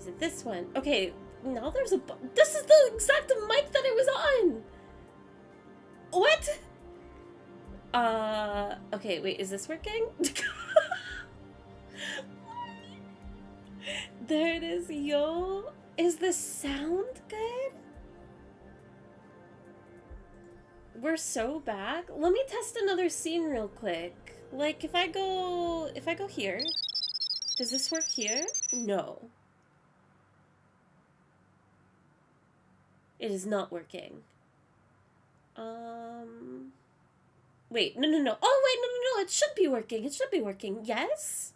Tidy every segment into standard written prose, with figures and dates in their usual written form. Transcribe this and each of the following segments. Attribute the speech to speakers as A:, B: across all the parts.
A: Is it this one? Okay, now there's a... This is the exact mic that I was on! What? Okay, wait, is this working? There it is, yo. Is the sound good? We're so back. Let me test another scene real quick. Like, if I go here, does this work here? No. It is not working. Wait, no. Oh, wait, no, it should be working. It should be working. Yes?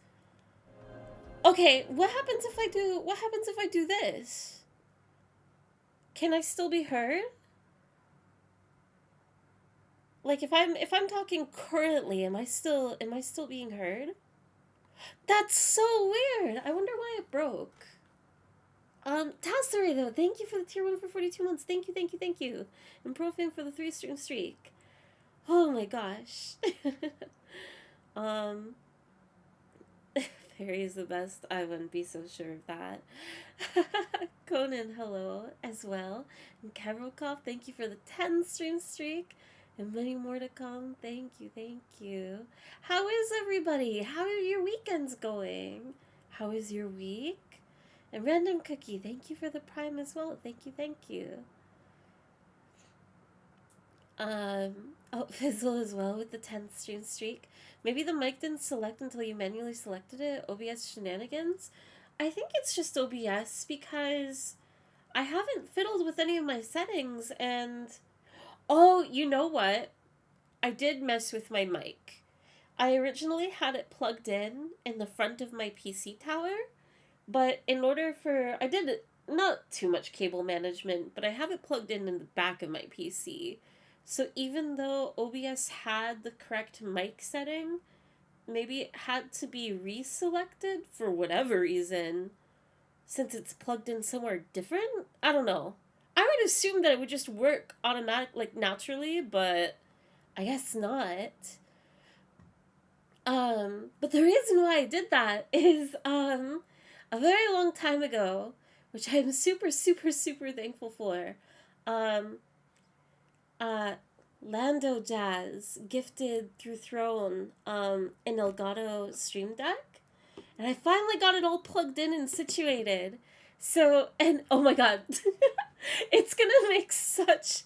A: Okay, what happens if I do this? Can I still be heard? Like, if I'm talking currently, am I still being heard? That's so weird. I wonder why it broke. Tassery though, thank you for the tier 1 for 42 months. Thank you. And Profane for the 3-stream streak. Oh my gosh. Fairy is the best. I wouldn't be so sure of that. Conan, hello as well. And Kavrokov, thank you for the 10-stream streak. And many more to come. Thank you. How is everybody? How are your weekends going? How is your week? And Random Cookie, thank you for the prime as well. Thank you. Oh, Fizzle as well with the 10th stream streak. Maybe the mic didn't select until you manually selected it. OBS shenanigans? I think it's just OBS because I haven't fiddled with any of my settings and... Oh, you know what? I did mess with my mic. I originally had it plugged in the front of my PC tower, but in order for... I did not too much cable management, but I have it plugged in the back of my PC. So even though OBS had the correct mic setting, maybe it had to be reselected for whatever reason, since it's plugged in somewhere different? I don't know. I would assume that it would just work naturally, but I guess not. But the reason why I did that is, a very long time ago, which I'm super thankful for, Lando Jazz gifted through Throne, an Elgato Stream Deck, and I finally got it all plugged in and situated. So, and oh my god, it's gonna make such,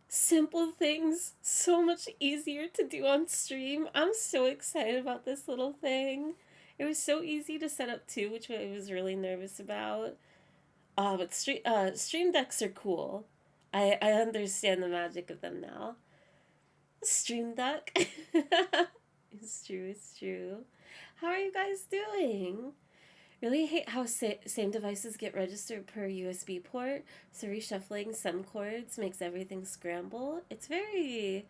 A: simple things so much easier to do on stream. I'm so excited about this little thing. It was so easy to set up too, which I was really nervous about. But stream decks are cool. I understand the magic of them now. Stream deck. It's true. How are you guys doing? Really hate how same devices get registered per USB port, so reshuffling some cords makes everything scramble. It's very...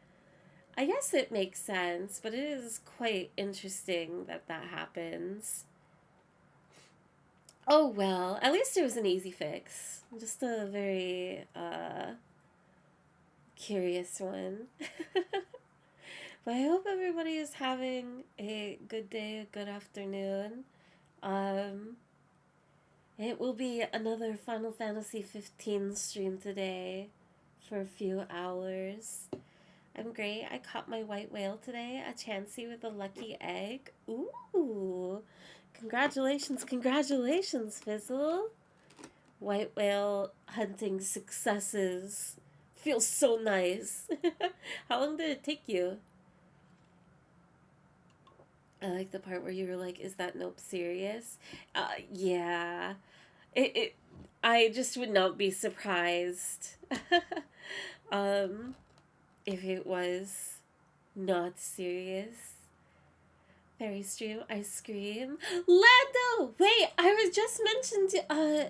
A: I guess it makes sense, but it is quite interesting that happens. Oh well, at least it was an easy fix. Just a very, curious one. But I hope everybody is having a good day, a good afternoon. It will be another Final Fantasy 15 stream today for a few hours. I'm great. I caught my white whale today, a Chansey with a lucky egg. Ooh! Congratulations, Fizzle! White whale hunting successes. Feels so nice. How long did it take you? I like the part where you were like, is that nope serious? Yeah. I just would not be surprised if it was not serious. Fairy stream, I scream. Lando! Wait, I was just mentioned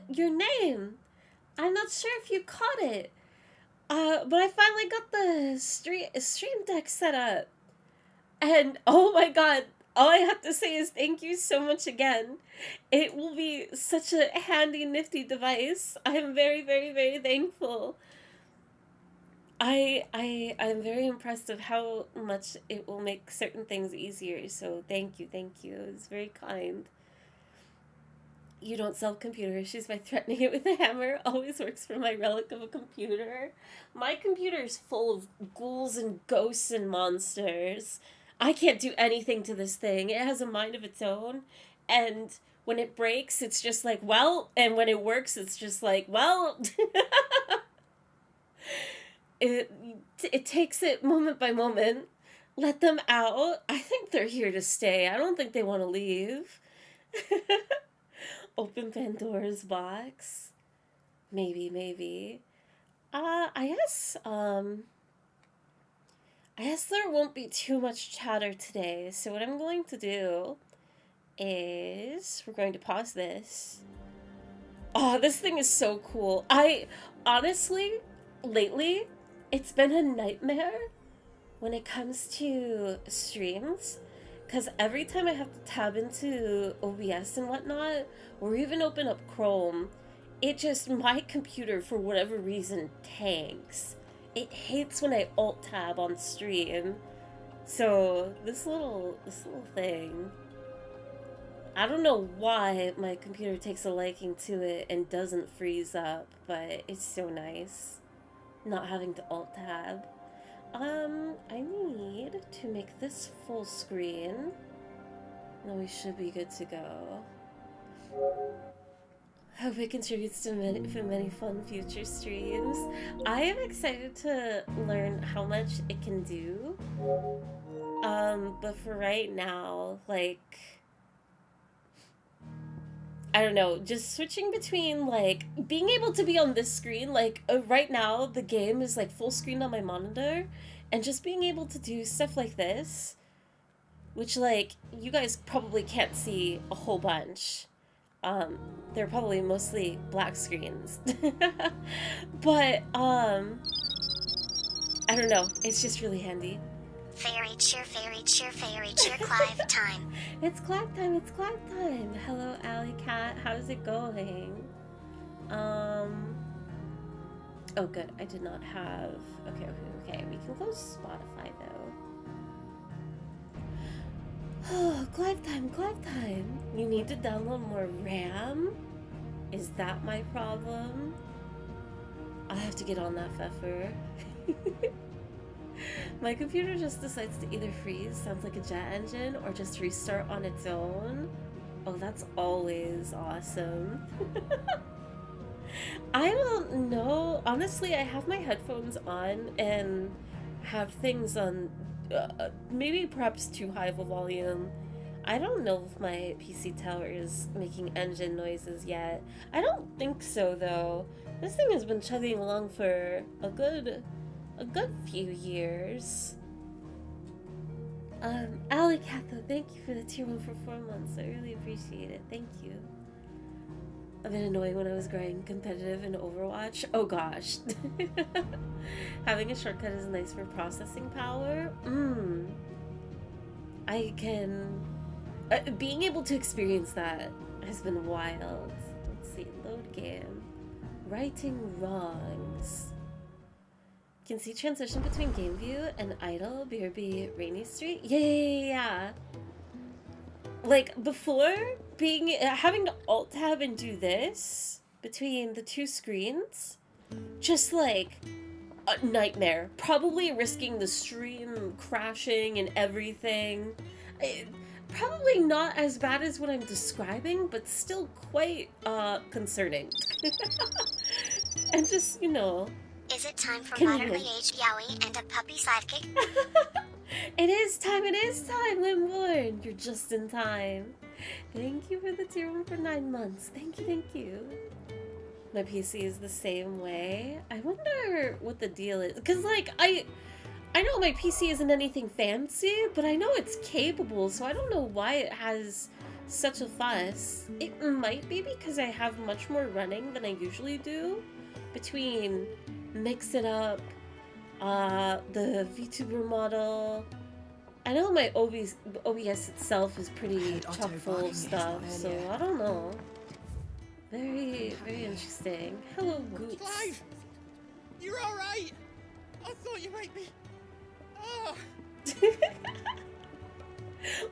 A: your name. I'm not sure if you caught it. But I finally got the stream deck set up. And oh my god, all I have to say is thank you so much again. It will be such a handy, nifty device. I am very thankful. I'm very impressed of how much it will make certain things easier, so thank you. It's very kind. You don't solve computer issues by threatening it with a hammer. Always works for my relic of a computer. My computer is full of ghouls and ghosts and monsters. I can't do anything to this thing. It has a mind of its own. And when it breaks, it's just like, well. And when it works, it's just like, well. it, it takes it moment by moment. Let them out. I think they're here to stay. I don't think they want to leave. Open Pandora's box. Maybe. I guess there won't be too much chatter today. So what I'm going to do is we're going to pause this. Oh, this thing is so cool. Honestly, lately, it's been a nightmare when it comes to streams. Because every time I have to tab into OBS and whatnot, or even open up Chrome, my computer, for whatever reason, tanks. It hates when I alt-tab on stream. So, this little thing, I don't know why my computer takes a liking to it and doesn't freeze up, but it's so nice not having to alt-tab. I need to make this full screen. Then we should be good to go. Hope it contributes to many fun future streams. I am excited to learn how much it can do. But for right now, like, I don't know, just switching between, like, being able to be on this screen, like, right now, the game is, like, full screen on my monitor, and just being able to do stuff like this, which, like, you guys probably can't see a whole bunch. They're probably mostly black screens. But, I don't know, it's just really handy.
B: Fairy cheer, Clive time.
A: It's Clive time. Hello, Alley Cat. How's it going? Oh, good. I did not have... Okay. We can close Spotify, though. Oh, Clive time. You need to download more RAM? Is that my problem? I have to get on that, Pfeffer. My computer just decides to either freeze, sounds like a jet engine, or just restart on its own. Oh, that's always awesome. I don't know. Honestly, I have my headphones on and have things on maybe perhaps too high of a volume. I don't know if my PC tower is making engine noises yet. I don't think so, though. This thing has been chugging along for a good few years. Alley Cat, though, thank you for the tier 1 for 4 months. I really appreciate it. Thank you. I've been annoying when I was growing competitive in Overwatch. Oh gosh. Having a shortcut is nice for processing power. I can... being able to experience that has been wild. Let's see. Load game. Righting wrongs. Can see transition between game view and idle, BRB, Rainy Street. Yeah. Like, before, having to alt-tab and do this between the two screens, just like a nightmare. Probably risking the stream crashing and everything. Probably not as bad as what I'm describing, but still quite concerning. And just, you know...
B: Is it time for moderately aged Yowie and a puppy sidekick?
A: It is time, Limborn! You're just in time. Thank you for the tier 1 for 9 months. Thank you. My PC is the same way. I wonder what the deal is. Because, like, I know my PC isn't anything fancy, but I know it's capable, so I don't know why it has such a fuss. It might be because I have much more running than I usually do between Mix It Up, the VTuber model. I know my OBS itself is pretty chock full of stuff, so I don't know. Very interesting. Hello, Goots.
C: Clive! You're alright! I thought you might be... Oh.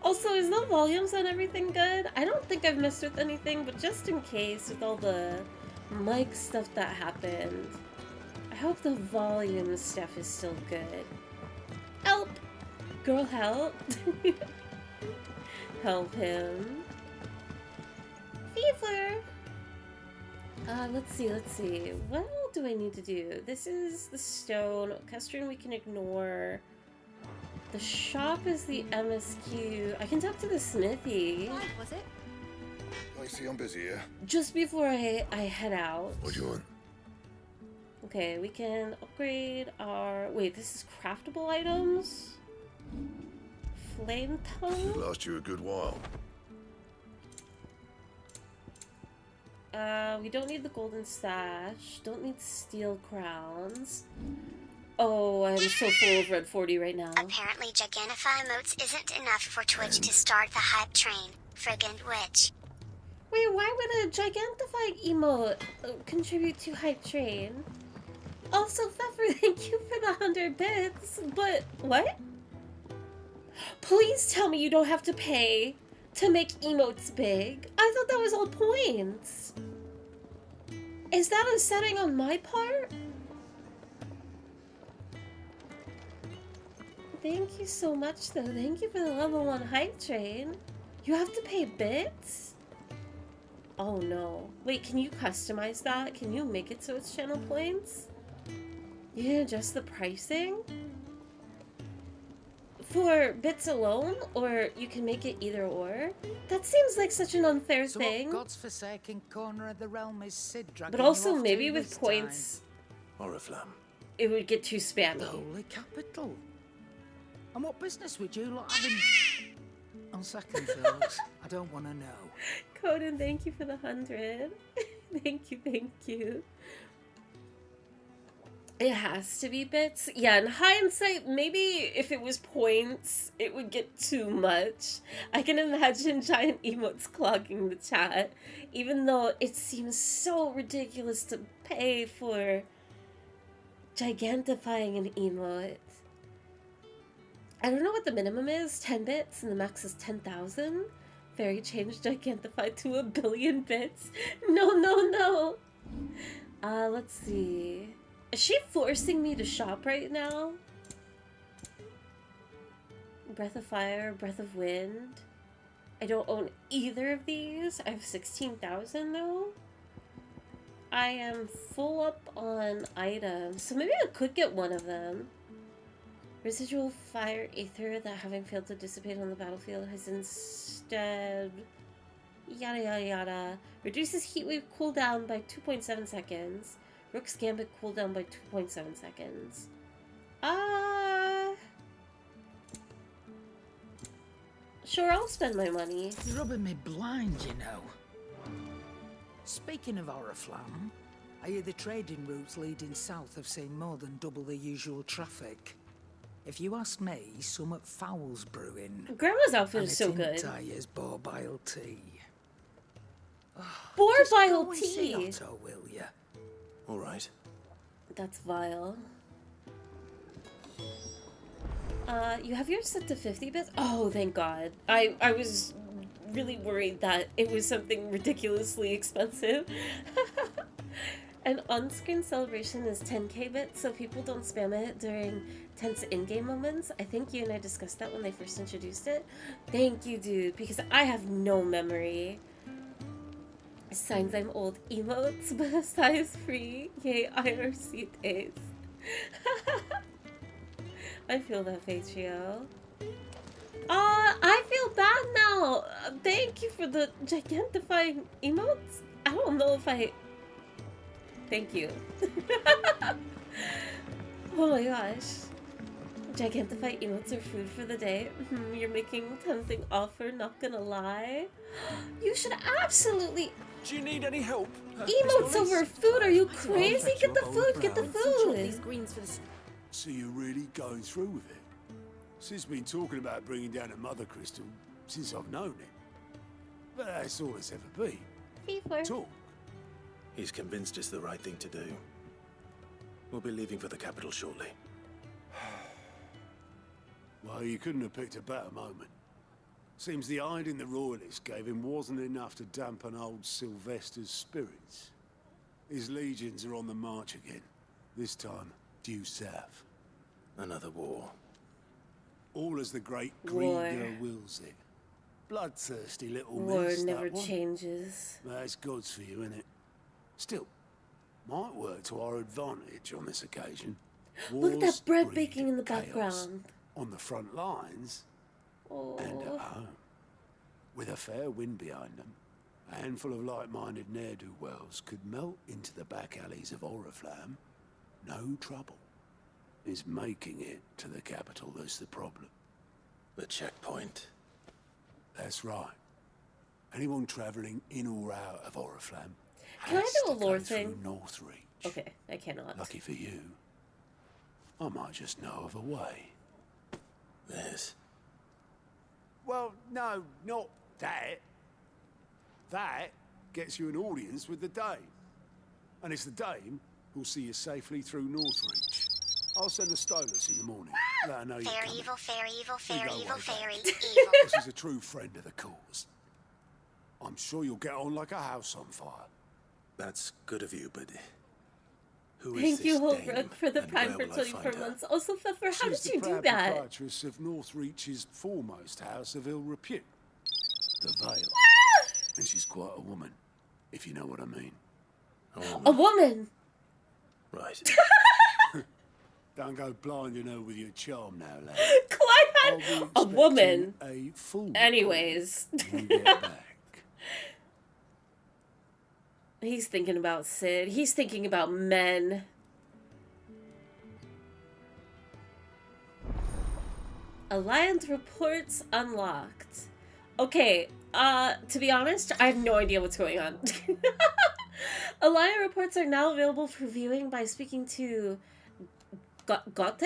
A: Also, is the volumes on everything good? I don't think I've messed with anything, but just in case, with all the mic stuff that happened, I hope the volume stuff is still good. Help! Girl, help! Help him. Fever! Let's see. What all do I need to do? This is the stone. Custard we can ignore. The shop is the MSQ. I can talk to the smithy.
D: What was it?
E: I see I'm busy here.
A: Just before I head out.
E: What do you want?
A: Okay, we can upgrade our... Wait, this is craftable items? Flame tongue?
E: It'll last you a good while.
A: We don't need the golden stash. Don't need steel crowns. Oh, I'm so full of red 40 right now.
B: Apparently Gigantify emotes isn't enough for Twitch to start the hype train. Friggin' witch.
A: Wait, why would a Gigantify emote contribute to hype train? Also, Pfeffer, thank you for the 100 bits, but what? Please tell me you don't have to pay to make emotes big. I thought that was all points. Is that a setting on my part? Thank you so much, though. Thank you for the level 1 hype train. You have to pay bits? Oh no. Wait, can you customize that? Can you make it so it's channel points? You can adjust the pricing? For bits alone? Or you can make it either or? That seems like such an unfair thing.
F: God's forsaken corner of the realm is Sid dragging
A: But also
F: you off
A: maybe
F: to
A: with
F: this
A: points,
E: Oriflamme.
A: it would get too
F: time? The
A: spammy.
F: holy capital. And what business would you lot having? On second thoughts, I don't want to know.
A: Coden, thank you for the 100. Thank you. It has to be bits. Yeah, in hindsight, maybe if it was points, it would get too much. I can imagine giant emotes clogging the chat, even though it seems so ridiculous to pay for gigantifying an emote. I don't know what the minimum is, 10 bits, and the max is 10,000. Fairy changed Gigantify to 1 billion bits. No. Let's see. Is she forcing me to shop right now? Breath of Fire, Breath of Wind. I don't own either of these. I have 16,000 though. I am full up on items, so maybe I could get one of them. Residual fire aether that, having failed to dissipate on the battlefield, has instead yada yada yada. Reduces heatwave cooldown by 2.7 seconds. Rook's Gambit cooldown by 2.7 seconds. Sure, I'll spend my money.
F: You're rubbing me blind, you know. Speaking of Oriflamme, I hear the trading routes leading south have seen more than double the usual traffic. If you ask me, some foul's brewing.
A: Grandma's outfit
F: And
A: is so
F: it's
A: good.
F: in Tyre's boar-bile tea.
A: Boar-bile
F: Go and see
A: tea.
F: Otto, will ya?
E: All right.
A: That's vile. You have yours set to 50 bits? Oh, thank God. I was really worried that it was something ridiculously expensive. An on-screen celebration is 10k bits, so people don't spam it during tense in-game moments. I think you and I discussed that when they first introduced it. Thank you, dude, because I have no memory. Signs I'm old. Emotes, but size free. Yay, IRC days. I feel that, Patrio. I feel bad now. Thank you for the gigantifying emotes. I don't know if I... Thank you. Oh my gosh. Gigantify emotes are food for the day. You're making a tempting offer, not gonna lie. You should absolutely...
C: Do you need any help?
A: Emotes over food? Are you crazy? Get the food, get the
D: These
A: food.
D: greens for the...
G: So you're really going through with it? Sid's been talking about bringing down a mother crystal since I've known him. But that's all it's ever been.
A: Fever.
G: Talk.
E: He's convinced it's the right thing to do. We'll be leaving for the capital shortly.
G: Well, you couldn't have picked a better moment. Seems the hiding the royalists gave him wasn't enough to dampen old Sylvester's spirits. His legions are on the march again, this time due south.
E: Another war.
G: All as the great Green
A: War.
G: Girl wills it. Bloodthirsty little
A: War
G: miss,
A: never
G: that one.
A: changes.
G: That's God's for you, innit? Still, might work to our advantage on this occasion.
A: Look at
G: Wars
A: that bread
G: breed
A: baking in the
G: chaos.
A: background.
G: On the front lines and at
A: Oh.
G: home. With a fair wind behind them, a handful of like-minded ne'er-do-wells could melt into the back alleys of Oriflamme. No trouble. It's making it to the capital that's the problem.
E: The checkpoint.
G: That's right. Anyone travelling in or out of Oriflamme
A: Can I
G: has
A: do a
G: to
A: lore
G: go through
A: thing?
G: Northreach.
A: Okay, I cannot.
G: Lucky for you, I might just know of a way.
E: There's.
G: Well, no, not that. That gets you an audience with the Dame. And it's the Dame who'll see you safely through Northreach. I'll send a Stolas in the morning. Let her know you're
B: Fairy
G: coming.
B: evil, fairy evil,
G: You
B: fairy
G: go
B: evil,
G: way
B: fairy
G: back.
B: evil.
G: This is a true friend of the cause. I'm sure you'll get on like a house on fire.
E: That's good of you, but who is
A: Thank
E: this
A: you,
E: dame,
A: Holbrook, for the
E: and
A: Prime
E: where
A: for
E: will I
A: 24
E: find her?
A: months. Also, Pfeffer, how
G: She's
A: did you
G: the
A: do
G: proud
A: that?
G: proprietress of Northreach's foremost house of ill repute, the Vale. And she's quite a woman, if you know what I mean.
A: A woman!
E: Right.
G: Don't go blinding her with your charm now, lad.
A: Clive
G: I'll
A: had
G: be
A: a woman.
G: expecting a full
A: Anyways.
G: report when you get back.
A: He's thinking about Sid. He's thinking about men. Alliance reports unlocked. Okay, to be honest, I have no idea what's going on. Alliance reports are now available for viewing by speaking to Gote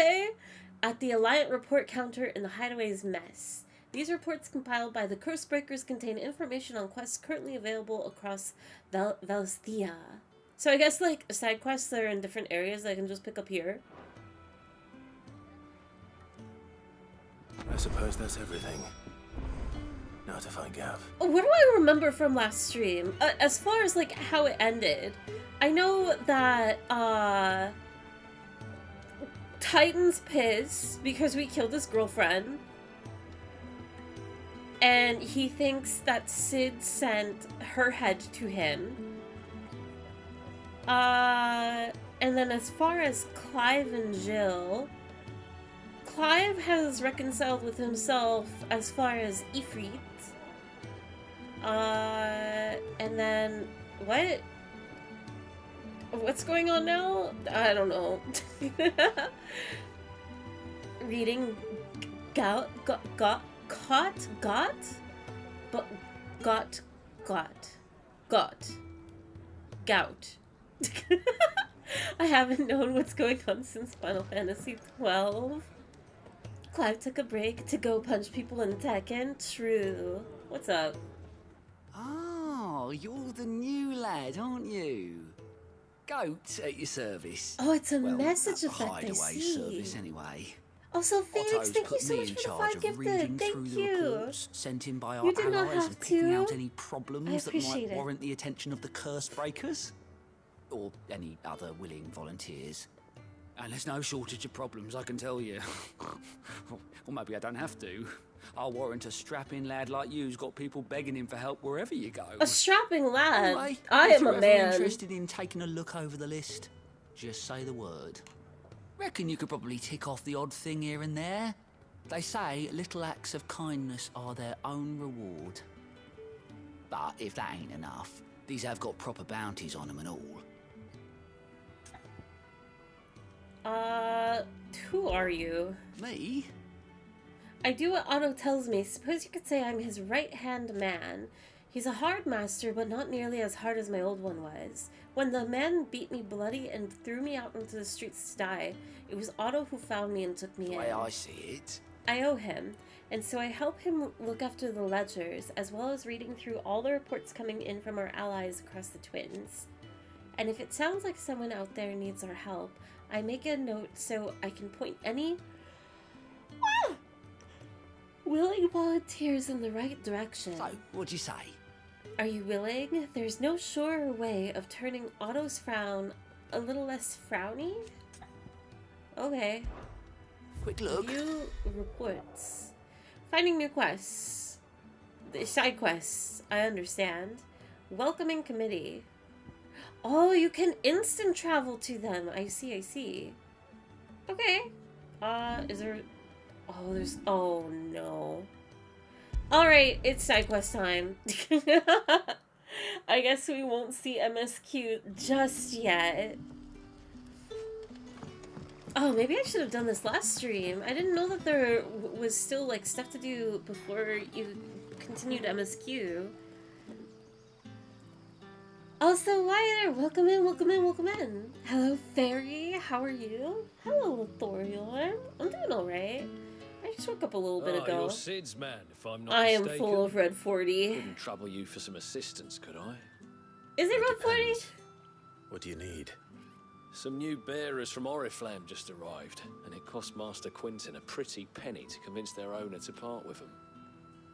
A: at the Alliance report counter in the Hideaway's mess. These reports compiled by the Curse Breakers contain information on quests currently available across Valstia. So I guess, like, side quests that are in different areas that I can just pick up here.
E: I suppose that's everything. Now to find Gav.
A: What do I remember from last stream? As far as, like, how it ended, I know that, Titan's pissed because we killed his girlfriend. And he thinks that Sid sent her head to him. And then as far as Clive and Jill, Clive has reconciled with himself as far as Ifrit. And then, what's going on now? I don't know. Reading Gout. I haven't known what's going on since Final Fantasy XII. Clive took a break to go punch people in Tekken. True. What's up?
C: Oh, you're the new lad, aren't you? Goat at your service.
A: Oh, it's a
C: Well,
A: message
C: a
A: effect, I
C: hideaway
A: see.
C: service anyway.
A: Also, Phoenix,
C: Otto's
A: thank you
C: put
A: so
C: me
A: much
C: in
A: for the
C: charge
A: 5
C: of reading
A: gifted.
C: through
A: Thank
C: the
A: you.
C: reports sent in by our
A: You did not
C: allies
A: have
C: and picking out
A: to.
C: any
A: I
C: problems that
A: appreciate
C: might
A: it.
C: warrant the attention of the curse breakers. Or any other willing volunteers. And there's no shortage of problems, I can tell you. Or maybe I don't have to. I'll warrant a strapping lad like you's got people begging him for help wherever you go.
A: A strapping lad.
C: Anyway,
A: I
C: if
A: am
C: you're
A: a
C: ever
A: man.
C: interested in taking a look over the list, just say the word. Reckon you could probably tick off the odd thing here and there. They say little acts of kindness are their own reward. But if that ain't enough, these have got proper bounties on them and all.
A: Who are you?
C: Me?
A: I do what Otto tells me. Suppose you could say I'm his right-hand man. He's a hard master, but not nearly as hard as my old one was. When the man beat me bloody and threw me out into the streets to die, it was Otto who found me and took me
C: The
A: in.
C: way I see it.
A: I owe him, and so I help him look after the ledgers, as well as reading through all the reports coming in from our allies across the Twins. And if it sounds like someone out there needs our help, I make a note so I can point any Willing volunteers in the right direction.
C: So, what'd you say?
A: Are you willing? There's no surer way of turning Otto's frown a little less frowny? Okay.
C: Quick look.
A: View reports. Finding new quests. The side quests, I understand. Welcoming committee. Oh, you can instant travel to them. I see, I see. Okay. Is there... Oh, there's... Oh, no. Alright, it's side quest time. I guess we won't see MSQ just yet. Oh, maybe I should have done this last stream. I didn't know that there was still, like, stuff to do before you continued MSQ. Also, why there? Welcome in, welcome in, welcome in. Hello, Fairy. How are you? Hello, Thorior. I'm doing alright. I just woke up a little bit ago.
D: You're Sid's man, if I'm not
A: I am
D: mistaken.
A: full of Red 40.
D: Couldn't trouble you for some assistance, could I?
A: Is it Red 40?
E: Depends. What do you need?
D: Some new bearers from Oriflamme just arrived, and it cost Master Quinton a pretty penny to convince their owner to part with them.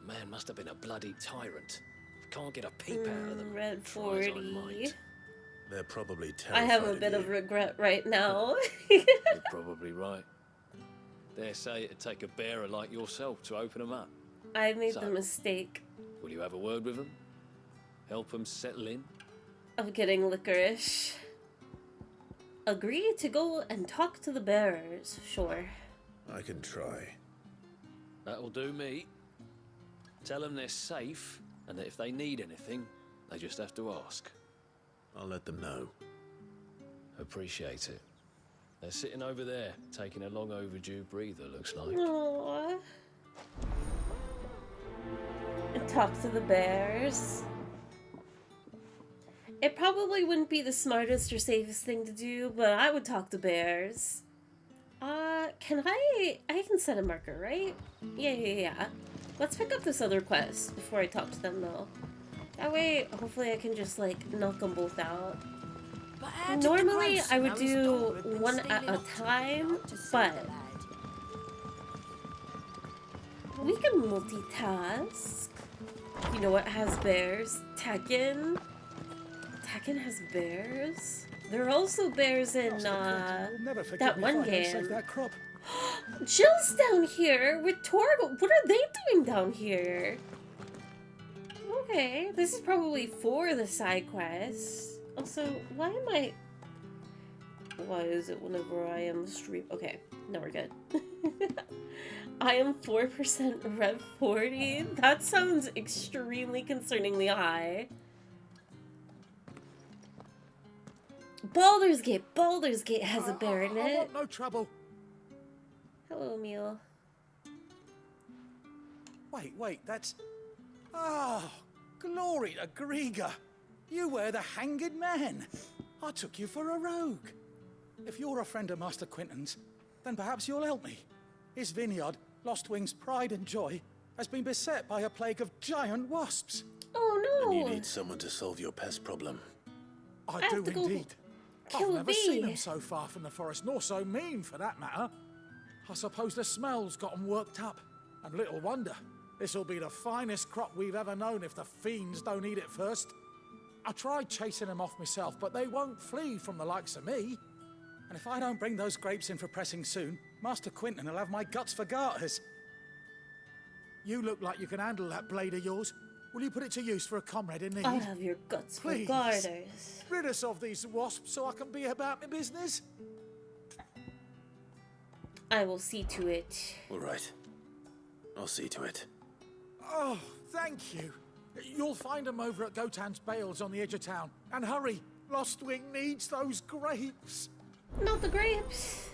D: Man must have been a bloody tyrant. Can't get a peep out of them.
A: Red
D: Try as I
A: 40.
D: might.
E: They're probably
A: I
E: terrified
A: have a bit
E: you.
A: of regret right now.
D: You're probably right. Dare say it'd take a bearer like yourself to open them up.
A: I made
D: So-
A: the mistake
D: Will you have a word with them? Help them settle in?
A: of getting licorice. Agree to go and talk to the bearers, sure.
E: I can try.
D: That'll do me. Tell them they're safe, and that if they need anything, they just have to ask.
E: I'll let them know.
D: Appreciate it. They're sitting over there, taking a long overdue breather, looks like.
A: Aww. And talk to the bears. It probably wouldn't be the smartest or safest thing to do, but I would talk to bears. Can I can set a marker, right? Yeah. Let's pick up this other quest before I talk to them, though. That way, hopefully I can just, like, knock them both out. Normally, I would do one at a time, but we can multitask. You know what has bears? Tekken. Tekken has bears. There are also bears in, that one game.
G: That crop.
A: Jill's down here with Torgo. What are they doing down here? Okay, this is probably for the side quest. Also, why is it whenever I am stream? Okay, now we're good. I am 4% Rev 40. That sounds extremely concerningly high. Baldur's Gate. Baldur's Gate has a bear in
G: I
A: it.
G: want no trouble.
A: Hello, Emil.
G: Wait, that's... Oh, glory to Griga. You were the hanged man. I took you for a rogue. If you're a friend of Master Quinton's, then perhaps you'll help me. His vineyard, Lostwing's pride and joy, has been beset by a plague of giant wasps.
A: Oh
E: And you
A: no!
E: need someone to solve your pest problem.
G: I
A: have
G: do
A: to go
G: indeed.
A: kill
G: I've
A: a
G: never seen
A: bee.
G: them so far from the forest, nor so mean for that matter. I suppose the smell's got them worked up. And little wonder. This'll be the finest crop we've ever known if the fiends don't eat it first. I tried chasing them off myself, but they won't flee from the likes of me. And if I don't bring those grapes in for pressing soon, Master Quinton will have my guts for garters. You look like you can handle that blade of yours. Will you put it to use for a comrade in need?
A: I'll have your guts for
G: Please.
A: garters.
G: Rid us of these wasps so I can be about my business.
A: I will see to it.
E: All right. I'll see to it.
G: Oh, thank you. You'll find them over at Gotan's Bales on the edge of town. And hurry, Lostwing needs those grapes.
A: Not the grapes.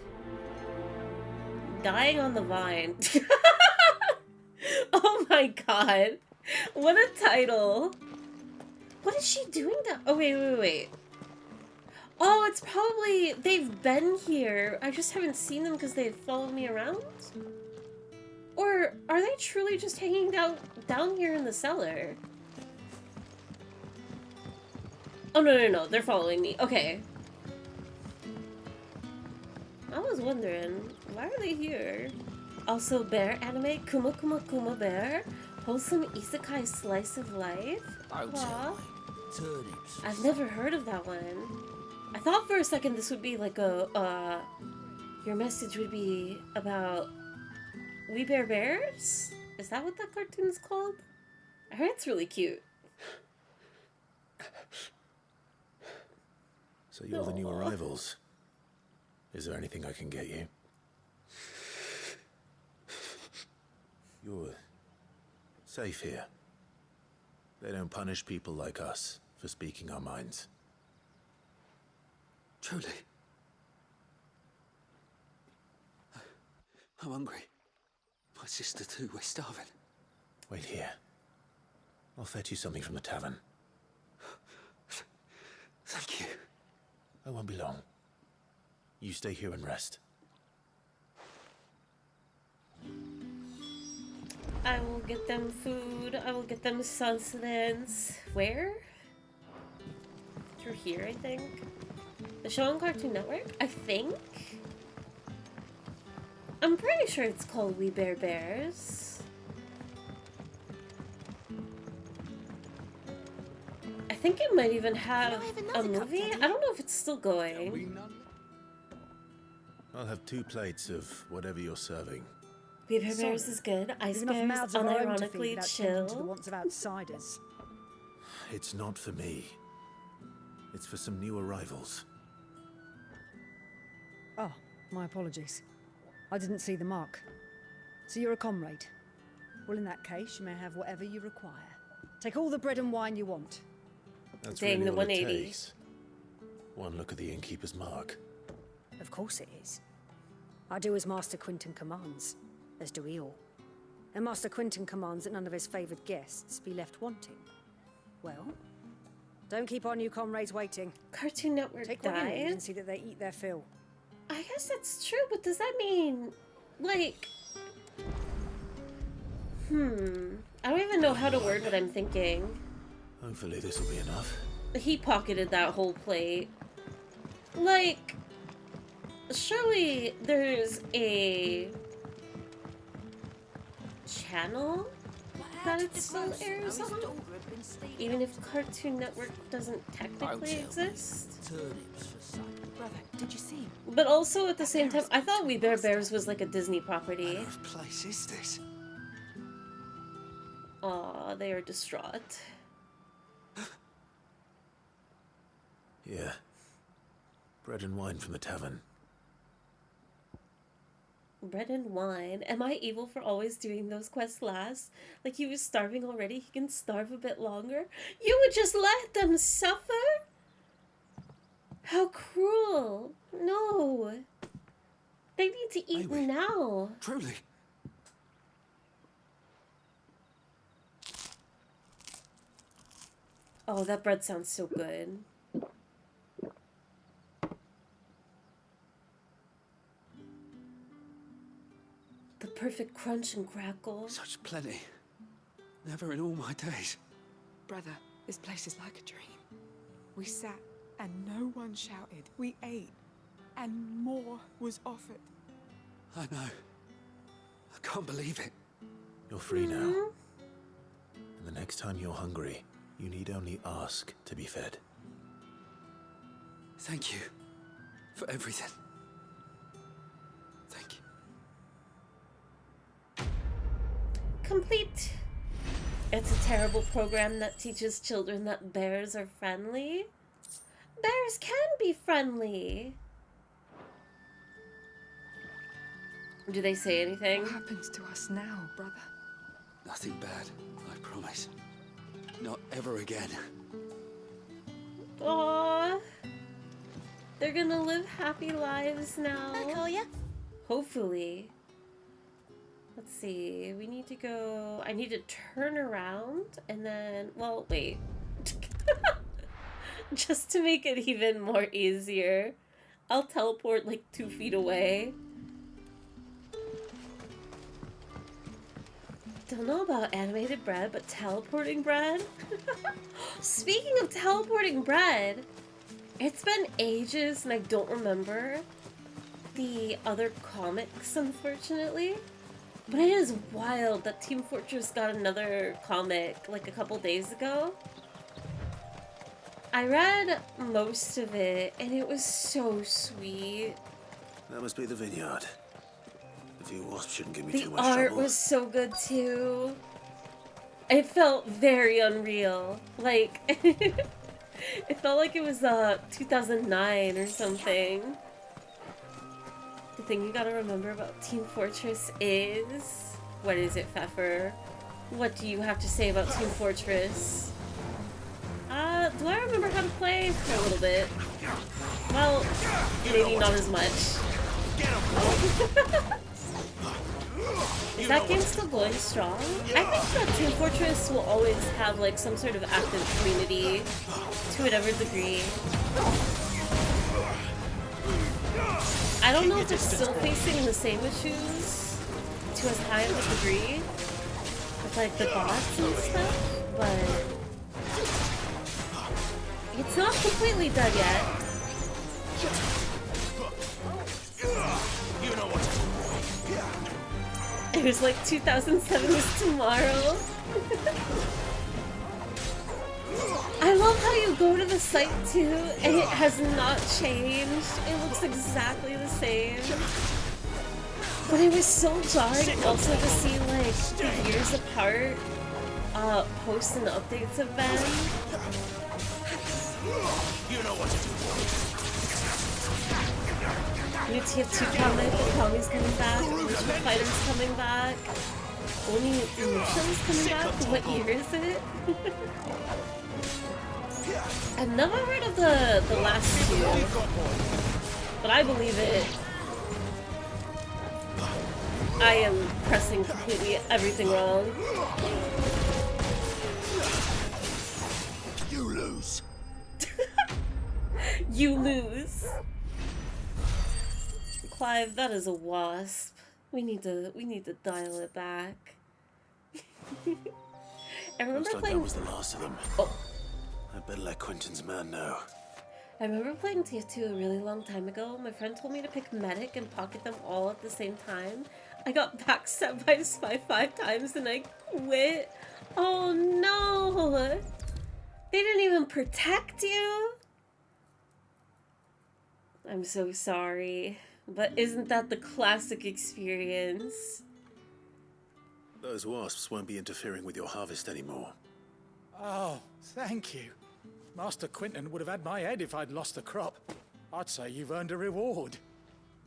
A: Dying on the vine. Oh my god. What a title. What is she doing down? Oh, wait. Oh, it's probably... They've been here. I just haven't seen them because they've followed me around? Or are they truly just hanging down here in the cellar? Oh, no. They're following me. Okay. I was wondering, why are they here? Also, bear anime, Kuma Kuma Kuma Bear. Wholesome isekai slice of life.
C: Don't
A: Aw.
C: tell me. Turnips.
A: I've never heard of that one. I thought for a second this would be like a, your message would be about We Bear Bears? Is that what that cartoon's called? I heard it's really cute.
E: So you're the new
A: Aw.
E: arrivals. Is there anything I can get you? You're safe here. They don't punish people like us for speaking our minds.
C: Truly. I'm hungry. My sister too, we're starving.
E: Wait here. I'll fetch you something from the tavern.
C: Thank you.
E: I won't be long. You stay here and rest.
A: I will get them food. I will get them sustenance. Where? Through here, I think. The show on Cartoon Network? I think. I'm pretty sure it's called We Bear Bears. I think it might even have a movie. I don't know if it's still going.
E: I'll have 2 plates of whatever you're serving.
A: We Bear Bears is good. Ice
H: There's enough
A: Bears,
H: mouths of our own to feed
A: unironically
H: without tending to the
A: chill.
H: wants of outsiders.
E: It's not for me. It's for some new arrivals.
H: Oh, my apologies. I didn't see the mark. So you're a comrade. Well, in that case, you may have whatever you require. Take all the bread and wine you want.
E: That's
A: Dang,
E: really
A: the
E: all it
A: 180.
E: takes. One look at the innkeeper's mark.
H: Of course it is. I do as Master Quinton commands, as do we all. And Master Quinton commands that none of his favoured guests be left wanting. Well, don't keep our new comrades waiting.
A: Cartoon Network
H: Take what you need
A: died?
H: and see that they eat their fill.
A: I guess that's true, but does that mean, like... I don't even know how to word what I'm thinking.
E: Hopefully this will be enough.
A: He pocketed that whole plate. Like, surely there's a channel that it still airs on? Even if Cartoon Network doesn't technically exist?
C: Turnips for sale.
I: Brother, did you see?
A: But also at the same time, I thought We Bear Bears was like a Disney property.
C: What place is this?
A: Aw, they are distraught.
E: Yeah. Bread and wine from the tavern.
A: Bread and wine. Am I evil for always doing those quests last? Like he was starving already, he can starve a bit longer? You would just let them suffer? How cruel. No. They need to eat
C: Maybe.
A: now.
C: Truly.
A: Oh, that bread sounds so good. The perfect crunch and crackle.
C: Such plenty. Never in all my days.
I: Brother, this place is like a dream. We sat and no one shouted. We ate and more was offered.
C: I know. I can't believe it.
E: You're free now. And the next time you're hungry, you need only ask to be fed.
C: Thank you for everything. Thank you.
A: Complete. It's a terrible program that teaches children that bears are friendly. Bears can be friendly. Do they say anything?
I: What happens to us now, brother?
C: Nothing bad, I promise. Not ever again.
A: Aww. They're gonna live happy lives now.
B: I call ya.
A: Hopefully. Let's see. We need to go... I need to turn around and then... Well, wait. Just to make it even more easier, I'll teleport like 2 feet away. Don't know about animated bread, but teleporting bread? Speaking of teleporting bread, it's been ages and I don't remember the other comics, unfortunately. But it is wild that Team Fortress got another comic like a couple days ago. I read most of it and it was so sweet.
E: That must be the vineyard. A few wasps shouldn't give me
A: The
E: too much
A: art
E: trouble.
A: was so good too. It felt very unreal. Like, it felt like it was 2009 or something. The thing you gotta remember about Team Fortress is... What is it, Pfeffer? What do you have to say about Team Fortress? Do I remember how to play? For a little bit. Well, maybe not as much. Is that game still going strong? I think that Team Fortress will always have like some sort of active community to whatever degree. I don't know if it's still facing the same issues to as high of a degree with like the bots and stuff, but it's not completely dead yet.
G: You know what?
A: It was like 2007 was tomorrow. I love how you go to the site too, and it has not changed. It looks exactly the same. But it was so jarring also to see like the years apart posts and updates of them.
G: You know what to do.
A: New TF2 comic, the Tommy's coming back, Virtual Fighter's coming back, Only Emotions coming back. What year is it? I've never heard of the last two, but I believe it. I am pressing completely everything wrong.
G: You lose.
A: You lose. Clive, that is a wasp. We need to dial it back. I remember
E: Looks like
A: playing.
E: that was the last of them.
A: Oh.
E: I better let Quentin's man know.
A: I remember playing TF2 a really long time ago. My friend told me to pick Medic and pocket them all at the same time. I got backstabbed by Spy 5 times and I quit. Oh no! They didn't even protect you? I'm so sorry. But isn't that the classic experience?
E: Those wasps won't be interfering with your harvest anymore.
J: Oh, thank you. Master Quentin would have had my head if I'd lost the crop. I'd say you've earned a reward.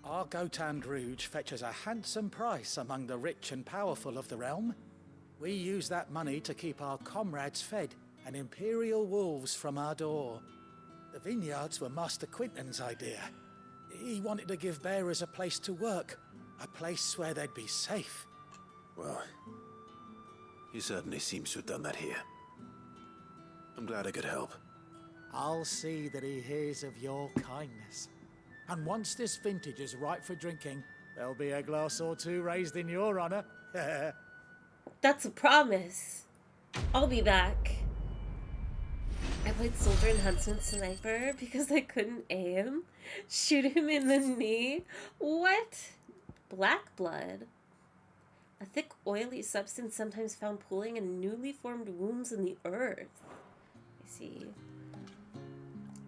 J: Our Gotand Rouge fetches a handsome price among the rich and powerful of the realm. We use that money to keep our comrades fed and imperial wolves from our door. The vineyards were Master Quentin's idea. He wanted to give bearers a place to work, a place where they'd be safe.
E: Well, he certainly seems to have done that here. I'm glad I could help.
J: I'll see that he hears of your kindness. And once this vintage is ripe for drinking, there'll be a glass or two raised in your honor.
A: That's a promise. I'll be back. I played Soldier and Huntsman Sniper because I couldn't aim. Shoot him in the knee. What? Black blood. A thick, oily substance sometimes found pooling in newly formed wombs in the earth. I see.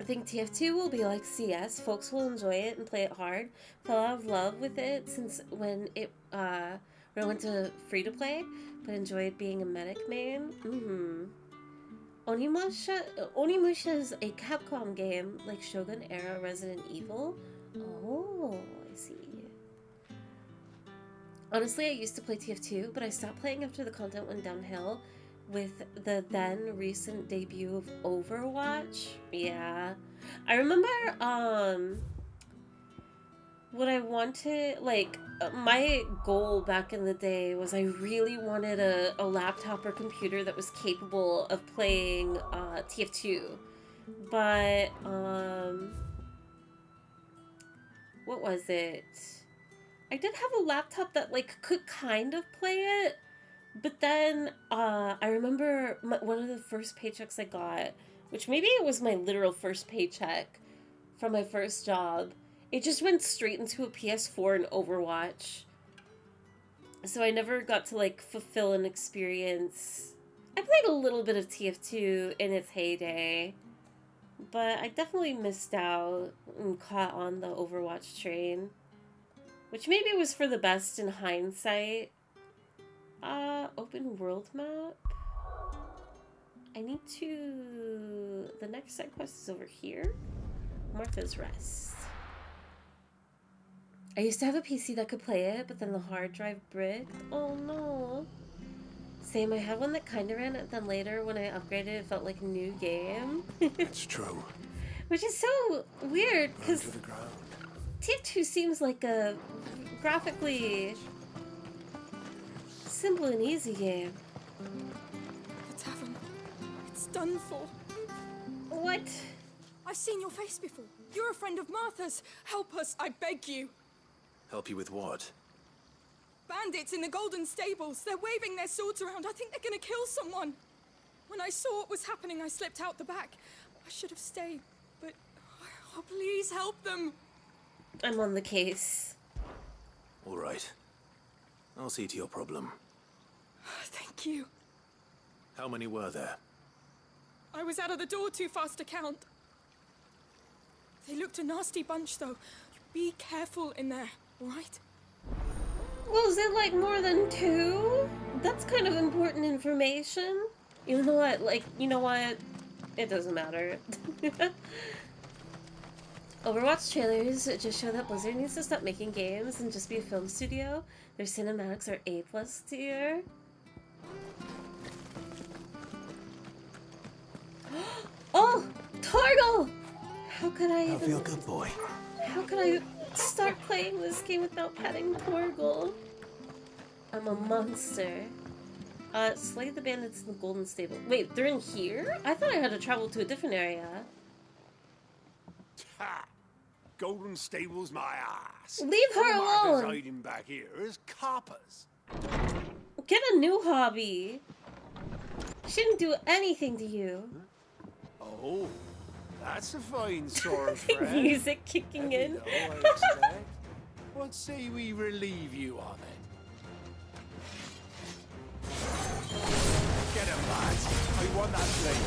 A: I think TF2 will be like CS. Folks will enjoy it and play it hard. Fell out of love with it since when I went to free to play, but enjoyed being a medic main. Onimusha is a Capcom game like Shogun era Resident Evil. Oh, I see. Honestly, I used to play TF2, but I stopped playing after the content went downhill with the then recent debut of Overwatch. Yeah. I remember, what I wanted, like, my goal back in the day was I really wanted a laptop or computer that was capable of playing, TF2. But, what was it? I did have a laptop that, like, could kind of play it, but then, I remember one of the first paychecks I got, which maybe it was my literal first paycheck from my first job, it just went straight into a PS4 and Overwatch. So I never got to like fulfill an experience. I played a little bit of TF2 in its heyday, but I definitely missed out and caught on the Overwatch train, which maybe was for the best in hindsight. Open world map. I need to... The next side quest is over here. Martha's Rest. I used to have a PC that could play it, but then the hard drive bricked. Oh no. Same, I had one that kind of ran it, then later when I upgraded it felt like a new game.
G: It's true.
A: Which is so weird, because
G: To the ground.
A: TF2 seems like a graphically simple and easy game.
I: The tavern. It's done for.
A: What?
I: I've seen your face before. You're a friend of Martha's. Help us, I beg you.
E: Help you with what?
I: Bandits in the Golden Stables. They're waving their swords around. I think they're gonna kill someone. When I saw what was happening, I slipped out the back. I should have stayed, but... Oh, please help them.
A: I'm on the case.
E: All right. I'll see to your problem.
I: Thank you.
E: How many were there?
I: I was out of the door too fast to count. They looked a nasty bunch, though. Be careful in there, all right?
A: Was it like more than 2? That's kind of important information. Even though I, like, you know what? It doesn't matter. Overwatch trailers just show that Blizzard needs to stop making games and just be a film studio. Their cinematics are A+ tier. Oh! Torgal! How could I even...
E: feel good, boy.
A: How could I start playing this game without petting Torgal? I'm a monster. Slay the bandits in the Golden Stable. Wait, they're in here? I thought I had to travel to a different area.
G: Ha! Golden Stables, my ass.
A: Leave her
G: Martha's
A: alone!
G: hiding back here as coppers.
A: Get a new hobby. She didn't do anything to you.
G: Oh, that's a fine sort of friend.
A: Music kicking in.
G: Know, I expect. What say we relieve you of it? Get him, lads. I want that plate.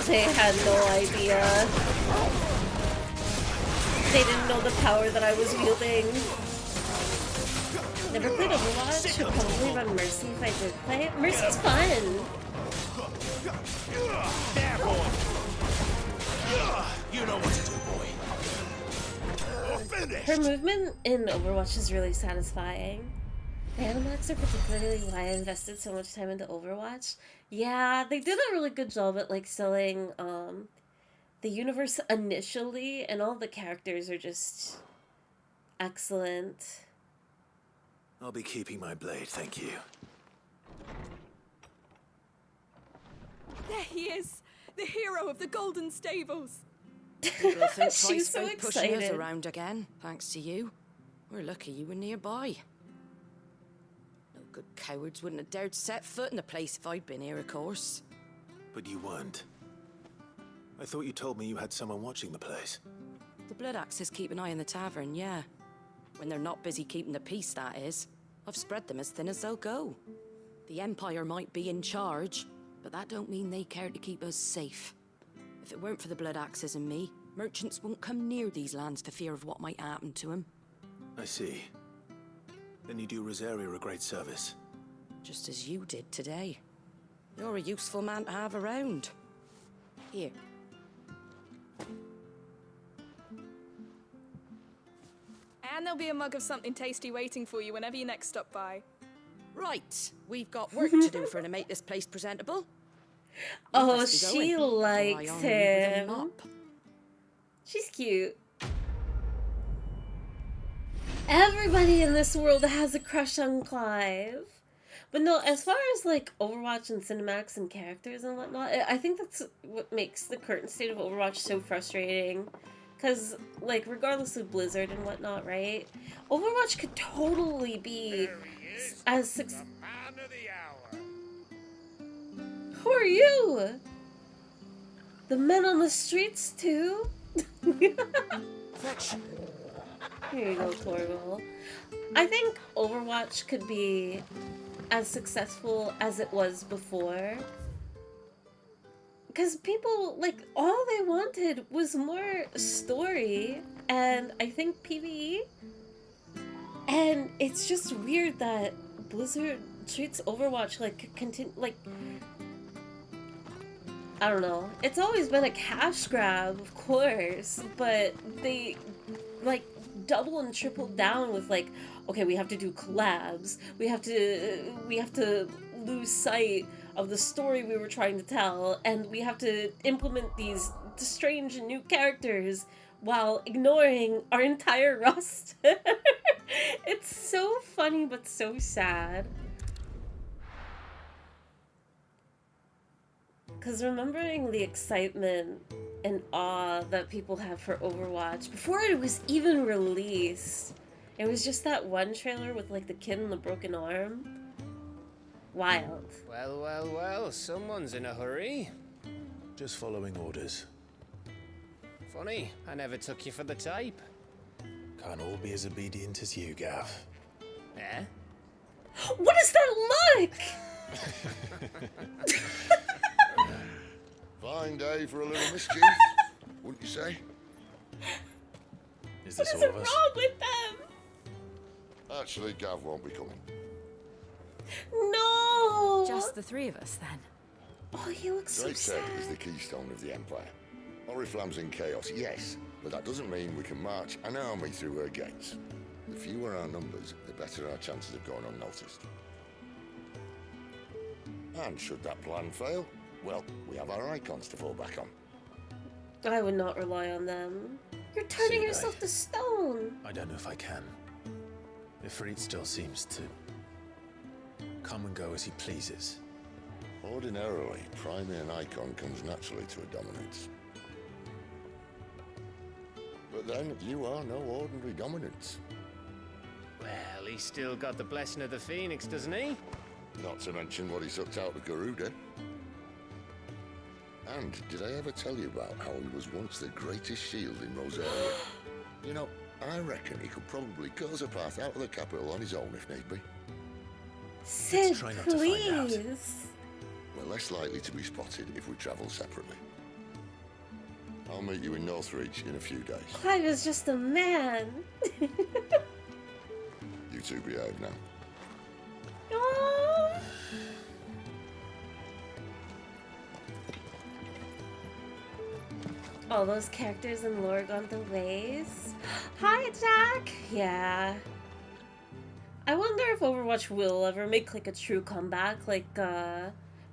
A: They had no idea. They didn't know the power that I was wielding. Never played Overwatch. Should probably run Mercy if I did play it. Mercy's fun.
E: There, boy! You know what to do, boy. Finish!
A: Her movement in Overwatch is really satisfying. The animatics are particularly why I invested so much time into Overwatch. Yeah, they did a really good job at like selling the universe initially, and all the characters are just excellent.
E: I'll be keeping my blade, thank you.
I: There he is, the hero of the Golden Stables.
K: People think
A: She's
K: twice
A: so
K: about pushing us
A: excited.
K: around again, thanks to you. We're lucky you were nearby. No good cowards wouldn't have dared set foot in the place if I'd been here, of course.
E: But you weren't. I thought you told me you had someone watching the place.
K: The Blood Axes keep an eye on the tavern, yeah. When they're not busy keeping the peace, that is. I've spread them as thin as they'll go. The Empire might be in charge, but that don't mean they care to keep us safe. If it weren't for the Blood Axes and me, merchants won't come near these lands for fear of what might happen to them.
E: I see. Then you do Rosaria a great service.
K: Just as you did today. You're a useful man to have around. Here.
I: And there'll be a mug of something tasty waiting for you whenever you next stop by.
K: Right, we've got work to do for to make this place presentable. You
A: Oh,
K: must be
A: she
K: going, or I
A: likes
K: arm you with a
A: him.
K: mop.
A: She's cute. Everybody in this world has a crush on Clive. But no, as far as like Overwatch and cinematics and characters and whatnot, I think that's what makes the current state of Overwatch so frustrating. Because, like, regardless of Blizzard and whatnot, right? Overwatch could totally be as successful. Who are you? The men on the streets, too?
E: Fetch!
A: Here you go, Torgal. I think Overwatch could be as successful as it was before. Because people, like, all they wanted was more story, and I think PvE. And it's just weird that Blizzard treats Overwatch like I don't know. It's always been a cash grab, of course, but they like double and triple down with like, okay, we have to do collabs. We have to lose sight of the story we were trying to tell, and we have to implement these strange new characters while ignoring our entire roster. It's so funny but so sad. Because remembering the excitement and awe that people have for Overwatch before it was even released, it was just that one trailer with like the kid and the broken arm. Wild.
L: Well, well, well, someone's in a hurry.
E: Just following orders.
L: Funny, I never took you for the type.
E: Can't all be as obedient as you, Gav.
L: Eh?
A: What is that look?
M: Fine day for a little mischief, wouldn't you say?
E: Is this
A: What is
E: all of us?
A: wrong with them?
M: Actually, Gav won't be coming.
A: No.
K: Just the three of us, then.
A: Oh, he looks so
M: Drake
A: sad.
M: said is the keystone of the Empire. Oriflamme's in chaos, yes, but that doesn't mean we can march an army through her gates. The fewer our numbers, the better our chances of going unnoticed. And should that plan fail, well, we have our icons to fall back on.
A: I would not rely on them. You're turning
E: Say
A: yourself to stone.
E: I don't know if I can. Ifrit still seems to come and go as he pleases.
M: Ordinarily, priming an icon comes naturally to a dominance. But then, you are no ordinary dominance.
L: Well, he's still got the blessing of the Phoenix, doesn't he?
M: Not to mention what he sucked out of Garuda. And did I ever tell you about how he was once the greatest shield in Rosaria? You know, I reckon he could probably cut us a path out of the capital on his own if need be.
A: Sid,
E: try not to find out.
A: please.
M: We're less likely to be spotted if we travel separately. I'll meet you in Northreach in a few days.
A: Clive is just a man.
M: You two behave now.
A: Aww. All those characters in lore gone to waste. Hi, Jack. Yeah. I wonder if Overwatch will ever make like a true comeback. Like,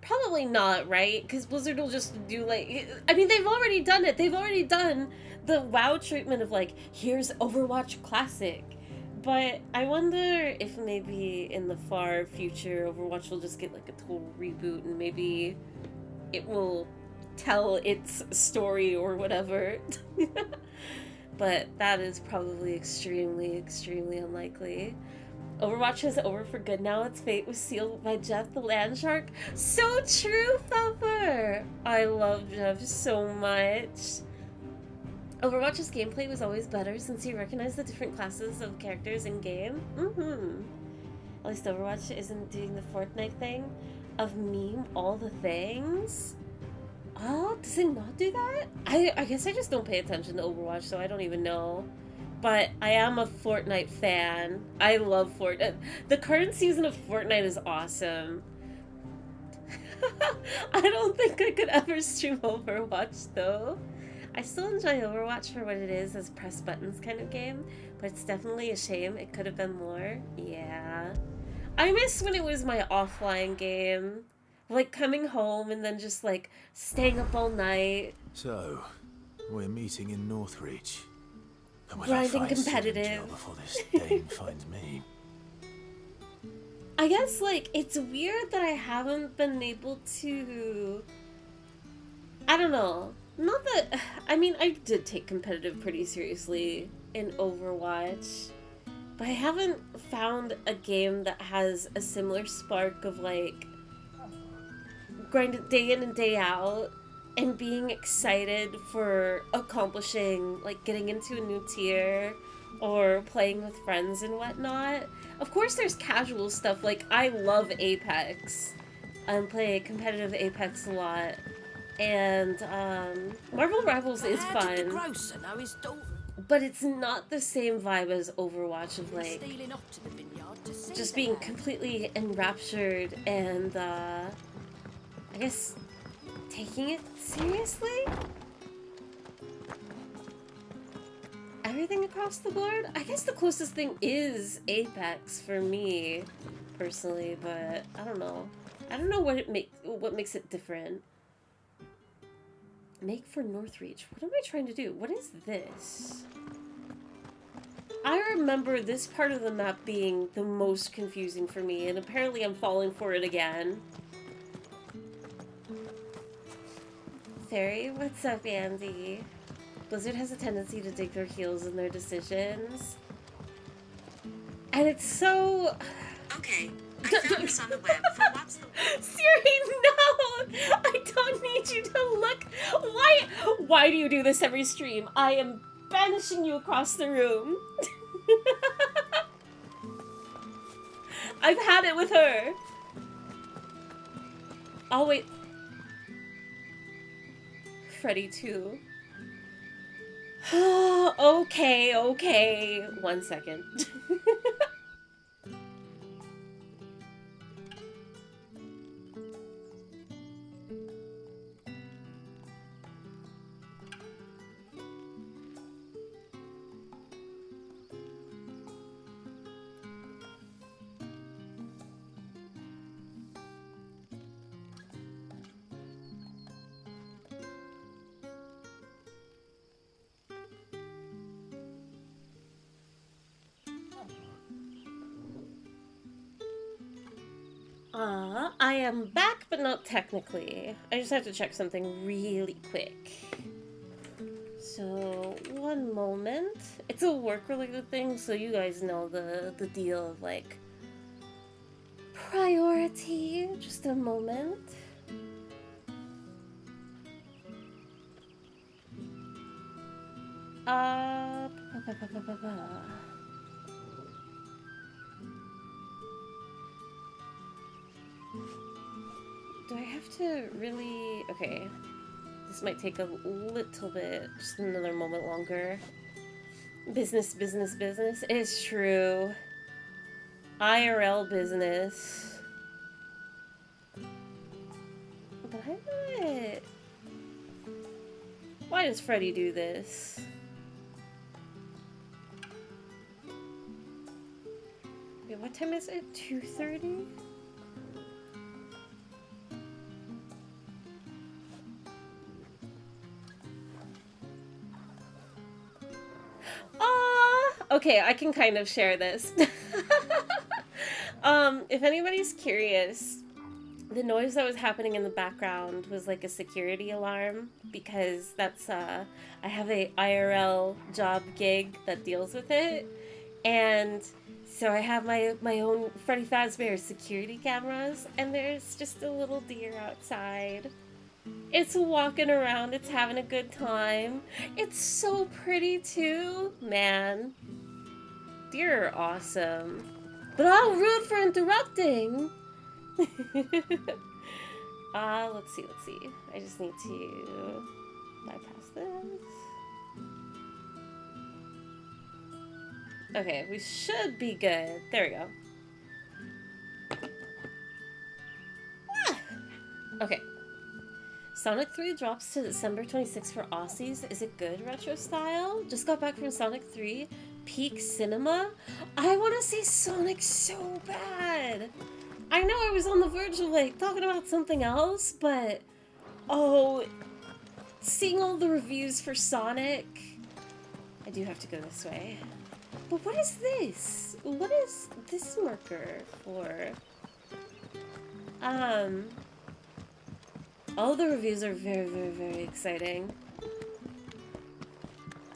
A: probably not, right? Because Blizzard will just do like, I mean, they've already done it. They've already done the WoW treatment of like, here's Overwatch Classic. But I wonder if maybe in the far future, Overwatch will just get like a total reboot and maybe it will tell its story or whatever. But that is probably extremely, extremely unlikely. Overwatch is over for good now. Its fate was sealed by Jeff the Land Shark. So true, Thumper! I love Jeff so much. Overwatch's gameplay was always better since you recognize the different classes of characters in game. At least Overwatch isn't doing the Fortnite thing of meme all the things. Oh, does it not do that? I guess I just don't pay attention to Overwatch, so I don't even know. But I am a Fortnite fan. I love Fortnite. The current season of Fortnite is awesome. I don't think I could ever stream Overwatch, though. I still enjoy Overwatch for what it is as press buttons kind of game, but it's definitely a shame it could have been more. Yeah. I miss when it was my offline game. Like coming home and then just like staying up all night.
E: So, we're meeting in Northreach. And will
A: Grinding
E: I find Sid in
A: competitive.
E: jail before this dame finds me?
A: I guess like it's weird that I haven't been able to, I don't know. Not that, I mean, I did take competitive pretty seriously in Overwatch, but I haven't found a game that has a similar spark of like grind it day in and day out and being excited for accomplishing, like getting into a new tier or playing with friends and whatnot. Of course there's casual stuff, like I love Apex. I play competitive Apex a lot. And Marvel Rivals is fun. But it's not the same vibe as Overwatch of like just being completely enraptured and I guess taking it seriously? Everything across the board? I guess the closest thing is Apex for me, personally, but I don't know. I don't know what makes it different. Make for Northreach. What am I trying to do? What is this? I remember this part of the map being the most confusing for me, and apparently I'm falling for it again. Fairy, what's up, Andy? Blizzard has a tendency to dig their heels in their decisions. And it's so...
N: Okay, I found this on the web for what's the...
A: Siri, no! I don't need you to look... Why do you do this every stream? I am banishing you across the room. I've had it with her. I'll wait. Freddy too. Okay. 1 second. I am back, but not technically. I just have to check something really quick. So, one moment. It's a work-related thing, so you guys know the deal of, like, priority. Just a moment. Do I have to really... Okay. This might take a little bit, just another moment longer. Business. It's true. IRL business. But I'm not... Why does Freddy do this? Wait, what time is it? 2:30? Okay, I can kind of share this. If anybody's curious, the noise that was happening in the background was like a security alarm, because that's, I have a IRL job gig that deals with it, and so I have my own Freddy Fazbear security cameras, and there's just a little deer outside. It's walking around, it's having a good time. It's so pretty too, man. Deer are awesome. But I'm rude for interrupting. Let's see. I just need to bypass this. Okay, we should be good. There we go. Okay. Sonic 3 drops to December 26th for Aussies. Is it good, retro style? Just got back from Sonic 3. Peak cinema? I want to see Sonic so bad. I know I was on the verge of like talking about something else, but oh, seeing all the reviews for Sonic, I do have to go this way. But what is this? What is this marker for? All the reviews are very exciting.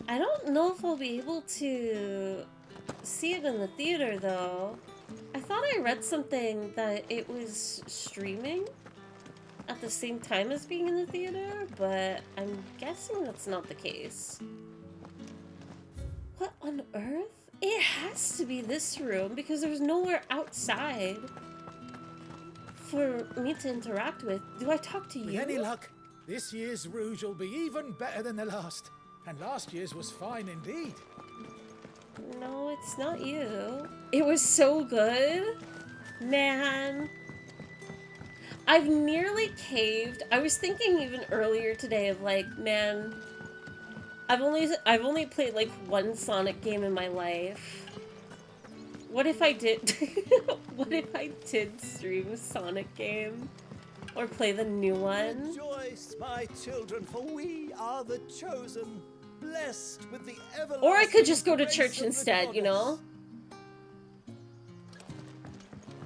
A: I don't know if I'll be able to see it in the theater, though. I thought I read something that it was streaming at the same time as being in the theater, but I'm guessing that's not the case. What on earth? It has to be this room because there's nowhere outside for me to interact with. Do I talk to you?
J: With any luck, this year's Rouge will be even better than the last. And last year's was fine indeed.
A: No, it's not you. It was so good. Man. I've nearly caved. I was thinking even earlier today of like, man, I've only played like one Sonic game in my life. What if I did what if I did stream a Sonic game? Or play the new one?
O: Rejoice, my children, for we are the chosen, blessed with the everlasting.
A: Or I could just go to church instead, you know?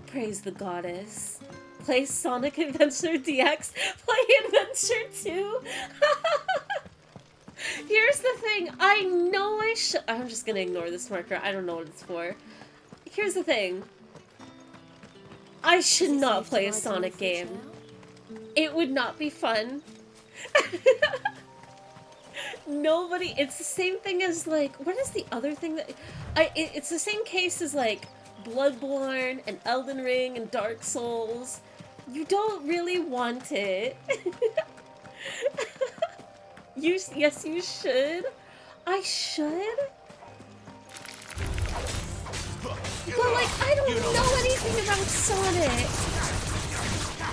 A: Praise the goddess. Play Sonic Adventure DX. Play Adventure 2. Here's the thing. I know I should. I'm just gonna ignore this marker. I don't know what it's for. Here's the thing. I should not play a Sonic game. It would not be fun. Nobody. It's the same thing as like. What is the other thing that? It's the same case as like Bloodborne and Elden Ring and Dark Souls. You don't really want it. Yes, you should. I should. But like, I don't know anything about Sonic.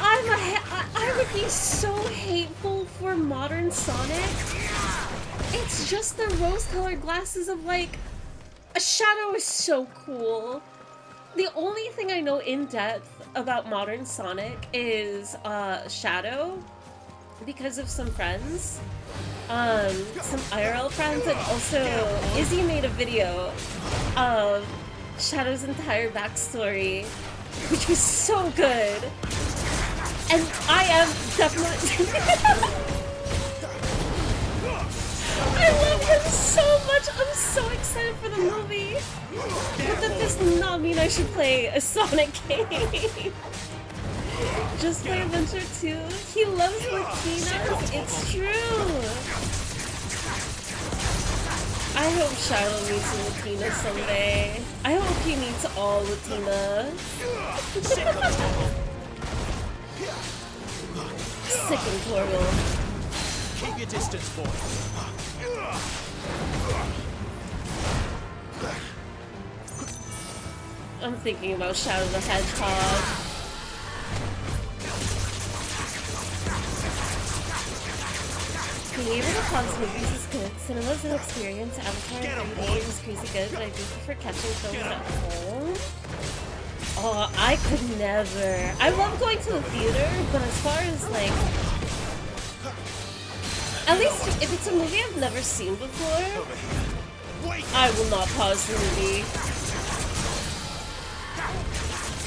A: I would be so hateful for modern Sonic. It's just the rose-colored glasses of like, a Shadow is so cool. The only thing I know in depth about modern Sonic is Shadow, because of some friends, some IRL friends, and also Izzy made a video of Shadow's entire backstory, which was so good. And I am definitely I love him so much. I'm so excited for the movie. But that does not mean I should play a Sonic game. Just play Adventure 2. He loves Latinas. It's true. I hope Shadow meets a Latina someday. I hope he meets all Latinas. Sick and horrible.
O: Keep your distance, boy.
A: I'm thinking about Shadow the Hedgehog. Being able to pause movies is good. Cinema's an experience. Avatar in 3D is crazy good, but I do prefer catching films at home. Oh, I could never. I love going to the theater, but as far as like, at least if it's a movie I've never seen before, I will not pause the movie.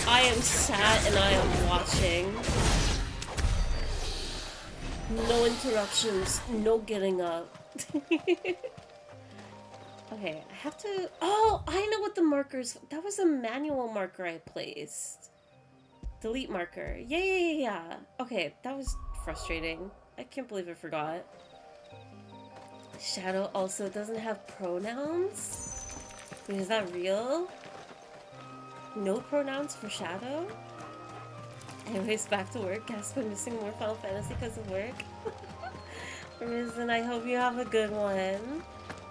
A: I am sat and I am watching. No interruptions, no getting up. Okay, I have to... Oh, I know what the markers... That was a manual marker I placed. Delete marker. Yeah. Okay, that was frustrating. I can't believe I forgot. Shadow also doesn't have pronouns? Wait, is that real? No pronouns for Shadow? Anyways, back to work. Guess I'm missing more Final Fantasy because of work. Risen, I hope you have a good one.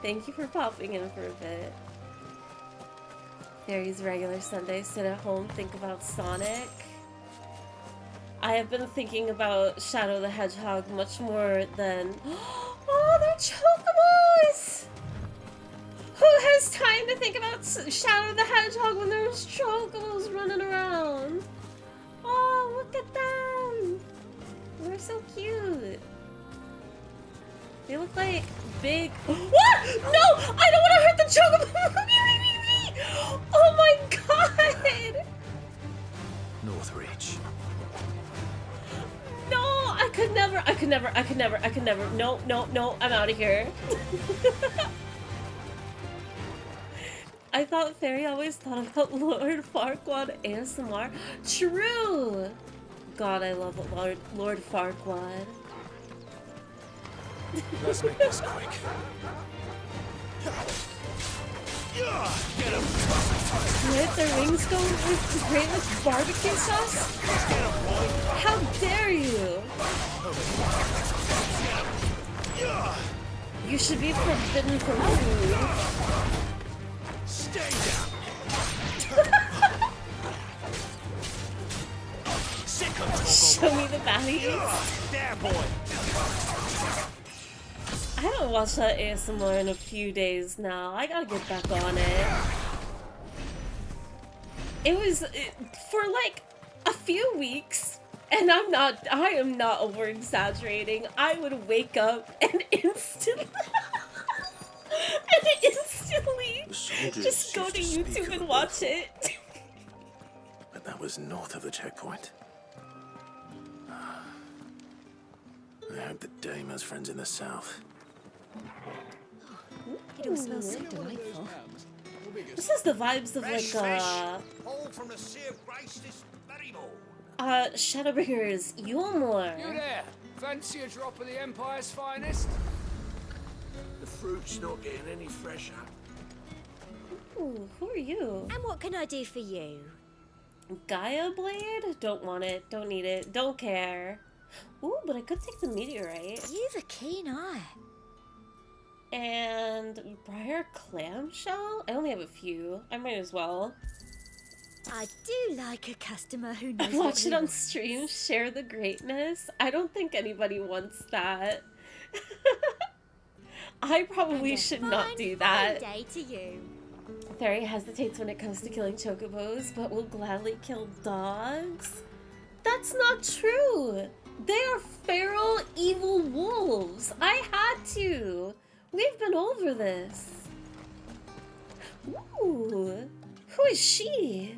A: Thank you for popping in for a bit. Fairy's regular Sunday. Sit at home, think about Sonic. I have been thinking about Shadow the Hedgehog much more than... Oh, they're chocobos! Who has time to think about Shadow the Hedgehog when there's chocobos running around? Oh, look at them! They're so cute. They look like big... What? No! I don't want to hurt the chocobo! Oh my god!
E: Northreach.
A: No! I could never. No, I'm out of here. I thought Fairy always thought about Lord Farquaad ASMR. True! God, I love Lord Farquaad.
O: Let's make this quick.
A: Let their wings go with great with barbecue sauce? How dare you! You should be forbidden from food.
G: Stay down.
A: Show me the baddies.
G: There, boy.
A: I haven't watched that ASMR in a few days now. I gotta get back on it. It was for like a few weeks, and I am not over exaggerating. I would wake up and instantly just go to YouTube and watch it.
E: But that was north of the checkpoint. I hope that Dame has friends in the south.
H: It all smells so delightful.
A: This is the vibes of like
G: All from the sea of grace this very morning.
A: Shadowbringers, Yulmore.
P: You there? Fancy a drop of the Empire's finest?
G: The fruit's not getting any fresher.
A: Ooh, who are you?
Q: And what can I do for you?
A: Gaia Blade? Don't want it, don't need it, don't care. Ooh, but I could take the meteorite.
Q: You've a keen eye.
A: And Briar Clamshell? I only have a few. I might as well.
Q: I do like a customer who knows
A: Watch it on stream, share the greatness. I don't think anybody wants that. I probably should not do that.
Q: Day to you.
A: Fairy hesitates when it comes to killing chocobos, but will gladly kill dogs. That's not true. They are feral, evil wolves. I had to. We've been over this. Ooh, who is she?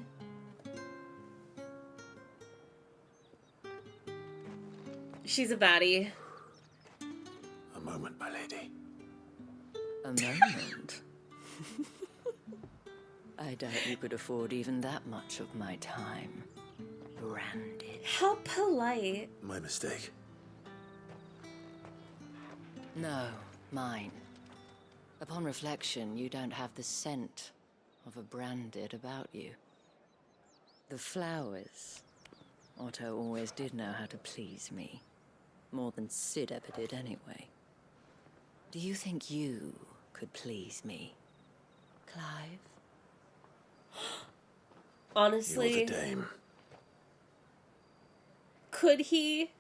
A: She's a baddie.
E: A moment, my lady.
R: A moment? I doubt you could afford even that much of my time. Branded.
A: How polite.
E: My mistake.
R: No, mine. Upon reflection, you don't have the scent of a branded about you. The flowers. Otto always did know how to please me. More than Sid ever did anyway. Do you think you could please me, Clive?
A: Honestly,
E: You're the Dame.
A: Could he?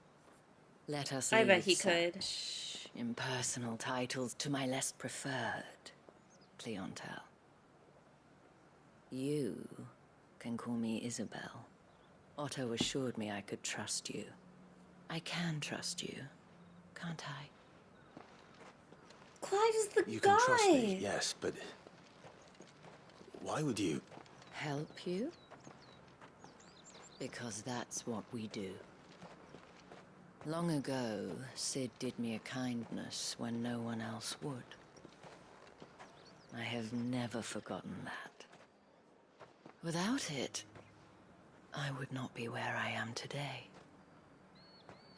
R: Let us
A: I bet
R: leave
A: he could.
R: such impersonal titles to my less preferred clientele. You can call me Isabel. Otto assured me I could trust you. I can trust you, can't I?
A: Clive's the
E: You
A: guy.
E: can trust me, yes, but why would you?
R: Help you? Because that's what we do. Long ago, Sid did me a kindness when no one else would. I have never forgotten that. Without it, I would not be where I am today.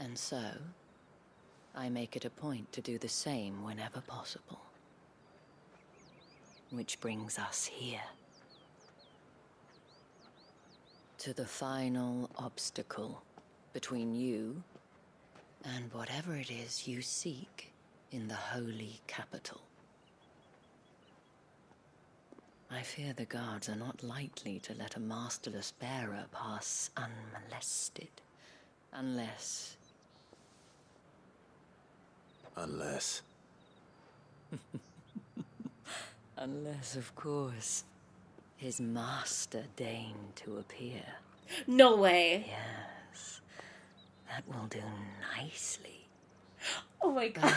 R: And so, I make it a point to do the same whenever possible. Which brings us here. To the final obstacle between you and whatever it is you seek in the holy capital. I fear the guards are not likely to let a masterless bearer pass unmolested. Unless... Unless, of course, his master deigned to appear.
A: No way.
R: Yes. That will do nicely.
A: Oh my god.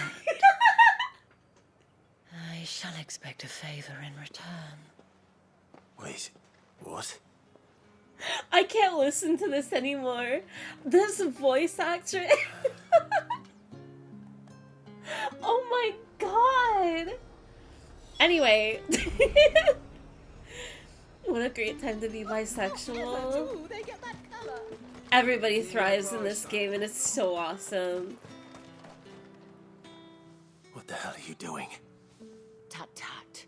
R: I shall expect a favor in return.
E: Wait, what?
A: I can't listen to this anymore. This voice actor. Oh my god. Anyway. What a great time to be bisexual. Everybody thrives in this game and it's so awesome.
E: What the hell are you doing?
R: Tut tut.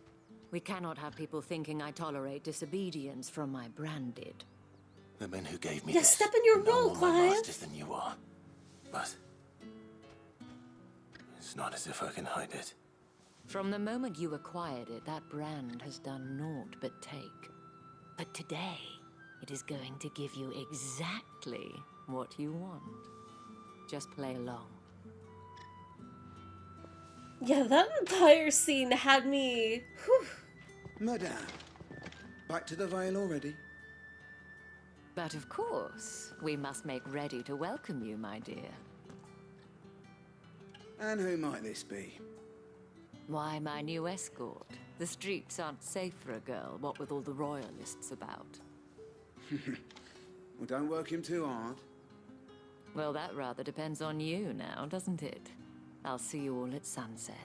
R: We cannot have people thinking I tolerate disobedience from my branded.
E: The men who gave me
A: Yeah,
E: this
A: step in your
E: are no
A: role,
E: more my
A: Clive.
E: masters than you are. But it's not as if I can hide it.
R: From the moment you acquired it, that brand has done naught but take. But today, it is going to give you exactly what you want. Just play along.
A: Yeah, that entire scene had me... Whew.
S: Madame, back to the Vale already?
R: But of course, we must make ready to welcome you, my dear.
S: And who might this be?
R: Why, my new escort. The streets aren't safe for a girl, what with all the royalists about.
S: Well, don't work him too hard.
R: Well, that rather depends on you now, doesn't it? I'll see you all at sunset.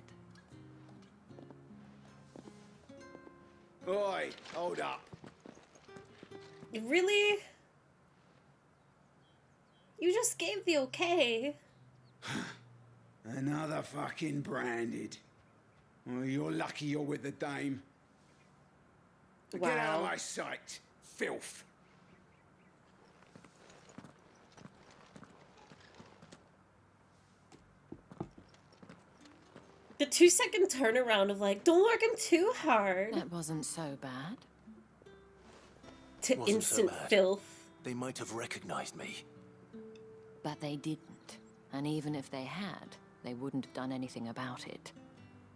S: Oi, hold up.
A: Really? You just gave the okay.
S: Another fucking branded. Well, you're lucky you're with the dame.
A: Wow.
S: Get out of my sight, filth.
A: The 2-second turnaround of like, don't work him too hard.
R: That wasn't so bad.
A: To
E: Wasn't
A: instant
E: so bad.
A: filth.
E: They might have recognized me.
R: But they didn't. And even if they had, they wouldn't have done anything about it.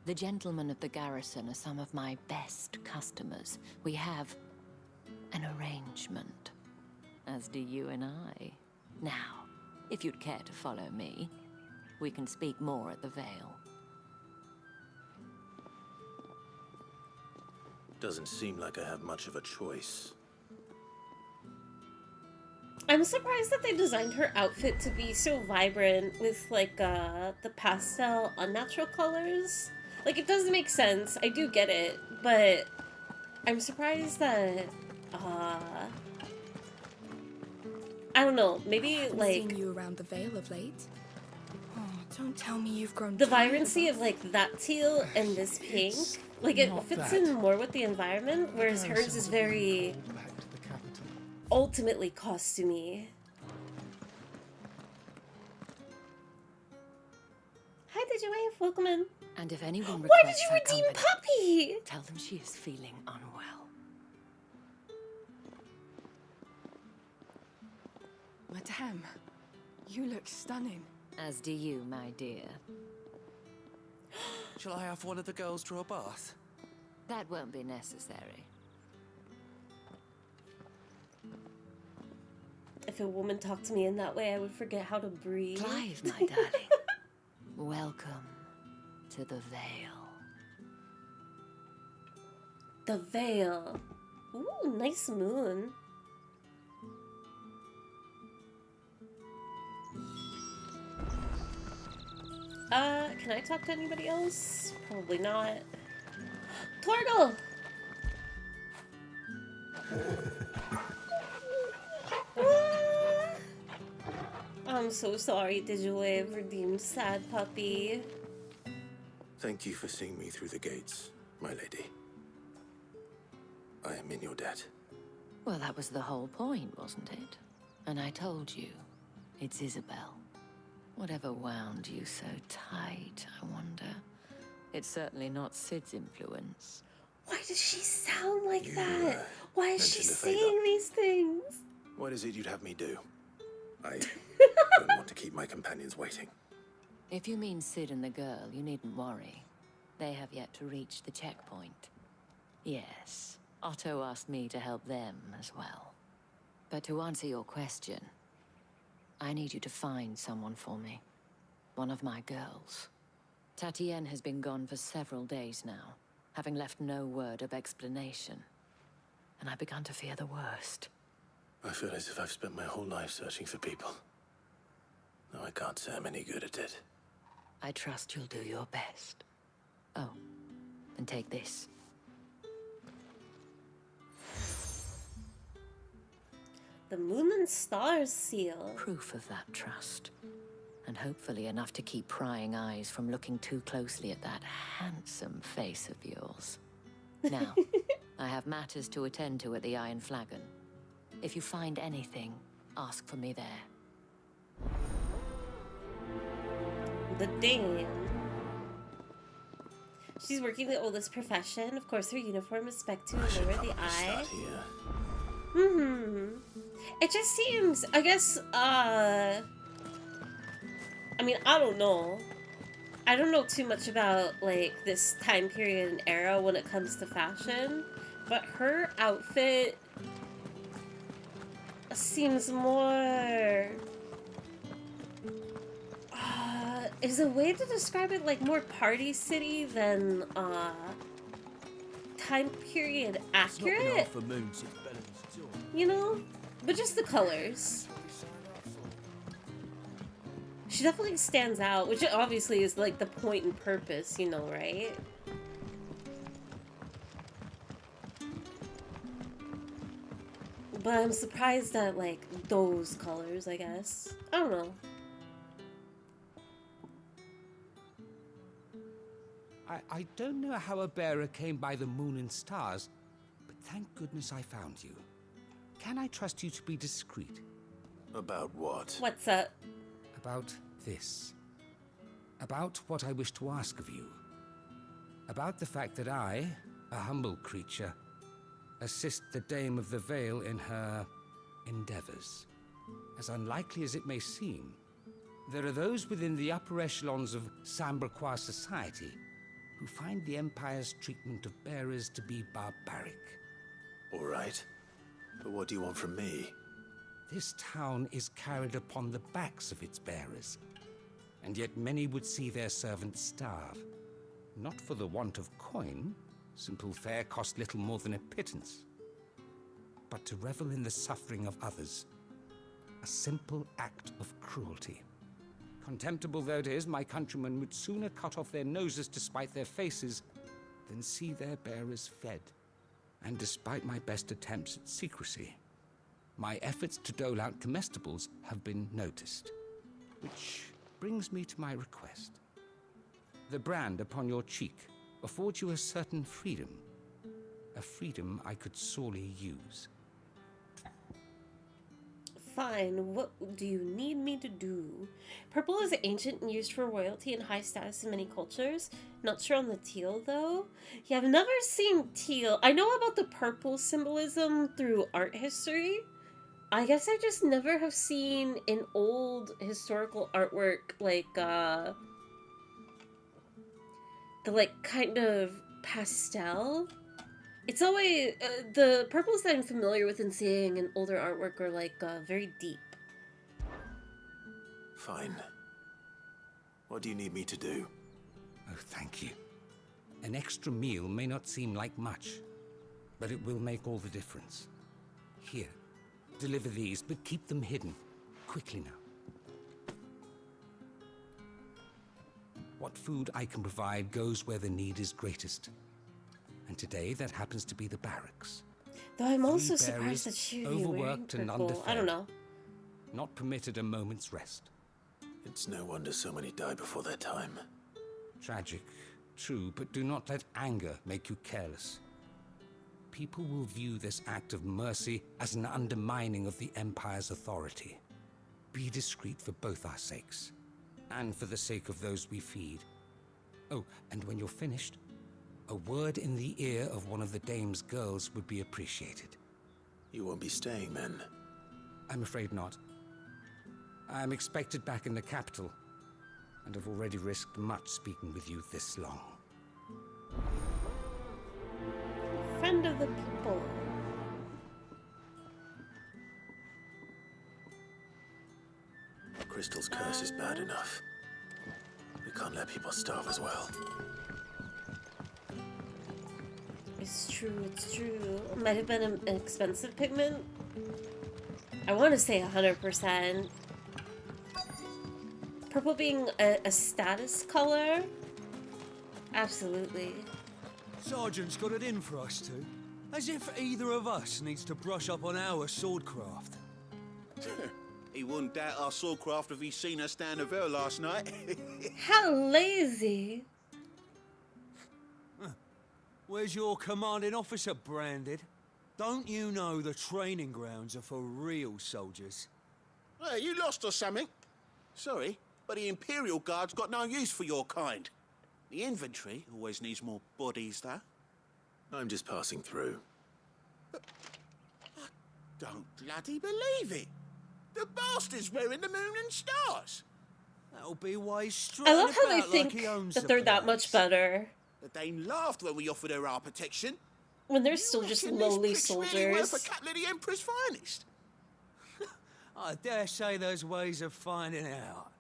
R: The gentlemen of the garrison are some of my best customers. We have an arrangement, as do you and I. Now, if you'd care to follow me, we can speak more at the Vale.
E: Doesn't seem like I have much of a choice.
A: I'm surprised that they designed her outfit to be so vibrant with like the pastel unnatural colors. Like, it does make sense. I do get it, but I'm surprised that I don't know, maybe like
I: seen you around the Vale of late. Oh, don't tell me you've grown
A: the
I: tired of
A: vibrancy
I: us.
A: of like that teal and this pink, like it
J: not
A: fits
J: that.
A: in more with the environment, whereas hers is very ultimately costumey. Hi, did you wave? Welcome in.
R: And if anyone
A: Why did
R: requests
A: you
R: her
A: redeem
R: company,
A: Puppy?
R: tell them she is feeling unwell.
I: Madame, you look stunning.
R: As do you, my dear.
T: Shall I have one of the girls draw a bath?
R: That won't be necessary.
A: If a woman talked to me in that way, I would forget how to breathe.
R: Clive, my darling. Welcome to the Vale.
A: The Vale. Ooh, nice moon. Can I talk to anybody else? Probably not. Torgal! I'm so sorry, Digitally redeemed sad puppy.
E: Thank you for seeing me through the gates, my lady. I am in your debt.
R: Well, that was the whole point, wasn't it? And I told you, it's Isabel. Whatever wound you so tight, I wonder. It's certainly not Sid's influence.
A: Why does she sound like
E: You,
A: that? Why is she
E: mentioned a favor.
A: saying these things?
E: What is it you'd have me do? I don't want to keep my companions waiting.
R: If you mean Sid and the girl, you needn't worry. They have yet to reach the checkpoint. Yes, Otto asked me to help them as well. But to answer your question, I need you to find someone for me. One of my girls. Tatienne has been gone for several days now, having left no word of explanation. And I've begun to fear the worst.
E: I feel as if I've spent my whole life searching for people. Though I can't say I'm any good at it.
R: I trust you'll do your best. Oh, and take this.
A: The Moon and Stars seal.
R: Proof of that trust. And hopefully enough to keep prying eyes from looking too closely at that handsome face of yours. Now, I have matters to attend to at the Iron Flagon. If you find anything, ask for me there.
A: The Dame. She's working the oldest profession. Of course, her uniform is spec to allure the eye. It just seems, I guess, I mean, I don't know. I don't know too much about, like, this time period and era when it comes to fashion, but her outfit seems more... is a way to describe it, like, more Party City than, time period accurate? You know? But just the colors. She definitely stands out, which obviously is like the point and purpose, you know, right? But I'm surprised at like those colors, I guess. I don't know.
U: I don't know how a bearer came by the moon and stars, but thank goodness I found you. Can I trust you to be discreet?
E: About what?
A: What's up?
U: About this. About what I wish to ask of you. About the fact that I, a humble creature, assist the Dame of the Vale in her endeavors. As unlikely as it may seem, there are those within the upper echelons of Samberquois society who find the Empire's treatment of bearers to be barbaric.
E: All right. But what do you want from me?
U: This town is carried upon the backs of its bearers, and yet many would see their servants starve. Not for the want of coin, simple fare cost little more than a pittance, but to revel in the suffering of others, a simple act of cruelty. Contemptible though it is, my countrymen would sooner cut off their noses to spite their faces than see their bearers fed. And despite my best attempts at secrecy, my efforts to dole out comestibles have been noticed. Which brings me to my request. The brand upon your cheek affords you a certain freedom. A freedom I could sorely use.
A: Fine, what do you need me to do? Purple is ancient and used for royalty and high status in many cultures. Not sure on the teal, though. Yeah, I've never seen teal. I know about the purple symbolism through art history. I guess I just never have seen in old historical artwork, like, the, like, kind of pastel. It's always, the purples that I'm familiar with and seeing in older artwork are, like, very deep.
E: Fine. What do you need me to do?
U: Oh, thank you. An extra meal may not seem like much, but it will make all the difference. Here, deliver these, but keep them hidden. Quickly now. What food I can provide goes where the need is greatest. And today, that happens to be the barracks.
A: Though I'm also
U: 3
A: surprised that she would be wearing
U: overworked and
A: purple.
U: underfed.
A: I don't know.
U: Not permitted a moment's rest.
E: It's no wonder so many die before their time.
U: Tragic, true, but do not let anger make you careless. People will view this act of mercy as an undermining of the Empire's authority. Be discreet for both our sakes, and for the sake of those we feed. Oh, and when you're finished, a word in the ear of one of the Dame's girls would be appreciated.
E: You won't be staying then?
U: I'm afraid not. I'm expected back in the capital, and have already risked much speaking with you this long.
A: Friend of the people.
E: Crystal's curse is bad enough. We can't let people starve as well.
A: It's true, it's true. It might have been an expensive pigment. I want to say 100%. Purple being a status color? Absolutely.
V: Sergeant's got it in for us two. As if either of us needs to brush up on our swordcraft.
W: He wouldn't doubt our swordcraft if he'd seen us down the Vale last night.
A: How lazy.
V: Where's your commanding officer branded? Don't you know the training grounds are for real soldiers?
W: Hey, you lost or something? Sorry, but the Imperial Guard's got no use for your kind. The infantry always needs more bodies, though.
E: I'm just passing through.
W: Don't bloody believe it. The bastard's wearing the moon and stars.
V: That'll be why he's
A: I
V: strutting
A: love how they
V: about like
A: think
V: he owns
A: that
V: the
A: they're that
V: place.
A: much better
W: The Dane laughed when we offered her our protection.
A: when they're still just
W: Reckon
A: lowly
W: this prick's really worth
A: soldiers.
W: a couple of the Emperor's finest.
V: I dare say there's ways of finding out.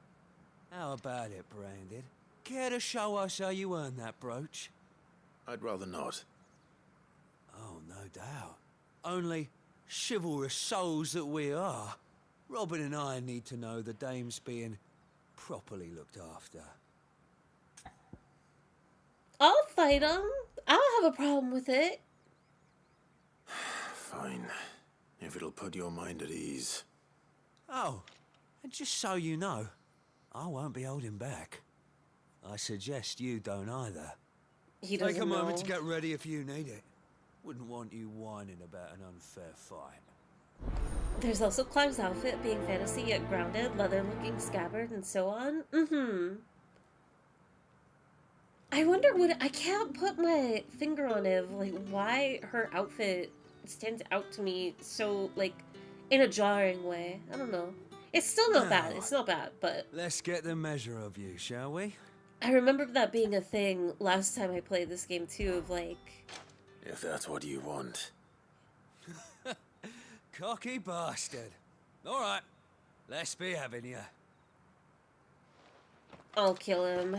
V: How about it, Branded? Care to show us how you earned that brooch?
E: I'd rather not.
V: Oh, no doubt. Only chivalrous souls that we are, Robin and I need to know the dame's being properly looked after.
A: I'll fight them. I don't have a problem with it.
E: Fine. If it'll put your mind at ease.
V: Oh, and just so you know, I won't be holding back. I suggest you don't either.
A: He
V: Take
A: doesn't
V: a moment
A: know.
V: to get ready if you need it. Wouldn't want you whining about an unfair fight.
A: There's also Clive's outfit being fantasy yet grounded, leather-looking scabbard, and so on. Mm-hmm. I wonder what... I can't put my finger on it, like, why her outfit stands out to me so, like, in a jarring way. I don't know. It's still not bad. It's not bad, but...
V: Let's get the measure of you, shall we?
A: I remember that being a thing last time I played this game, too, of, like...
E: If that's what you want.
V: Cocky bastard. All right, let's be having you.
A: I'll kill him.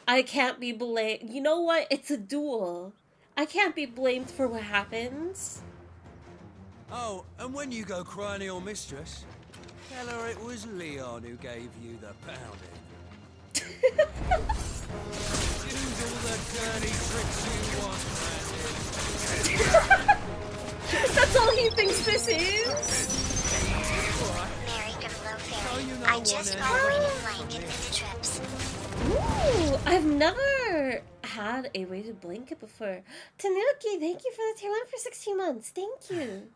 A: I can't be blamed. You know what? It's a duel. I can't be blamed for what happens.
V: Oh, and when you go crying to your mistress, tell her it was Leon who gave you the pounding. Use all the dirty tricks you want, Brandon.
A: That's all he thinks this is?
B: Mary Goodlow Ferry. I just got a weighted blanket for the trips.
A: Ooh, I've never had a weighted blanket before. Tanuki, thank you for the tier 1 for 16 months. Thank you.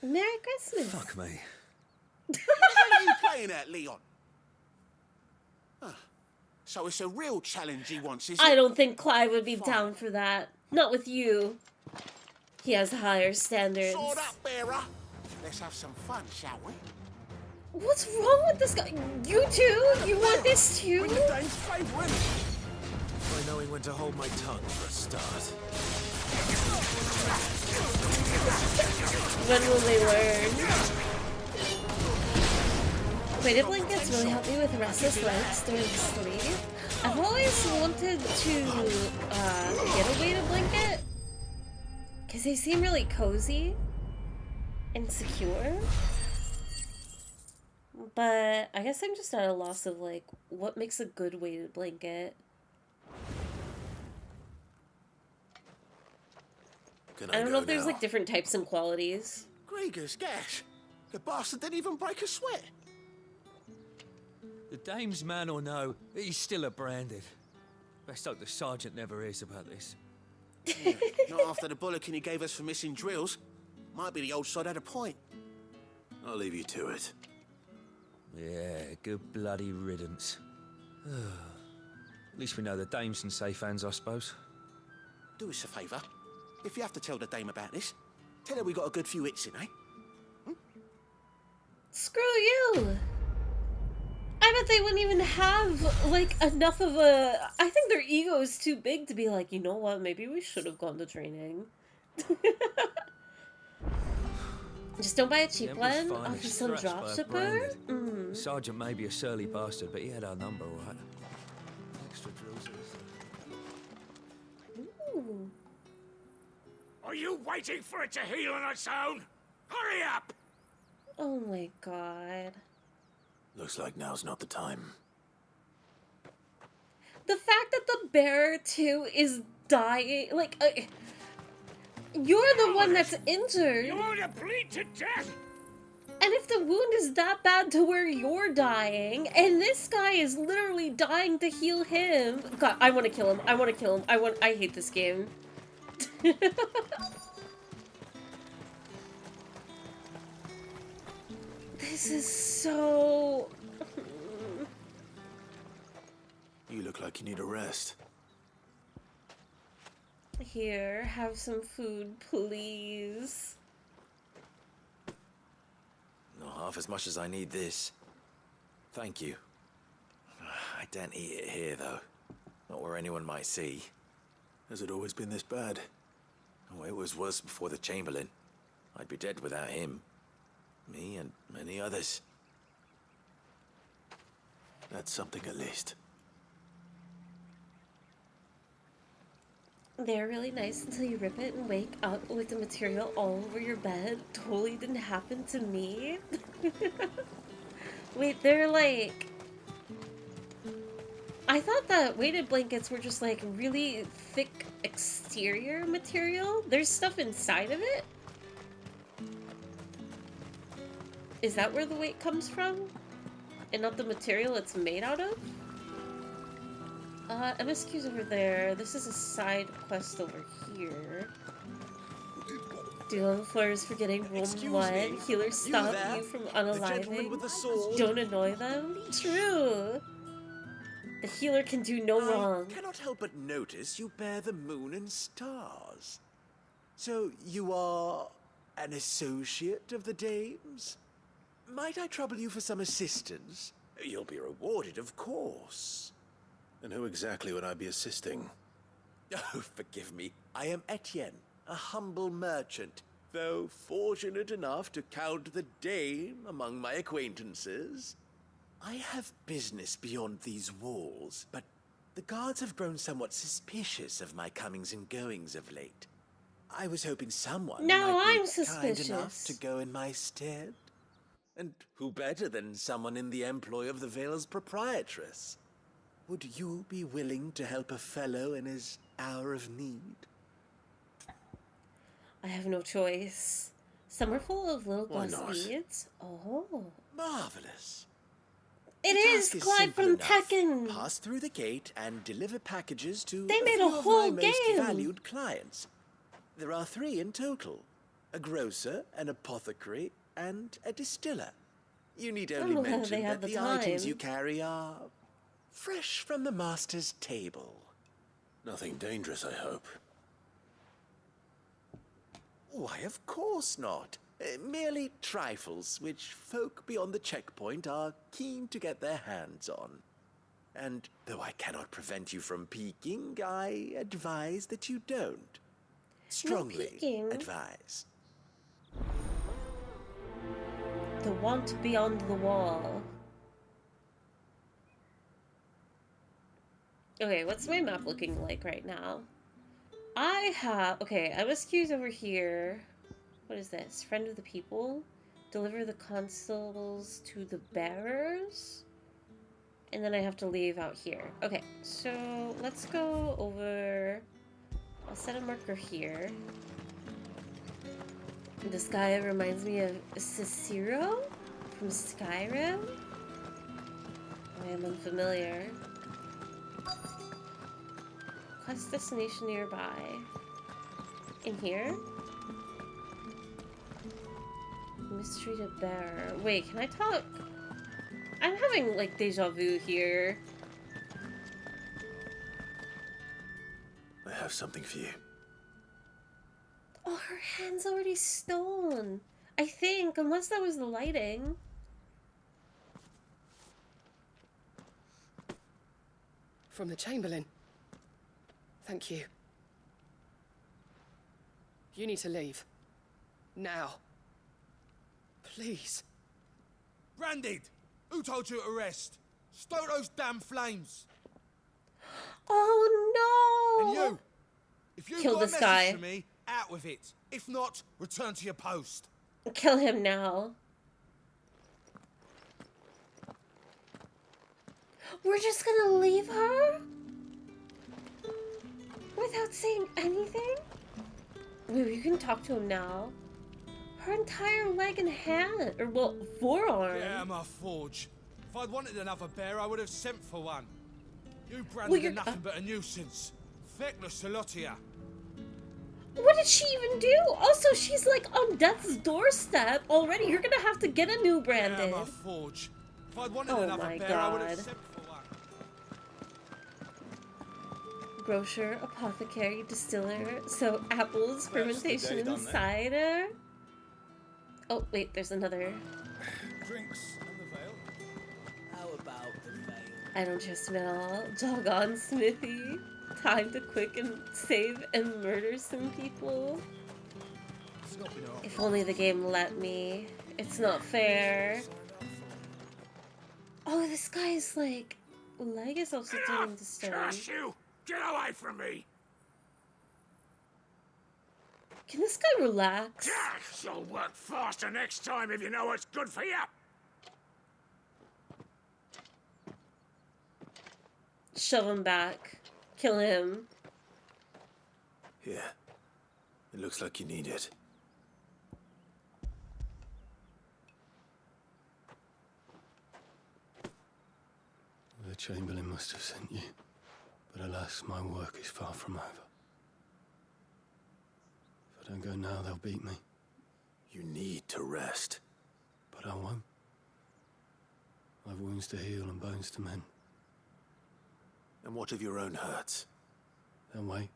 A: Merry Christmas.
V: Fuck me.
W: What the hell are you playing at, Leon? So it's a real challenge he wants, is it?
A: I don't think Clive would be down for that. Not with you. He has higher standards.
W: Sword up, bearer. Let's have some fun, shall we?
A: What's wrong with this guy? You too? You want this too?
W: We're the Dane's favourite.
E: By knowing when to hold my tongue for a start.
A: When will they learn? Weighted blankets really help me with restless legs during sleep. I've always wanted to get a weighted blanket because they seem really cozy and secure. But I guess I'm just at a loss of like what makes a good weighted blanket. I don't know if there's like different types and qualities.
W: Gregor's gash. The bastard didn't even break a sweat.
V: The dame's man or no, he's still a Branded. Best hope the sergeant never hears about this.
W: Yeah, not after the bullocking he gave us for missing drills. Might be the old sod had a point.
E: I'll leave you to it.
V: Yeah, good bloody riddance. At least we know the dame's in safe hands, I suppose.
W: Do us a favour. If you have to tell the dame about this, tell her we got a good few hits in, eh?
A: Screw you! I bet they wouldn't even have, like, enough of a... I think their ego is too big to be like, you know what, maybe we should have gone to training. Just don't buy a cheap one off of some dropshipper.
V: The sergeant may be a surly bastard, but he had our number, right? Extra drills.
A: Ooh.
C: Are you waiting for it to heal on its own? Hurry up!
A: Oh my god.
E: Looks like now's not the time.
A: The fact that the bear, too, is dying, like, you're the one that's injured.
C: You want to bleed to death?
A: And if the wound is that bad to where you're dying, and this guy is literally dying to heal him... God, I want to kill him. I want to kill him. I hate this game. This is so...
E: You look like you need a rest.
A: Here, have some food, please.
D: Not half as much as I need this. Thank you. I daren't eat it here, though. Not where anyone might see.
E: Has it always been this bad?
D: Oh, it was worse before the Chamberlain. I'd be dead without him. Me and many others.
E: That's something at least.
A: They're really nice until you rip it and wake up with the material all over your bed. Totally didn't happen to me. Wait, they're like... I thought that weighted blankets were just like really thick exterior material. There's stuff inside of it? Is that where the weight comes from? And not the material it's made out of? MSQ's over there. This is a side quest over here. Deal on the floors for getting room 1. Healers stop you from unaliving. Don't annoy them. True. The healer can do no wrong.
F: I cannot help but notice you bear the moon and stars. So you are an associate of the dames? Might I trouble you for some assistance? You'll be rewarded, of course.
E: And who exactly would I be assisting?
F: Oh, forgive me. I am Etienne, a humble merchant, though fortunate enough to count the dame among my acquaintances. I have business beyond these walls, but the guards have grown somewhat suspicious of my comings and goings of late. I was hoping someone might be kind enough to go in my stead. And who better than someone in the employ of the Vale's proprietress? Would you be willing to help a fellow in his hour of need?
A: I have no choice. Some are full of little glass beads. Oh.
F: Marvelous.
A: It is Clyde from Tekken.
F: Pass through the gate and deliver packages to
A: They made
F: a
A: a
F: few
A: whole
F: of my most
A: game.
F: valued clients. There are 3 in total: a grocer, an apothecary, and a distiller. You need only
A: Oh, they
F: mention
A: have
F: that
A: the
F: the items
A: time.
F: you carry are fresh from the master's table.
E: Nothing dangerous, I hope.
F: Why, of course not. Merely trifles which folk beyond the checkpoint are keen to get their hands on. And though I cannot prevent you from peeking, I advise that you don't. Strongly advise.
A: The want beyond the wall. Okay, what's my map looking like right now? I have... Okay, MSQ's over here. What is this? Friend of the people? Deliver the constables to the bearers? And then I have to leave out here. Okay, so let's go over... I'll set a marker here. This guy reminds me of Cicero from Skyrim. I am unfamiliar. Quest destination nearby. In here? Mistreated bearer. Wait, can I talk? I'm having like deja vu here.
E: I have something for you.
A: Oh, her hand's already stone. I think, unless that was the lighting.
K: From the Chamberlain. Thank you. You need to leave. Now. Please.
X: Branded! Who told you to rest? Stoke those damn flames!
A: Oh no!
X: And you! If you've
A: Kill
X: got a
A: this
X: message
A: guy.
X: for me, out with it. If not, return to your post.
A: Kill him now. We're just gonna leave her? Without saying anything? Wait, you can talk to him now. Her entire leg and hand, or well, forearm.
X: Yeah, my forge. If I'd wanted another bear, I would have sent for one. You
A: Well,
X: branded
A: you're-
X: are nothing but a nuisance. Feckless a lot of ya.
A: What did she even do? Also, she's like on death's doorstep already. You're gonna have to get a new branded.
X: Yeah, my forge. If I'd wanted
A: Oh
X: another
A: my
X: bear, I would have
A: God.
X: sent for one.
A: Grocer, apothecary, distiller. So apples, fermentation,
X: day
A: and
X: done then.
A: cider. Oh wait, there's another.
X: Drinks and the veil.
F: How about the veil?
A: I don't trust him at all. Jog on, Smithy. Time to quick and save and murder some people. If only the game let me. It's not fair. Oh, this guy's like leg is also turning to stone.
C: Curse you! Get away from me!
A: Can this guy relax?
C: You'll work faster next time if you know what's good for you.
A: Shove him back. Kill him.
E: Here. It looks like you need it.
L: The Chamberlain must have sent you, but alas, my work is far from over. If I don't go now, they'll beat me.
E: You need to rest.
L: But I won't. I've wounds to heal and bones to mend.
E: And what of your own hurts?
L: They'll wait.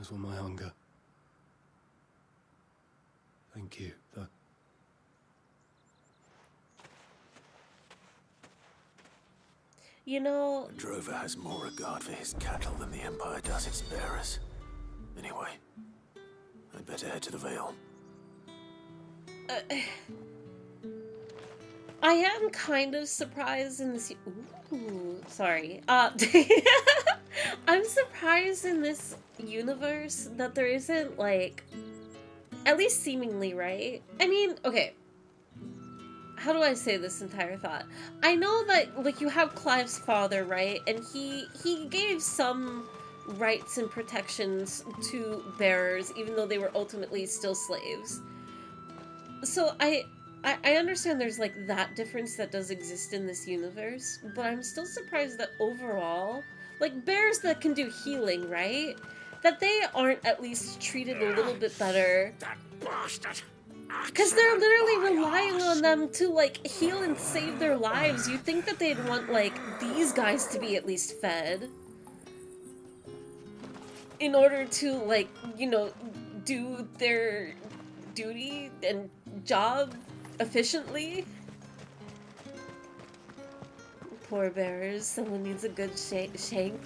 L: As will my hunger. Thank you, though.
A: You know,
E: A drover has more regard for his cattle than the Empire does its bearers. Anyway, I'd better head to the Vale.
A: I am kind of surprised in this. Ooh, sorry. I'm surprised in this universe that there isn't like, at least seemingly, right? I mean, okay. How do I say this entire thought? I know that like you have Clive's father, right? And he gave some rights and protections to bearers, even though they were ultimately still slaves. So I understand there's like that difference that does exist in this universe, but I'm still surprised that overall, like bears that can do healing, right? That they aren't at least treated a little bit better.
C: That bastard!
A: Because they're literally relying on them to like heal and save their lives. You'd think that they'd want like these guys to be at least fed. In order to like, you know, do their duty and job efficiently. Poor bears. Someone needs a good shanking.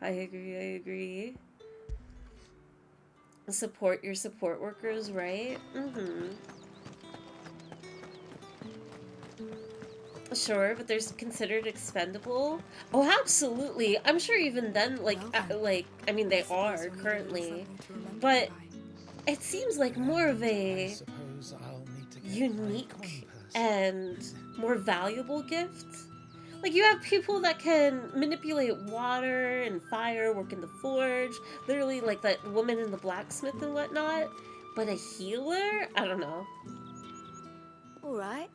A: I agree. Support your support workers, right? Mm-hmm. Sure, but there's considered expendable. Oh, absolutely. I'm sure even then, like, I mean, they are currently, but it seems like more of a unique and more valuable gift. Like, you have people that can manipulate water and fire, work in the forge, literally like that woman in the blacksmith and whatnot, but a healer? I don't know.
Q: Alright.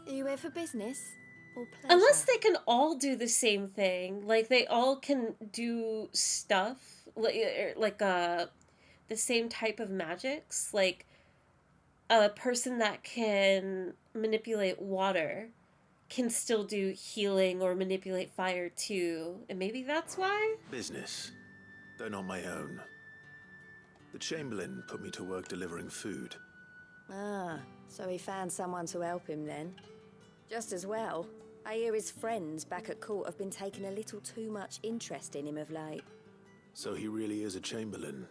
Q: Are you here for business? Or pleasure?
A: Unless they can all do the same thing. Like, they all can do stuff, like the same type of magics. Like, a person that can manipulate water can still do healing or manipulate fire too. And maybe that's why?
E: Business, though not my own. The Chamberlain put me to work delivering food.
H: Ah, so he found someone to help him then. Just as well. I hear his friends back at court have been taking a little too much interest in him of late.
E: So he really is a Chamberlain.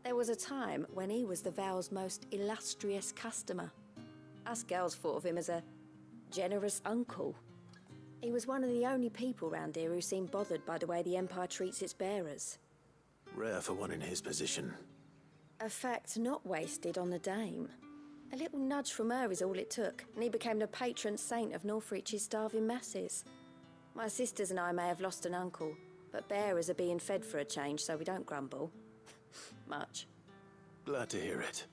H: There was a time when he was the Vale's most illustrious customer. Us girls thought of him as a generous uncle. He was one of the only people round here who seemed bothered by the way the Empire treats its bearers.
E: Rare for one in his position.
H: A fact not wasted on the dame. A little nudge from her is all it took, and he became the patron saint of Northreach's starving masses. My sisters and I may have lost an uncle, but bearers are being fed for a change, so we don't grumble.
Q: Much.
E: Glad to hear it.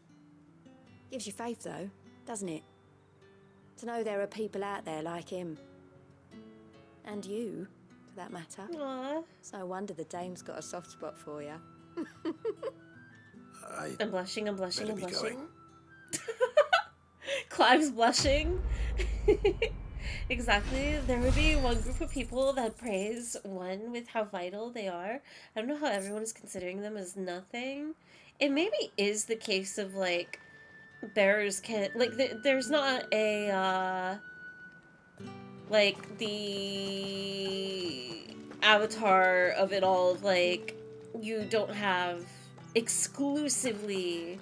Q: Gives you faith, though, doesn't it? To know there are people out there like him. And you, for that matter.
A: Aww.
Q: It's no wonder the dame's got a soft spot for you.
A: I'm blushing, I'm blushing,
E: better
A: I'm
E: be
A: blushing.
E: going.
A: Clive's blushing. Exactly. There would be one group of people that praise one with how vital they are. I don't know how everyone is considering them as nothing. It maybe is the case of, like, bearers can... Like, there's not a, like, the avatar of it all of, like, you don't have exclusively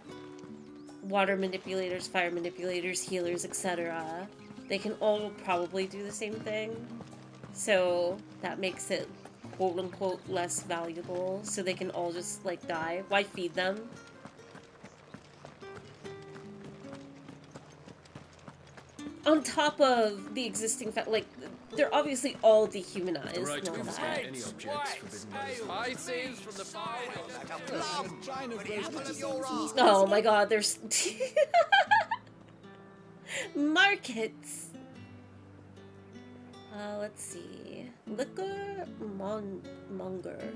A: water manipulators, fire manipulators, healers, etc. They can all probably do the same thing. So that makes it quote-unquote less valuable. So they can all just, like, die. Why feed them? On top of the existing like, they're obviously all dehumanized.
L: The right to
A: and all
L: confiscate
A: that.
L: any objects forbidden by the
C: Spices from the far
A: Oh my god, there's markets. Let's see. Liquor monger.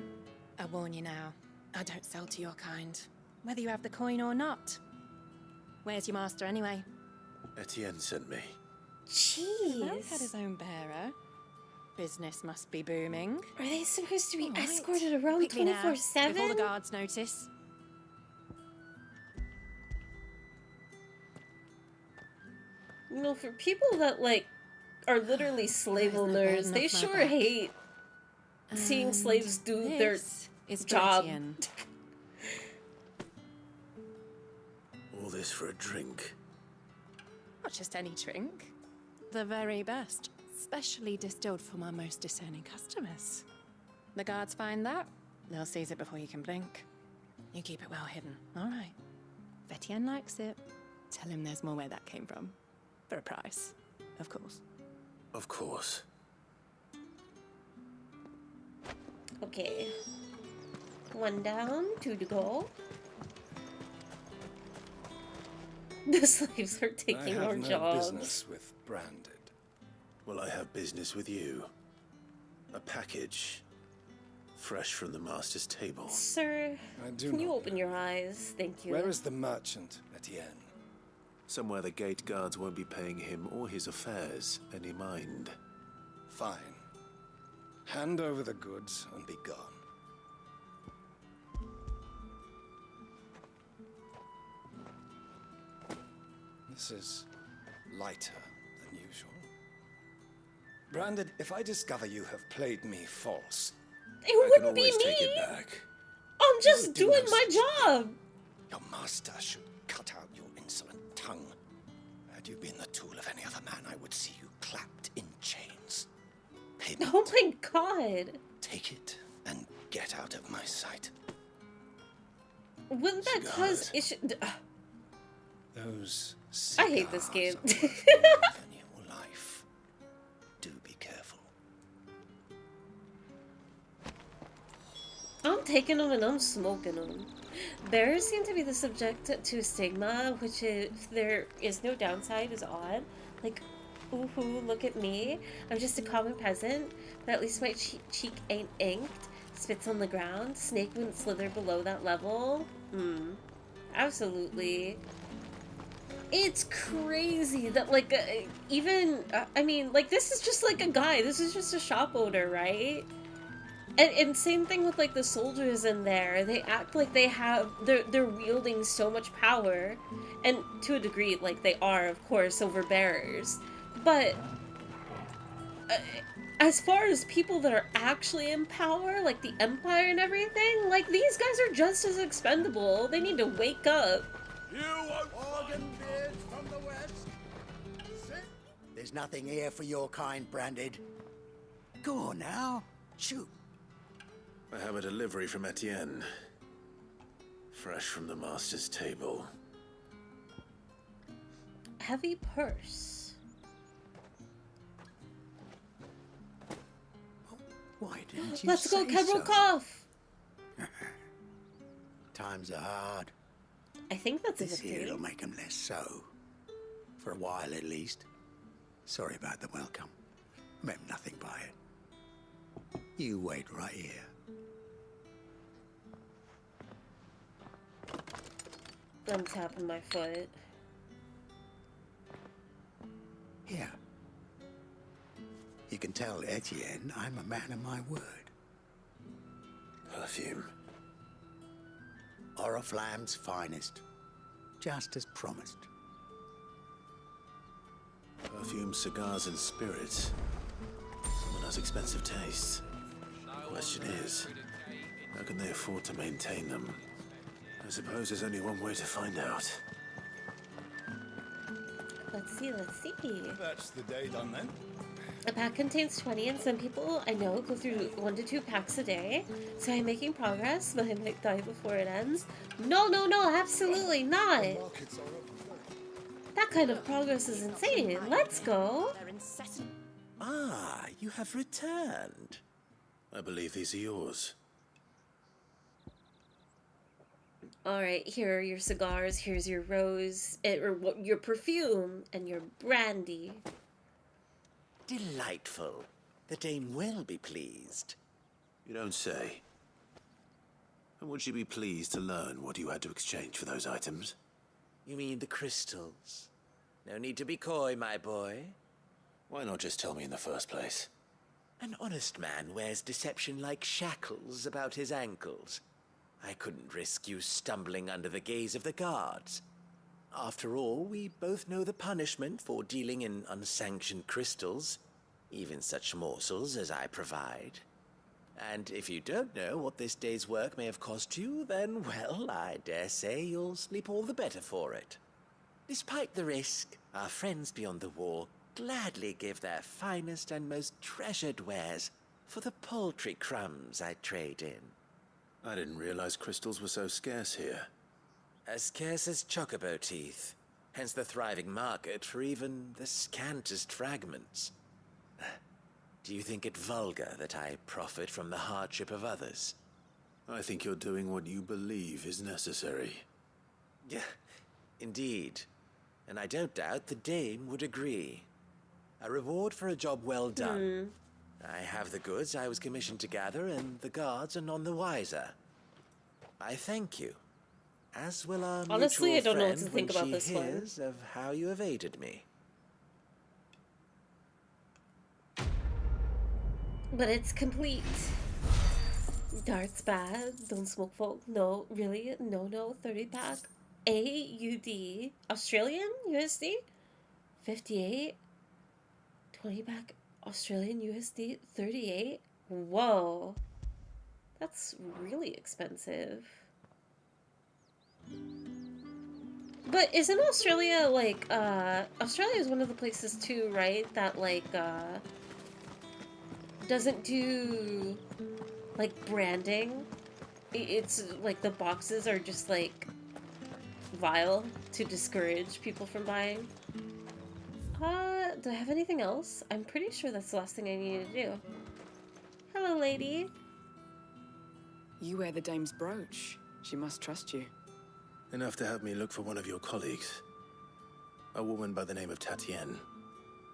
M: I warn you now, I don't sell to your kind, whether you have the coin or not. Where's your master anyway?
E: Etienne sent me.
A: Jeez.
M: Well, had his own bearer. Business must be booming.
A: Are they supposed to be
M: All right.
A: escorted around
M: Quickly now,
A: 24/7?
M: before the guards notice.
A: You know, for people that, like, are literally slave owners, they sure hate seeing slaves do their job.
E: All this for a drink.
M: Not just any drink. The very best. Specially distilled for my most discerning customers. The guards find that, they'll seize it before you can blink. You keep it well hidden, all right? If Etienne likes it, tell him there's more where that came from. For a price, of course.
E: Of course.
A: Okay. One down, two to go. The slaves are taking our jobs.
E: Business with Branded. Well, I have business with you. A package. Fresh from the master's table.
A: Sir, can you open your eyes? Thank you.
E: Where is
L: the merchant, Etienne?
E: Somewhere the gate guards won't be paying him or his affairs any mind.
L: Fine. Hand over the goods and be gone. This is lighter than usual. Branded, if I discover you have played me false,
A: It wouldn't be me. I'm just doing my job.
L: Your master should cut out your insolent tongue. Had you been the tool of any other man, I would see you clapped in chains. Payment.
A: Oh my god.
L: Take it and get out of my sight.
A: Wouldn't that cause issue?
L: Those
A: I hate this game.
L: life. Do be careful.
A: I'm taking them and I'm smoking them. Bears seem to be the subject to stigma, which if there is no downside is odd. Like, ooh, look at me. I'm just a common peasant, but at least my cheek ain't inked. Spits on the ground. Snake wouldn't slither below that level. Absolutely. It's crazy that, like, I mean, like, this is just, like, a guy. This is just a shop owner, right? And same thing with, like, the soldiers in there. They act like they have... They're wielding so much power. And to a degree, like, they are, of course, over bearers. But... as far as people that are actually in power, like the Empire and everything, like, these guys are just as expendable. They need to wake up.
C: You organ beards from the west.
N: There's nothing here for your kind, Branded. Go on now. Shoot.
E: I have a delivery from Etienne. Fresh from the master's table.
A: Heavy purse.
N: Why didn't you
A: Let's go,
N: say
A: Kebrokov!
N: times are hard.
A: I think that's a
N: This
A: good
N: here
A: thing.
N: will make them less so. For a while, at least. Sorry about the welcome. Meant nothing by it. You wait right here.
A: I'm tapping my foot.
N: Here. You can tell Etienne I'm a man of my word.
E: Perfume.
N: Oriflamme's finest. Just as promised.
E: Perfume, cigars, and spirits. Someone has expensive tastes. The question is, how can they afford to maintain them? I suppose there's only one way to find out.
A: Let's see, let's see.
X: That's the day done then.
A: A pack contains 20, and some people I know go through 1 to 2 packs a day. So I'm making progress, but I might die before it ends. No, no, no, absolutely not. That kind of progress is insane. Let's go.
F: Ah, you have returned.
E: I believe these are yours.
A: All right, here are your cigars. Here's your rose, your perfume, and your brandy.
F: Delightful. The dame will be pleased.
E: You don't say. And would she be pleased to learn what you had to exchange for those items?
F: You mean the crystals? No need to be coy, my boy.
E: Why not just tell me in the first place?
F: An honest man wears deception like shackles about his ankles. I couldn't risk you stumbling under the gaze of the guards. After all, we both know the punishment for dealing in unsanctioned crystals, even such morsels as I provide. And if you don't know what this day's work may have cost you, then, well, I dare say you'll sleep all the better for it. Despite the risk, our friends beyond the wall gladly give their finest and most treasured wares for the paltry crumbs I trade in.
E: I didn't realize crystals were so scarce here.
F: As scarce as chocobo teeth, hence the thriving market for even the scantest fragments. Do you think it vulgar that I profit from the hardship of others?
E: I think you're doing what you believe is necessary.
F: Yeah, indeed. And I don't doubt the dame would agree. A reward for a job well done. I have the goods I was commissioned to gather, and the guards are none the wiser. I thank you. As will our
A: Honestly, I
F: mutual
A: don't know what to
F: friend
A: think
F: when
A: about
F: she
A: this one.
F: hears of how you have aided me.
A: But it's complete. Dart's bad. Don't smoke folk. No, really? No, no. 30 pack. AUD. Australian USD? 58. 20 pack Australian USD? 38. Whoa. That's really expensive. But isn't Australia like, Australia is one of the places too, right? That like, doesn't do like branding. It's like the boxes are just like vile to discourage people from buying. Do I have anything else? I'm pretty sure that's the last thing I need to do. Hello, lady.
G: You wear the dame's brooch. She must trust you.
E: Enough to have me look for one of your colleagues. A woman by the name of Tatienne.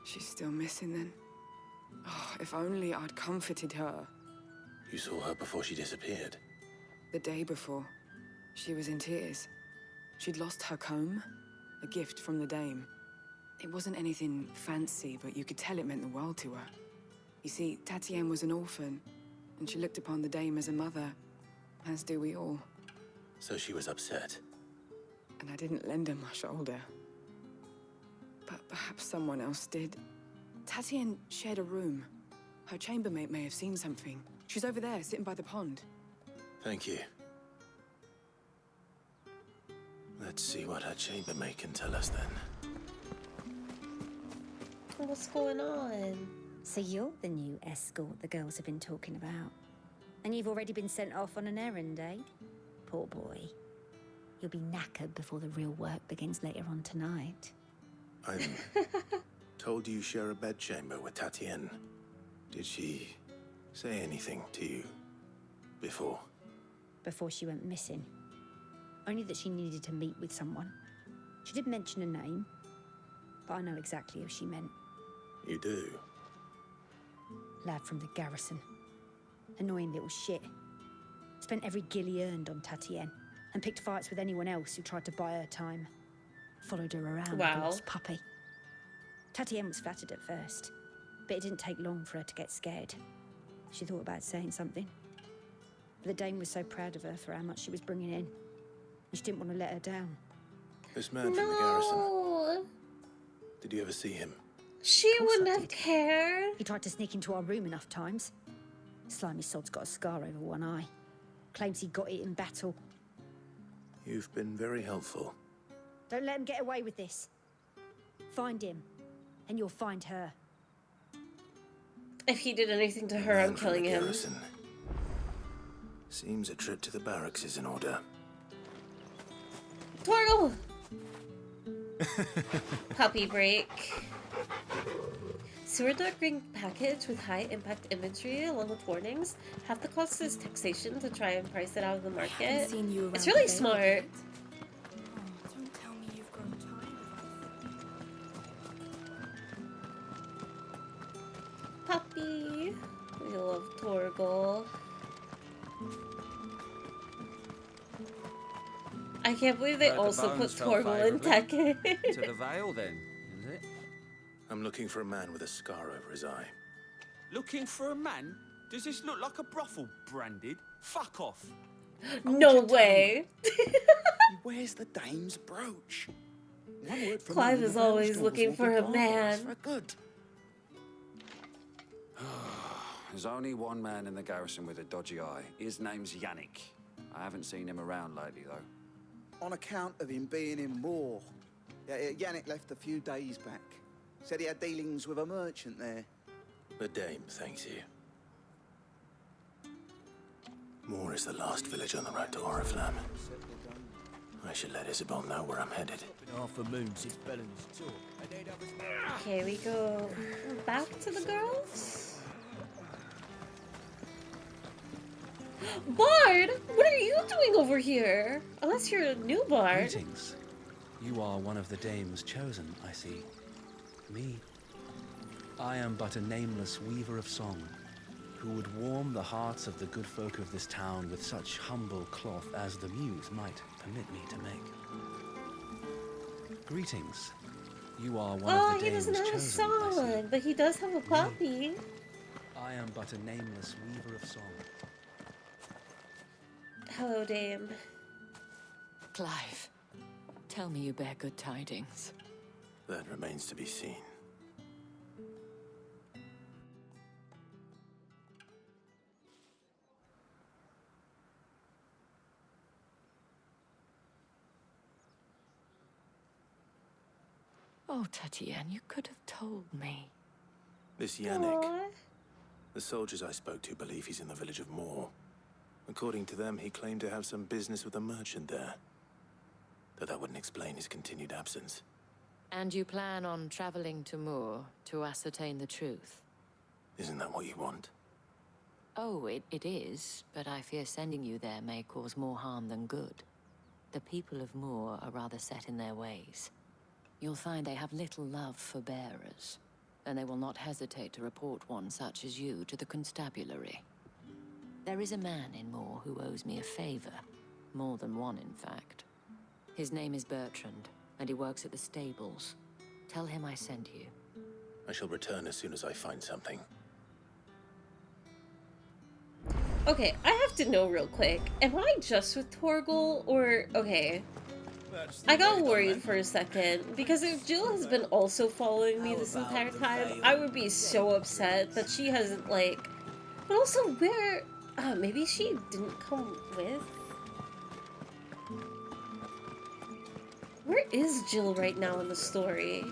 G: She's still missing then. Oh, if only I'd comforted her.
E: You saw her before she disappeared.
G: The day before, she was in tears. She'd lost her comb, a gift from the dame. It wasn't anything fancy, but you could tell it meant the world to her. You see, Tatienne was an orphan, and she looked upon the dame as a mother, as do we all.
E: So she was upset.
G: And I didn't lend her my shoulder. But perhaps someone else did. Tatienne shared a room. Her chambermaid may have seen something. She's over there, sitting by the pond.
E: Thank you. Let's see what her chambermaid can tell us then.
A: What's going on?
H: So you're the new escort the girls have been talking about. And you've already been sent off on an errand, eh? Poor boy. You'll be knackered before the real work begins later on tonight.
E: I'm told you share a bedchamber with Tatienne. Did she say anything to you before?
H: Before she went missing. only that she needed to meet with someone. She didn't mention a name, but I know exactly who she meant.
E: You do?
H: Lad from the garrison. Annoying little shit. Spent every gil he earned on Tatienne, and picked fights with anyone else who tried to buy her time. Followed her around like a lost puppy. Tatienne was flattered at first, but it didn't take long for her to get scared. She thought about saying something. But the Dame was so proud of her for how much she was bringing in. And she didn't want to let her down.
E: This man from the garrison. Did you ever see him?
A: She wouldn't have cared.
H: He tried to sneak into our room enough times. Slimy sod's got a scar over one eye. Claims he got it in battle.
E: You've been very helpful.
H: Don't let him get away with this. Find him, and you'll find her.
A: If he did anything to her, I'm killing him.
E: Garrison. Seems a trip to the barracks is in order.
A: Twirl! Puppy break. Sewer Dark Ring package with high impact imagery along with warnings. Half the cost is taxation to try and price it out of the market. It's really smart.
I: Don't tell me you've grown tired.
A: Puppy. We love Torgal. I can't believe they also put Torgal in Tekken.
U: To the Vale, then, is it?
E: I'm looking for a man with a scar over his eye.
X: Looking for a man? Does this look like a brothel, Branded? Fuck off.
A: No way.
L: Where's the Dame's brooch? One word from
A: Clive
L: me,
A: is
L: the Vale
A: always
L: stores
A: looking
L: will
A: for
L: be
A: a
L: barbarous
A: man.
L: For good.
J: There's only one man in the garrison with a dodgy eye. His name's Yannick. I haven't seen him around lately, though.
O: On account of him being in war. Yeah, Yannick left a few days back. Said he had dealings with a merchant there.
E: The Dame thanks you. Moor is the last village on the road to Oriflamme. I should let Isabel know where I'm headed.
X: Half a moon since Bellamy's talk.
A: Okay, we go back to the girls. Bard, what are you doing over here? Unless you're a new bard.
P: Greetings. You are one of the Dame's chosen, I see. Me? I am but a nameless weaver of song, who would warm the hearts of the good folk of this town with such humble cloth as the muse might permit me to make. Greetings. You are one of the
A: He
P: Dame's
A: doesn't have a
P: chosen,
A: song, but he does have a puppy.
P: I am but a nameless weaver of song.
A: Hello, Dame.
R: Clive, tell me you bear good tidings.
E: That remains to be seen.
R: Oh, Tatienne, you could have told me.
E: This Yannick. The soldiers I spoke to believe he's in the village of Moor. According to them, he claimed to have some business with a merchant there. Though that wouldn't explain his continued absence.
R: And you plan on traveling to Moor to ascertain the truth?
E: Isn't that what you want?
R: Oh, it is, but I fear sending you there may cause more harm than good. The people of Moor are rather set in their ways. You'll find they have little love for bearers, and they will not hesitate to report one such as you to the constabulary. There is a man in Moor who owes me a favor. More than one, in fact. His name is Bertrand, and he works at the stables. Tell him I sent you.
E: I shall return as soon as I find something.
A: Okay, I have to know real quick. Am I just with Torgal, or... Okay. I got worried for a second, because if Jill has been also following me this entire time, I would be so upset that she hasn't, like... But also, where... maybe she didn't come with? Where is Jill right now in the story?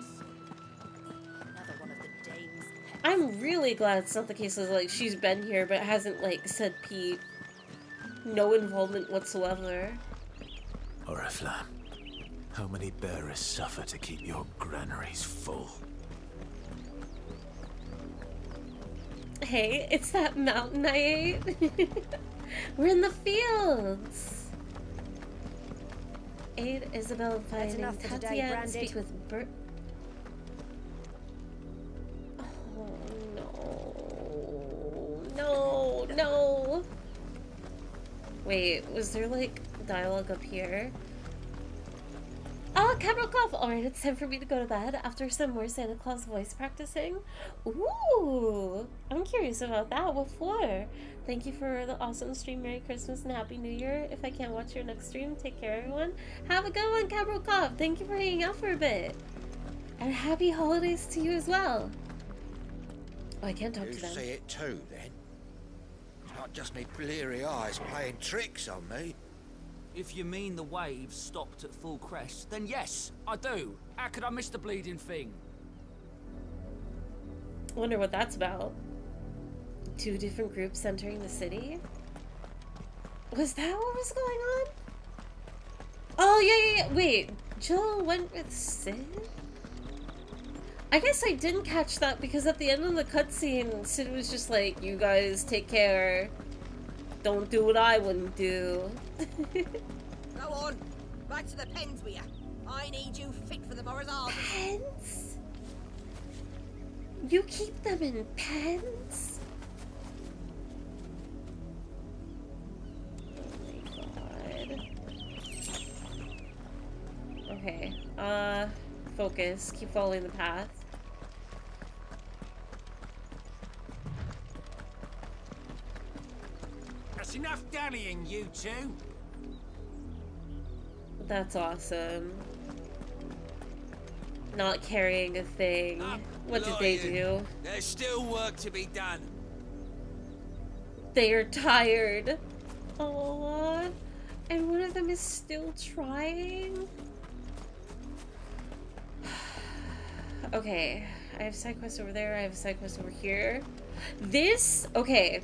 A: I'm really glad it's not the case of, like, she's been here but hasn't, like, said Pete. No involvement whatsoever.
E: Oriflamme, how many bearers suffer to keep your granaries full?
A: Hey, it's that mountain I ate. We're in the fields. Aid Isabel in finding
H: enough for today,
A: Tatia.
H: Branded.
A: Speak with Bert. Oh no. No. Wait, was there like dialogue up here? Oh, Cameron Cough! Alright, it's time for me to go to bed after some more Santa Claus voice practicing. Ooh! I'm curious about that. What for? Thank you for the awesome stream. Merry Christmas and Happy New Year. If I can't watch your next stream, take care, everyone. Have a good one, Cameron Cough! Thank you for hanging out for a bit. And happy holidays to you as well. Oh, I can't talk to them.
L: You see it too, then? It's not just me bleary eyes playing tricks on me.
V: If you mean the waves stopped at full crest, then yes, I do. How could I miss the bleeding thing?
A: Wonder what that's about. 2 different groups entering the city? Was that what was going on? Oh, yeah. Wait, Jill went with Sid? I guess I didn't catch that because at the end of the cutscene, Sid was just like, you guys take care. Don't do what I wouldn't do.
B: Go on, back to the pens with you. I need you fit for the morrow's harvest.
A: Pens? You keep them in pens? Oh my god. Okay, focus. Keep following the path.
C: That's enough dallying, you two.
A: That's awesome. Not carrying a thing. What did they do?
V: There's still work to be done.
A: They are tired. Aww. And one of them is still trying? Okay. I have side quests over there. I have a side quest over here. This... Okay.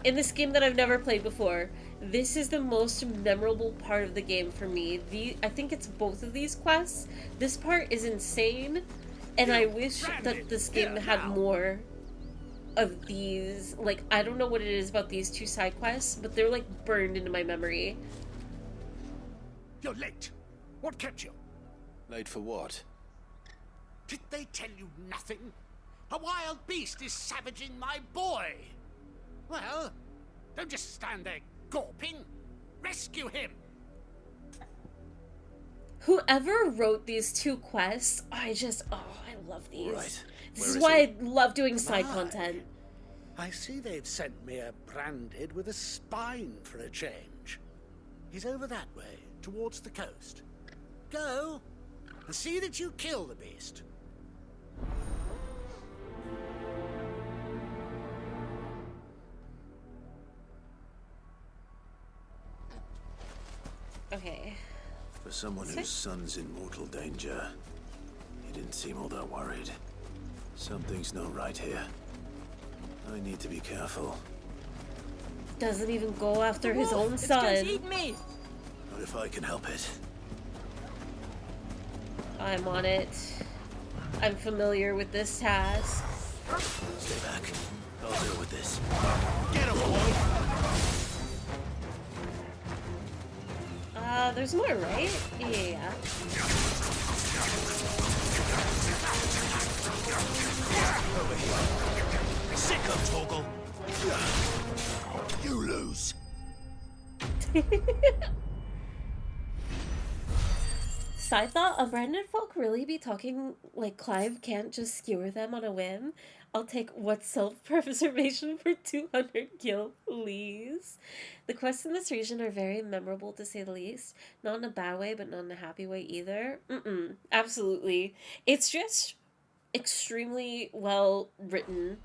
A: In this game that I've never played before, this is the most memorable part of the game for me. I think it's both of these quests. This part is insane, and I wish that this game had more of these. Like, I don't know what it is about these 2 side quests, but they're like burned into my memory.
C: You're late. What kept you?
D: Late for what?
C: Did they tell you nothing? A wild beast is savaging my boy. Well, don't just stand there gawping. Rescue him.
A: Whoever wrote these 2 quests, I love these.
E: Right.
A: This is why I love doing side content.
C: I see they've sent me a branded with a spine for a change. He's over that way, towards the coast. Go and see that you kill the beast.
A: Okay.
E: For someone whose son's in mortal danger, he didn't seem all that worried. Something's not right here. I need to be careful.
A: Doesn't even go after his own
B: It's
A: son.
B: going to eat me.
E: Not if I can help it.
A: I'm on it. I'm familiar with this task.
E: Stay back. I'll deal with this.
C: Get him, boy!
A: There's more, right? Yeah.
C: Over here. Sick of Toggle. You lose.
A: Side thought, Unbranded folk really be talking like Clive can't just skewer them on a whim? I'll take what self-preservation for 200 gil, please. The quests in this region are very memorable to say the least. Not in a bad way, but not in a happy way either. Absolutely. It's just extremely well written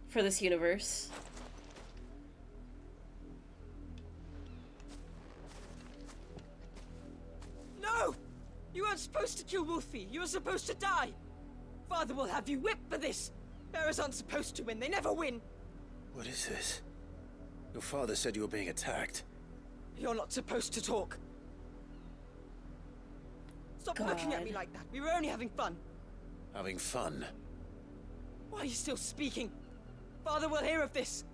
A: for this universe.
B: No! You weren't supposed to kill Wolfie. You were supposed to die. Father will have you whipped for this. Bearers aren't supposed to win. They never win.
E: What is this? Your father said you were being attacked.
B: You're not supposed to talk. Stop looking at me like that. We were only having fun.
E: Having fun?
B: Why are you still speaking? Father will hear of this.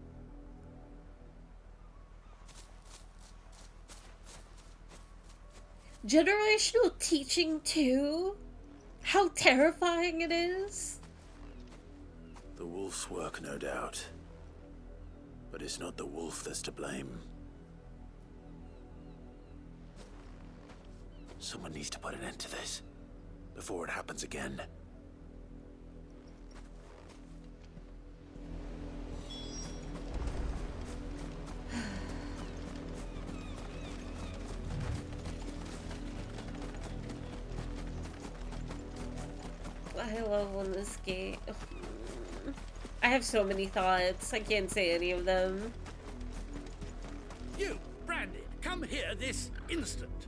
A: generational teaching too. How terrifying it is.
E: The wolf's work, no doubt. But it's not the wolf that's to blame. Someone needs to put an end to this before it happens again.
A: I love when this game. I have so many thoughts. I can't say any of them.
C: You, Branded, come here this instant.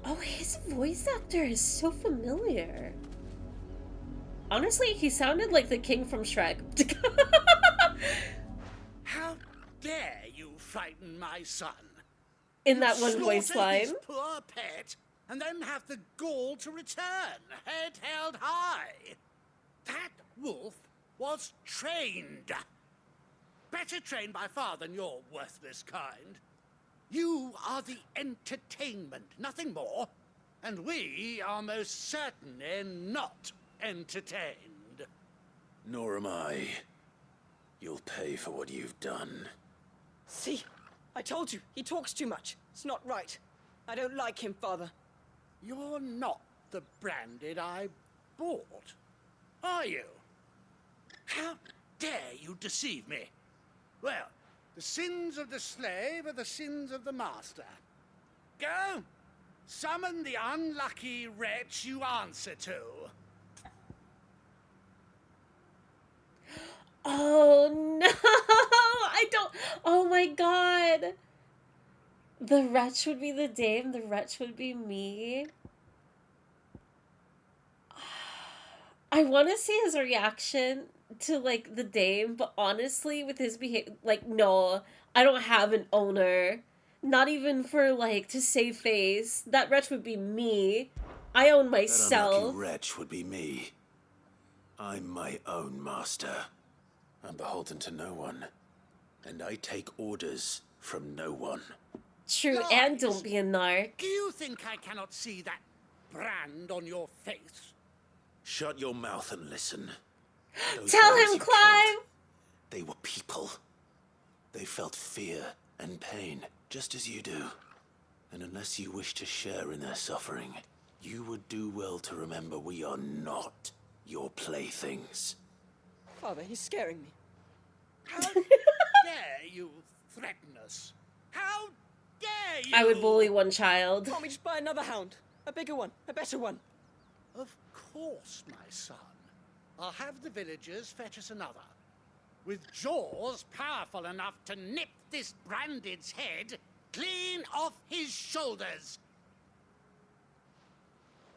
A: Oh, his voice actor is so familiar. Honestly, he sounded like the king from Shrek.
C: How dare you frighten my son?
A: In that one voice
C: Slaughter
A: line.
C: his poor pet, and then have the gall to return, head held high. That wolf was trained. Better trained by far than your worthless kind. You are the entertainment, nothing more. And we are most certainly not entertained.
E: Nor am I. You'll pay for what you've done.
B: See? I told you, he talks too much. It's not right. I don't like him, Father.
C: You're not the Branded I bought, are you? How dare you deceive me? Well, the sins of the slave are the sins of the master. Go, summon the unlucky wretch you answer to.
A: Oh no! I don't. Oh my god! The wretch would be the dame, the wretch would be me. I want to see his reaction to, like, the dame, but honestly, with his behavior, like, no, I don't have an owner. Not even for, like, to save face. That wretch would be me. I own
E: That
A: myself.
E: unlucky wretch would be me. I'm my own master. I'm beholden to no one. And I take orders from no one.
A: True,
C: Lies.
A: and don't be a narc.
C: Do you think I cannot see that brand on your face?
E: Shut your mouth and listen. Those
A: Tell
E: boys
A: him,
E: you
A: Clive!
E: killed, they were people. They felt fear and pain, just as you do. And unless you wish to share in their suffering, you would do well to remember we are not your playthings.
B: Father, he's scaring me.
C: How dare you threaten us? How dare you?
A: I would bully one child.
B: Can't we just buy another hound? A bigger one, a better one.
C: Of course, my son. I'll have the villagers fetch us another. With jaws powerful enough to nip this Branded's head clean off his shoulders.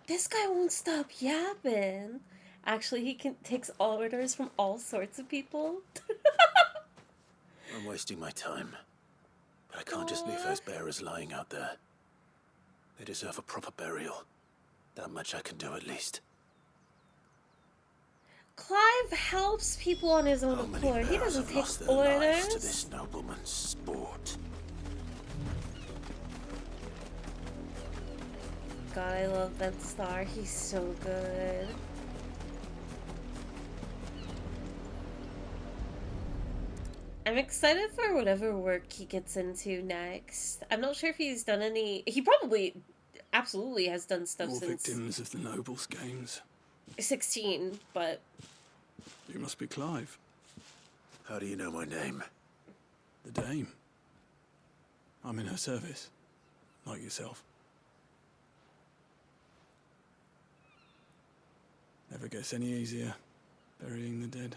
A: This guy won't stop yapping. Actually, he takes orders from all sorts of people.
E: I'm wasting my time. But I can't just leave those bearers lying out there. They deserve a proper burial. That much I can do at least.
A: Clive helps people on his own accord. He doesn't take
E: Lost their lives to
A: orders.
E: this nobleman's sport.
A: God, I love Ben Starr. He's so good. I'm excited for whatever work he gets into next. I'm not sure if he's done any... He probably absolutely has done stuff
K: More
A: since
K: victims of the Nobles' games.
A: 16, but...
K: You must be Clive.
E: How do you know my name?
K: The Dame. I'm in her service, like yourself. Never gets any easier, burying the dead.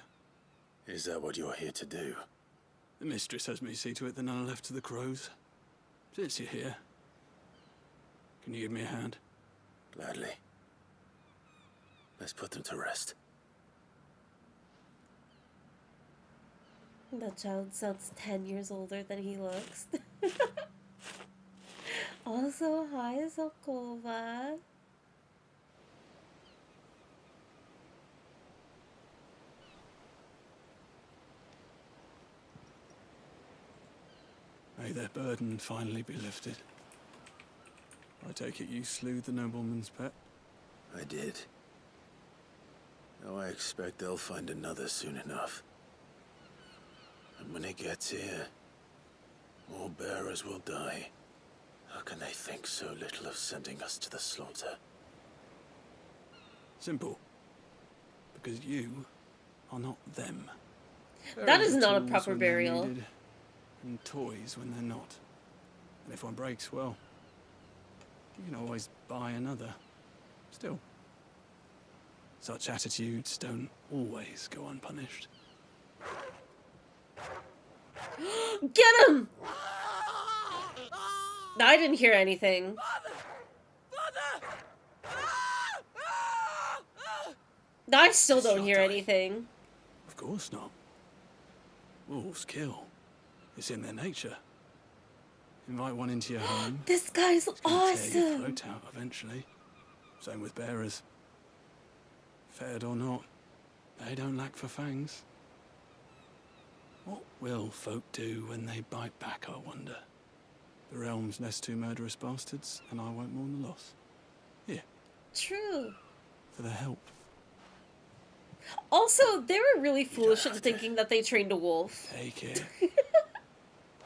E: Is that what you're here to do?
K: The mistress has me see to it that none are left to the crows. Since you're here, can you give me a hand?
E: Gladly. Let's put them to rest.
A: That child sounds 10 years older than he looks. Also, hi, Sokova.
K: May their burden finally be lifted. I take it you slew the nobleman's pet?
E: I did. Now I expect they'll find another soon enough. And when it gets here, more bearers will die. How can they think so little of sending us to the slaughter?
K: Simple. Because you are not them.
A: That is
K: Bearers are
A: not a
K: tools
A: proper
K: when they're
A: burial.
K: needed, and toys when they're not. And if one breaks, well, you can always buy another. Still, such attitudes don't always go unpunished.
A: Get him! No, I didn't hear anything. No, I still don't hear anything.
K: Of course not. Wolves kill. It's in their nature. Invite one into your home.
A: This guy's
K: it's gonna tear your
A: awesome.
K: throat out eventually. Same with bearers. Fed or not, they don't lack for fangs. What will folk do when they bite back, I wonder? The realm's nest two murderous bastards, and I won't mourn the loss. Here.
A: True.
K: For their help.
A: Also, they were really foolish in thinking that they trained a wolf.
K: Take it.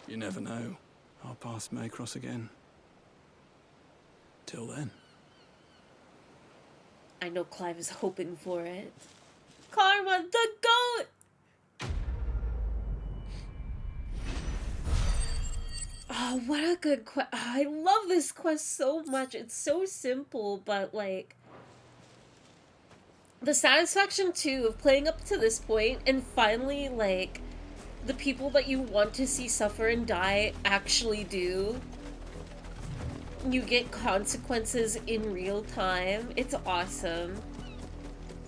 K: You never know. Our paths may cross again. Till then.
A: I know Clive is hoping for it. Karma, the goat! Oh, what a good quest. I love this quest so much. It's so simple, but like... the satisfaction, too, of playing up to this point and finally, like, the people that you want to see suffer and die actually do. You get consequences in real time. It's awesome.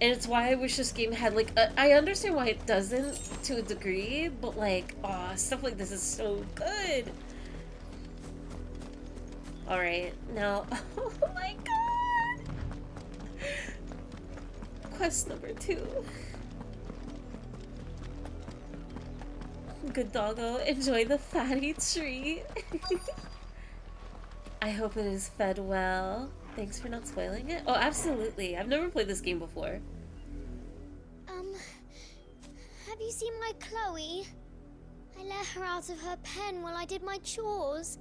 A: And it's why I wish this game had, like, I understand why it doesn't to a degree, but, like, aw, stuff like this is so good. Alright, now, oh my god! Quest number 2. Good doggo, enjoy the fatty tree. I hope it is fed well. Thanks for not spoiling it. Oh, absolutely. I've never played this game before.
Q: Have you seen my Chloe? I let her out of her pen while I did my chores,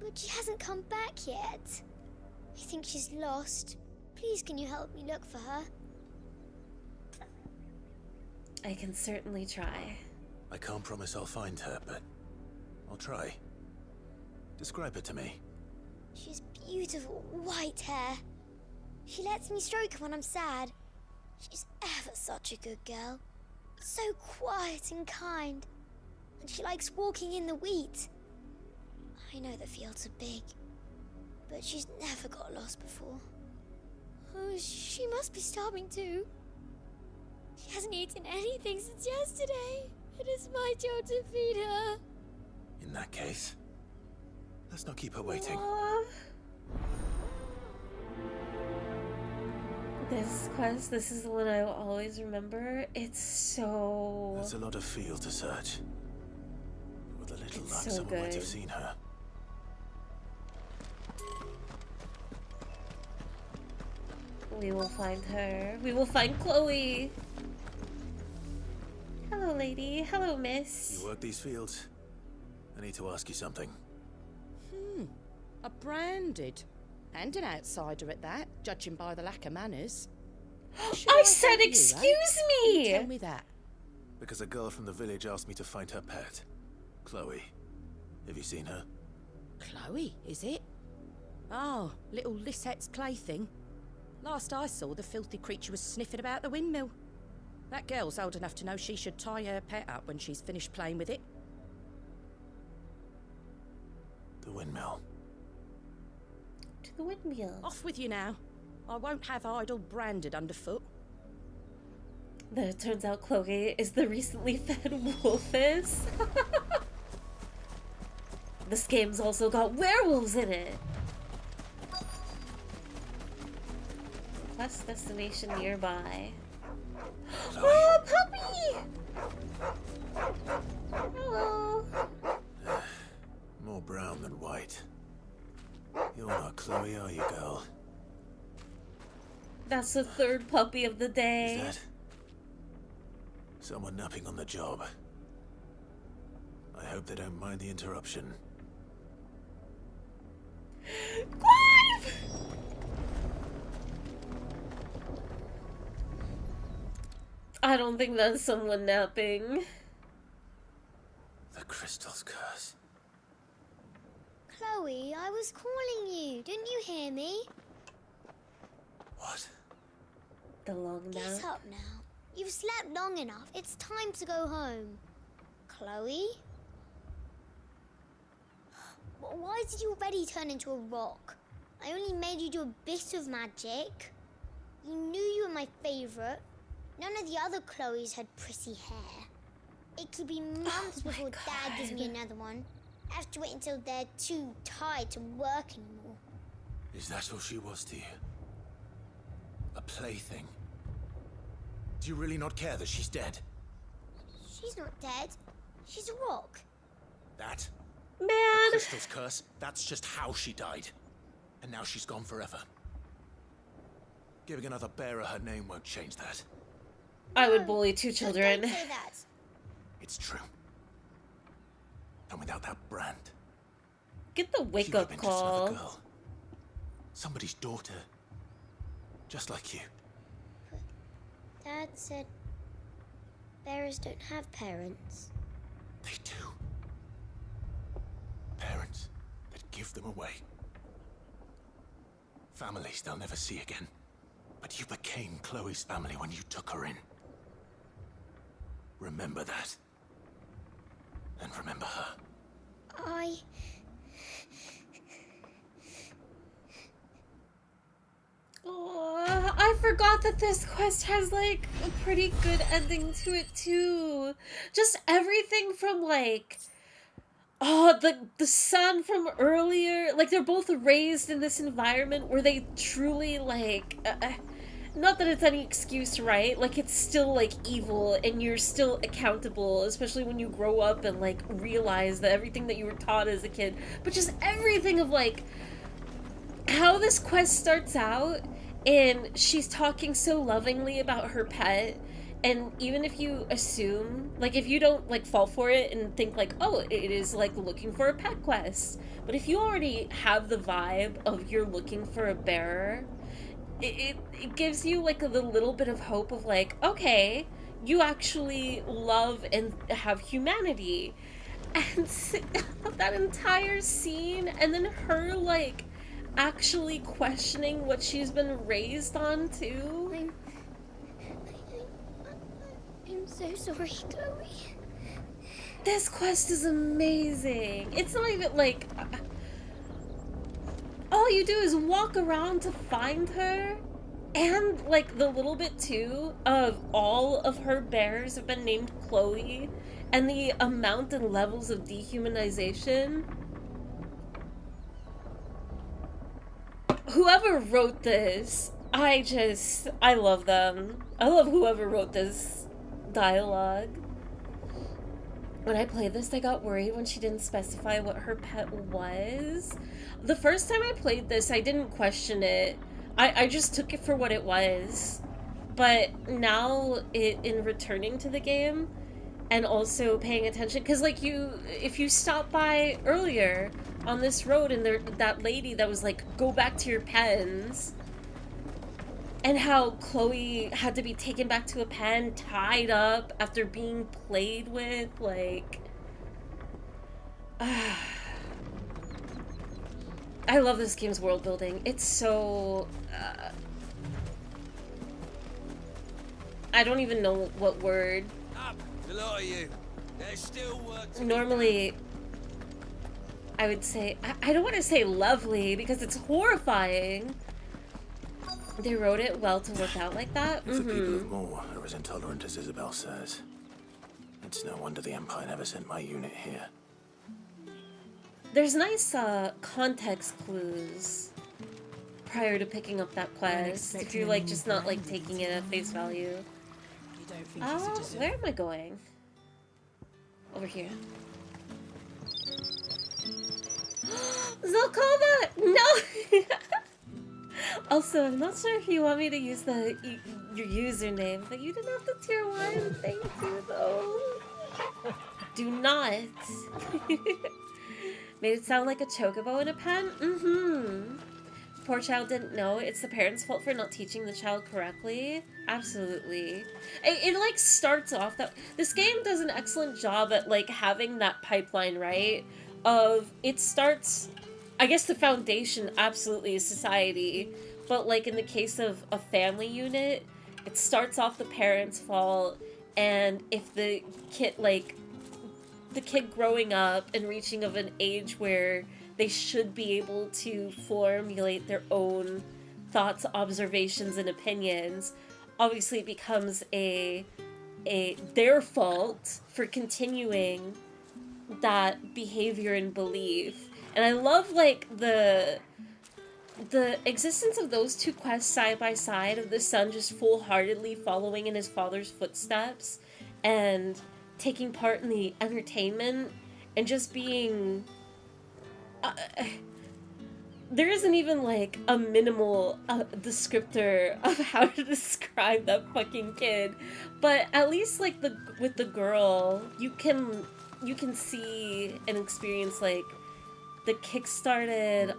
Q: but she hasn't come back yet. I think she's lost. Please, can you help me look for her?
A: I can certainly try.
E: I can't promise I'll find her, but I'll try. Describe her to me.
Q: She's beautiful white hair. She lets me stroke her when I'm sad. She's ever such a good girl. So quiet and kind. And she likes walking in the wheat. I know the fields are big, but she's never got lost before. Oh, she must be starving too. She hasn't eaten anything since yesterday. It is my job to feed her.
E: In that case, let's not keep her waiting.
A: This quest, this is the one I will always remember. It's so...
E: There's a lot of field to search. With a little luck,
A: so
E: someone might
A: good.
E: have seen her.
A: We will find her. We will find Chloe. Hello, lady. Hello, miss.
E: You work these fields? I need to ask you something.
S: A branded. And an outsider at that, judging by the lack of manners.
A: I said, excuse me!
S: Tell me that.
E: Because a girl from the village asked me to find her pet. Chloe. Have you seen her?
S: Chloe, is it? Oh, little Lisette's plaything. Last I saw, the filthy creature was sniffing about the windmill. That girl's old enough to know she should tie her pet up when she's finished playing with it.
E: The windmill.
A: To the windmill.
S: Off with you now. I won't have idle branded underfoot.
A: Then it turns out Chloe is the recently fed wolfess. This game's also got werewolves in it. Quest destination nearby. Oh, puppy! Hello.
E: More brown than white. You're not Chloe, are you, girl?
A: That's the third puppy of the day.
E: Is that someone napping on the job? I hope they don't mind the interruption.
A: Clive! I don't think that's someone napping.
E: The crystal's curse.
Q: Chloe, I was calling you. Didn't you hear me?
E: What?
A: The long nap.
Q: Get up now. You've slept long enough. It's time to go home. Chloe? Why did you already turn into a rock? I only made you do a bit of magic. You knew you were my favourite. None of the other Chloes had pretty hair. It could be months before Dad gives me another one. I have to wait until they're too tired to work anymore.
E: Is that all she was to you? A plaything? Do you really not care that she's dead?
Q: She's not dead. She's a rock.
E: That?
A: Man.
E: The crystal's curse, that's just how she died. And now she's gone forever. Giving another bearer her name won't change that.
A: I would bully two children.
Q: Don't say that.
E: It's true. And without that brand,
A: Get the wake up
E: just another
A: call.
E: girl. Somebody's daughter. Just like you.
Q: Dad said bearers don't have parents.
E: They do. Parents that give them away. Families they'll never see again. But you became Chloe's family when you took her in. Remember that. And remember her.
A: Oh, I forgot that this quest has like a pretty good ending to it too. Just everything from like, oh, the son from earlier, like they're both raised in this environment where they truly like, not that it's any excuse, right? Like it's still like evil and you're still accountable, especially when you grow up and like realize that everything that you were taught as a kid, but just everything of like how this quest starts out and she's talking so lovingly about her pet, and even if you assume, like if you don't like fall for it and think like, oh, it is like looking for a pet quest, but if you already have the vibe of you're looking for a bearer, it gives you like a little bit of hope of like, okay, you actually love and have humanity. And that entire scene, and then her like actually questioning what she's been raised on too.
Q: I'm so sorry, Chloe.
A: This quest is amazing. It's not even like all you do is walk around to find her, and like the little bit too of all of her bears have been named Chloe, and the amount and levels of dehumanization. Whoever wrote this, I love them. I love whoever wrote this dialogue. When I played this, I got worried when she didn't specify what her pet was. The first time I played this, I didn't question it. I just took it for what it was. But now, in returning to the game, and also paying attention, because like if you stop by earlier on this road and that lady that was like, go back to your pens, and how Chloe had to be taken back to a pen, tied up after being played with, like, I love this game's world building. It's so, I don't even know what word.
V: Up, a lot of you. There's still work to
A: Normally, I would say, I don't want to say lovely because it's horrifying. They wrote it well to work out like that.
E: If the people of Moor are as intolerant as Isabel says, it's no wonder the Empire never sent my unit here.
A: There's nice context clues prior to picking up that quest, if you're like just not like taking it at face value. Where am I going? Over here. Zelkova! No! Also, I'm not sure if you want me to use your username, but you didn't have the tier 1. Thank you, though. Do not. Made it sound like a chocobo in a pen? Mm-hmm. Poor child didn't know. It's the parents' fault for not teaching the child correctly. Absolutely. It like starts off that this game does an excellent job at like having that pipeline, right? Of it starts, I guess the foundation absolutely is society, but like in the case of a family unit, it starts off the parents' fault, and if the kid growing up and reaching of an age where they should be able to formulate their own thoughts, observations, and opinions, obviously it becomes their fault for continuing that behavior and belief. And I love like the existence of those two quests side by side, of the son just full-heartedly following in his father's footsteps and taking part in the entertainment and just being there isn't even like a minimal descriptor of how to describe that fucking kid, but at least like with the girl you can see and experience like the kick-started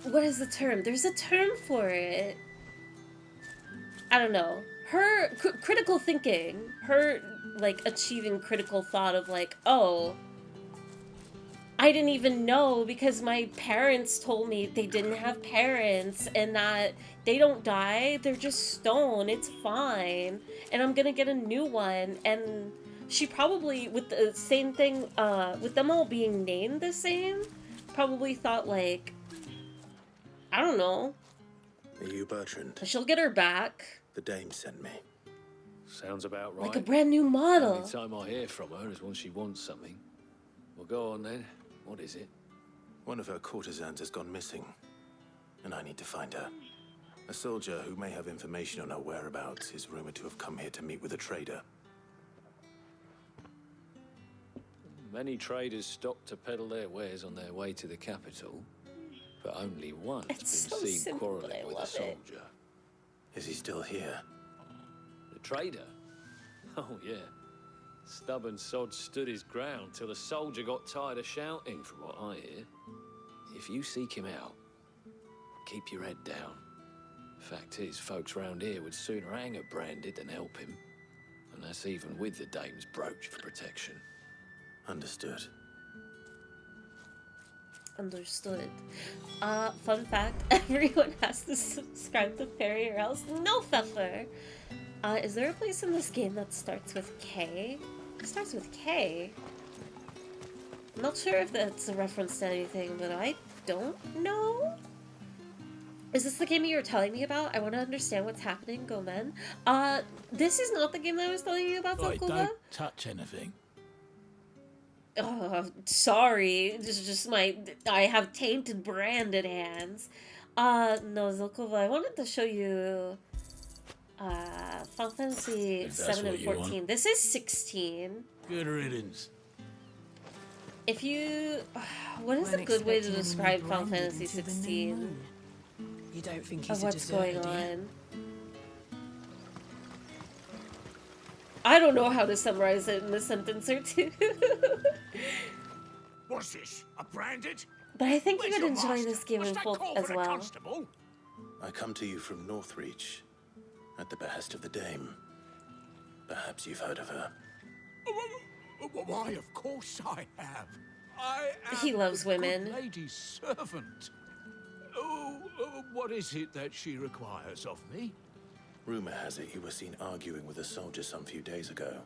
A: what is the term? There's a term for it. I don't know. Her critical thinking, her like achieving critical thought of like, oh, I didn't even know because my parents told me they didn't have parents and that they don't die, they're just stone, it's fine, and I'm gonna get a new one. And she probably, with the same thing, with them all being named the same, probably thought like, I don't know.
E: Are you Bertrand?
A: She'll get her back.
E: The dame sent me.
M: Sounds about right.
A: Like a brand new model.
M: Only time I hear from her is when she wants something. Well, go on then. What is it?
E: One of her courtesans has gone missing, and I need to find her. A soldier who may have information on her whereabouts is rumored to have come here to meet with a trader.
M: Many traders stop to peddle their wares on their way to the capital, but only one has been seen quarrelling with a soldier.
E: Is he still here?
M: The trader? Oh, yeah. Stubborn sod stood his ground till the soldier got tired of shouting, from what I hear. If you seek him out, keep your head down. Fact is, folks round here would sooner hang a branded than help him. And that's even with the dame's brooch for protection.
E: Understood.
A: Understood. Fun fact, everyone has to subscribe to Fairy or else no pfeffer. Is there a place in this game that starts with K? It starts with K. I'm not sure if that's a reference to anything, but I don't know. Is this the game you were telling me about? I want to understand what's happening, go men. This is not the game that I was telling you about, Zelkova.
N: Don't touch anything.
A: Oh, sorry. This is just I have tainted branded hands. No, Zelkova, I wanted to show you Final Fantasy 7 and 14. This is 16.
N: Good riddance.
A: If you... What is a good way to describe Final Fantasy 16?
G: You don't think
A: of
G: he's
A: what's
G: a
A: going
G: deserter, do you?
A: on? I don't know how to summarize it in a sentence or two.
C: What's this? A branded?
A: But I think
C: Where's
A: you would
C: your
A: enjoy
C: master?
A: this game
C: Must
A: in
C: I
A: full
C: call
A: as
C: for the
A: well.
C: constable?
E: I come to you from Northreach, at the behest of the dame. Perhaps you've heard of her.
C: Why, of course I have. I am
A: He loves
C: the
A: women.
C: good lady's servant. What is it that she requires of me?
E: Rumor has it you were seen arguing with a soldier some few days ago.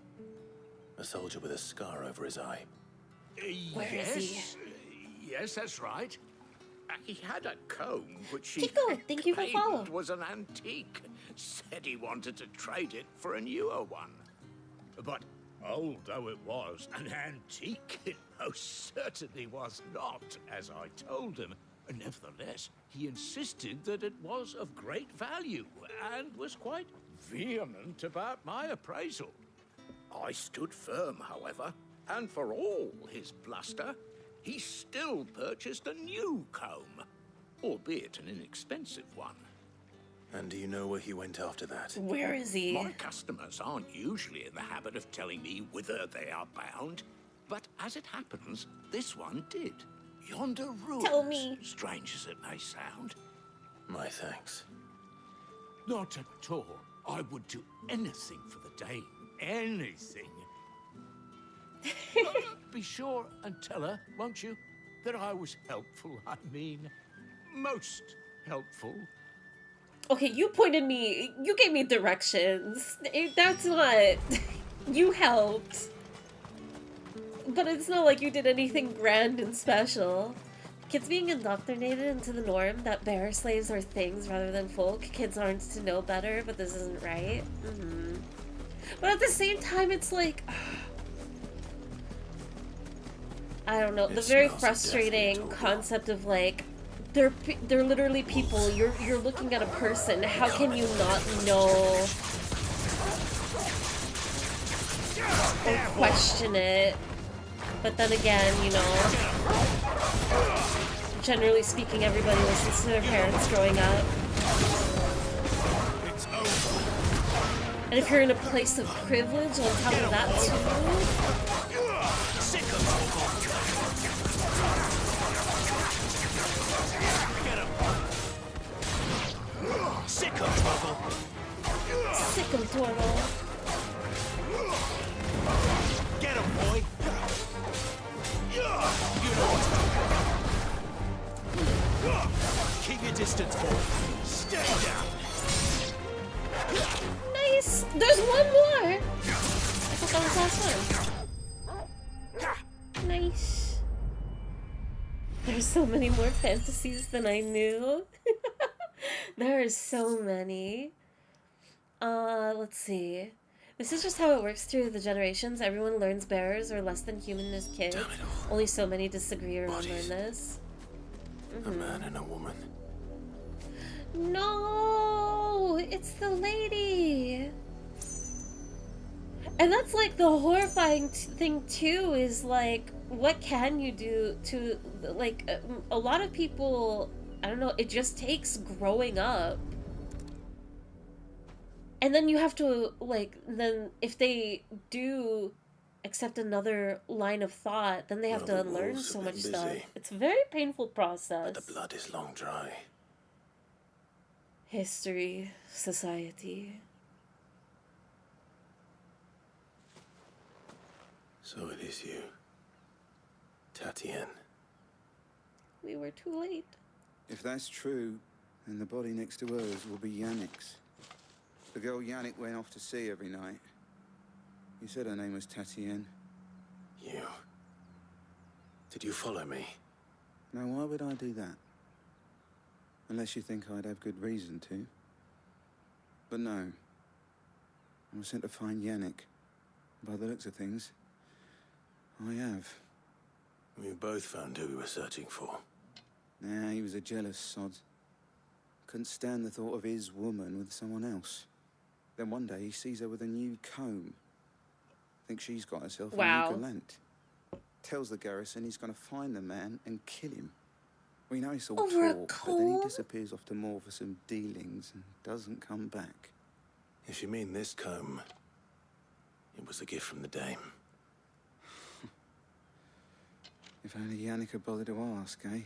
E: A soldier with a scar over his eye.
A: Where is he?
C: Yes, that's right. He had a comb which he
A: Kiko, thank you for
C: claimed
A: following.
C: was an antique. Said he wanted to trade it for a newer one. But old though it was, an antique it most certainly was not, as I told him. Nevertheless, he insisted that it was of great value and was quite vehement about my appraisal.
F: I stood firm, however, and for all his bluster, he still purchased a new comb, albeit an inexpensive one.
E: And do you know where he went after that?
A: Where is he?
F: My customers aren't usually in the habit of telling me whither they are bound, but as it happens, this one did. Yonder ruins,
A: Tell me.
F: strange as it may sound.
E: My thanks.
F: Not at all. I would do anything for the Dame. Anything. Be sure and tell her, won't you, that I was helpful. I mean, most helpful.
A: Okay, you gave me directions. That's not... You helped. But it's not like you did anything grand and special. Kids being indoctrinated into the norm that bearer slaves are things rather than folk. Kids aren't to know better, but this isn't right. But at the same time, it's like... I don't know. The very frustrating concept of like... They're literally people. You're looking at a person. How can you not know or question it? But then again, you know, generally speaking, everybody listens to their parents growing up. And if you're in a place of privilege on top of that too.
F: Sick of trouble.
A: Sick of Tortle.
F: Get him, boy. You know what's Keep your distance, boy. Stay down.
A: Nice. There's one more. I thought that was last one. Nice. There's so many more fantasies than I knew. There are so many. Let's see. This is just how it works through the generations. Everyone learns bearers are less than human as kids. Only so many disagree or unlearn this.
E: A man and a woman.
A: No! It's the lady! And that's like the horrifying thing too, is like, what can you do to, like, a lot of people, I don't know, it just takes growing up. And then you have to, like, then if they do accept another line of thought, then they have to unlearn so much stuff. It's a very painful process.
E: But the blood is long dry.
A: History, society.
E: So it is you, Tatienne.
A: We were too late.
O: If that's true, then the body next to hers will be Yannick's. The girl Yannick went off to see every night. You said her name was Tatienne.
E: You? Did you follow me?
O: Now, why would I do that? Unless you think I'd have good reason to. But no. I was sent to find Yannick. By the looks of things, I have.
E: We both found who we were searching for.
O: Nah, he was a jealous sod. Couldn't stand the thought of his woman with someone else. Then one day he sees her with a new comb. Thinks she's got herself a new gallant. Tells the garrison he's going to find the man and kill him. We know it's all talk, but then he disappears off to more for some dealings and doesn't come back.
E: If you mean this comb, it was a gift from the Dame.
O: If only Yannick had bothered to ask, eh?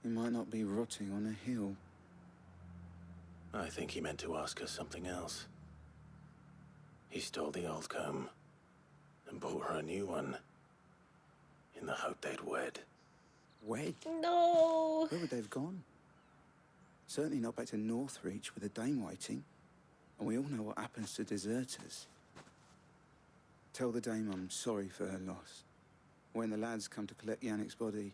O: He might not be rotting on a hill.
E: I think he meant to ask her something else. He stole the old comb and bought her a new one in the hope they'd wed.
O: Wed?
A: No!
O: Where would they have gone? Certainly not back to Northreach with a Dame waiting. And we all know what happens to deserters. Tell the Dame I'm sorry for her loss. When the lads come to collect Yannick's body,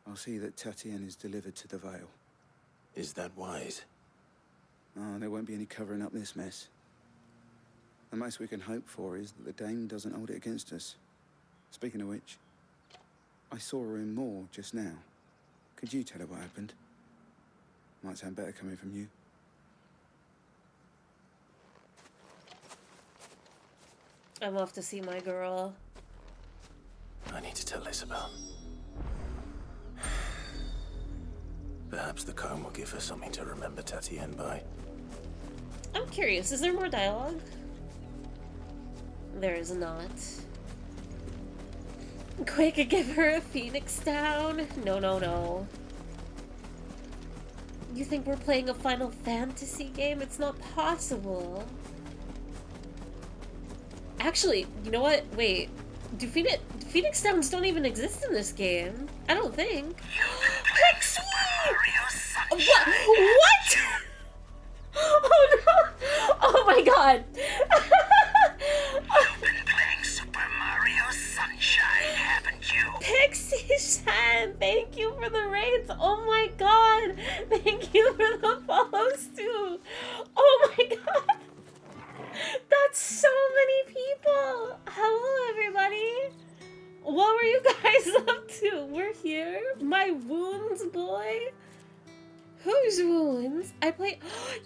O: I'll see that Tatienne is delivered to the Vale.
E: Is that wise?
O: Oh, there won't be any covering up this mess. The most we can hope for is that the Dame doesn't hold it against us. Speaking of which, I saw her in Moor just now. Could you tell her what happened? Might sound better coming from you.
A: I'm off to see my girl.
E: I need to tell Isabel. Perhaps the comb will give her something to remember Tatienne by.
A: I'm curious, is there more dialogue? There is not. Quick, give her a phoenix down? No, no, no. You think we're playing a Final Fantasy game? It's not possible. Actually, you know what? Wait. Do Phoenix Downs don't even exist in this game? I don't think. Pixie! What? What? Oh no! Oh my god!
I: You've been playing Super Mario Sunshine, haven't you?
A: Pixie Shan, thank you for the raids. Oh my god! Thank you for the follows too. Oh my god! That's so many people! Hello, everybody! What were you guys up to? We're here. My wounds, boy. Whose wounds? I played.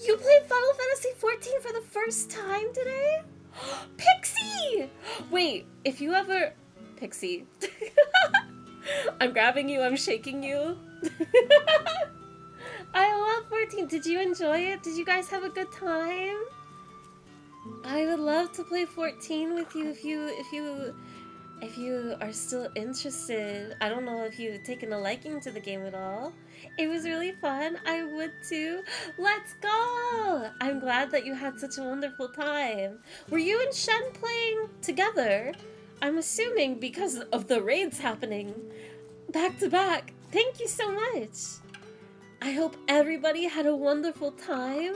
A: You played Final Fantasy 14 for the first time today? Pixie! Wait, if you ever. Pixie. I'm grabbing you, I'm shaking you. I love 14. Did you enjoy it? Did you guys have a good time? I would love to play 14 with you if you are still interested. I don't know if you've taken a liking to the game at all. It was really fun. I would too. Let's go! I'm glad that you had such a wonderful time. Were you and Shen playing together? I'm assuming because of the raids happening back to back. Thank you so much. I hope everybody had a wonderful time.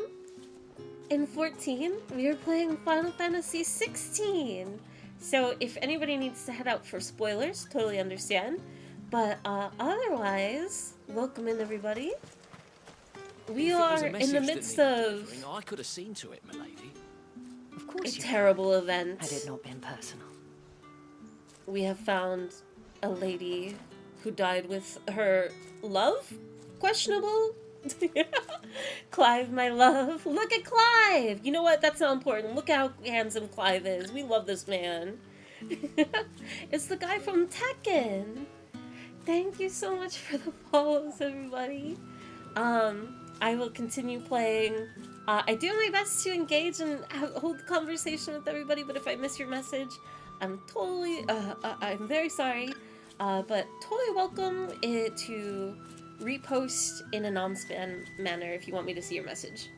A: In 14, we are playing Final Fantasy 16. So if anybody needs to head out for spoilers, totally understand. But otherwise, welcome in everybody. We are in the midst of
M: I could have seen to it, milady.
R: Of course
A: a terrible
R: have.
A: event.
R: Had it not been personal.
A: We have found a lady who died with her love? Questionable? Clive, my love. Look at Clive! You know what? That's not important. Look how handsome Clive is. We love this man. It's the guy from Tekken. Thank you so much for the follows, everybody. I will continue playing. I do my best to engage and hold the conversation with everybody, but if I miss your message, I'm totally, I'm very sorry. But totally welcome to repost in a non-spam manner if you want me to see your message.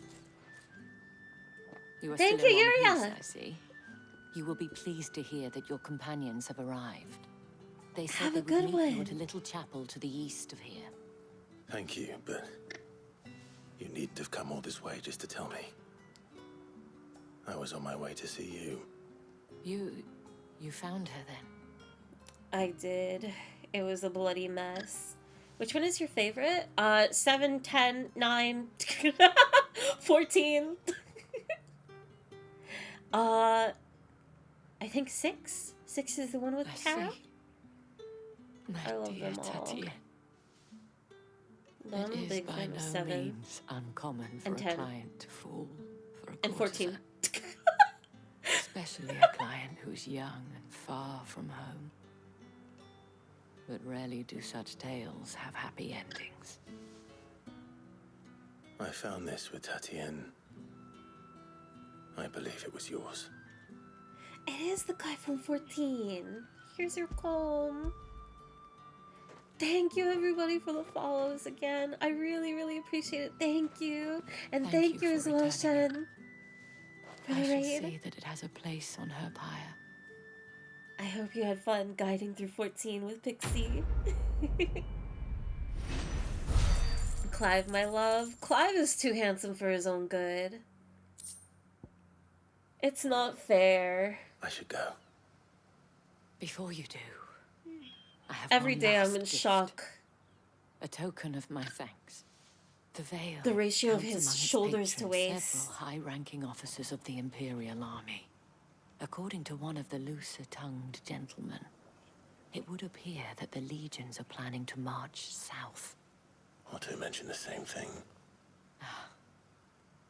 R: You are
A: Thank
R: still
A: you,
R: in one piece,
A: Yuria.
R: I see. You will be pleased to hear that your companions have arrived. They said
A: Have
R: they
A: a
R: would
A: good
R: meet you
A: one.
R: at a little chapel to the east of here.
E: Thank you, but you needn't have come all this way just to tell me. I was on my way to see you.
R: You found her then?
A: I did. It was a bloody mess. Which one is your favorite? 7, 10, 9, 14. I think 6. 6 is the one with Tara. I love them all. No, I'm a
R: It is
A: big
R: by
A: fan of
R: no
A: 7
R: means uncommon for
A: and
R: a
A: 10
R: client to fall for a
A: and 14.
R: Especially a client who's young and far from home. But rarely do such tales have happy endings.
E: I found this with Tatienne. I believe it was yours.
A: It is the guy from 14. Here's your comb. Thank you, everybody, for the follows again. I really, really appreciate it. Thank you. And thank you as well, Shen, for
R: I
A: the
R: shall
A: raid.
R: see that it has a place on her pyre.
A: I hope you had fun guiding through 14 with Pixie. Clive, my love. Clive is too handsome for his own good. It's not fair.
E: I should go.
R: Before you do, I have
A: Every
R: one
A: day I'm
R: last
A: in
R: gift.
A: shock.
R: A token of my thanks. The veil.
A: The ratio of
R: counts
A: his
R: among its
A: shoulders to
R: patrons
A: waist.
R: Several high-ranking officers of the Imperial Army. According to one of the looser-tongued gentlemen, it would appear that the legions are planning to march south.
E: Otto mentioned the same thing.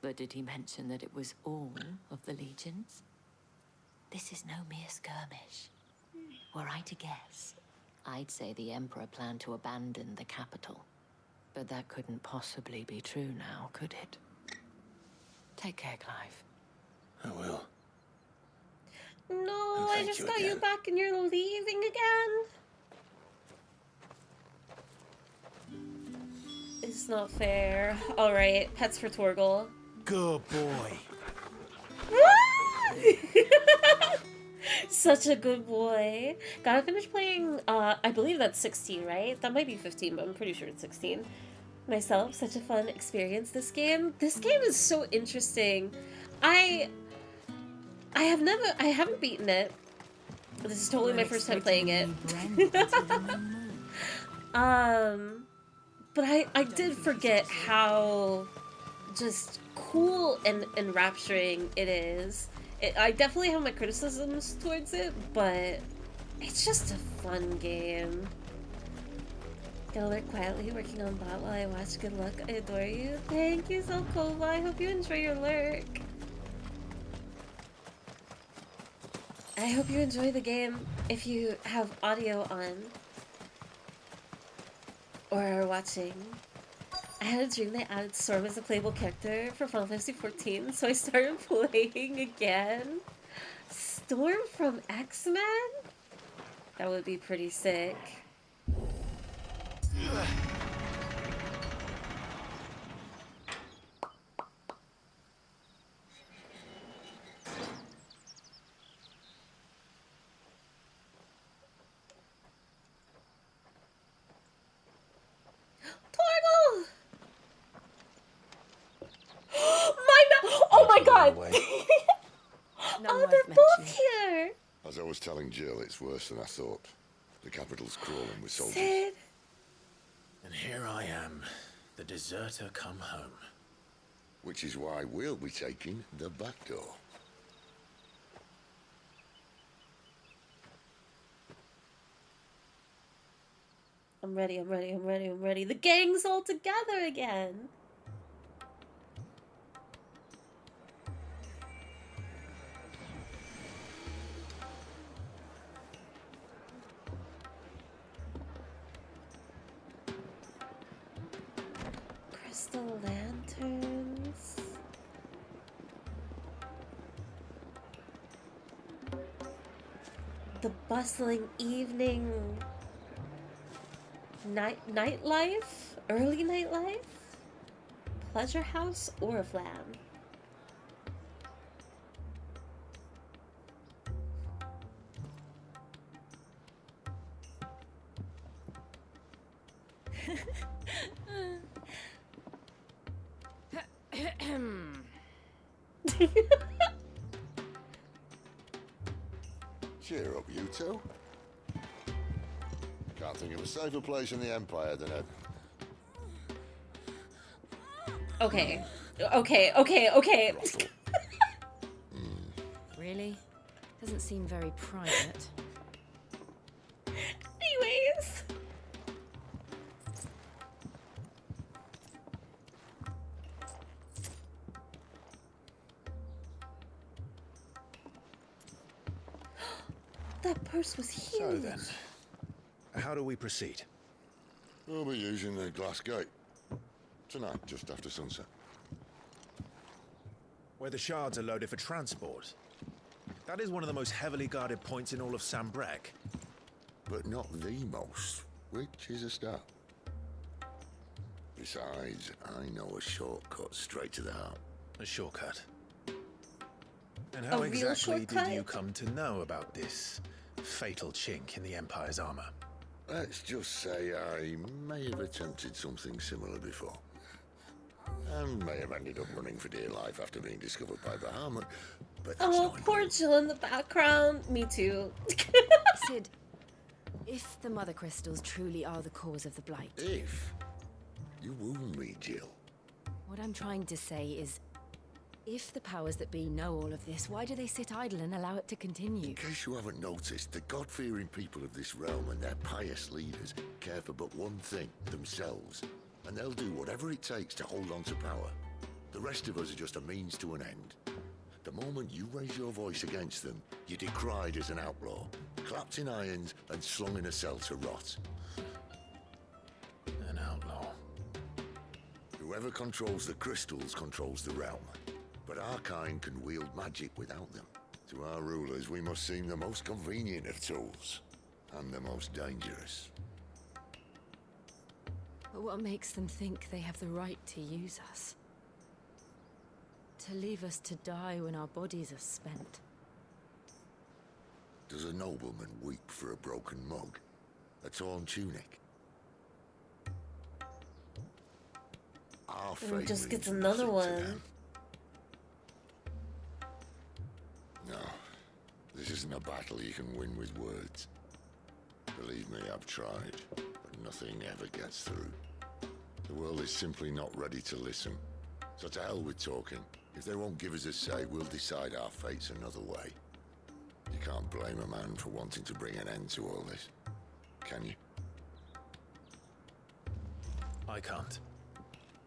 R: But did he mention that it was all of the legions? This is no mere skirmish. Were I to guess, I'd say the Emperor planned to abandon the capital. But that couldn't possibly be true now, could it? Take care, Clive.
E: I will.
A: No,
E: And
A: I
E: thank
A: just
E: you
A: got
E: again.
A: you back and you're leaving again. It's not fair. Alright, pets for Torgal.
E: Good boy.
A: Such a good boy. Gotta finish playing, I believe that's 16, right? That might be 15, but I'm pretty sure it's 16. Myself, such a fun experience, this game. This game is so interesting. I haven't beaten it. This is totally my first time playing it. But I did forget how just cool and enrapturing it is. I definitely have my criticisms towards it, but it's just a fun game. Gonna lurk quietly, working on bot while I watch. Good luck. I adore you. Thank you, Zelkova. I hope you enjoy your lurk. I hope you enjoy the game if you have audio on or are watching. I had a dream they added Storm as a playable character for Final Fantasy XIV, so I started playing again. Storm from X-Men? That would be pretty sick. Torgal! Oh my god! Oh, they're both here!
J: As I was telling Jill, it's worse than I thought. The capital's crawling with soldiers.
A: Sid.
E: And here I am, the deserter come home.
J: Which is why we'll be taking the back door.
A: I'm ready, I'm ready, I'm ready, I'm ready. The gang's all together again! Crystal lanterns. The bustling evening nightlife? Early nightlife? Pleasure house? Oriflam.
J: Cheer up, you two. Can't think of a safer place in the Empire than a...
A: Okay. Okay.
S: Really? Doesn't seem very private.
A: Anyways. That purse was huge.
E: So then, how do we proceed?
J: We'll be using the glass gate. Tonight, just after sunset.
E: Where the shards are loaded for transport. That is one of the most heavily guarded points in all of Sambrek.
J: But not the most, which is a start. Besides, I know a shortcut straight to the heart.
E: A shortcut? And how exactly did you come to know about this fatal chink in the Empire's armor?
J: Let's just say I may have attempted something similar before. And may have ended up running for dear life after being discovered by Bahamut, but that's
A: Oh, poor Jill in the background. Me too.
G: Sid, if the Mother Crystals truly are the cause of the Blight...
J: If? You wound me, Jill.
G: What I'm trying to say is, if the powers that be know all of this, why do they sit idle and allow it to continue?
J: In case you haven't noticed, the God-fearing people of this realm and their pious leaders care for but one thing, themselves. And they'll do whatever it takes to hold on to power. The rest of us are just a means to an end. The moment you raise your voice against them, you're decried as an outlaw, clapped in irons and slung in a cell to rot.
E: An outlaw.
J: Whoever controls the crystals controls the realm. But our kind can wield magic without them. To our rulers, we must seem the most convenient of tools, and the most dangerous.
T: But what makes them think they have the right to use us? To leave us to die when our bodies are spent?
J: Does a nobleman weep for a broken mug? A torn tunic? Our fate
A: just gets
J: means
A: another
J: nothing to
A: one.
J: them. No, this isn't a battle you can win with words. Believe me, I've tried, but nothing ever gets through. The world is simply not ready to listen. So to hell with talking. If they won't give us a say, we'll decide our fates another way. You can't blame a man for wanting to bring an end to all this, can you?
E: I can't.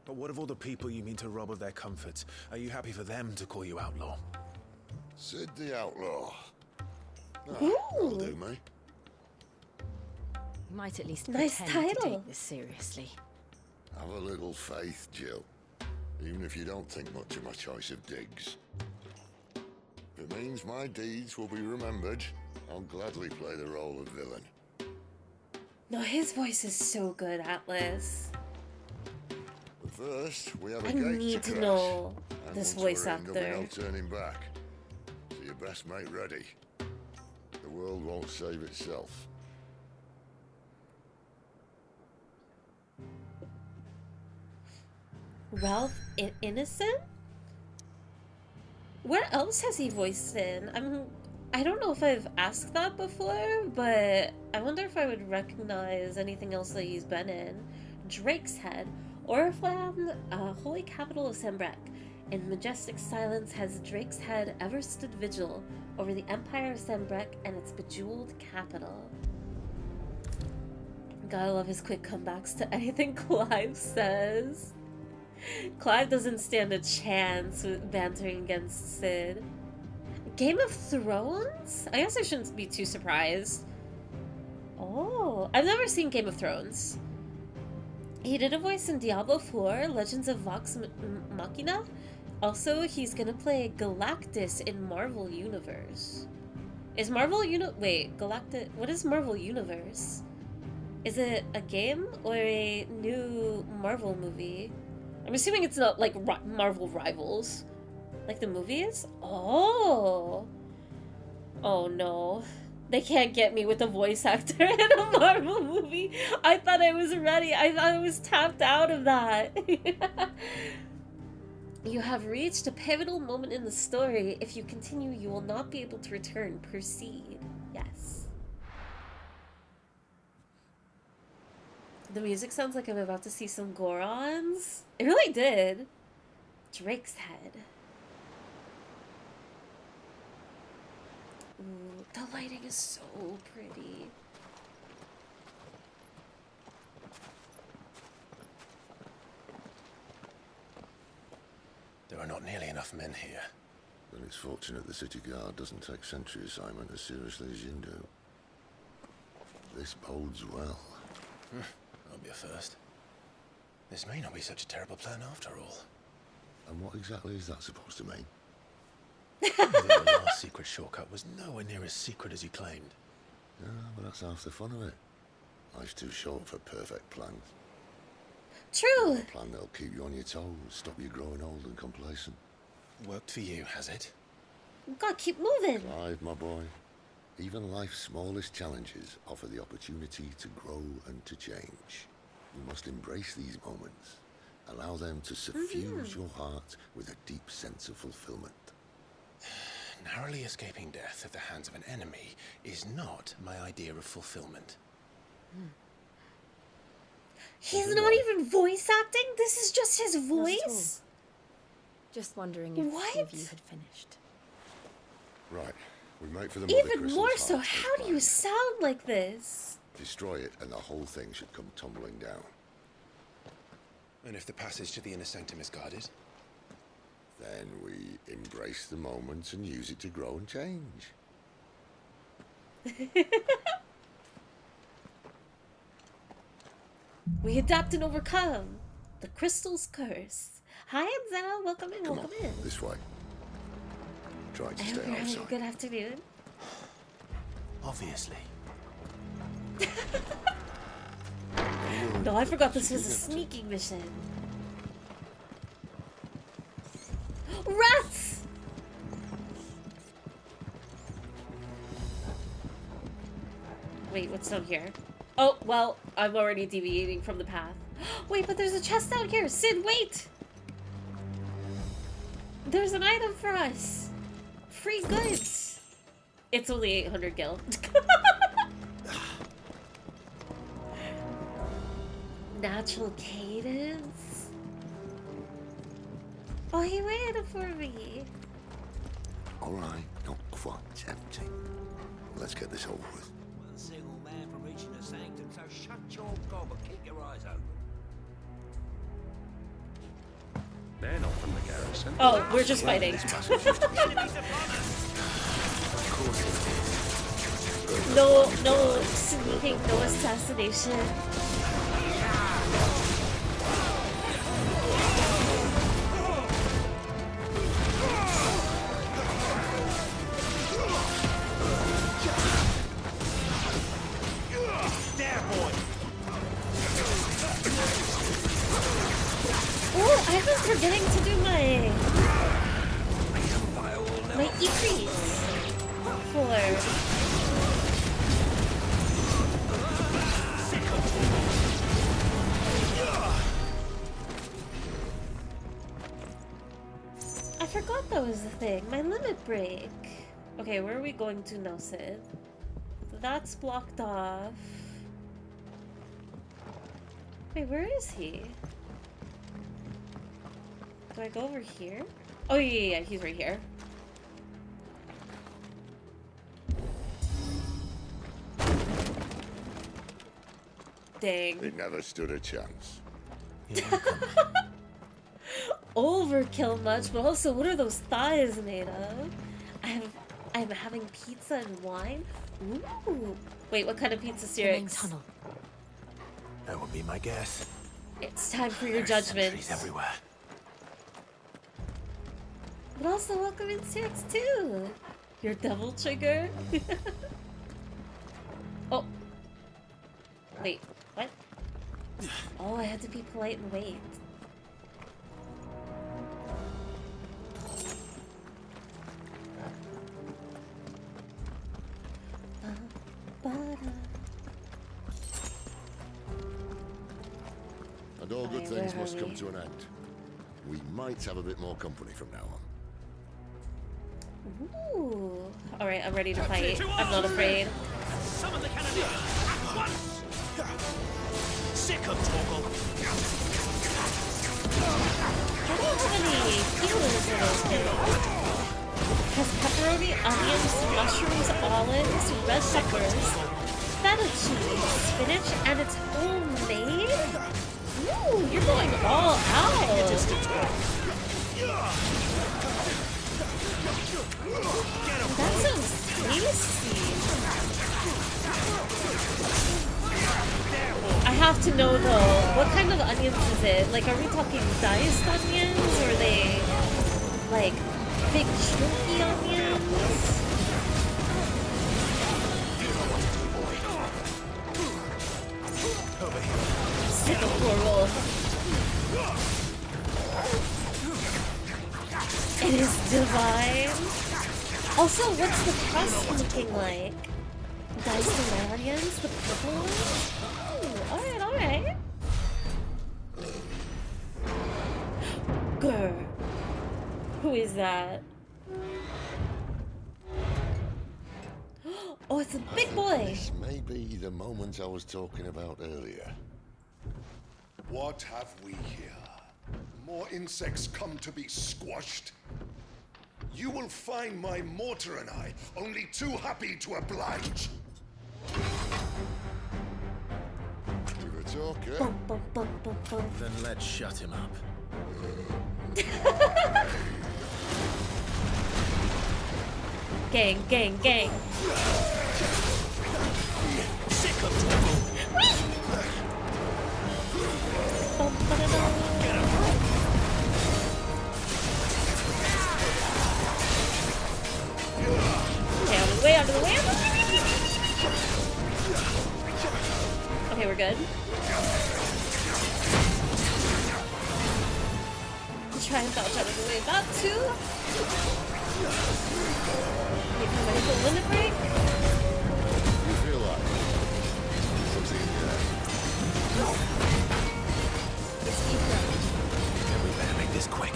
E: But what of all the people you mean to rob of their comforts? Are you happy for them to call you outlaw?
J: Sid the Outlaw.
A: Ooh.
J: That'll do me.
T: You might at least
A: Nice
T: pretend to
A: title.
T: take this seriously.
J: Have a little faith, Jill. Even if you don't think much of my choice of digs. If it means my deeds will be remembered, I'll gladly play the role of villain.
A: No, his voice is so good, Atlas.
J: But first, we have a
A: I
J: gate
A: need
J: to
A: to
J: crash.
A: know
J: And
A: this
J: once
A: voice
J: we're in, there'll be
A: actor.
J: no turning back. So you best make ready. The world won't save itself.
A: Ralph Innocent? Where else has he voiced in? I don't know if I've asked that before, but I wonder if I would recognize anything else that he's been in. Drake's Head, Oriflamme, Holy Capital of Sambrek. In majestic silence has Drake's Head ever stood vigil over the Empire of Sambrek and its bejeweled capital. Gotta love his quick comebacks to anything Clive says. Clive doesn't stand a chance with bantering against Sid. Game of Thrones? I guess I shouldn't be too surprised. Oh, I've never seen Game of Thrones. He did a voice in Diablo 4, Legends of Vox Machina. Also, he's gonna play Galactus in Marvel Universe. Is Marvel Wait, Galactus... What is Marvel Universe? Is it a game or a new Marvel movie? I'm assuming it's not like Marvel Rivals. Like the movies? Oh. Oh no. They can't get me with a voice actor in a Marvel movie. I thought I was ready. I thought I was tapped out of that. You have reached a pivotal moment in the story. If you continue, you will not be able to return. Proceed. Yes. The music sounds like I'm about to see some Gorons. It really did. Drake's Head. Ooh, the lighting is so pretty.
E: There are not nearly enough men here.
J: Then it's fortunate the city guard doesn't take sentry assignment as seriously as you do. This bodes well.
E: That'll be a first. This may not be such a terrible plan after all.
J: And what exactly is that supposed to mean?
E: The last secret shortcut was nowhere near as secret as you claimed.
J: Yeah, but that's half the fun of it. Life's too short for perfect plans.
A: True.
J: A plan that'll keep you on your toes, stop you growing old and complacent.
E: Worked for you, has it?
A: God, keep moving.
J: Clive, my boy. Even life's smallest challenges offer the opportunity to grow and to change. You must embrace these moments. Allow them to suffuse your heart with a deep sense of fulfillment.
E: Narrowly escaping death at the hands of an enemy is not my idea of fulfillment.
A: He's not even voice acting? This is just his
T: Not at
A: voice?
T: Just wondering if
A: What?
T: any of you had finished.
J: Right, we make for the Mother
A: Even
J: Crystal's
A: more so,
J: heart as
A: how do you
J: planned.
A: sound like this?
J: Destroy it and the whole thing should come tumbling down.
E: And if the passage to the inner sanctum is guarded?
J: Then we embrace the moment and use it to grow and change.
A: We adapt and overcome the crystal's curse. Hi, Anzana. Welcome in.
J: Come
A: welcome
J: on,
A: in.
J: this way. Try to
A: I hope
J: stay
A: you're having a
J: outside.
A: good afternoon.
E: Obviously.
A: No, I forgot this was a sneaking mission. Rats! Wait, what's down here? Oh, well, I'm already deviating from the path. Wait, but there's a chest down here. Sid, wait! There's an item for us. Free goods. It's only 800 gil. Natural cadence. Oh, he waited for me.
J: All right, not quite empty. Let's get this over with.
F: One single man from reaching the sanctum, so shut your gob and keep your eyes open.
P: They're not from the garrison.
A: Oh, we're just fighting. No sneaking, no assassination. Oh, I've been forgetting to do my increase for. I forgot that was the thing. My limit break. Okay, where are we going to now, Sid? That's blocked off. Wait, where is he? Do I go over here? Oh, yeah, he's right here. Dang.
J: It never stood a chance.
A: Overkill much, but also, what are those thighs made of? I'm having pizza and wine? Ooh. Wait, what kind of pizza, Sirix?
T: Tunnel.
E: That would be my guess.
A: It's time for your
E: There's
A: judgment.
E: sentries everywhere.
A: But also, welcome in Sirix too. Your devil trigger. Oh. Wait, what? Oh, I had to be polite and wait.
J: And all good
A: Aye,
J: things
A: where
J: must
A: are
J: come
A: we?
J: to an end. We might have a bit more company from now on.
A: Ooh. Alright, I'm ready to fight. I'm not afraid.
I: Summon the cannoneer at once! Sick of Torgal!
A: I don't have any feelings for those things. Has pepperoni, onions, mushrooms, olives, red peppers, feta cheese, spinach, and it's homemade? Ooh, you're going all out. That sounds tasty. I have to know though, what kind of onions is it? Like, are we talking diced onions, or are they like big chunky onions? Sick of Torgal. It is divine. Also, what's the crust looking like? Diced onions, the purple ones? Ooh, alright. Grr. Who is that? Oh, it's a big boy.
J: This may be the moment I was talking about earlier.
U: What have we here? More insects come to be squashed? You will find my mortar and I only too happy to oblige.
J: You're a talker.
E: Then let's shut him up.
A: Gang, gang, gang.
I: Sick of Torgal.
A: Okay, out of the way, out of the way, out of the way. Okay, we're good. Try and dodge out of the way. That too. Wait, am I ready for limit break?
J: You feel like something in your head.
A: It's Ethan.
D: Yeah, we better make this quick.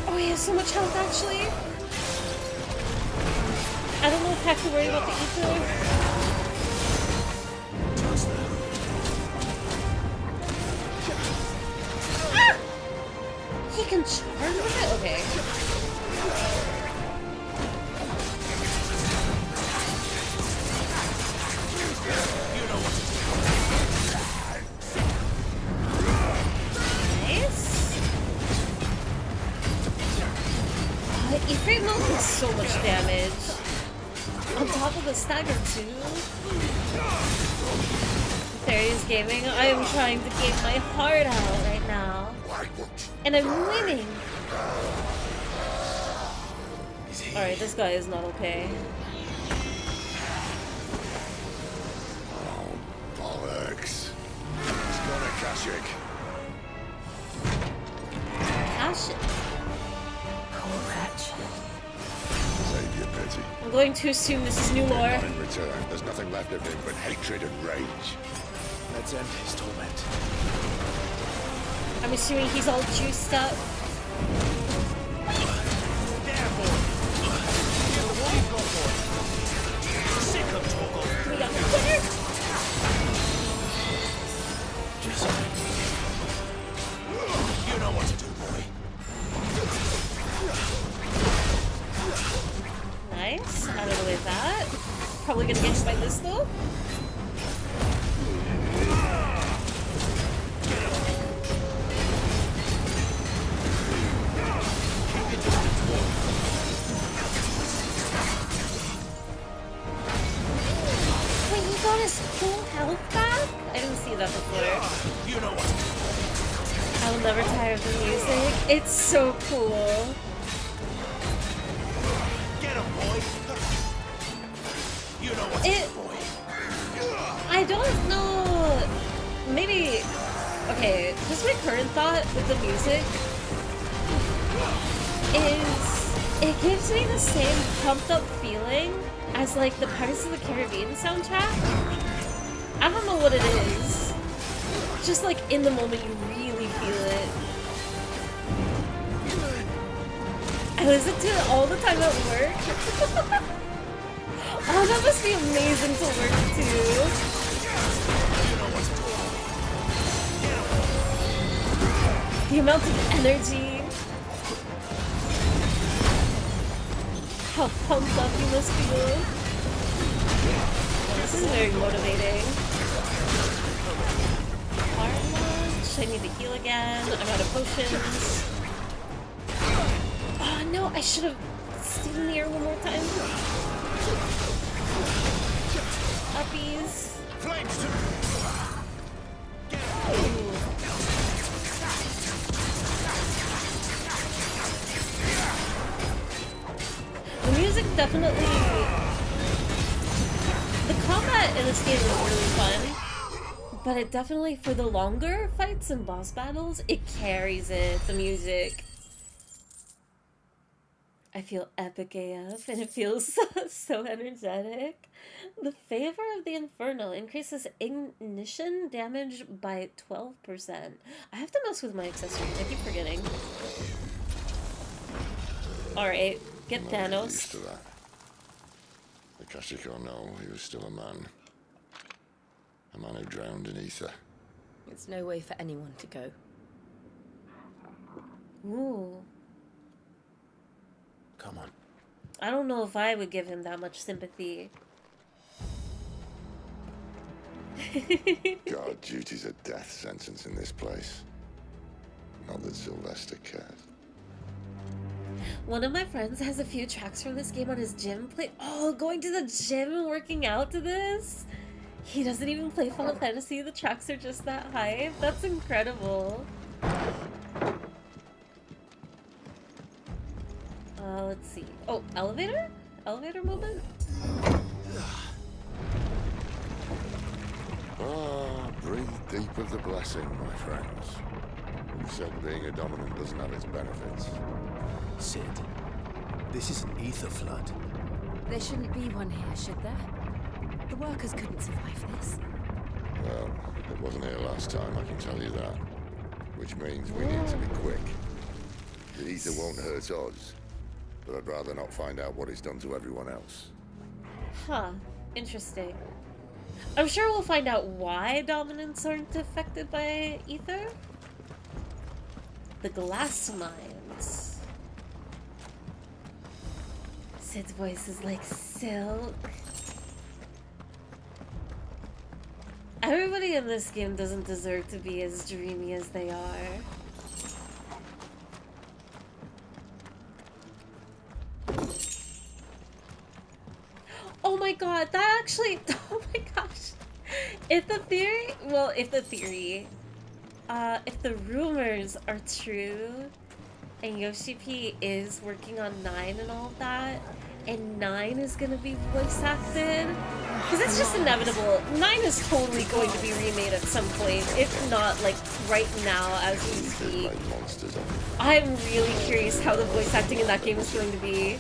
A: Oh, he has so much health actually. I don't know if I have to worry about the ether. Ah! He can charge with it? Okay. Nice. Ifrit Milk does so much damage. On top of the stagger too. Fairies Gaming, I am trying to game my heart out right now. And I'm winning. Alright, this guy is not okay.
J: Oh, bollocks. He's got a Kashyyyk.
A: Kashyyyk?
R: Poor wretch.
J: Save your pity.
A: I'm going too soon, this is new lore.
J: Not in return. There's nothing left of him but hatred and rage.
D: Let's end his torment.
A: I'm assuming he's all juiced up.
I: Sick of Torgal.
A: We got the winner!
I: You know what to do, boy.
A: Nice. Out of the way of that. Probably gonna get hit by this though. Wait, he got his full health back? I didn't see that before.
I: You know what?
A: I will never tire of the music. It's so cool.
I: Get him, boy. You know what to do, boy.
A: I don't know. Maybe. Okay, just my current thought with the music is it gives me the same pumped up feeling as like the Pirates of the Caribbean soundtrack. I don't know what it is. Just like in the moment you really feel it. I listen to it all the time at work. Oh, that must be amazing to work too. The amount of energy. How pumped up you must feel. This is very motivating. Fire launch. I need to heal again. I'm out of potions. Oh no, I should have stayed in the air one more time. Uppies. The music definitely... The combat in this game is really fun, but it definitely, for the longer fights and boss battles, it carries it, the music. I feel epic AF, and it feels so energetic. The Favor of the Inferno increases ignition damage by 12%. I have to mess with my accessories, I keep forgetting. Alright, get Thanos.
J: Used to that. The Kashyyyk or no, he was still a man. A man who drowned in ether.
T: It's no way for anyone to go.
A: Ooh.
D: Come on.
A: I don't know if I would give him that much sympathy.
J: God, duty's a death sentence in this place. Not that Sylvester cared.
A: One of my friends has a few tracks from this game on his gym play. Oh, going to the gym and working out to this? He doesn't even play Final Fantasy. The tracks are just that hype. That's incredible. Let's see. Oh, elevator? Elevator moment?
J: Ah, breathe deep of the blessing, my friends. Who said being a dominant doesn't have its benefits?
E: Sid, this is an ether flood.
T: There shouldn't be one here, should there? The workers couldn't survive this.
J: Well, it wasn't here last time, I can tell you that. Which means we need to be quick. The ether won't hurt us, but I'd rather not find out what it's done to everyone else.
A: Huh. Interesting. I'm sure we'll find out why dominants aren't affected by ether. The glass mines. Sid's voice is like silk. Everybody in this game doesn't deserve to be as dreamy as they are. Oh my god, that actually, oh my gosh. If the rumors are true, and Yoshi P is working on 9 and all of that, and 9 is gonna be voice acted, because it's just inevitable. 9 is totally going to be remade at some point, if not like right now as we speak. I'm really curious how the voice acting in that game is going to be.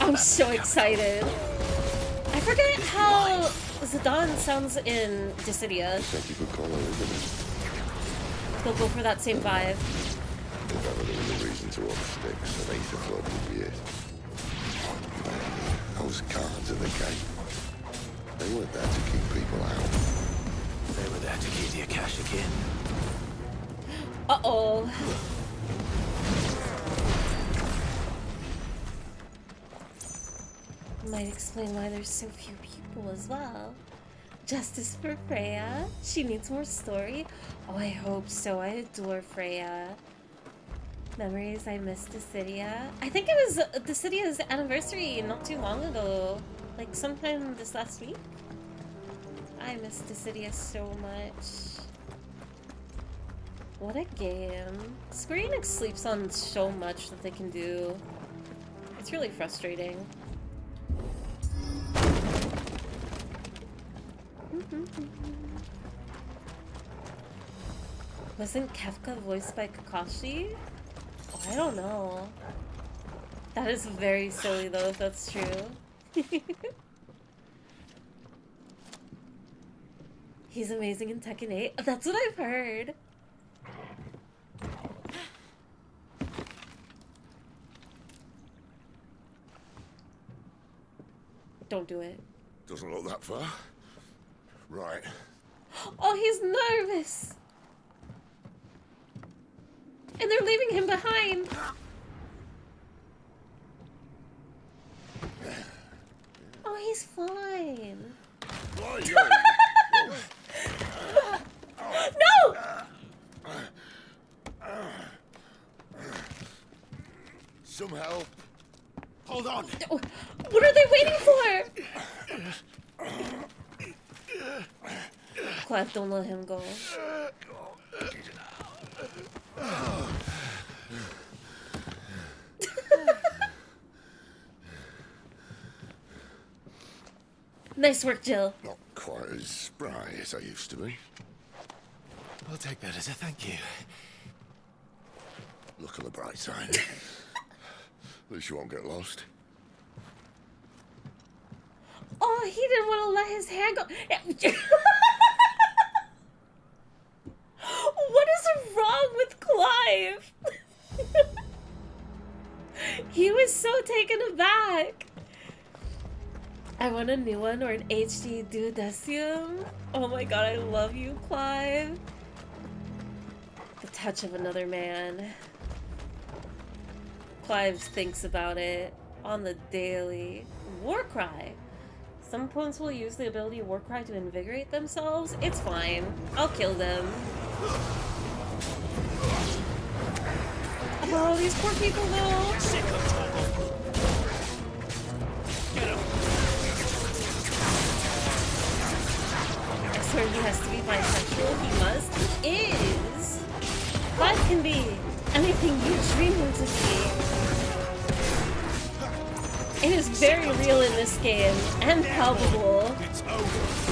A: I'm so excited. I forget how Zidane sounds in Dissidia. They'll go for that same vibe.
J: If ever there was a reason to up sticks, an ether flood would be it. Those guards at the gate, they weren't there to keep people out.
E: They were there to keep the Akashic in.
A: Uh-oh. Might explain why there's so few people as well. Justice for Freya. She needs more story. Oh, I hope so. I adore Freya. Memories I missed Dissidia. I think it was Dissidia's anniversary not too long ago. Like sometime this last week. I miss Dissidia so much. What a game. Square Enix sleeps on so much that they can do. It's really frustrating. Wasn't Kefka voiced by Kakashi? Oh, I don't know. That is very silly though, if that's true. He's amazing in Tekken 8. That's what I've heard. Don't do it.
J: Doesn't look that far. Right.
A: Oh, he's nervous. And they're leaving him behind. Oh, he's fine. No!
J: Some help. Hold on.
A: What are they waiting for? Clive, don't let him go. Nice work, Jill.
J: Not quite as spry as I used to be.
E: I'll take that as a thank you.
J: Look on the bright side. At least you won't get lost.
A: Oh, he didn't want to let his hand go. What is wrong with Clive? He was so taken aback. I want a new one or an HD duodecium. Oh my god, I love you, Clive. The touch of another man. Clive thinks about it on the daily. Warcry. Some opponents will use the ability of Warcry to invigorate themselves. It's fine. I'll kill them. Oh, these poor people though. I swear he has to be bisexual. He must. He is. Clive can be anything you dream him to be. It is very real in this game and palpable.
I: It's over.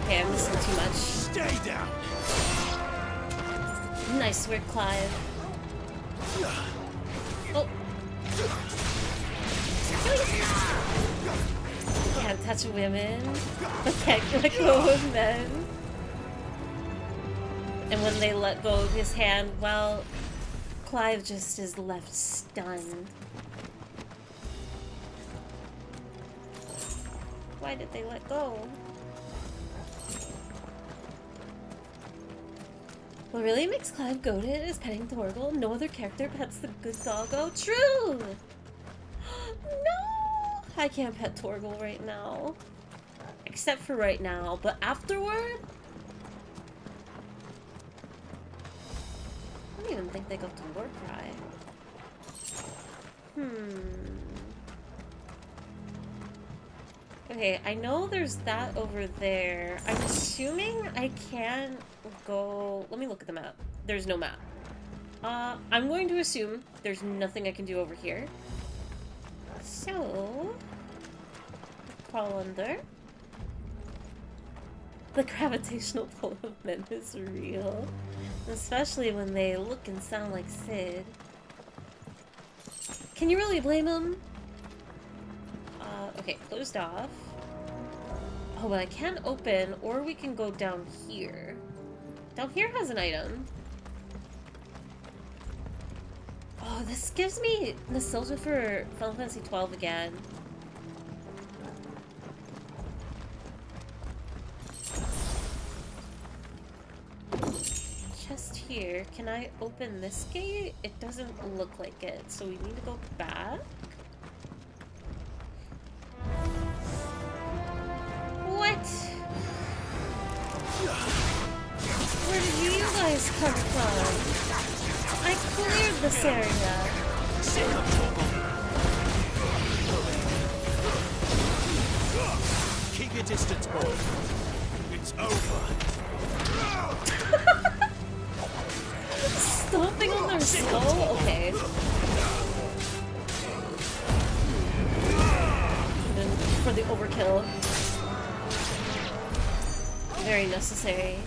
A: Okay, I'm missing too much.
I: Stay down.
A: Nice work, Clive. Oh. Can't touch women, but can't let go of men. And when they let go of his hand, well, Clive just is left stunned. Why did they let go? What really makes Clive goated is petting Torgal. No other character pets the good doggo. True! No! I can't pet Torgal right now. Except for right now. But afterward? I don't even think they got to Warcry. Okay, I know there's that over there. I'm assuming I can't go... Let me look at the map. There's no map. I'm going to assume there's nothing I can do over here. So... crawl under. The gravitational pull of men is real. Especially when they look and sound like Sid. Can you really blame him? Okay, closed off. Oh, but I can open, or we can go down here. Down here has an item. Oh, this gives me nostalgia for Final Fantasy XII again. Chest here. Can I open this gate? It doesn't look like it, so we need to go back. What? Where did you guys come from? I cleared this area.
I: Keep your distance, boy. It's over.
A: Stomping on their skull? Okay. And for the overkill. Very necessary.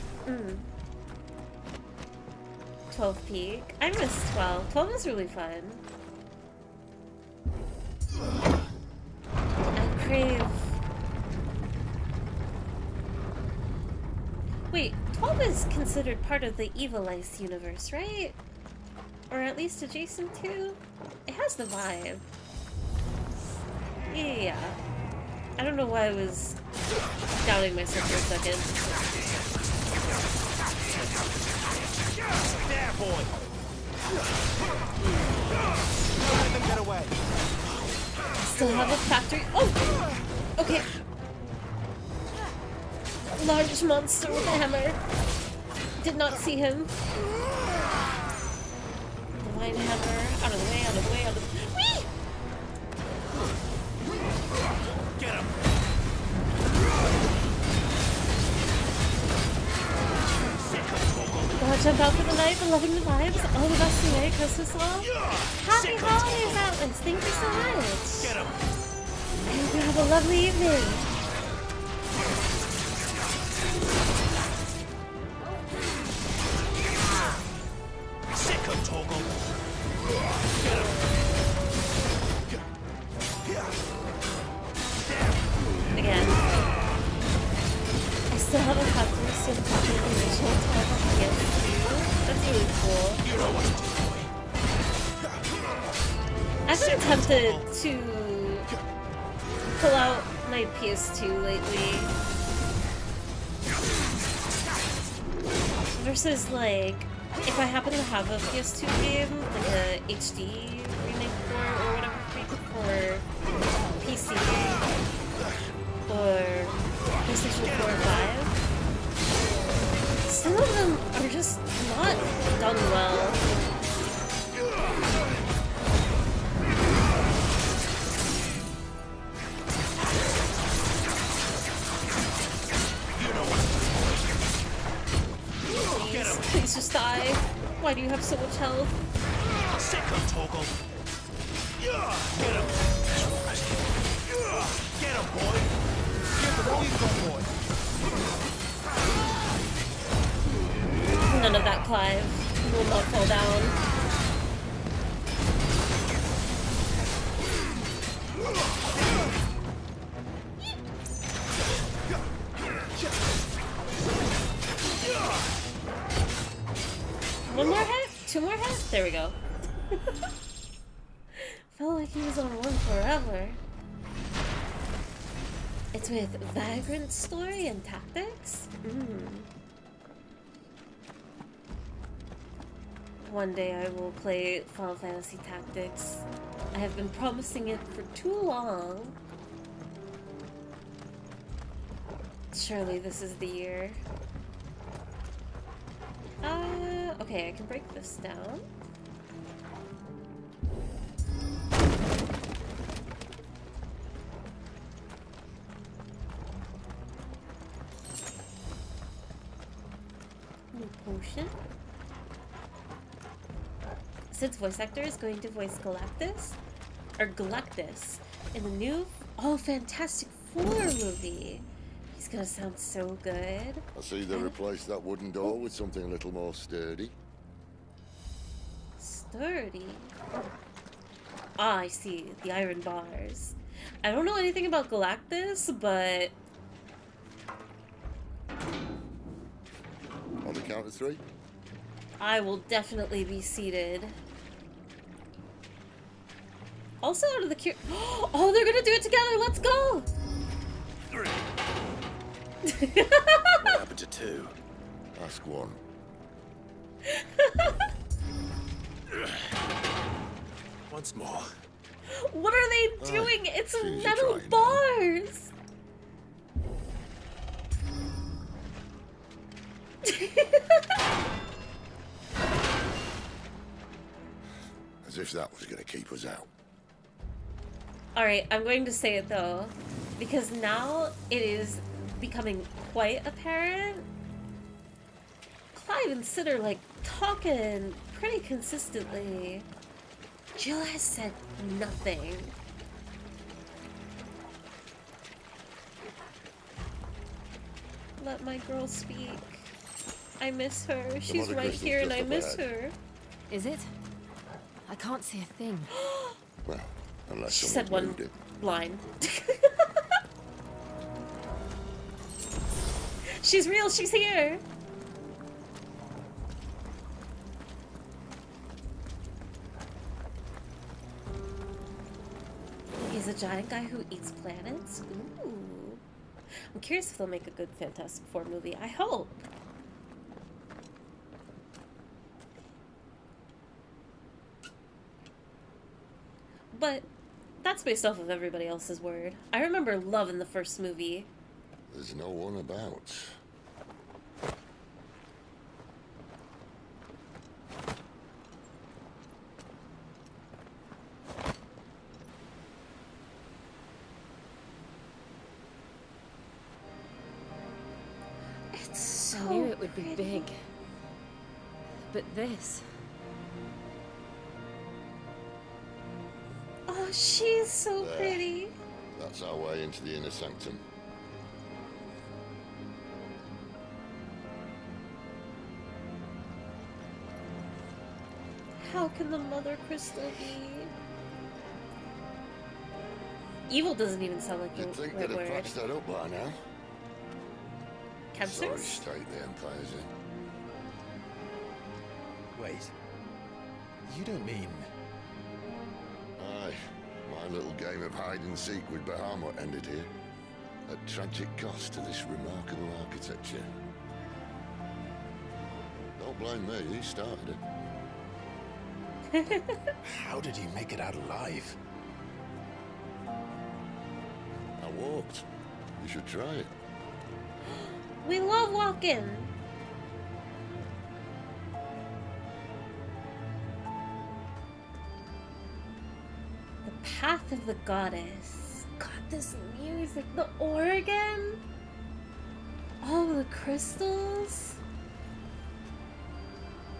A: 12 peak. I missed 12. 12 is really fun. I crave... Wait, 12 is considered part of the Evil Ice universe, right? Or at least adjacent to? It has the vibe. Yeah. I don't know why I was doubting myself for a second.
I: There, boy. Don't let them get away.
A: Still have a factory. Oh! Okay. Large monster with a hammer. Did not see him. Divine hammer. Out of the way, out of the way, out of the way. Whee!
I: Get him.
A: Gotta jump out for the night, but loving the vibes. All the best today, Christmas love. Happy holidays, Atlas. Thank you so much.
I: Get him.
A: I hope you have a lovely evening.
I: Sick of Torgal.
A: Again. I still have a factory still copy the original 12 on PS2. That's really cool. I've been tempted to pull out my PS2 lately. versus like if I happen to have a PS2 game, like a HD remake or whatever for PC or PlayStation 4 or 5, some of them are just not done well. Please just die. Why do you have so much health?
I: Sick him, Torgal. Get him. Get him, boy. Get the boy.
A: None of that, Clive. You will not fall down. One more hit? Two more hits? There we go. Felt like he was on one forever. It's with Vagrant Story and Tactics? One day I will play Final Fantasy Tactics. I have been promising it for too long. Surely this is the year. Okay, I can break this down. New potion. Since voice actor is going to voice Galactus in the new Fantastic Four movie. He's gonna sound so good.
J: I see they replaced that wooden door with something a little more sturdy.
A: Sturdy? Ah, I see. The iron bars. I don't know anything about Galactus, but...
J: On the count of 3?
A: I will definitely be seated. Also out of the Oh, they're gonna do it together! Let's go!
I: 3.
D: What happened to 2?
J: Ask 1.
D: Once more.
A: What are they doing? It's metal bars!
J: As if that was going to keep us out.
A: Alright, I'm going to say it though, because now it is becoming quite apparent. Clive and Sid are like talking pretty consistently. Jill has said nothing. Let my girl speak. I miss her. She's right here and I miss her.
T: Is it? I can't see a thing.
J: Well, unless
A: She
J: someone
A: said one
J: moved it.
A: line. She's real, she's here. He's a giant guy who eats planets? Ooh. I'm curious if they'll make a good Fantastic Four movie. I hope. But that's based off of everybody else's word. I remember loving the first movie.
J: There's no one about.
A: It's so
T: I knew it would
A: pretty.
T: be big. But this...
A: Oh, she's so
J: There.
A: pretty.
J: That's our way into the inner sanctum.
A: How can the Mother Crystal be? Evil doesn't even sound like the
J: You'd think
A: right
J: they'd have
A: word.
J: patched that up by now. Sorry
A: Cancers?
J: state the Empire's in.
D: Wait. You don't mean...
J: Aye. My little game of hide-and-seek with Bahamut ended here. At tragic cost to this remarkable architecture. Don't blame me, he started it.
E: How did he make it out alive?
J: I walked. You should try it.
A: We love walking. The Path of the Goddess. God, this music, the organ, all the crystals.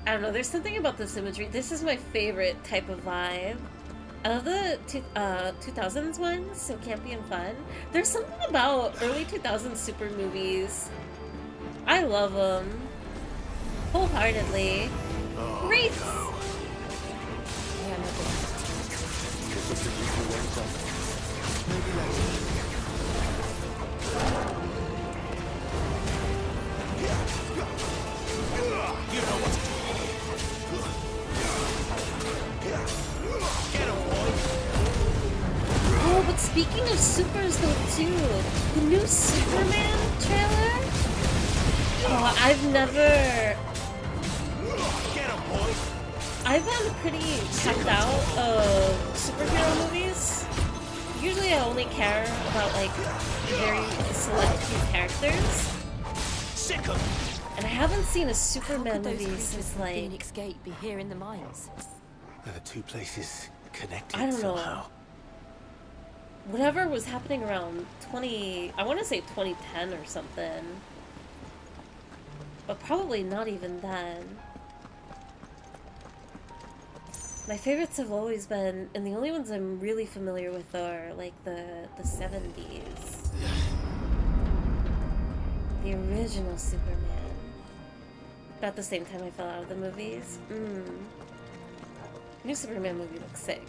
A: I don't know, there's something about this imagery. This is my favorite type of vibe. I love the 2000s ones, so campy and fun. There's something about early 2000s super movies. I love them. Wholeheartedly. Great!
I: You know what to do. Get him, boy.
A: Oh, but speaking of supers though too, the new Superman trailer? Oh, I've been pretty checked out of superhero movies. Usually I only care about like very select few characters. And I haven't seen a Superman movie since like
T: Phoenix Gate be here in the mines.
E: Are the two places connected
A: I don't know.
E: somehow?
A: Whatever was happening around I want to say 2010 or something. But probably not even then. My favorites have always been, and the only ones I'm really familiar with are like the 70s. The original Superman. About the same time I fell out of the movies. New Superman movie looks sick.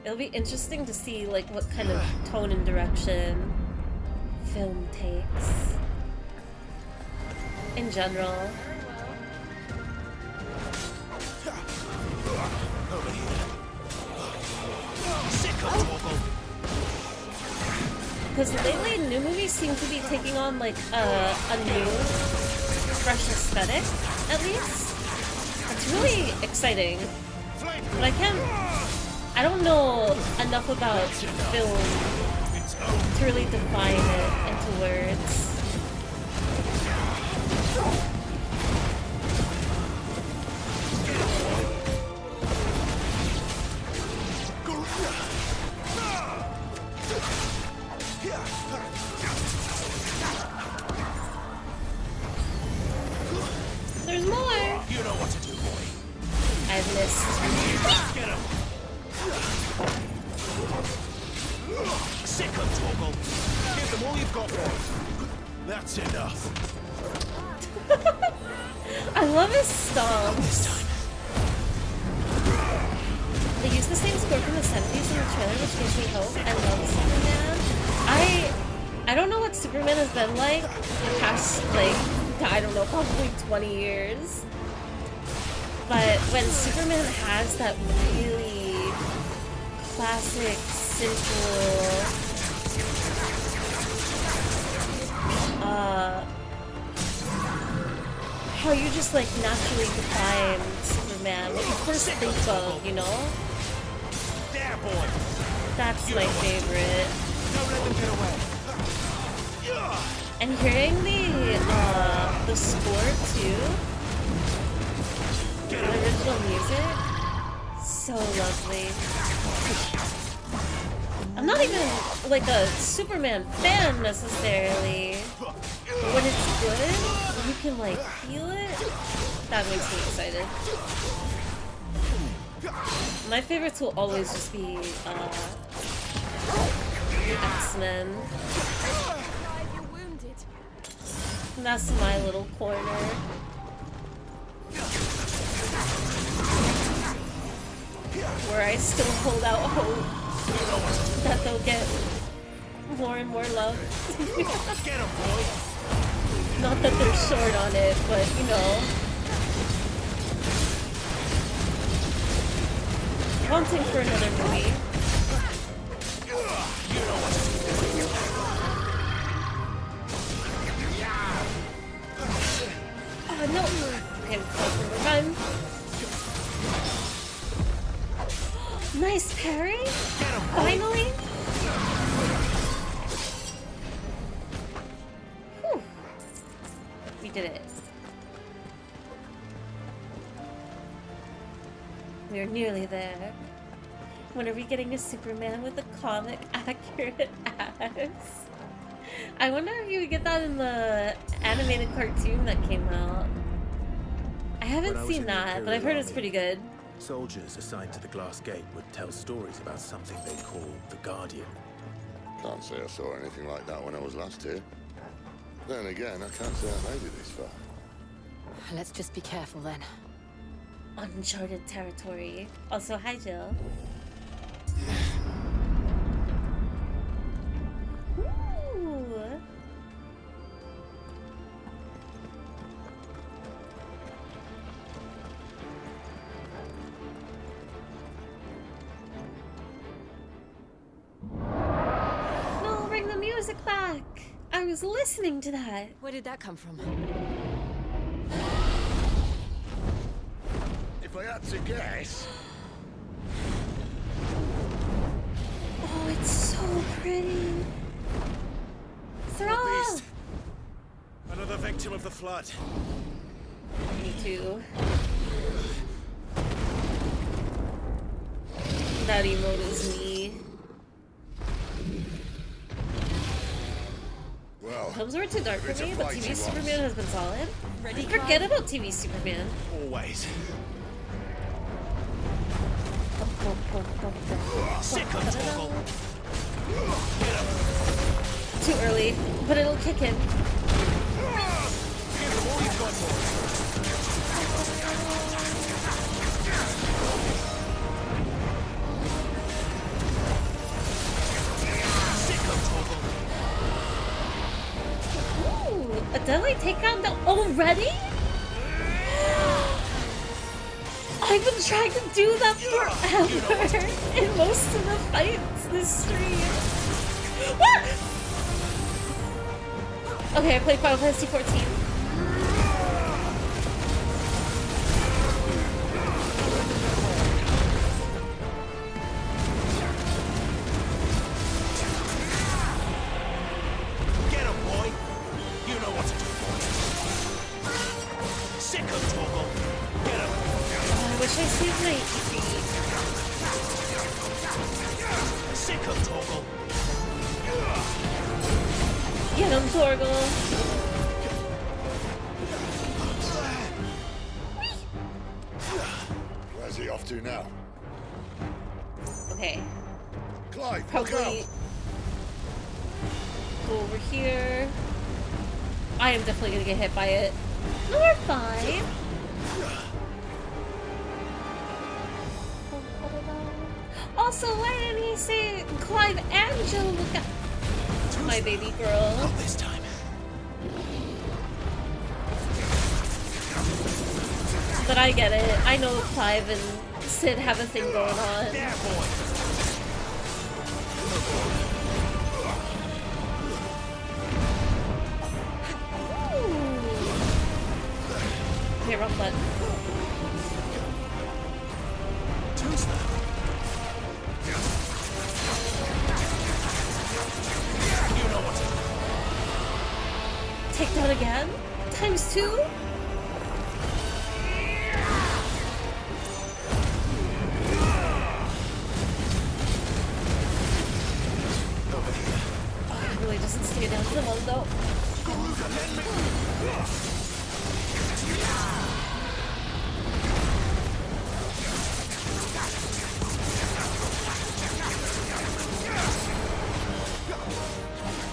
A: It'll be interesting to see like what kind of tone and direction film takes in general. Because lately new movies seem to be taking on like a new fresh aesthetic, at least. It's really exciting. But I don't know enough about film to really define it into words. There's more!
I: You know what to do, boy.
A: I've missed.
I: Get him! Sick of Torgal. Give them all you've got, boy. That's enough.
A: I love his stomp. They used the same score from the 70s in the trailer, which gives me hope. I love Superman. I don't know what Superman has been like the past, like, I don't know, probably 20 years. But when Superman has that really classic, simple, how you just like naturally define Superman, what you first think of, you know?
I: There, boy.
A: That's my favorite.
I: Don't let them get away.
A: And hearing the score too, the original music, so lovely. I'm not even like a Superman fan necessarily, but when it's good, you can like feel it. That makes me excited. My favorites will always just be the X-Men. And that's my little corner. Where I still hold out hope that they'll get more and more love.
I: Get him, boy.
A: Not that they're short on it, but you know. Wanting for another movie.
I: You know
A: him call from the run. Nice parry! Finally! Whew. We did it. We're nearly there. When are we getting a Superman with a comic accurate ass? I wonder if you would get that in the animated cartoon that came out. I haven't seen that, but I've heard it's pretty good.
E: Soldiers assigned to the Glass Gate would tell stories about something they call the Guardian.
J: Can't say I saw anything like that when I was last here. Then again, I can't say I made it this far.
T: Let's just be careful then.
A: Uncharted territory. Also, hi Jill. Ooh. No, bring the music back. I was listening to that.
T: Where did that come from?
J: If I had to guess...
A: Oh, it's so pretty. Throw!
E: Beast. Another victim of the flood.
A: Me too. That emote is me.
J: Well,
A: Films were too dark for me, but TV Superman has been solid.
T: Ready,
A: Forget about TV Superman.
E: Always.
A: Too early, but it'll kick in. Ooh, a deadly takedown already? I've been trying to do that forever in most of the fights this stream. What? Okay, I played Final Fantasy 14.
I: Get him, boy. You know what to do, boy. Sick of Torgal. Get him.
A: Oh, I wish I saved my EP.
I: Sick of Torgal.
A: Get him, Torgal.
J: Where's he off to now?
A: Okay.
J: Clive, look
A: Probably
J: out!
A: go over here. I am definitely gonna get hit by it. No, we're fine. Also, why didn't he say Clive and Jill look at my baby girl?
I: Not this time.
A: But I get it. I know Clive and Sid have a thing going on.
I: There, boy.
A: Okay, wrong button.
I: You know what to do.
A: Take down again? Times 2? Oh, it really doesn't stay down for long though.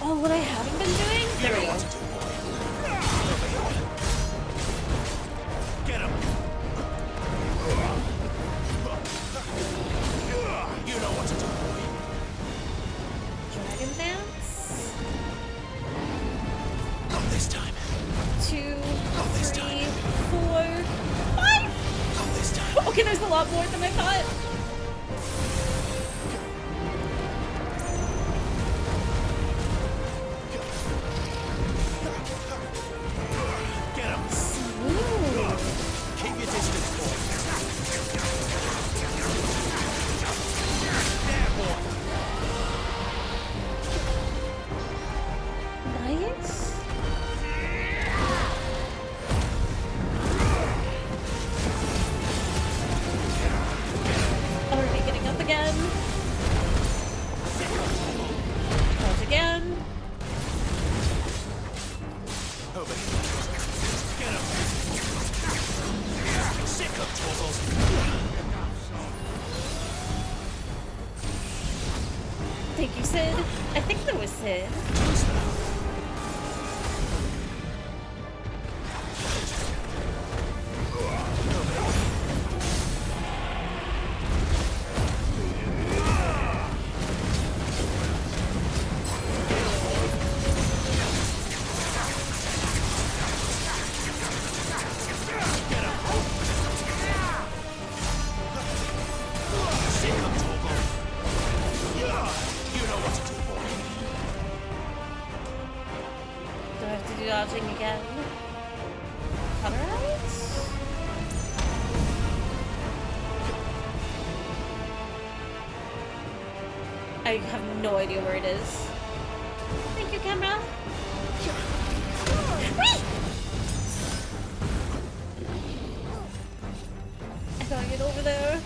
A: Oh, what I haven't been doing? There we go.
I: Get him. You know what to do, boy.
A: Dragon Dance?
I: Not this time.
A: 2,
I: Not this
A: 3,
I: time.
A: 4, 5!
I: Not this time.
A: Okay, there's a lot more than I thought.
I: Get him.
A: Smooth. Thank you, Sid. I think that was Sid. Do I have to do dodging again? Alright. I have no idea where it is. Thank you, camera. Whee! I gotta get over there.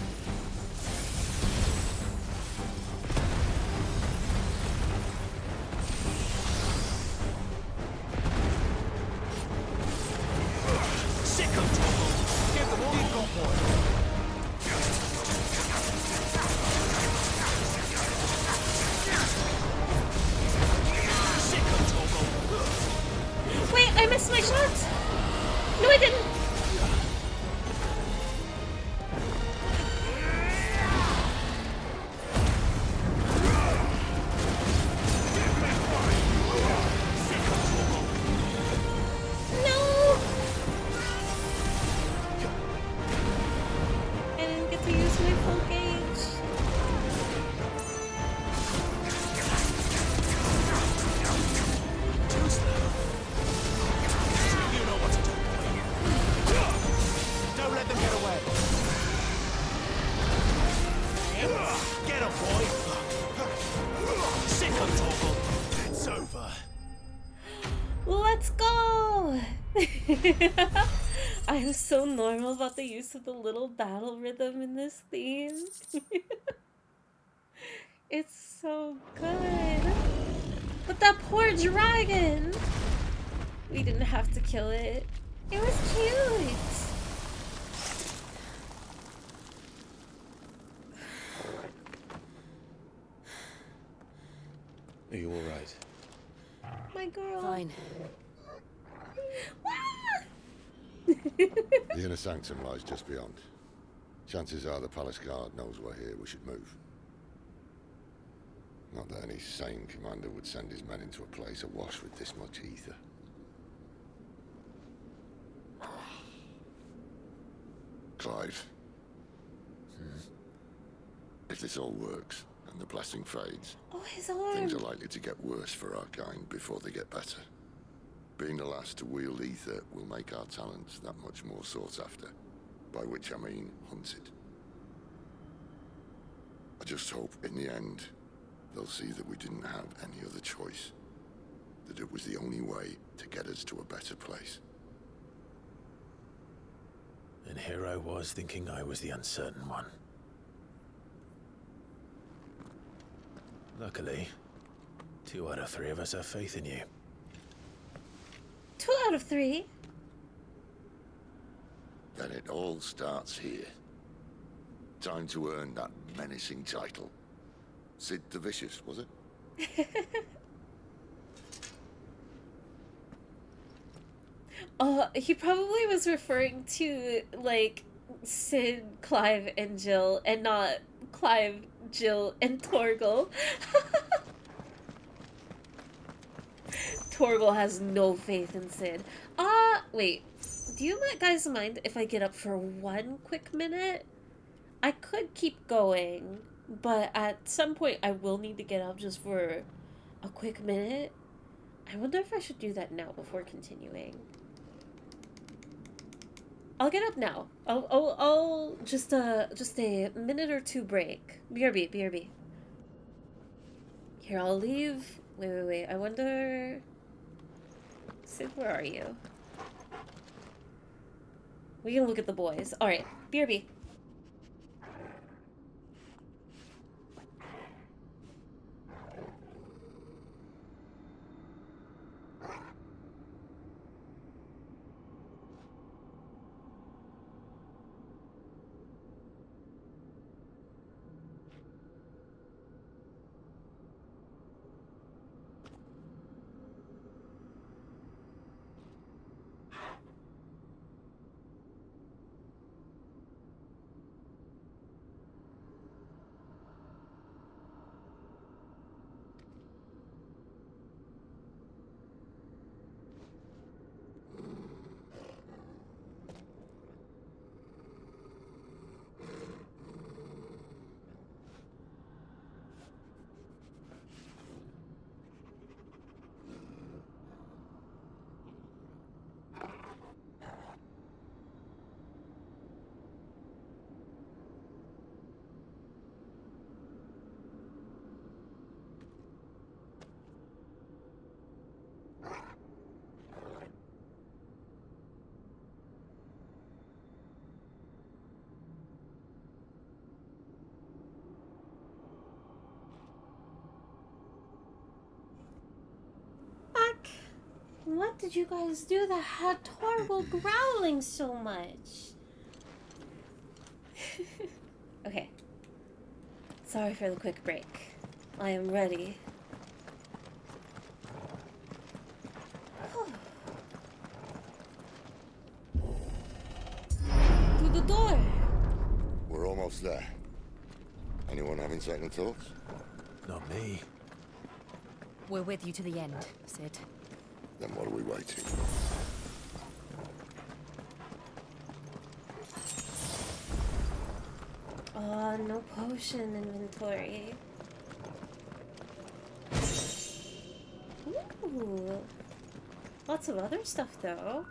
A: Wait, I missed my shot! No, I didn't! No! I didn't get to use my full gauge.
I: You know what to do. Don't let them get away. Get him, boy. Sick of Torgal. It's over.
A: Let's go! I am so normal about the use of the little battle rhythm in this theme. It's so good. But that poor dragon! We didn't have to kill it. It was cute!
E: Are you alright?
A: My girl.
S: Fine.
J: The inner sanctum lies just beyond. Chances are the palace guard knows we're here. We should move. Not that any sane commander would send his men into a place awash with this much ether. Clive. If this all works, and the blessing fades,
A: Oh, his arm!
J: things are likely to get worse for our kind before they get better. Being the last to wield ether will make our talents that much more sought after, by which I mean hunted. I just hope, in the end, they'll see that we didn't have any other choice. That it was the only way to get us to a better place.
E: And here I was thinking I was the uncertain one. Luckily, 2 out of 3 of us have faith in you.
A: 2 out of 3?
J: Then it all starts here. Time to earn that menacing title. Sid the Vicious, was it?
A: He probably was referring to, like, Sid, Clive, and Jill, and not Clive, Jill, and Torgal. Torgal has no faith in Sid. Wait. Do you guys mind if I get up for 1 quick minute? I could keep going, but at some point I will need to get up just for a quick minute. I wonder if I should do that now before continuing. I'll get up now. I'll just a minute or 2 break. BRB. Here, I'll leave. Wait. I wonder... Sid, where are you? We can look at the boys. Alright, BRB. What did you guys do that had Torgal growling so much? Okay. Sorry for the quick break. I am ready. Through the door.
J: We're almost there. Anyone having second thoughts?
E: Not me.
T: We're with you to the end, Sid.
J: Then what are we waiting?
A: No potion inventory. Ooh. Lots of other stuff though.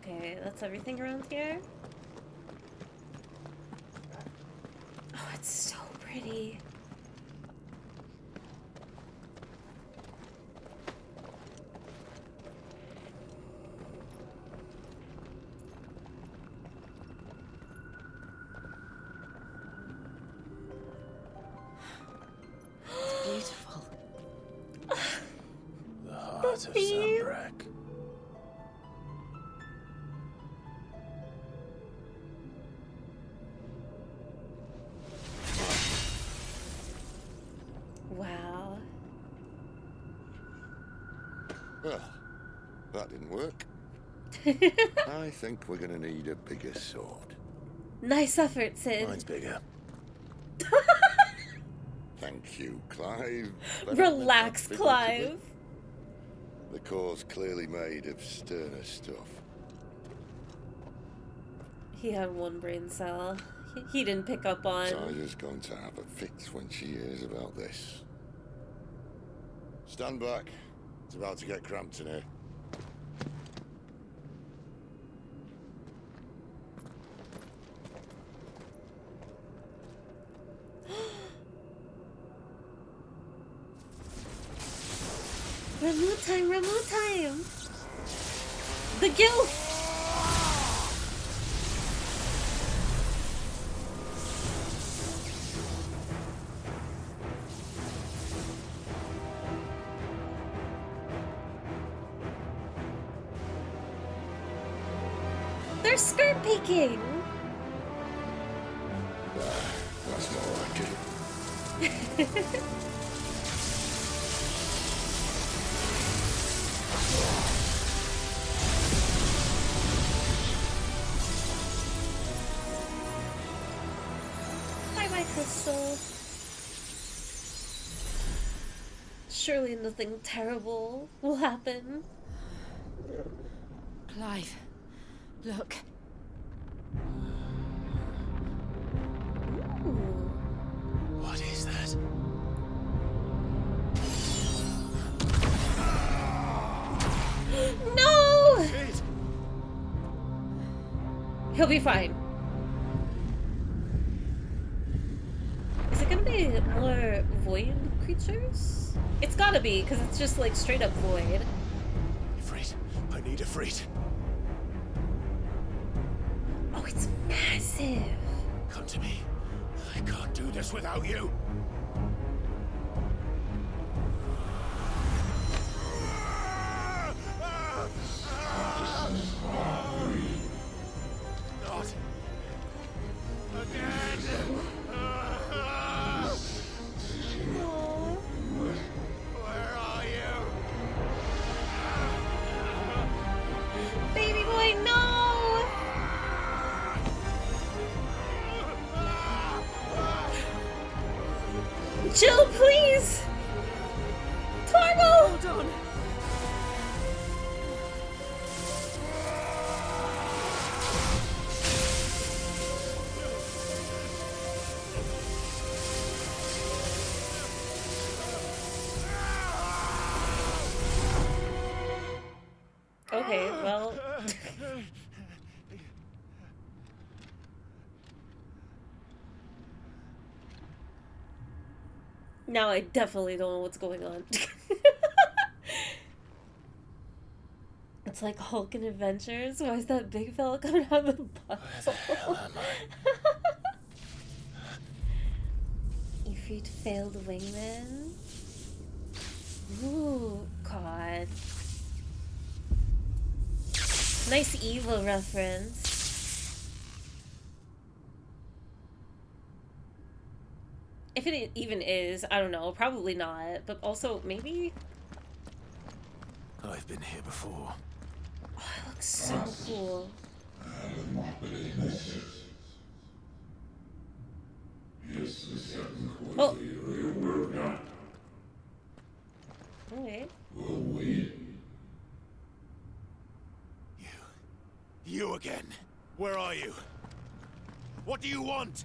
A: Okay, that's everything around here. Oh, it's so pretty.
T: Beautiful.
E: The heart of Zambrak.
A: Wow.
J: Well, that didn't work. I think we're gonna need a bigger sword.
A: Nice effort, Sid.
E: Mine's bigger.
J: Thank you, Clive. But
A: Relax,
J: I'm not
A: Clive.
J: The core's clearly made of sterner stuff.
A: He had one brain cell. He didn't pick up on.
J: Taya's going to have a fit when she hears about this. Stand back. It's about to get cramped in here.
A: Remove time, remove time! The guilt! They're skirt peeking!
J: That's more like it.
A: Bye-bye, Crystal. Surely nothing terrible will happen.
T: Clive, look.
E: What is that?
A: No! He'll be fine. Is it gonna be more void creatures? It's gotta be, because it's just like straight up void.
E: Ifrit. I need Ifrit.
A: Oh, it's massive.
E: Come to me. I can't do this without you. Not again. Where are you?
A: Baby boy, no! Jill, please! Torgo!
B: Hold on.
A: Okay, well... Now I definitely don't know what's going on. It's like Hulk in Adventures. Why is that big fella coming out of the bottle?
E: Where the hell am I?
A: Ifrit failed wingman. Ooh, God. Nice evil reference. If it even is, I don't know, probably not. But also, maybe...
E: I've been here before.
A: Oh, it looks so cool. Oh! Okay.
E: You again. Where are you? What do you want?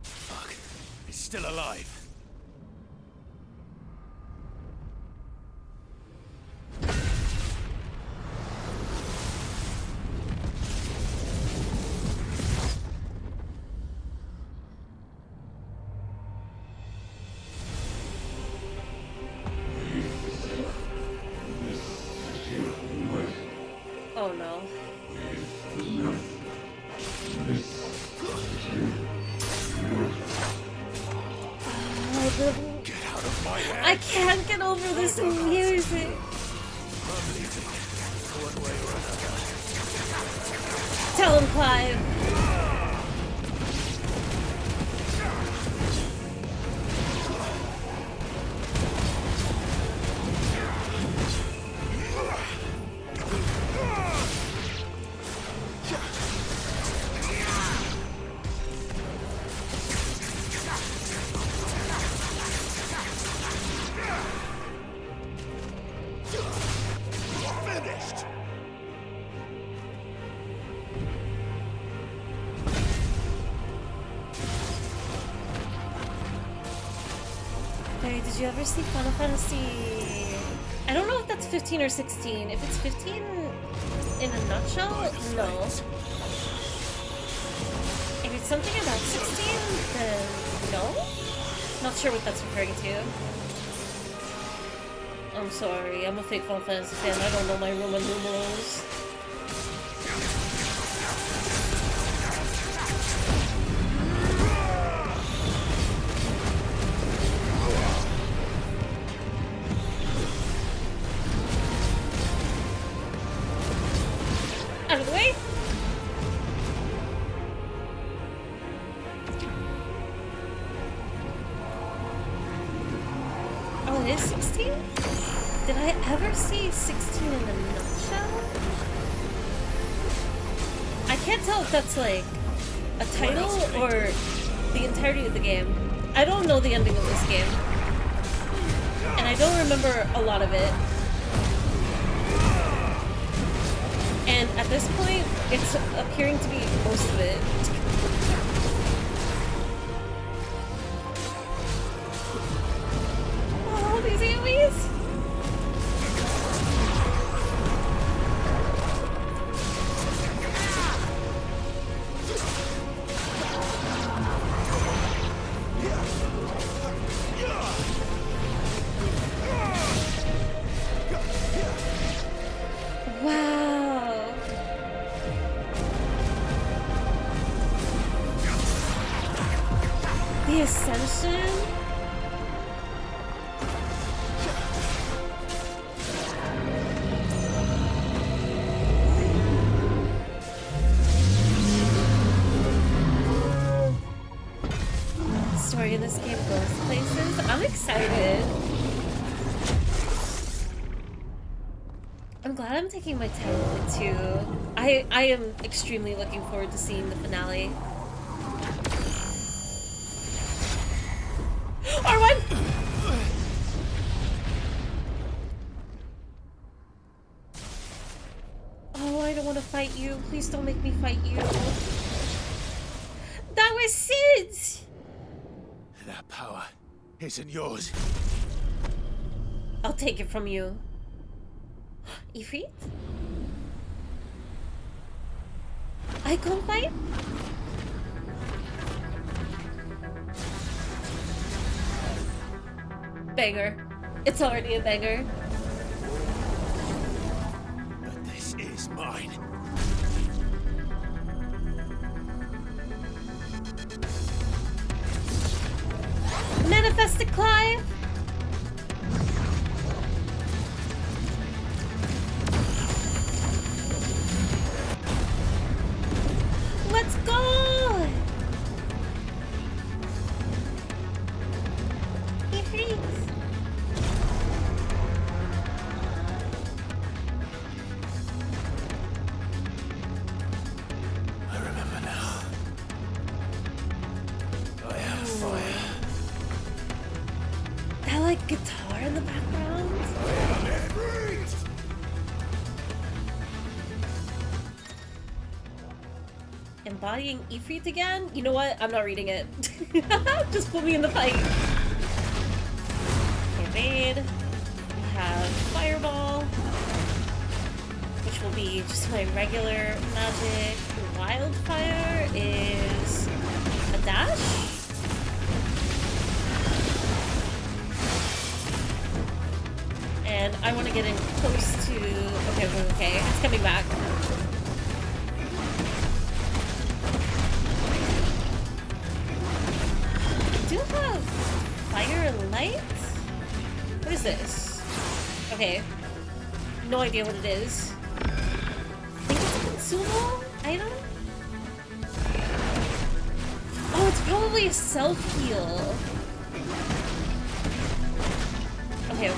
E: Fuck. He's still alive.
A: Oh no.
E: Get out of my head.
A: I can't get over this music.
E: I'm leaving. One way or another.
A: Tell him, Clive.
E: Finished.
A: Barry, did you ever see Final Fantasy? I don't know if that's 15 or 16. If it's 15 in a nutshell, no. If it's something about 16, then no? Not sure what that's referring to. I'm sorry, I'm a fake Final Fantasy fan. I don't know my Roman numerals. Out of the way! Oh, it is 16? Did I ever see 16 in a nutshell? I can't tell if that's like a title or the entirety of the game. I don't know the ending of this game. And I don't remember a lot of it. And at this point, it's appearing to be most of it. Oh, these enemies! Wow. The Ascension? The story of this game goes places. I'm excited. I'm glad I'm taking my time with it too. I am extremely looking forward to seeing the finale. R1! Oh, I don't want to fight you. Please don't make me fight you. That was Sid's!
E: That power isn't yours.
A: I'll take it from you. Ifrit? Icon fight? Banger. It's already a banger.
E: But this is mine.
A: Manifest it, Clive! Let's go! Ifrit!
D: I remember now. Oh yeah, fire.
A: That like guitar in the background? Embodying Ifrit again? You know what? I'm not reading it. Just put me in the fight. Evade. We have Fireball, which will be just my regular magic. Wildfire is a dash. And I want to get in close to... Okay, it's coming back. I do have fire and light? What is this? Okay. No idea what it is. I think it's a consumable item? Oh, it's probably a self-heal. Okay.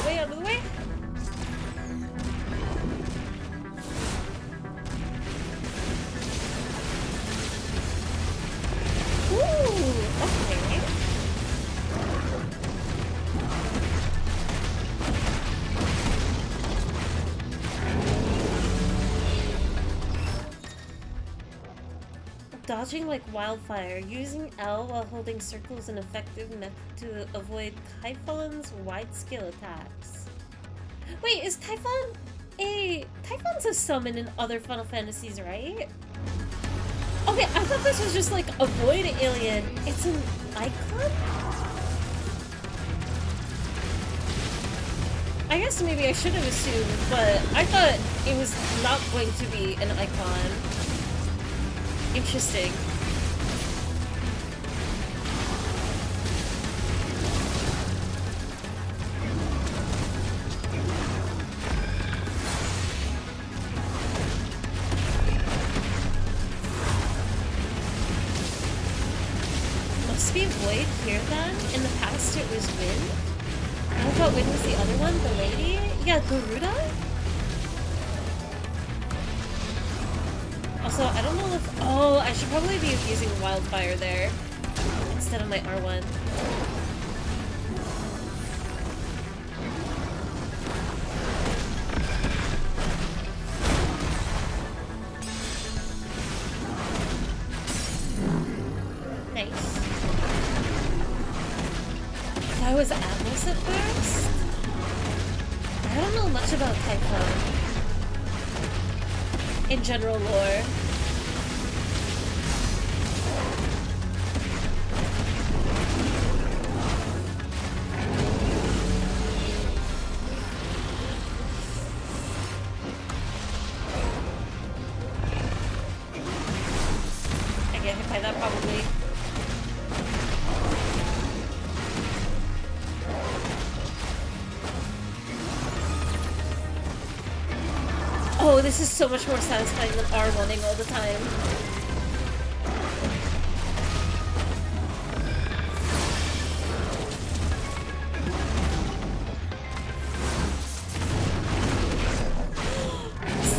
A: Out of the way. Ooh, okay. Dodging like wildfire. Using L while holding circle is an effective method to avoid Typhon's wide-scale attacks. Wait, is Typhon a... Typhon's a summon in other Final Fantasies, right? Okay, I thought this was just like a void alien. It's an icon? I guess maybe I should have assumed, but I thought it was not going to be an icon. Interesting. Must be Void here then? In the past it was Wind? I thought Wind was the other one, the lady? Yeah, Garuda? Also, I don't know if... Oh, I should probably be using Wildfire there instead of my R1. Nice. I was Atlas at first? I don't know much about Typhon in general lore. I get hit by that probably. Oh, this is so much more satisfying than R1ing all the time.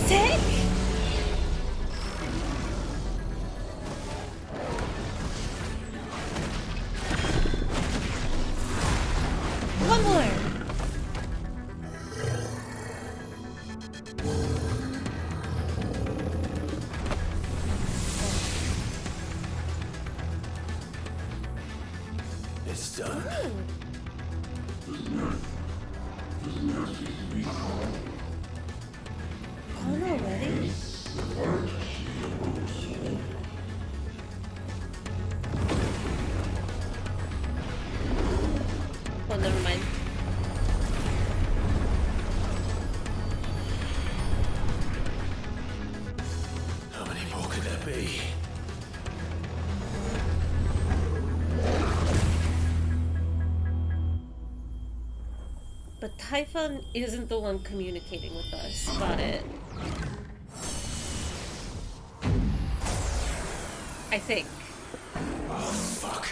A: Sick! One more!
D: It's done.
A: gone already? Oh, never mind.
E: How many more could there be?
A: But Typhon isn't the one communicating with us. Got it. I think.
E: Oh, fuck.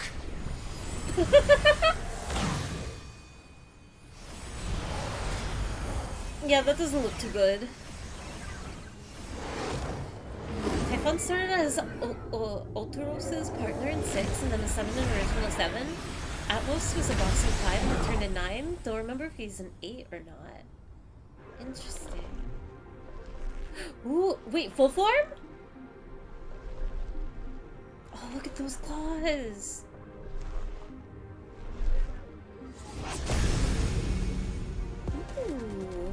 A: Yeah, that doesn't look too good. Typhon started as Ulturos's partner in 6 and then a 7 in original 7. Atmos was a boss in 5 and turned in 9. Don't remember if he's an 8 or not. Interesting. Ooh, wait, full form? Oh, look at those claws. Ooh.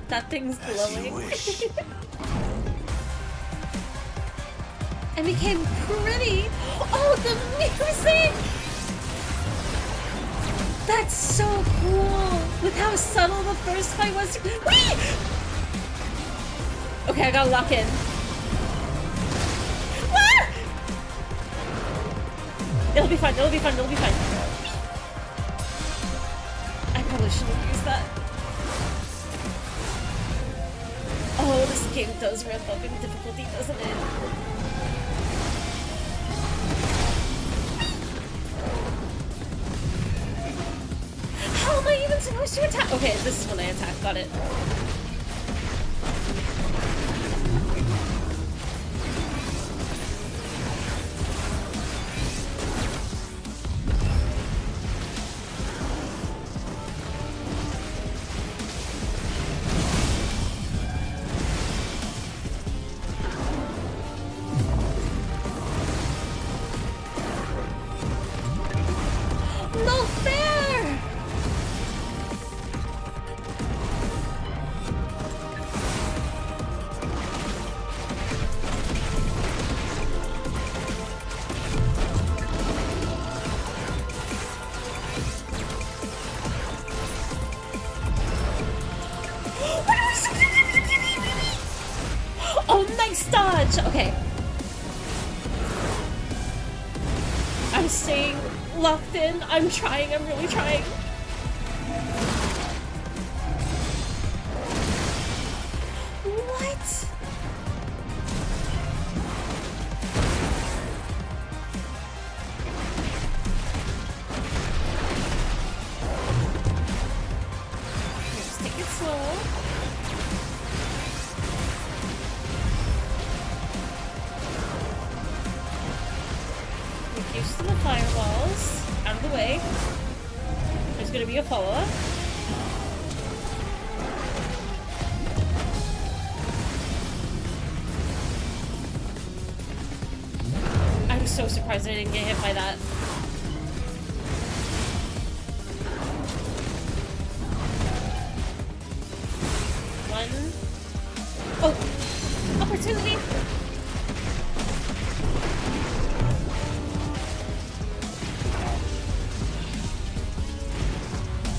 A: That thing's glowing. And became pretty. Oh, the music! That's so cool. With how subtle the first fight was. Wait! Okay, I gotta lock in. Ah! It'll be fine. It'll be fine. It'll be fine. I probably shouldn't have used that. Oh, this game does ramp up in difficulty, doesn't it? How am I even supposed to attack? Okay, this is when I attack. Got it. No fair! Oh, nice dodge! Okay. I'm staying locked in. I'm trying. I'm really trying. What? Just take it slow. Get used to the fireballs. Out of the way. There's gonna be a follow-up. I'm so surprised I didn't get hit by that. One. Oh! Opportunity!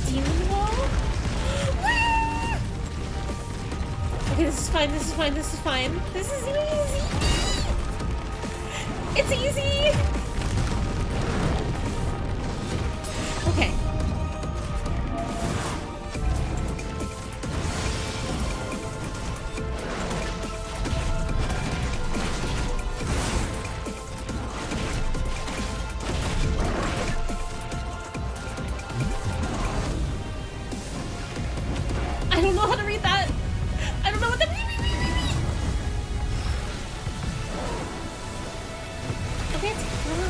A: Demon wall? Okay, this is fine, this is fine, this is fine. This is easy! It's easy! Okay. I don't know how to read that. I don't know what the. Okay, it's fine.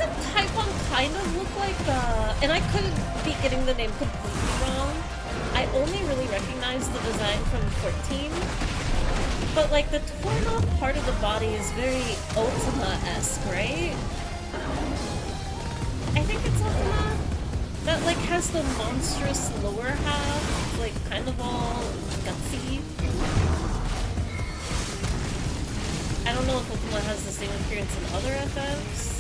A: Doesn't Typhon kind of look like, and I could be getting the name completely wrong. I only really recognize the design from 14. But like the torn off part of the body is very Ultima-esque, right? I think it's Ultima. That like has the monstrous lower half, like kind of all gutsy. I don't know if Ultima has the same appearance in other FFs.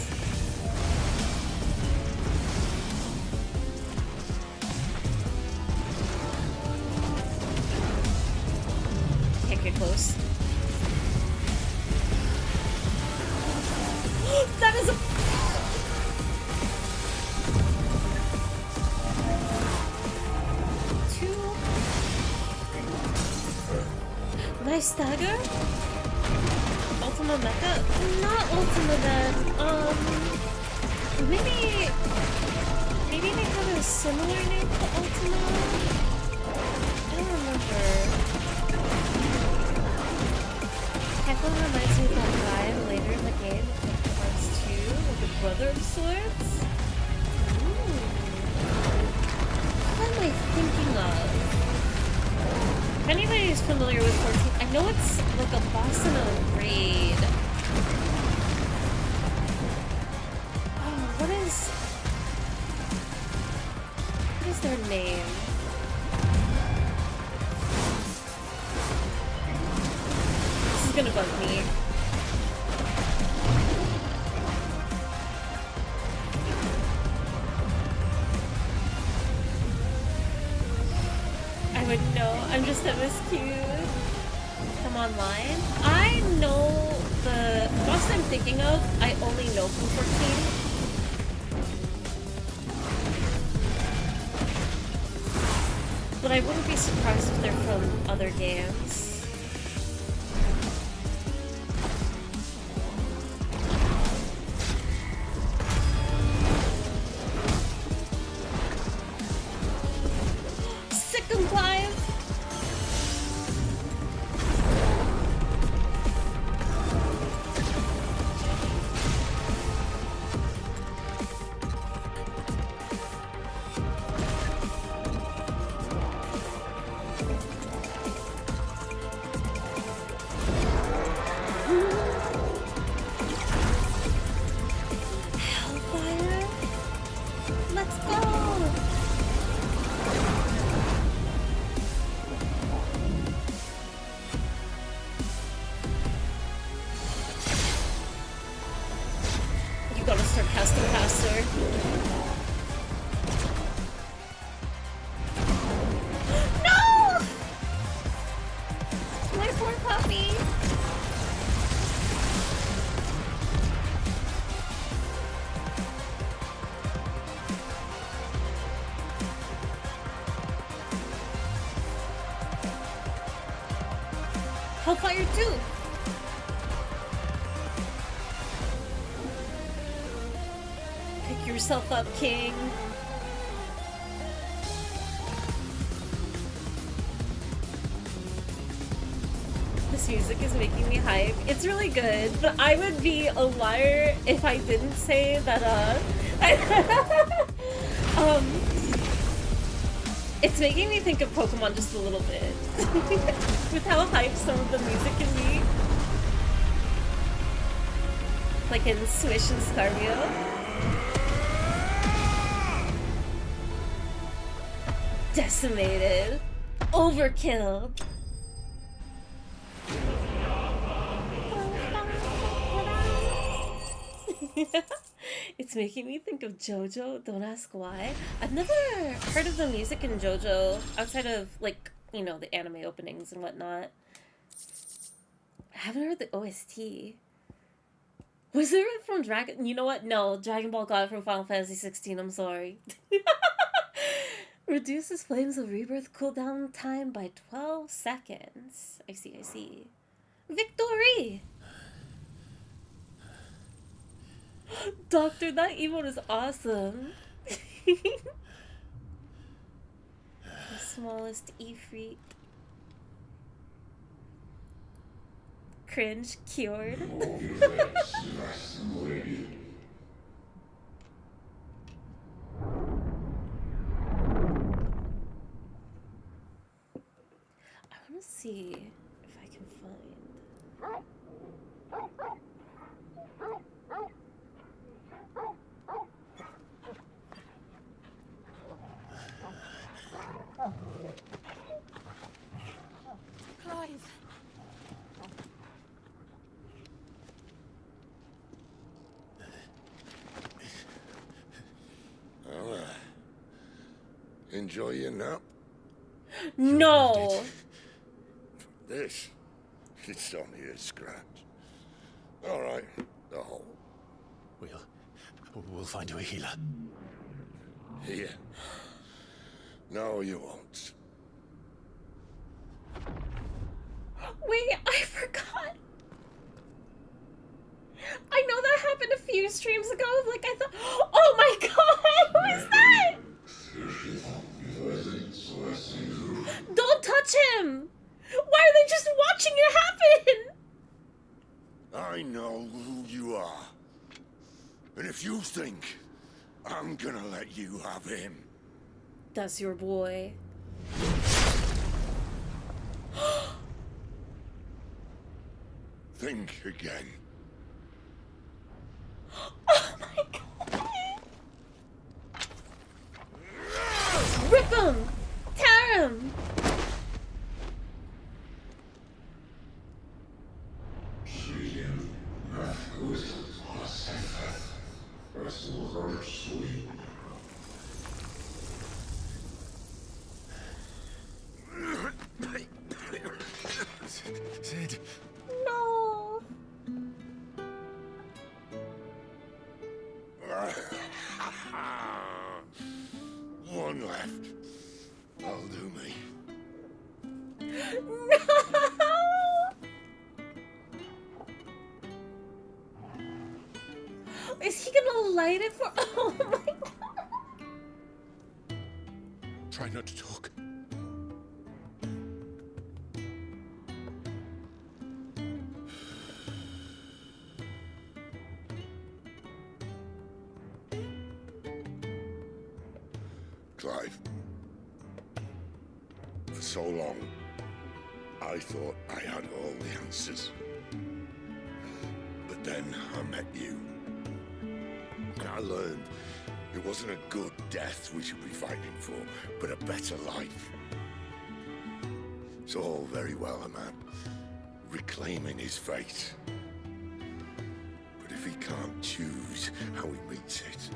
A: Can't get close. That is a... Nice dagger? Ultima Mecha? Not Ultima then. Maybe they have a similar name to Ultima? I don't remember. Typhon reminds me of that guy later in the game with the Hearts 2, with the Brother of Swords. Ooh. What am I thinking of? If anybody is familiar with 14, I know it's like a boss in a raid. Oh, what is their name? This is gonna bug me. I would know. I'm just MSQ. Come online. I know the boss I'm thinking of, I only know from 14. But I wouldn't be surprised if they're from other games. Second Clive! Hellfire? Let's go! You gotta start casting faster. No! My poor puppy. Hellfire 2! Pick yourself up, King. This music is making me hype. It's really good, but I would be a liar if I didn't say that, it's making me think of Pokemon just a little bit. With how hyped some of the music can be. Like in Swish and Scarvio. Decimated. Overkill. It's making me think of JoJo, don't ask why. I've never heard of the music in JoJo outside of, like, you know, the anime openings and whatnot. I haven't heard the OST. Was it from Dragon? You know what? No, Dragon Ball got it from Final Fantasy 16, I'm sorry. Reduces Flames of Rebirth cooldown time by 12 seconds. I see. Victory! Doctor, that emote is awesome. The smallest Ifrit. Cringe cured. see if I can find.
S: Clive.
J: Well, enjoy your nap.
A: No.
J: This, it's only a scratch. All right, the hole.
E: We'll find you a healer.
J: Here. No, you won't.
A: Wait, I forgot. I know that happened a few streams ago. Like, I thought, oh my god, who is that? Don't touch him. Why are they just watching it happen?
J: I know who you are. And if you think I'm gonna let you have him...
A: That's your boy.
J: Think again.
A: Oh my god. Rip him! Tear him!
E: Sid.
A: No.
J: One left. I'll do me.
A: No! Is he gonna light it for? Oh my god!
J: Try not to talk. Clive. For so long, I thought I had all the answers. But then I met you. And I learned it wasn't a good death we should be fighting for, but a better life. It's all very well, a man reclaiming his fate. But if he can't choose how he meets it,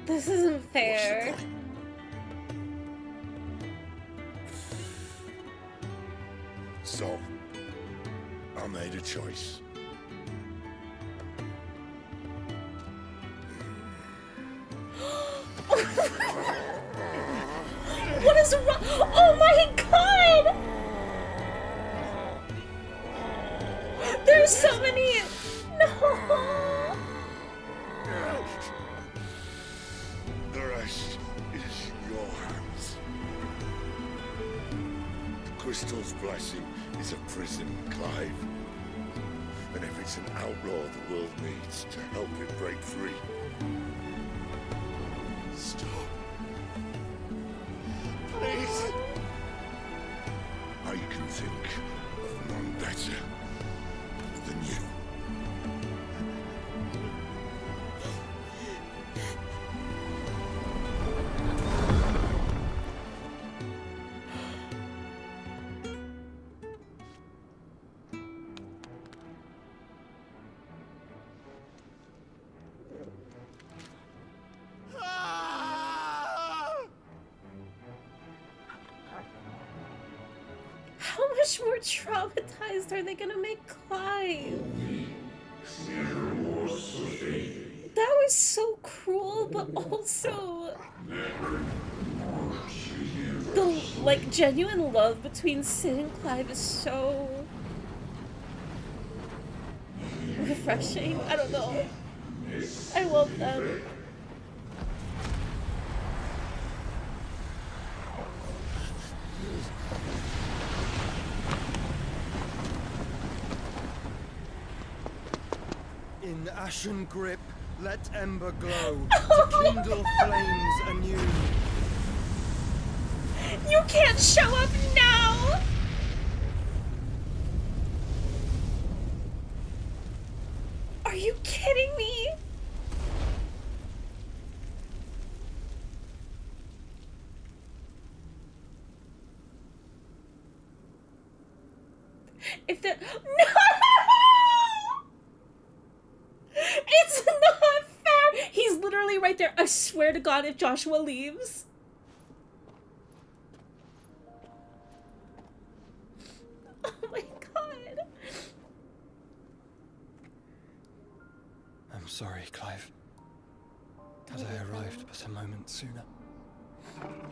A: This isn't fair.
J: what's the point? So, I made a choice.
A: What is wrong? Oh my god! There's so many. No.
J: The rest is in your hands. The crystal's blessing is a prison, Clive. And if it's an outlaw the world needs to help it break free, stop. Please. I can think of none better than you.
A: How much more traumatized are they gonna make Clive? That was so cruel, but also the like genuine love between Sid and Clive is so refreshing. I don't know. I love them.
H: In ashen grip, let ember glow to kindle flames anew.
A: You can't show up now! you kidding me? If the no, it's not fair. He's literally right there. I swear to God, if Joshua leaves. Oh my God.
H: I'm sorry, Clive. Had I arrived but a moment sooner.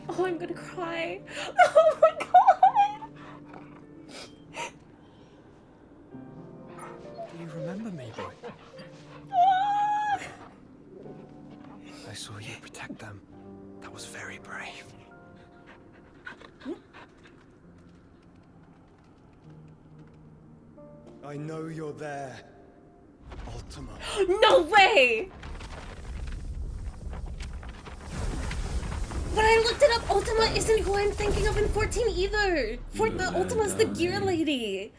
A: Oh, I'm gonna cry. Oh my God.
H: Do you remember me, boy? I saw you protect them. That was very brave. I know you're there, Ultima.
A: No way! But I looked it up. Ultima isn't who I'm thinking of in 14 either. Ultima's the gear lady.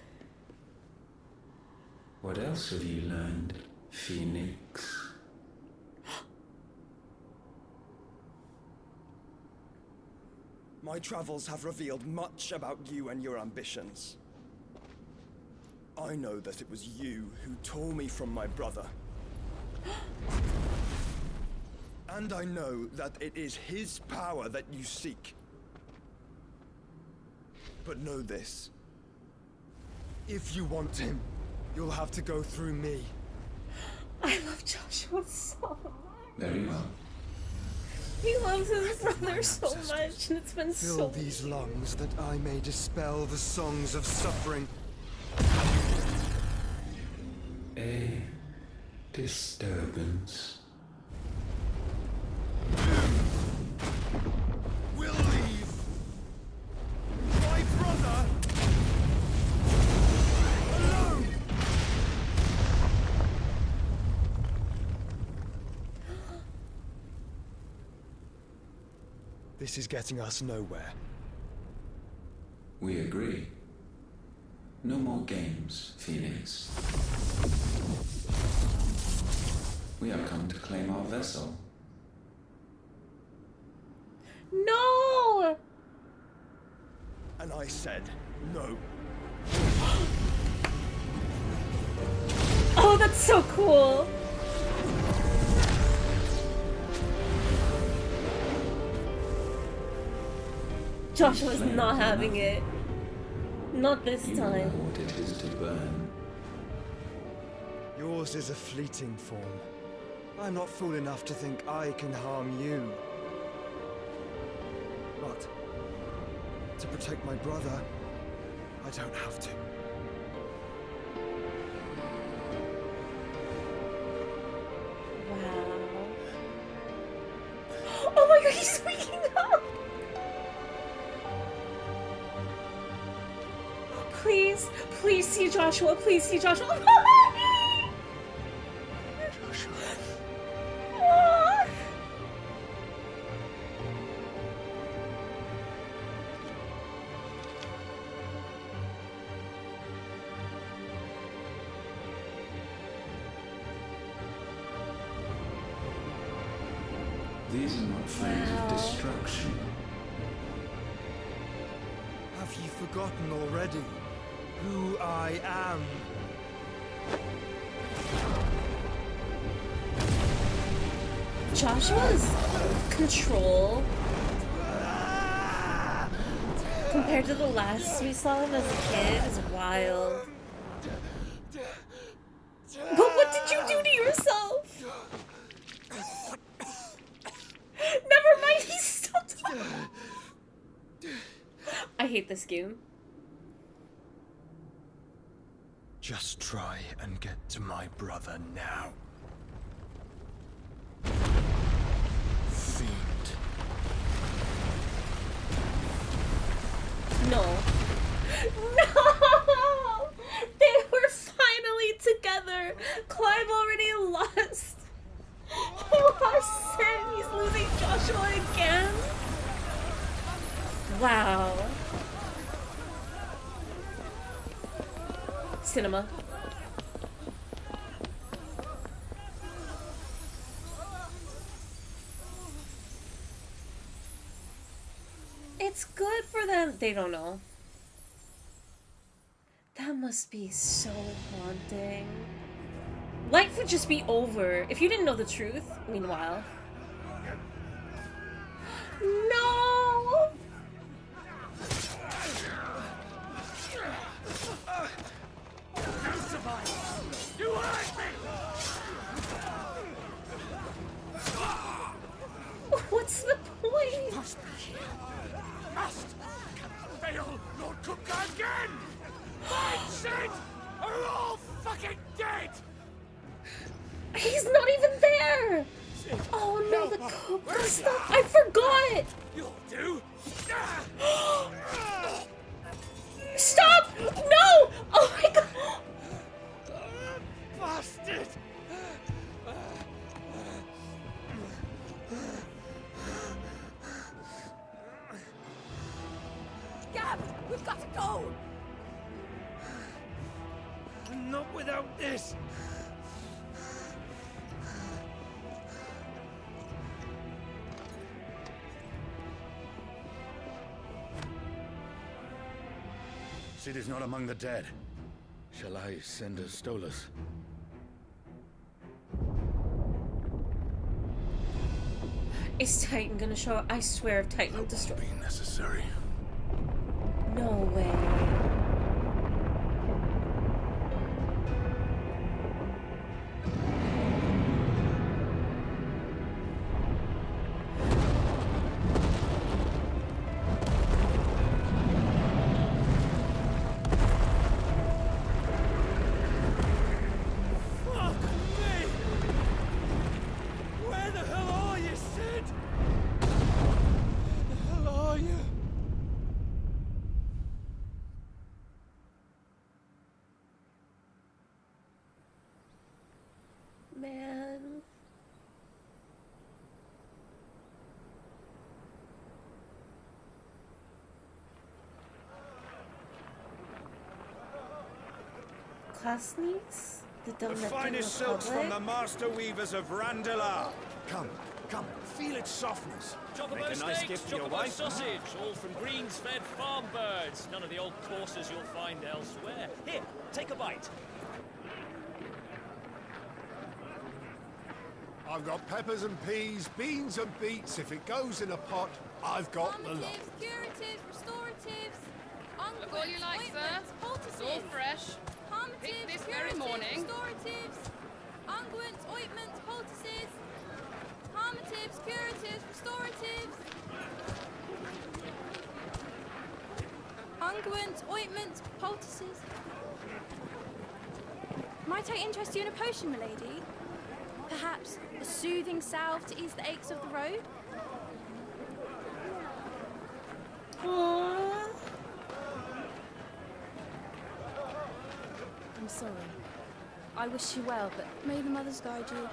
K: What else have you learned, Phoenix?
H: My travels have revealed much about you and your ambitions. I know that it was you who tore me from my brother. And I know that it is his power that you seek. But know this. If you want him, you'll have to go through me.
A: I love Joshua so much.
K: Very well.
A: He loves his brother so much, and it's been
H: Fill
A: so
H: these lungs that I may dispel the songs of suffering.
K: A disturbance.
H: We'll leave. My brother alone. This is getting us nowhere.
K: We agree. No more games, Phoenix. We have come to claim our vessel.
A: No!
H: And I said no.
A: Oh, that's so cool. Joshua's not having it. Not this
K: You
A: time.
K: know what it is to burn.
H: Yours is a fleeting form. I'm not fool enough to think I can harm you. But to protect my brother, I don't have to.
A: Wow. Oh my God, he's waking up! Please, please see Joshua. Please see Joshua. Ah.
K: These are not flames of destruction.
H: Have you forgotten already who I am?
A: Joshua's control compared to the last we saw him as a kid is wild. But what did you do to yourself? Never mind, he's still talking. I hate this game.
H: Just try and get to my brother now. Fiend.
A: No. No! They were finally together. Clive already lost. He lost Sin. He's losing Joshua again. Wow. Cinema. It's good for them. They don't know. That must be so haunting. Life would just be over if you didn't know the truth. Meanwhile. No!
I: You hurt me!
A: What's the point?
I: Must be here. Must! Cannot fail, Lord Kupka again! My Sid are all fucking dead!
A: He's not even there! Oh no, the Cobra stuff! I forgot!
I: You'll do!
A: Stop! No! Oh my god!
I: Bastard!
S: Gab, we've got to go!
I: Not without this!
U: Sid is not among the dead. Shall I send a Stolas?
A: Is Titan gonna show up? I swear if Titan destroys.
U: Be necessary.
A: No way.
I: Fuck me! Where the hell are you, Sid? Where the hell are you?
A: Man. Classmates? The
H: The
A: Dominican
H: finest silks from the
A: Republic?
H: master weavers of Randalar. Come, come, feel its softness.
L: Chocobo
H: Make a nice
L: steaks,
H: gift for your
L: chocobo
H: wife.
L: sausage, all from greens-fed farm birds. None of the old courses you'll find elsewhere. Here, take a bite.
U: I've got peppers and peas, beans and beets. If it goes in a pot, I've got the lot.
Q: Curatives, restoratives,
W: Look all you like, sir. It's all fresh. Picked this very morning.
Q: restoratives, unguents, ointments, poultices, harmatives, curatives, restoratives, unguents, ointments, poultices. Might I interest you in a potion, milady? Perhaps a soothing salve to ease the aches of the road?
A: Aww.
Q: I'm sorry. I wish you well, but may the mothers guide you.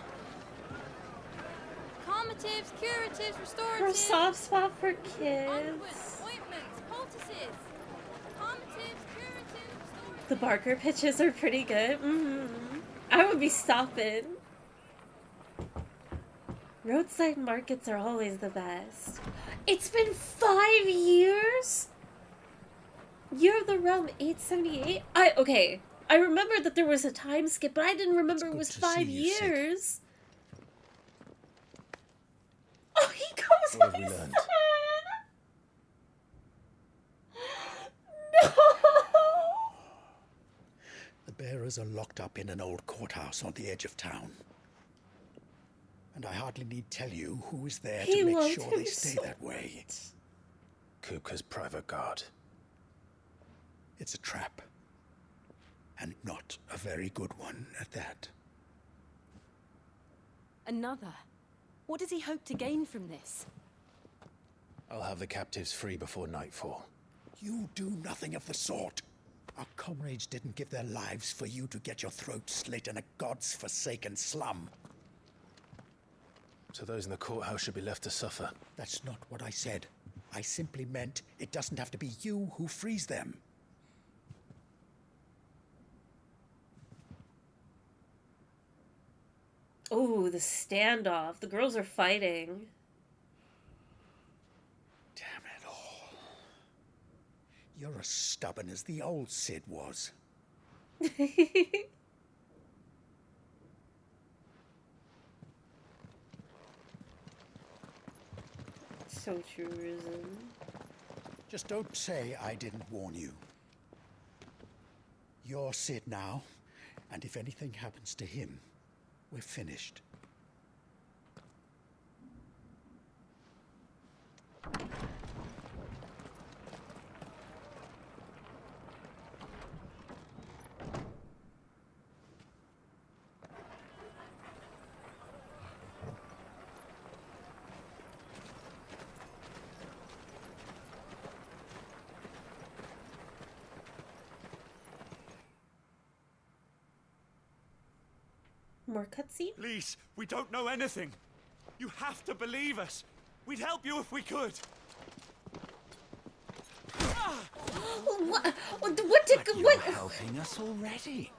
Q: Calmatives, curatives,
A: For
Q: restoratives.
A: soft spot for kids.
Q: Unguents, ointments, poultices. Calmatives, curatives, restoratives.
A: The Barker pitches are pretty good. I would be stopping. Roadside markets are always the best. It's been 5 years? Year of the Realm 878? Okay. I remember that there was a time skip, but I didn't remember it was 5 years. Oh, he goes
E: What
A: on
E: have we
A: his
E: learned?
A: No!
C: The bearers are locked up in an old courthouse on the edge of town. And I hardly need tell you who is there
A: He
C: to make
A: loved
C: sure
A: him
C: they stay
A: so
C: that way.
E: Kupka's private guard.
C: It's a trap. And not a very good one at that.
T: Another? What does he hope to gain from this?
E: I'll have the captives free before nightfall.
C: You do nothing of the sort. Our comrades didn't give their lives for you to get your throat slit in a god's forsaken slum.
E: So those in the courthouse should be left to suffer.
C: That's not what I said. I simply meant it doesn't have to be you who frees them.
A: Oh, the standoff. The girls are fighting.
C: You're as stubborn as the old Cid was.
A: So true, Risen.
C: Just don't say I didn't warn you. You're Cid now, and if anything happens to him, we're finished.
A: More cutscene?
I: Lise, we don't know anything. You have to believe us. We'd help you if we could.
A: What did...
C: You're helping us already.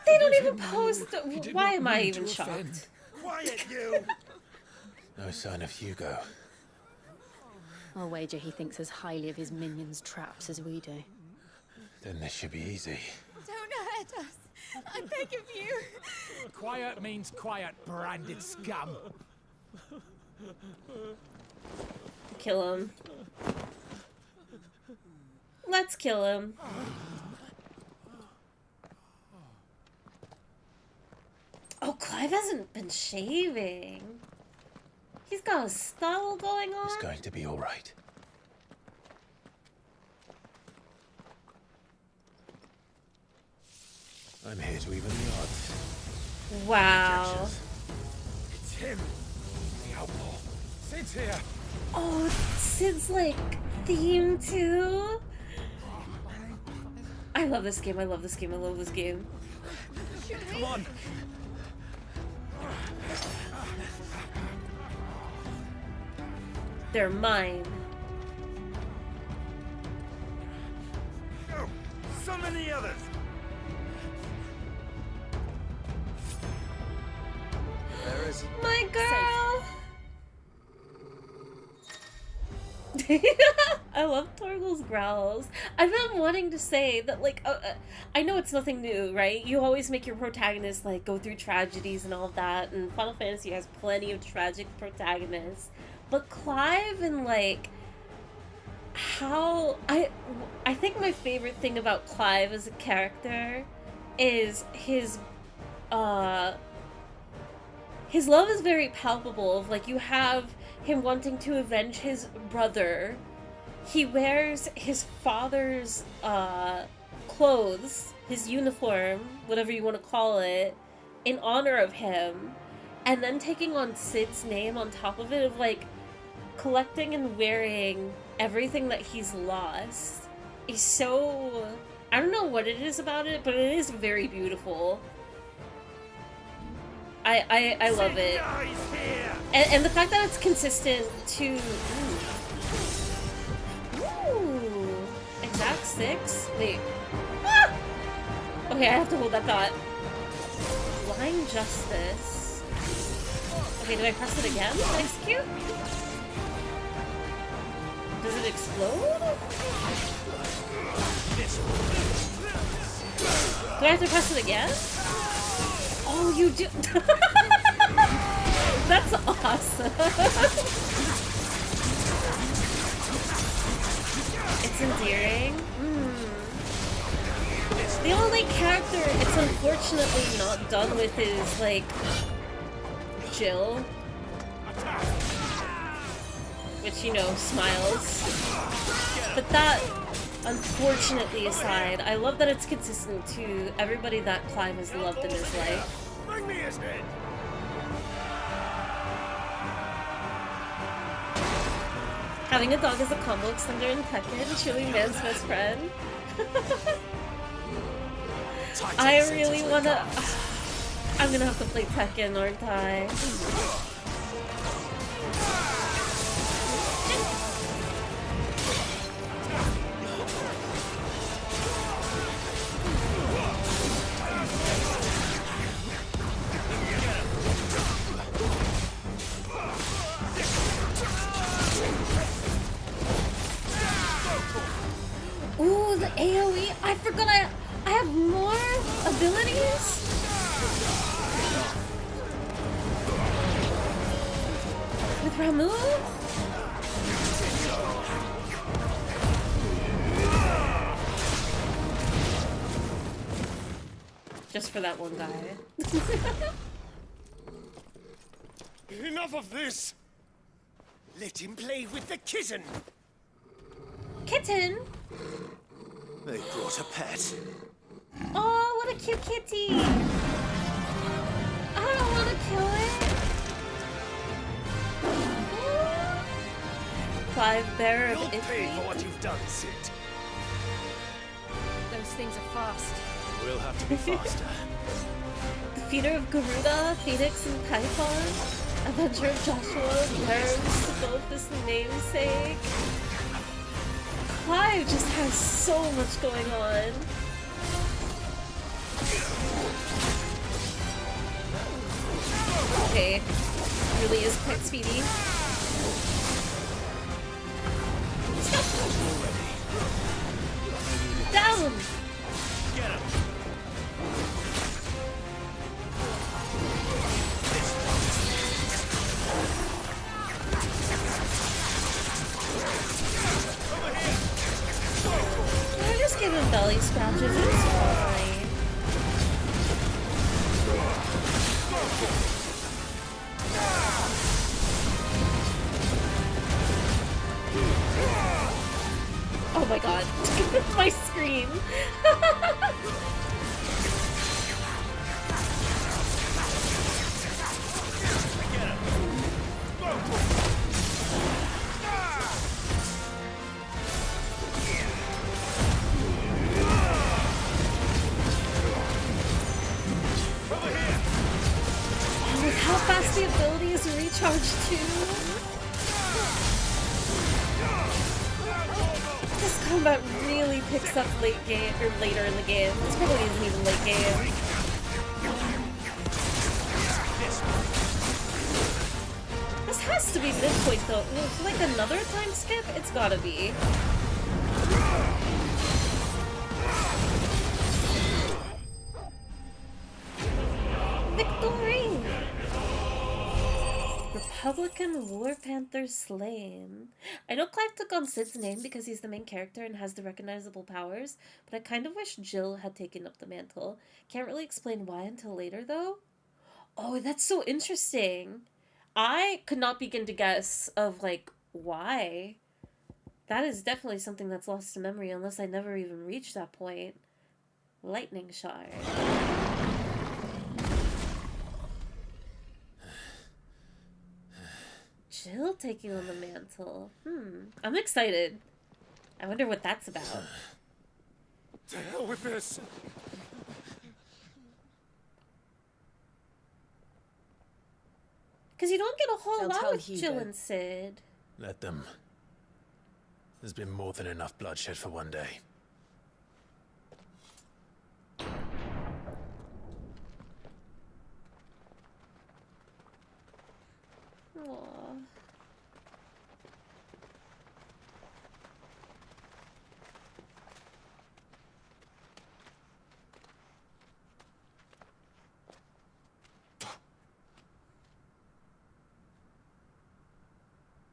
A: They don't even pose the... Why am I even shocked?
I: Quiet, you!
E: No sign of Hugo.
T: I'll wager he thinks as highly of his minions' traps as we do.
E: Then this should be easy.
N: Don't hurt us. I beg of you.
I: Quiet means quiet, branded scum.
A: Kill him. Let's kill him. Oh, Clive hasn't been shaving. He's got a stubble going on.
E: It's going to be all right. I'm here to even the odds.
A: Wow.
I: It's him, the outlaw. Sid's here.
A: Oh, Sid's like theme too. I love this game. I love this game. I love this game.
I: Come on.
A: They're mine.
I: Go. Summon the others.
C: There is
A: my girl. I love Torgal's growls. I've been wanting to say that, like, I know it's nothing new, right? You always make your protagonist, like, go through tragedies and all of that, and Final Fantasy has plenty of tragic protagonists. But Clive and, like, how... I think my favorite thing about Clive as a character is his love is very palpable. Of, like, you have him wanting to avenge his brother. He wears his father's clothes, his uniform, whatever you want to call it, in honor of him, and then taking on Sid's name on top of it, of, like, collecting and wearing everything that he's lost is so... I don't know what it is about it, but it is very beautiful. I love it. And the fact that it's consistent to... Ooh. Exact 6? Wait. Ah! Okay, I have to hold that thought. Blind Justice. Okay, do I press it again to execute? Does it explode? Do I have to press it again? Oh, you do. That's awesome. It's endearing. The only character it's unfortunately not done with is, like, Jill. Which, you know, smiles. But that, unfortunately aside, I love that it's consistent to everybody that Clive has loved in his life.
I: Bring me his head.
A: Having a dog as a combo extender in Tekken, chewing man's best friend. I really wanna... I'm gonna have to play Tekken, aren't I? Ramu? Just for that one guy.
I: Enough of this! Let him play with the kitten!
A: Kitten?
D: They brought a pet.
A: Oh, what a cute kitty! I don't want to kill it. Clive, bearer of
I: You'll pay
A: Ifrit.
I: for what you've done, Sid.
T: Those things are fast.
D: We'll have to be faster.
A: Defeater of Garuda, Phoenix, and Typhon. Avenger of Joshua, bearers to both his namesake. Clive just has so much going on. Okay, really is quite speedy. Down!
I: Get him!
A: I just give him belly scratches, it's fine. Oh my god, my scream. With how fast the abilities recharge too. This combat really picks up late game or later in the game. This probably isn't even late game. This has to be midpoint though. Like another time skip? It's gotta be. Victory! Republican War Panther slain. I know Clive took on Sid's name because he's the main character and has the recognizable powers, but I kind of wish Jill had taken up the mantle. Can't really explain why until later though. Oh, that's so interesting. I could not begin to guess of like why. That is definitely something that's lost to memory unless I never even reached that point. Lightning shard. Jill taking on the mantle. I'm excited. I wonder what that's about.
I: To hell with this!
A: Because you don't get a whole
T: They'll
A: lot
T: tell
A: with Jill
T: Hugo.
A: and Sid.
E: Let them. There's been more than enough bloodshed for one day.
A: Aww.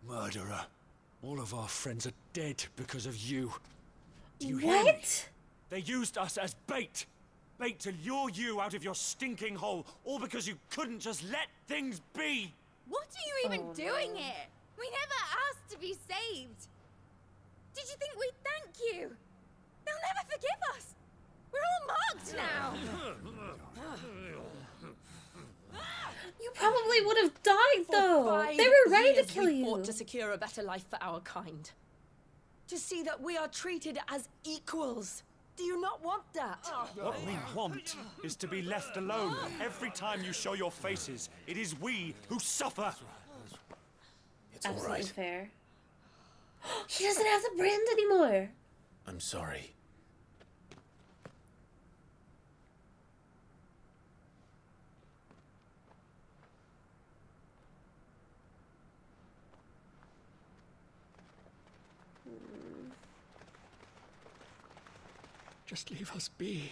I: Murderer. All of our friends are dead because of you. Do you hear me?
A: What?
I: They used us as bait. Bait to lure you out of your stinking hole, all because you couldn't just let things be.
N: What are you even
A: Oh,
N: doing
A: no.
N: here? We never asked to be saved. Did you think we'd thank you? They'll never forgive us. We're all marked now.
A: You probably would have died
S: For
A: though.
S: 5
A: They were ready to
S: years
A: kill
S: we
A: you.
S: fought to secure a better life for our kind. To see that we are treated as equals. Do you not want that?
I: What we want is to be left alone. Every time you show your faces, it is we who suffer.
E: It's all
A: Absolutely
E: right.
A: fair. He doesn't have the brand anymore.
E: I'm sorry.
I: Just leave us be.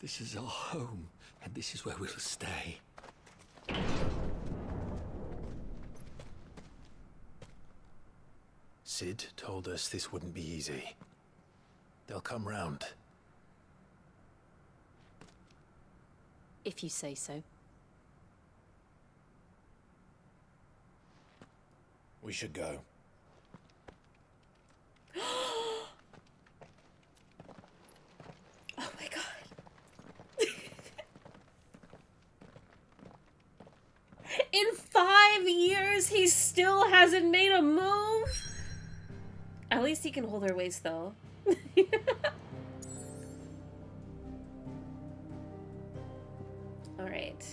I: This is our home, and this is where we'll stay.
E: Cid told us this wouldn't be easy. They'll come round.
T: If you say so.
E: We should go.
A: Oh my god. In 5 years, he still hasn't made a move? At least he can hold her waist, though. Alright.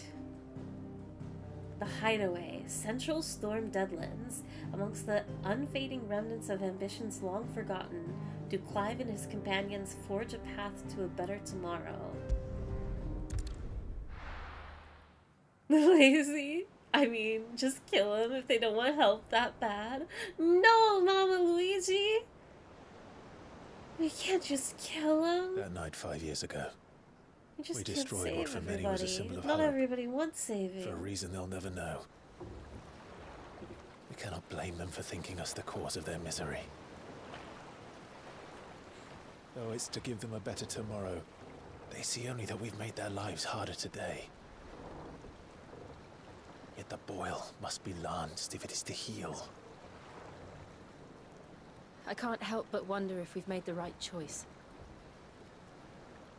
A: The Hideaway, Central Storm Deadlands. Amongst the unfading remnants of ambitions long forgotten, do Clive and his companions forge a path to a better tomorrow. Lazy? I mean, just kill him if they don't want help that bad. No, Mama Luigi! We can't just kill him.
E: That night 5 years ago,
A: We just
E: we
A: can't
E: destroyed
A: save
E: what for many was a
A: everybody.
E: symbol of
A: Not
E: hope.
A: everybody wants saving.
E: For a reason they'll never know. We cannot blame them for thinking us the cause of their misery. Though it's to give them a better tomorrow, they see only that we've made their lives harder today. Yet the boil must be lanced if it is to heal.
T: I can't help but wonder if we've made the right choice.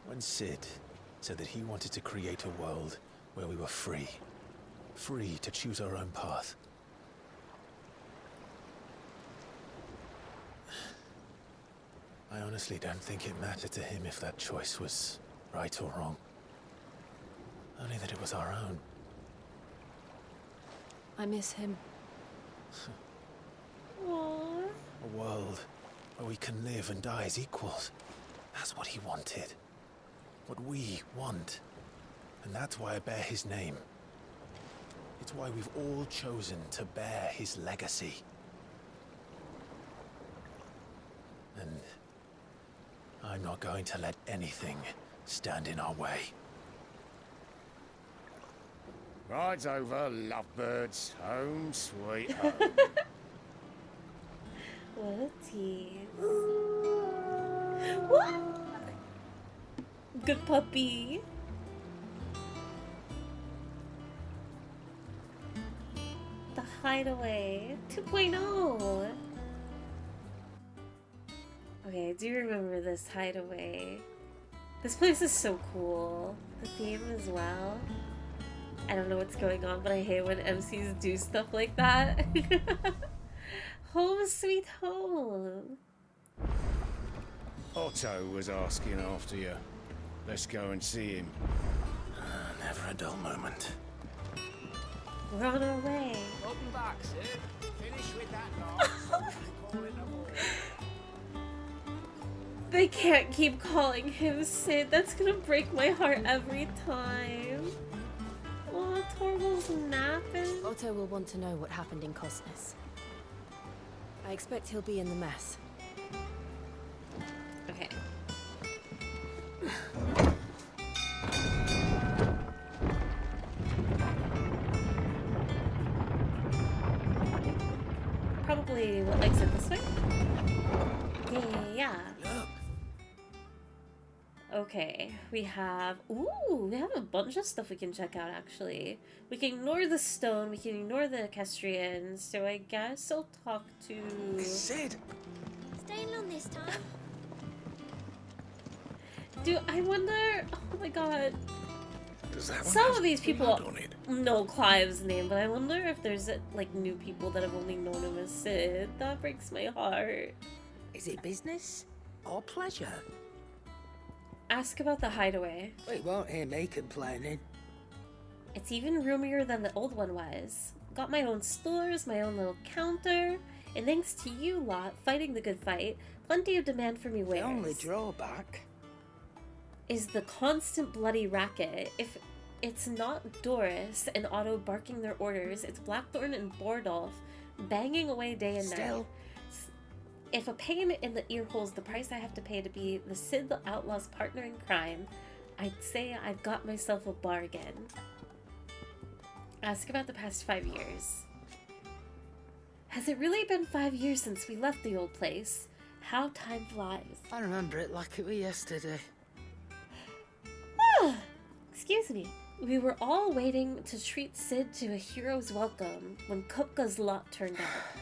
E: When Cid said that he wanted to create a world where we were free. Free to choose our own path. I honestly don't think it mattered to him if that choice was right or wrong. Only that it was our own.
T: I miss him.
A: Aww.
E: A world where we can live and die as equals. That's what he wanted. What we want. And that's why I bear his name. It's why we've all chosen to bear his legacy. And I'm not going to let anything stand in our way.
I: Ride's over, lovebirds. Home sweet home.
A: What a tease. What? Good puppy. The Hideaway 2.0. Okay, I do remember this Hideaway. This place is so cool. The theme as well. I don't know what's going on, but I hate when MCs do stuff like that. Home sweet home.
I: Otto was asking after you. Let's go and see him.
E: Never a dull moment.
A: We're on our way.
I: Welcome back, Sid. Finish with that lot. Call it a ball.
A: They can't keep calling him Sid. That's gonna break my heart every time. Oh, Torval's napping.
T: Otto will want to know what happened in Cosnes. I expect he'll be in the mess.
A: Okay. Probably we'll exit this way. Yeah. Okay, we have a bunch of stuff we can check out actually. We can ignore the stone, we can ignore the equestrians, so I guess I'll talk to
D: Sid!
N: Staying long this time?
A: I wonder, oh my god.
D: Does that one
A: Some
D: have
A: of these people
D: blood on it?
A: know Clive's name, but I wonder if there's like new people that have only known him as Sid. That breaks my heart.
B: Is it business or pleasure?
A: Ask about the Hideaway.
B: We won't hear me complaining.
A: It's even roomier than the old one was. Got my own stores, my own little counter, and thanks to you lot fighting the good fight, plenty of demand for me wares.
B: The only drawback
A: is the constant bloody racket. If it's not Doris and Otto barking their orders, it's Blackthorn and Bordolph banging away day and night.
B: Still.
A: If a pain in the ear hole's the price I have to pay to be the Sid the Outlaw's partner in crime, I'd say I've got myself a bargain. Ask about the past 5 years. Has it really been 5 years since we left the old place? How time flies.
B: I remember it like it was yesterday.
A: Excuse me. We were all waiting to treat Sid to a hero's welcome when Kupka's lot turned up.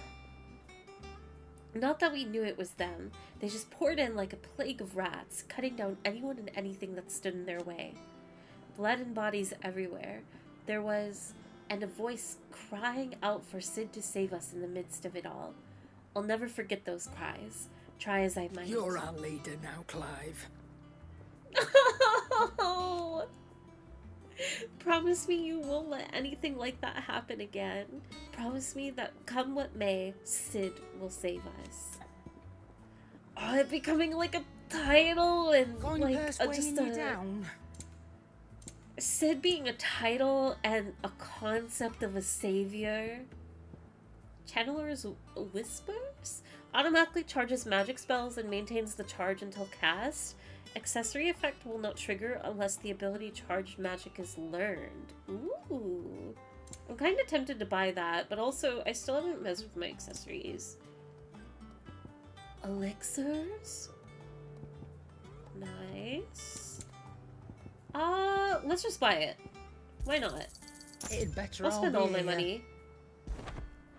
A: Not that we knew it was them. They just poured in like a plague of rats, cutting down anyone and anything that stood in their way. Blood and bodies everywhere. There was, and a voice crying out for Sid to save us in the midst of it all. I'll never forget those cries, try as I might.
B: You're our leader now, Clive.
A: Oh! Promise me you won't let anything like that happen again. Promise me that come what may, Sid will save us. Oh, it becoming like a title and like just a
B: down.
A: Sid being a title and a concept of a savior. Channeler's Whispers automatically charges magic spells and maintains the charge until cast. Accessory effect will not trigger unless the ability charged magic is learned. Ooh. I'm kind of tempted to buy that, but also I still haven't messed with my accessories. Elixirs? Nice. Let's just buy it. Why not?
B: It'd better
A: I'll spend all my
B: here.
A: money.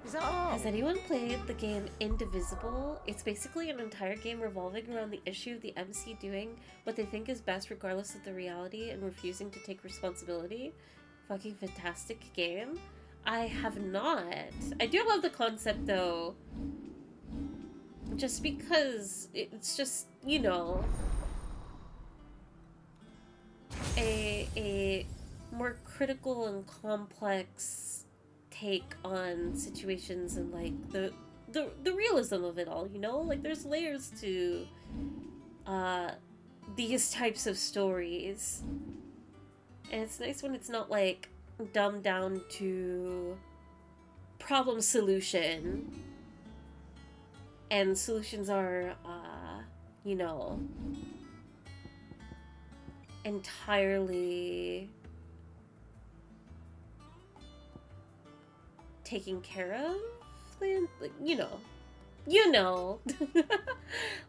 B: Is that all?
A: Has anyone played the game Indivisible? It's basically an entire game revolving around the issue of the MC doing what they think is best regardless of the reality and refusing to take responsibility. Fucking fantastic game. I have not. I do love the concept though. Just because it's just, you know, a more critical and complex take on situations and like the realism of it all, you know? Like there's layers to these types of stories. And it's nice when it's not like dumbed down to problem solution. And solutions are you know, entirely taken care of, like, you know.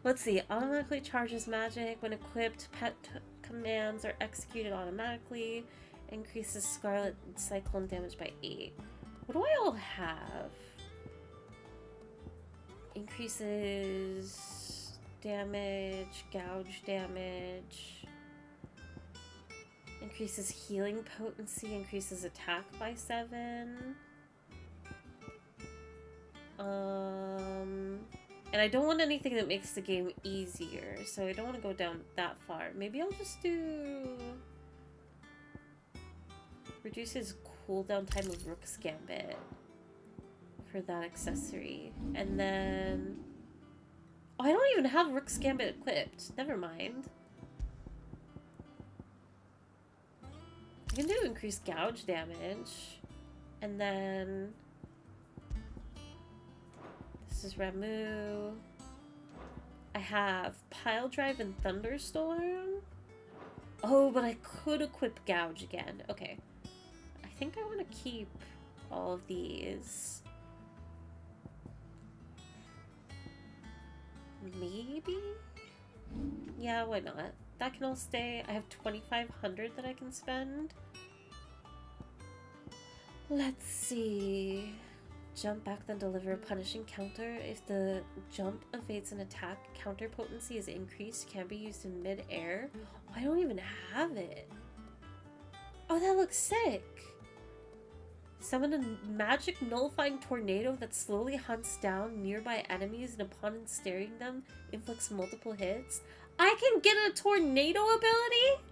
A: Let's see. Automatically charges magic when equipped. Pet commands are executed automatically. Increases Scarlet Cyclone damage by 8. What do I all have? Increases damage, gouge damage. Increases healing potency. Increases attack by 7. And I don't want anything that makes the game easier, so I don't want to go down that far. Maybe I'll just do... Reduces cooldown time of Rook's Gambit for that accessory. And then... Oh, I don't even have Rook's Gambit equipped. Never mind. I can do increased gouge damage. And then... This is Ramu. I have Pile Drive and Thunderstorm. Oh, but I could equip Gouge again. Okay. I think I want to keep all of these. Maybe? Yeah, why not? That can all stay. I have 2,500 that I can spend. Let's see. Jump back, then deliver a punishing counter. If the jump evades an attack, counter potency is increased, can be used in mid-air. Oh, I don't even have it. Oh, that looks sick. Summon a magic nullifying tornado that slowly hunts down nearby enemies and upon ensnaring them, inflicts multiple hits. I can get a tornado ability?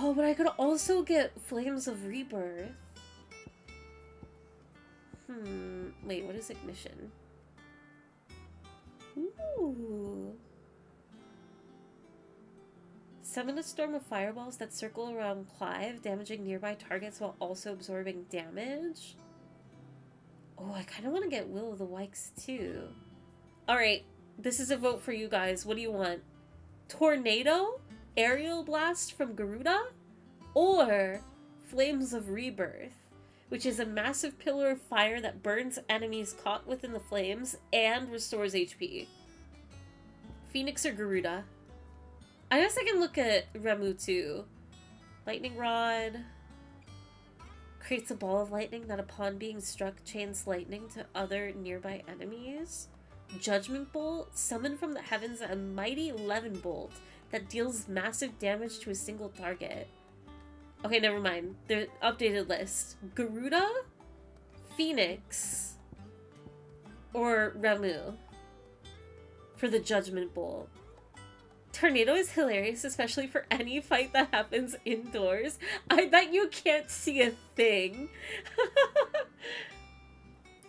A: Oh, but I could also get Flames of Rebirth. Wait, what is Ignition? Ooh. Summon a storm of fireballs that circle around Clive, damaging nearby targets while also absorbing damage. Oh, I kind of want to get Will of the Wikes too. Alright, this is a vote for you guys. What do you want? Tornado? Aerial Blast from Garuda? Or Flames of Rebirth? which is a massive pillar of fire that burns enemies caught within the flames and restores HP. Phoenix or Garuda? I guess I can look at Ramu too. Lightning Rod creates a ball of lightning that upon being struck chains lightning to other nearby enemies. Judgment Bolt, summon from the heavens a mighty Levin Bolt that deals massive damage to a single target. Okay, never mind. The updated list. Garuda, Phoenix, or Ramu for the Judgment Bolt. Tornado is hilarious, especially for any fight that happens indoors. I bet you can't see a thing.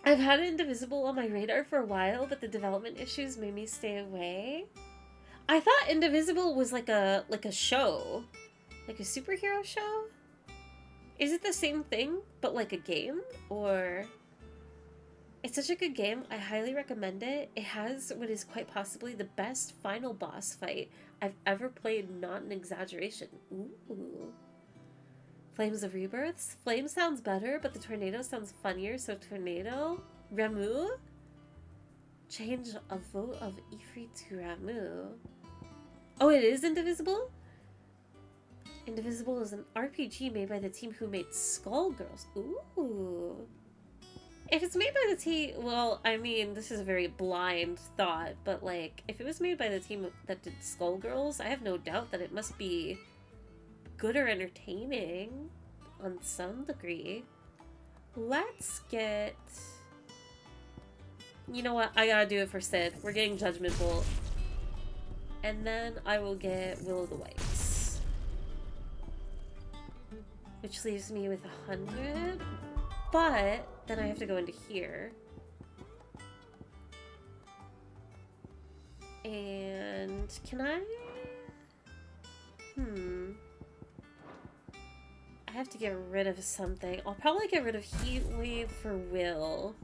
A: I've had Indivisible on my radar for a while, but the development issues made me stay away. I thought Indivisible was like a show. Like a superhero show? Is it the same thing, but like a game? Or... It's such a good game, I highly recommend it. It has what is quite possibly the best final boss fight I've ever played, not an exaggeration. Ooh. Flames of Rebirths? Flame sounds better, but the tornado sounds funnier, so tornado? Ramu? Change a vote of Ifrit to Ramu. Oh, it is Indivisible? Indivisible is an RPG made by the team who made Skullgirls. Ooh. If it's made by the team, well, I mean, this is a very blind thought, but like, if it was made by the team that did Skullgirls, I have no doubt that it must be good or entertaining on some degree. Let's get... You know what? I gotta do it for Sid. We're getting Judgment Bolt. And then I will get Will of the Whites. Which leaves me with 100. But then I have to go into here. And can I? I have to get rid of something. I'll probably get rid of Heat Wave for Will.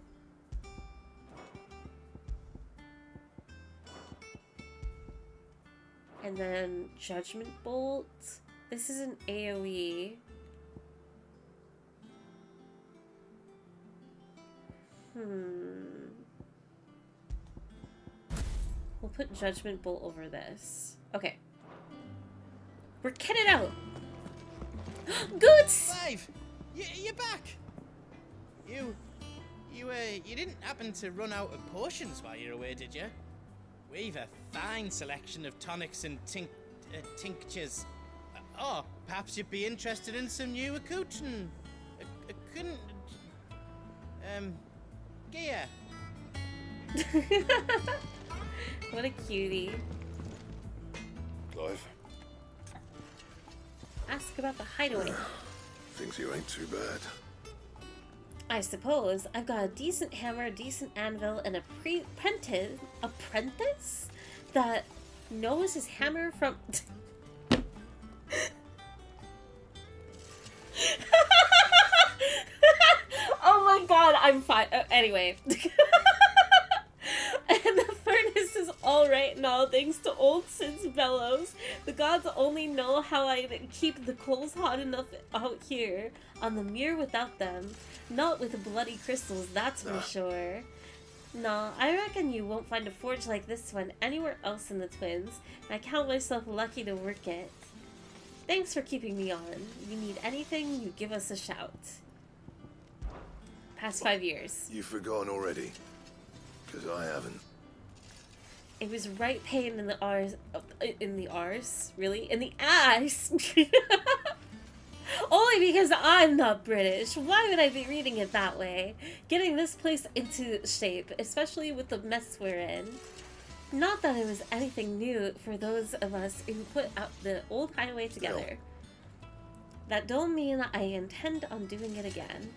A: And then Judgment Bolt. This is an AoE. We'll put Judgment Bolt over this. Okay. We're kitted out! Goods!
M: Clive! You're back! You didn't happen to run out of potions while you're away, did you? We've a fine selection of tonics and tinctures. Oh, perhaps you'd be interested in some new accoutrement. Gear.
A: What a cutie.
J: Clive.
A: Ask about the hideaway.
J: Things here ain't too bad.
A: I suppose. I've got a decent hammer, a decent anvil, and a apprentice that knows his hammer from... Oh my god, I'm fine. Anyway. And the furnace is alright and all thanks to old Sid's bellows. The gods only know how I keep the coals hot enough out here on the mirror without them. Not with bloody crystals, that's for sure. Nah, I reckon you won't find a forge like this one anywhere else in the Twins. I count myself lucky to work it. Thanks for keeping me on. You need anything, you give us a shout. Past 5 years.
J: You've forgotten already? Because I haven't.
A: It was right pain in the arse. In the arse? Really? In the ass! Only because I'm not British. Why would I be reading it that way? Getting this place into shape, especially with the mess we're in. Not that it was anything new for those of us who put out the old highway together. That don't mean I intend on doing it again.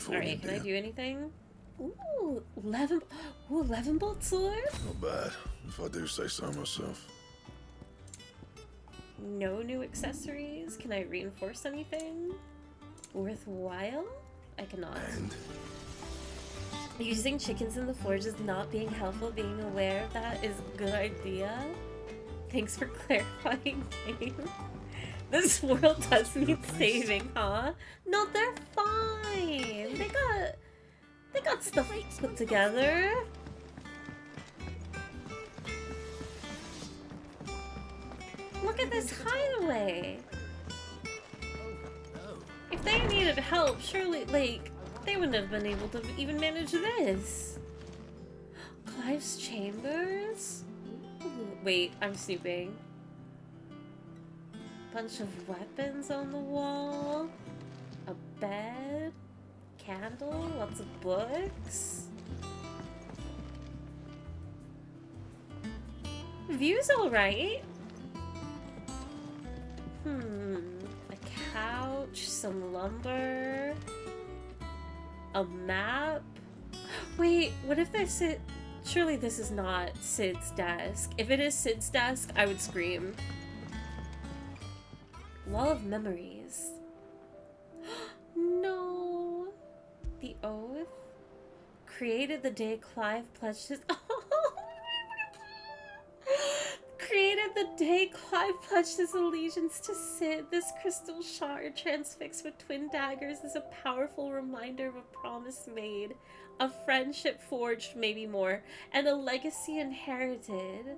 A: Alright, can I do anything? Ooh, 11 bolt sword?
J: Not bad, if I do say so myself.
A: No new accessories? Can I reinforce anything? Worthwhile? I cannot.
J: And?
A: Using chickens in the forge is not being helpful. Being aware of that is a good idea. Thanks for clarifying, game. This world does need saving, huh? No, they're fine. They got stuff put together. Look at this hideaway. If they needed help, surely, like, they wouldn't have been able to even manage this. Clive's chambers? Ooh, wait, I'm snooping. Bunch of weapons on the wall. A bed. Candle. Lots of books. View's alright. A couch, some lumber, a map. Wait, what if this is... Surely this is not Sid's desk. If it is Sid's desk, I would scream. Wall of memories. No. The oath? Created the day Clive pledged his... Created the day Clive pledged his allegiance to Sid. This crystal shard transfixed with twin daggers is a powerful reminder of a promise made, a friendship forged, maybe more, and a legacy inherited.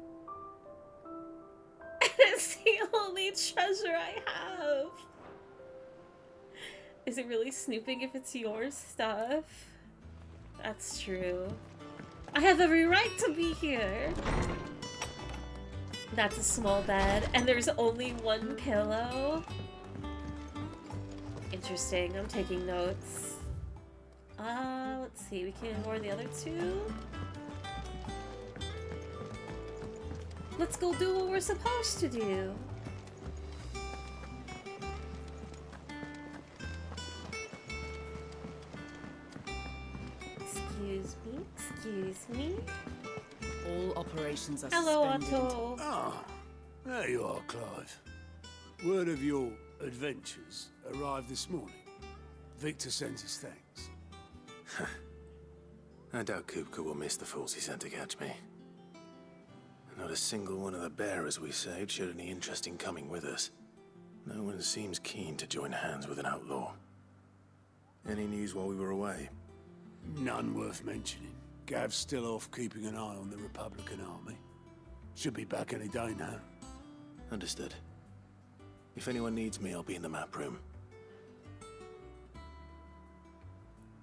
A: And it's the only treasure I have. Is it really snooping if it's your stuff? That's true. I have every right to be here. That's a small bed, and there's only one pillow. Interesting, I'm taking notes. Let's see, we can ignore the other two. Let's go do what we're supposed to do. Excuse me.
G: All operations are
A: Hello,
G: suspended.
A: Otto.
I: Ah, there you are, Clive. Word of your adventures arrived this morning. Victor sends his thanks.
E: I doubt Kupka will miss the fools he sent to catch me. Not a single one of the bearers we saved showed any interest in coming with us. No one seems keen to join hands with an outlaw. Any news while we were away?
I: None worth mentioning. Gav's still off keeping an eye on the Republican army. Should be back any day now.
E: Understood. If anyone needs me, I'll be in the map room.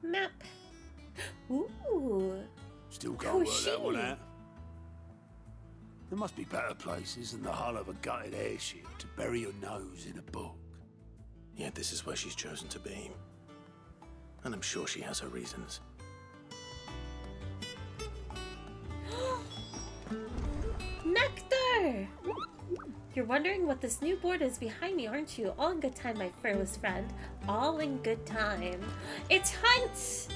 A: Map. Ooh.
I: Still can't work that one
A: Cushy.
I: out. There must be better places than the hull of a gutted airship to bury your nose in a book.
E: Yet this is where she's chosen to be. And I'm sure she has her reasons.
A: Nectar! You're wondering what this new board is behind me, aren't you? All in good time, my fearless friend. All in good time. It's Hunt!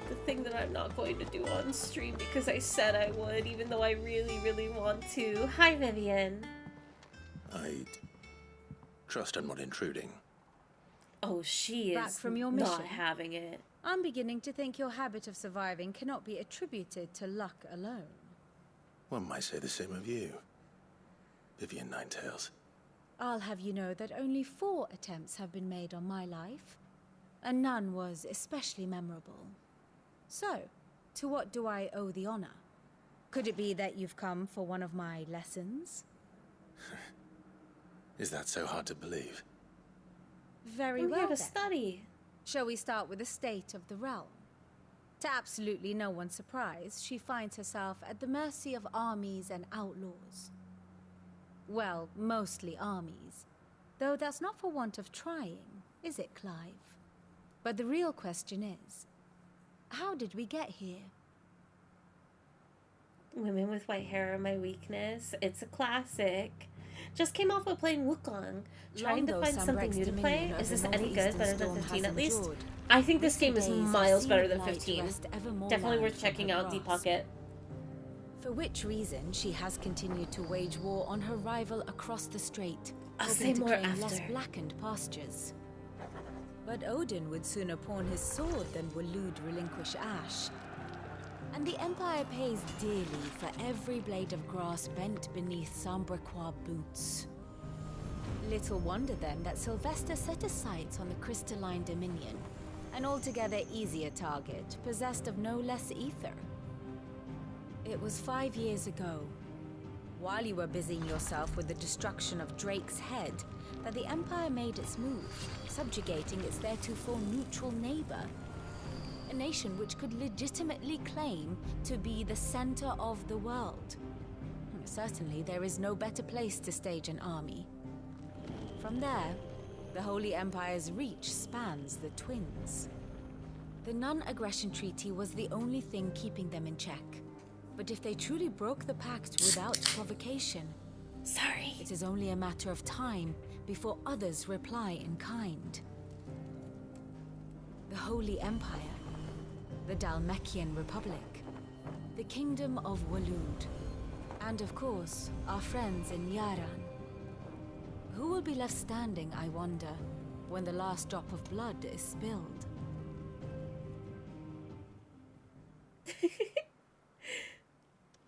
A: The thing that I'm not going to do on stream because I said I would, even though I really, really want to. Hi, Vivian.
E: I'd trust I'm not intruding.
A: Oh, she
T: Back
A: is
T: from your
A: not
T: mission?
A: having it.
T: I'm beginning to think your habit of surviving cannot be attributed to luck alone.
E: One might say the same of you, Vivian Ninetails.
T: I'll have you know that only 4 attempts have been made on my life, and none was especially memorable. So, to what do I owe the honor? Could it be that you've come for one of my lessons?
E: Is that so hard to believe?
T: Very
A: I'm
T: well
A: here to
T: then.
A: study.
T: Shall we start with the state of the realm? To absolutely no one's surprise, she finds herself at the mercy of armies and outlaws. Well, mostly armies. Though that's not for want of trying, is it, Clive? But the real question is, how did we get here?
A: Women with white hair are my weakness. It's a classic. Just came off of playing Wukong. Trying to find something new to play. Is this any good? Better than 15 at least? I think this game is miles better than 15. Definitely worth checking out, Deep Pocket.
T: For which reason she has continued to wage war on her rival across the strait,
A: I'll
T: hoping
A: say
T: to
A: more
T: claim less
A: after.
T: blackened pastures. But Odin would sooner pawn his sword than Waloed relinquish Ash. And the Empire pays dearly for every blade of grass bent beneath Sambraquois boots. little wonder then that Sylvester set his sights on the crystalline dominion, an altogether easier target, possessed of no less ether. It was 5 years ago, while you were busying yourself with the destruction of Drake's head, that the Empire made its move, subjugating its theretofore neutral neighbor. A nation which could legitimately claim to be the center of the world. Certainly, there is no better place to stage an army. From there, the Holy Empire's reach spans the Twins. The non-aggression treaty was the only thing keeping them in check. But if they truly broke the pact without provocation, it is only a matter of time before others reply in kind. The Holy Empire, the Dhalmekian Republic, the Kingdom of Waloed, and of course, our friends in Yaran. Who will be left standing, I wonder, when the last drop of blood is spilled?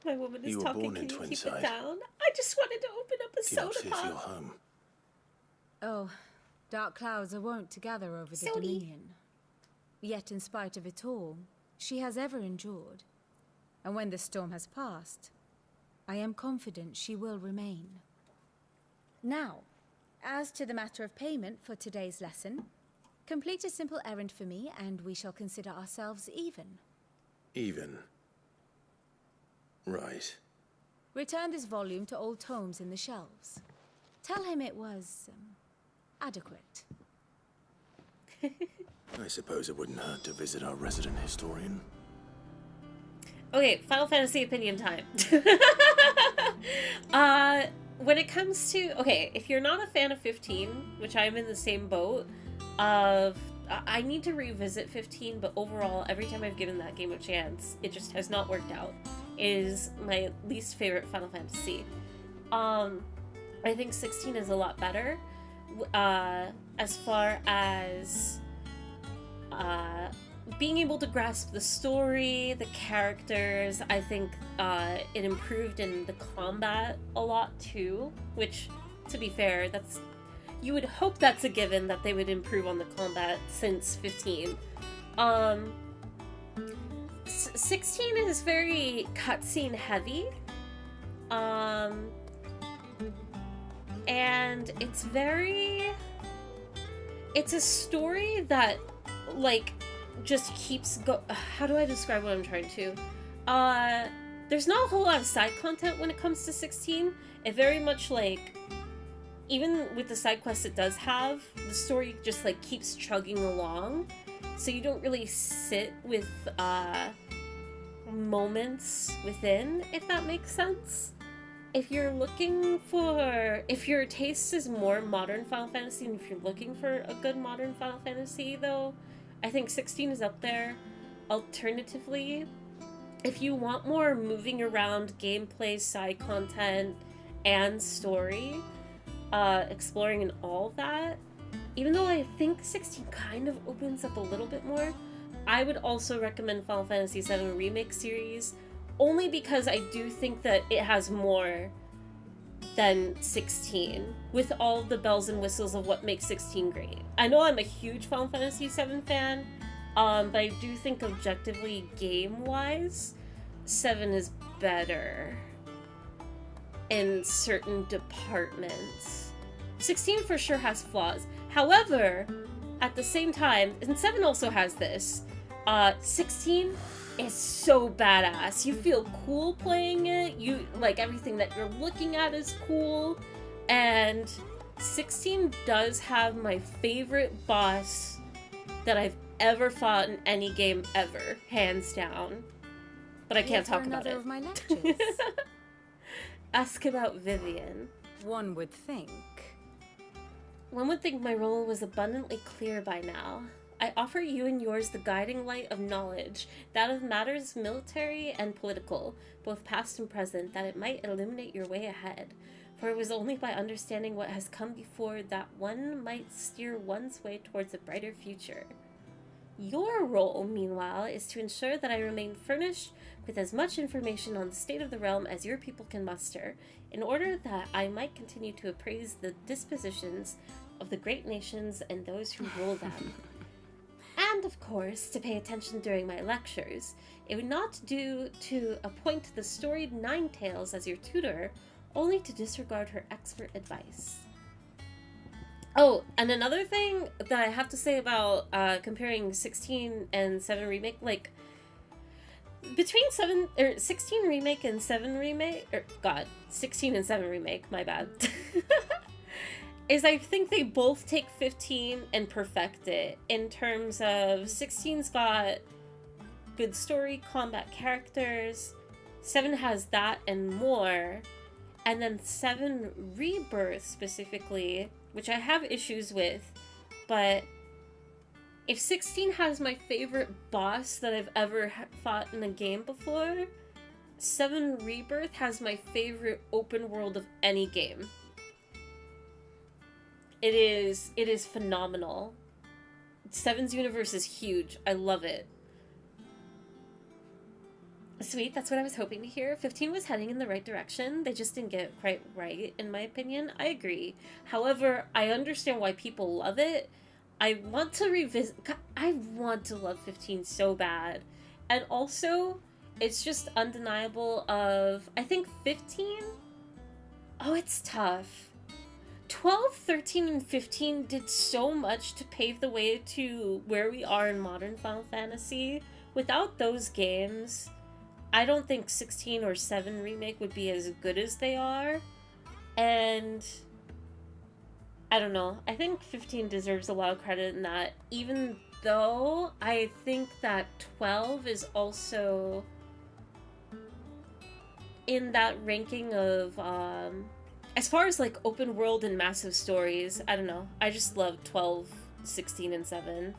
A: My woman is
E: You were
A: talking.
E: born
A: Can
E: in
A: you keep
E: Twinside.
A: it down? I just wanted to open up a
E: Do you not
A: soda
E: fear for your
A: pop.
E: home?
T: Oh, dark clouds are wont to gather over the
A: Sody.
T: Dominion. Yet in spite of it all, she has ever endured. And when the storm has passed, I am confident she will remain. Now, as to the matter of payment for today's lesson, complete a simple errand for me and we shall consider ourselves even.
E: Even. Right.
T: Return this volume to old tomes in the shelves. Tell him it was adequate.
E: I suppose it wouldn't hurt to visit our resident historian.
A: Okay, Final Fantasy opinion time. When it comes to... Okay, if you're not a fan of 15, which I'm in the same boat of... I need to revisit 15, but overall, every time I've given that game a chance, it just has not worked out. It is my least favorite Final Fantasy. I think 16 is a lot better. As far as... being able to grasp the story, the characters, I think it improved in the combat a lot too, which, to be fair, that's... You would hope that's a given that they would improve on the combat since 15. 16 is very cutscene heavy. And it's very... It's a story that, like, just keeps how do I describe what I'm trying to? There's not a whole lot of side content when it comes to 16. It very much, like, even with the side quests it does have, the story just, like, keeps chugging along. So you don't really sit with, moments within, if that makes sense. If you're looking for... If your taste is more modern Final Fantasy, and if you're looking for a good modern Final Fantasy, though, I think 16 is up there. Alternatively, if you want more moving around gameplay, side content, and story, exploring and all that, even though I think 16 kind of opens up a little bit more, I would also recommend Final Fantasy VII Remake series, only because I do think that it has more than 16, with all the bells and whistles of what makes 16 great. I know I'm a huge Final Fantasy VII fan, but I do think objectively, game-wise, 7 is better in certain departments. 16 for sure has flaws. However, at the same time, and 7 also has this, 16 is so badass. You feel cool playing it. You, like, everything that you're looking at is cool. And 16 does have my favorite boss that I've ever fought in any game ever, hands down. But I can't talk about it.
T: Of my lectures.
A: Ask about Vivian.
T: One would think.
A: One would think my role was abundantly clear by now. I offer you and yours the guiding light of knowledge, that of matters military and political, both past and present, that it might illuminate your way ahead. For it was only by understanding what has come before that one might steer one's way towards a brighter future. Your role, meanwhile, is to ensure that I remain furnished with as much information on the state of the realm as your people can muster, in order that I might continue to appraise the dispositions of the great nations and those who rule them. And, of course, to pay attention during my lectures. It would not do to appoint the storied Ninetales as your tutor, only to disregard her expert advice. Oh, and another thing that I have to say about comparing 16 and 7 Remake, like, between 16 Remake and 7 Remake, 16 and 7 Remake, my bad, is I think they both take 15 and perfect it, in terms of 16's got good story, combat characters, 7 has that and more, and then 7 Rebirth specifically, which I have issues with, but if 16 has my favorite boss that I've ever fought in a game before, 7 Rebirth has my favorite open world of any game. It is phenomenal. 7's universe is huge. I love it. Sweet, that's what I was hoping to hear. 15 was heading in the right direction. They just didn't get it quite right, in my opinion. I agree. However, I understand why people love it. I want to revisit... I want to love 15 so bad. And also, it's just undeniable of... I think 15... Oh, it's tough. 12, 13, and 15 did so much to pave the way to where we are in modern Final Fantasy. Without those games, I don't think 16 or 7 Remake would be as good as they are. And I don't know. I think 15 deserves a lot of credit in that, even though I think that 12 is also in that ranking of, as far as like open world and massive stories, I don't know. I just love 12, 16, and 7.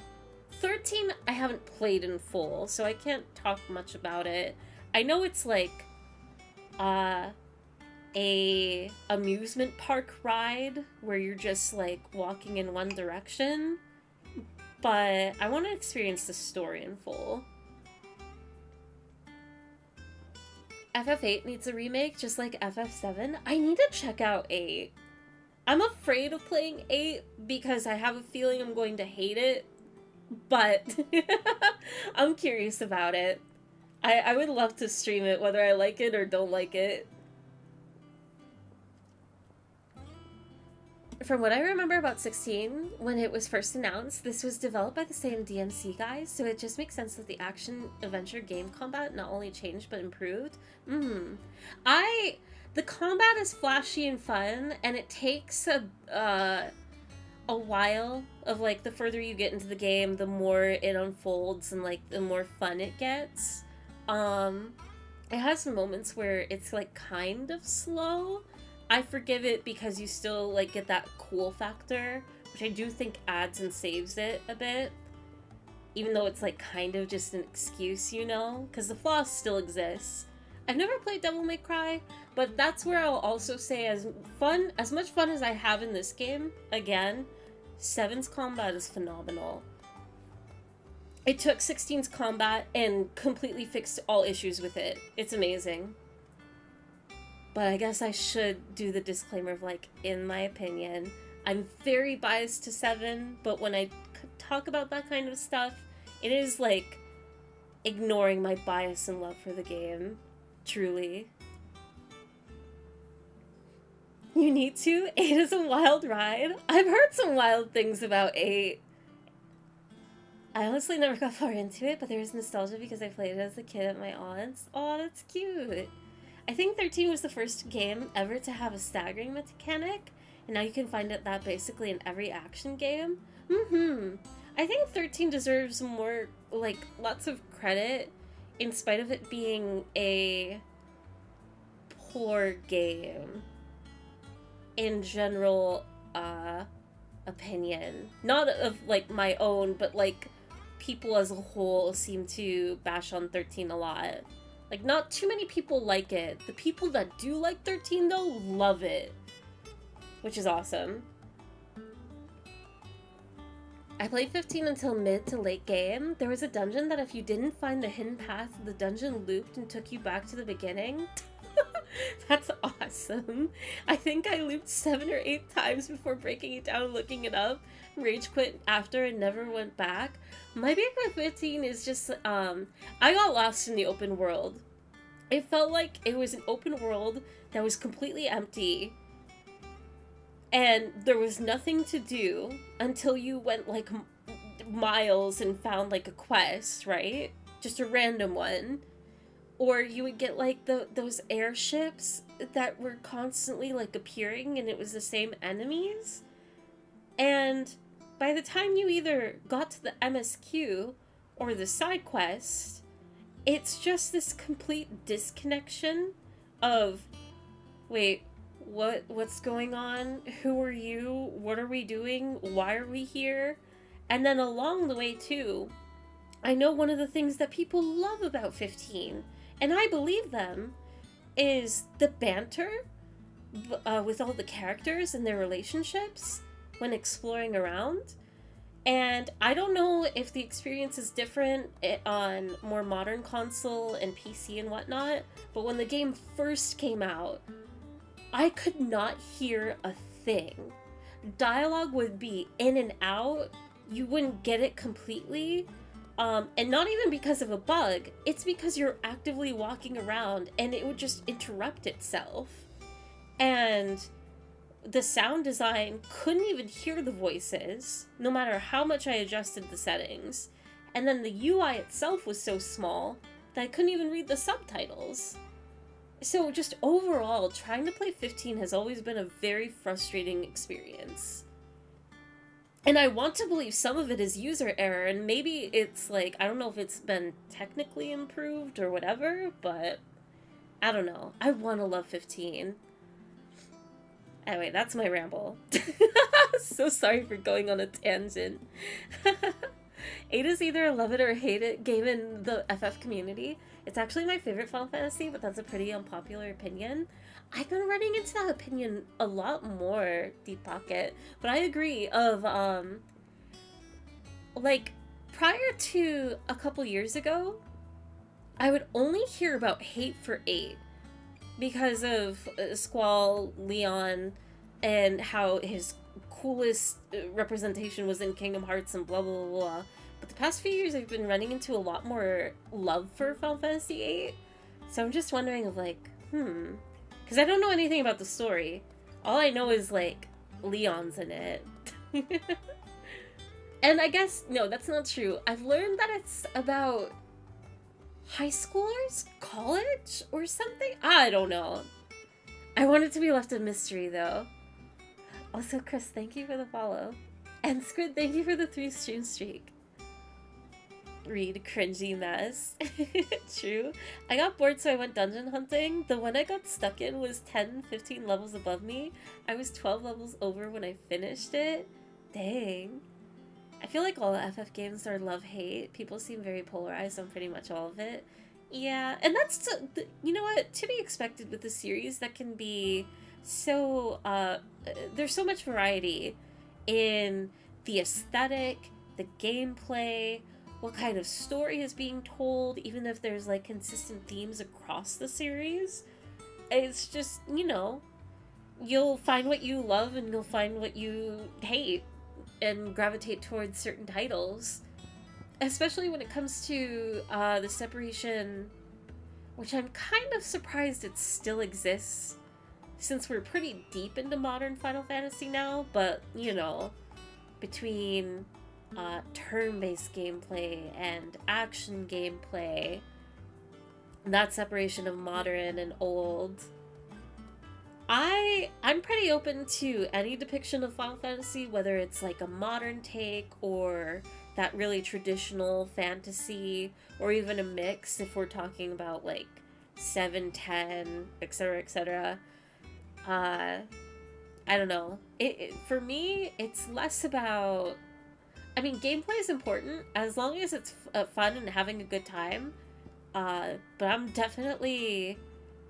A: 13 I haven't played in full, so I can't talk much about it. I know it's like a amusement park ride where you're just like walking in one direction, but I want to experience the story in full. FF8 needs a remake just like FF7. I need to check out 8. I'm afraid of playing 8 because I have a feeling I'm going to hate it, but I'm curious about it. I would love to stream it, whether I like it or don't like it. From what I remember about 16, when it was first announced, this was developed by the same DMC guys, so it just makes sense that the action-adventure game combat not only changed, but improved. The combat is flashy and fun, and it takes a while of, like, the further you get into the game, the more it unfolds and, like, the more fun it gets. It has some moments where it's, like, kind of slow. I forgive it because you still, like, get that cool factor, which I do think adds and saves it a bit. Even though it's, like, kind of just an excuse, you know? Because the flaw still exists. I've never played Devil May Cry, but that's where I'll also say as much fun as I have in this game, again, 7's combat is phenomenal. It took 16's combat and completely fixed all issues with it. It's amazing. But I guess I should do the disclaimer of, like, in my opinion, I'm very biased to 7, but when I talk about that kind of stuff, it is, like, ignoring my bias and love for the game. Truly. You need to? 8 is a wild ride. I've heard some wild things about 8. I honestly never got far into it, but there is nostalgia because I played it as a kid at my aunt's. Aw, that's cute. I think 13 was the first game ever to have a staggering mechanic, and now you can find that basically in every action game. I think 13 deserves more, like, lots of credit, in spite of it being a poor game. In general, opinion. Not of, like, my own, but, like, people as a whole seem to bash on 13 a lot. Like, not too many people like it. The people that do like 13, though, love it. Which is awesome. I played 15 until mid to late game. There was a dungeon that if you didn't find the hidden path, the dungeon looped and took you back to the beginning. That's awesome. I think I looped 7 or 8 times before breaking it down and looking it up. Rage quit after and never went back. My beef with 15 is just, I got lost in the open world. It felt like it was an open world that was completely empty. And there was nothing to do until you went like miles and found like a quest, right? Just a random one. Or you would get like those airships that were constantly like appearing and it was the same enemies. And by the time you either got to the MSQ or the side quest, it's just this complete disconnection of, wait, what's going on? Who are you? What are we doing? Why are we here? And then along the way too, I know one of the things that people love about 15, and I believe them, is the banter with all the characters and their relationships when exploring around. And I don't know if the experience is different on more modern console and PC and whatnot, but when the game first came out, I could not hear a thing. Dialogue would be in and out. You wouldn't get it completely. And not even because of a bug. It's because you're actively walking around and it would just interrupt itself. And the sound design couldn't even hear the voices, no matter how much I adjusted the settings. And then the UI itself was so small that I couldn't even read the subtitles. So just overall, trying to play 15 has always been a very frustrating experience. And I want to believe some of it is user error, and maybe it's like, I don't know if it's been technically improved or whatever, but I don't know. I want to love 15. Anyway, that's my ramble. So sorry for going on a tangent. 8 is either a love it or hate it game in the FF community. It's actually my favorite Final Fantasy, but that's a pretty unpopular opinion. I've been running into that opinion a lot more, Deep Pocket. But I agree like, prior to a couple years ago, I would only hear about hate for 8 because of Squall, Leon, and how his coolest representation was in Kingdom Hearts and blah blah blah. But the past few years I've been running into a lot more love for Final Fantasy VIII. So I'm just wondering of like, because I don't know anything about the story. All I know is like Leon's in it. And I guess, no, that's not true. I've learned that it's about high schoolers? College? Or something? I don't know. I want it to be left a mystery, though. Also, Chris, thank you for the follow. And Squid, thank you for the 3 stream streak. Read cringy mess. True. I got bored, so I went dungeon hunting. The one I got stuck in was 10-15 levels above me. I was 12 levels over when I finished it. Dang. I feel like all the FF games are love-hate. People seem very polarized on pretty much all of it. Yeah, and that's, you know what, to be expected with the series that can be so, there's so much variety in the aesthetic, the gameplay, what kind of story is being told, even if there's like consistent themes across the series. It's just, you know, you'll find what you love and you'll find what you hate and gravitate towards certain titles. Especially when it comes to the separation, which I'm kind of surprised it still exists, since we're pretty deep into modern Final Fantasy now, but, you know, between turn-based gameplay and action gameplay, that separation of modern and old, I'm pretty open to any depiction of Final Fantasy, whether it's like a modern take or that really traditional fantasy, or even a mix if we're talking about like 7, 10, etc., etc. I don't know. For me, it's less about... I mean, gameplay is important, as long as it's fun and having a good time. But I'm definitely...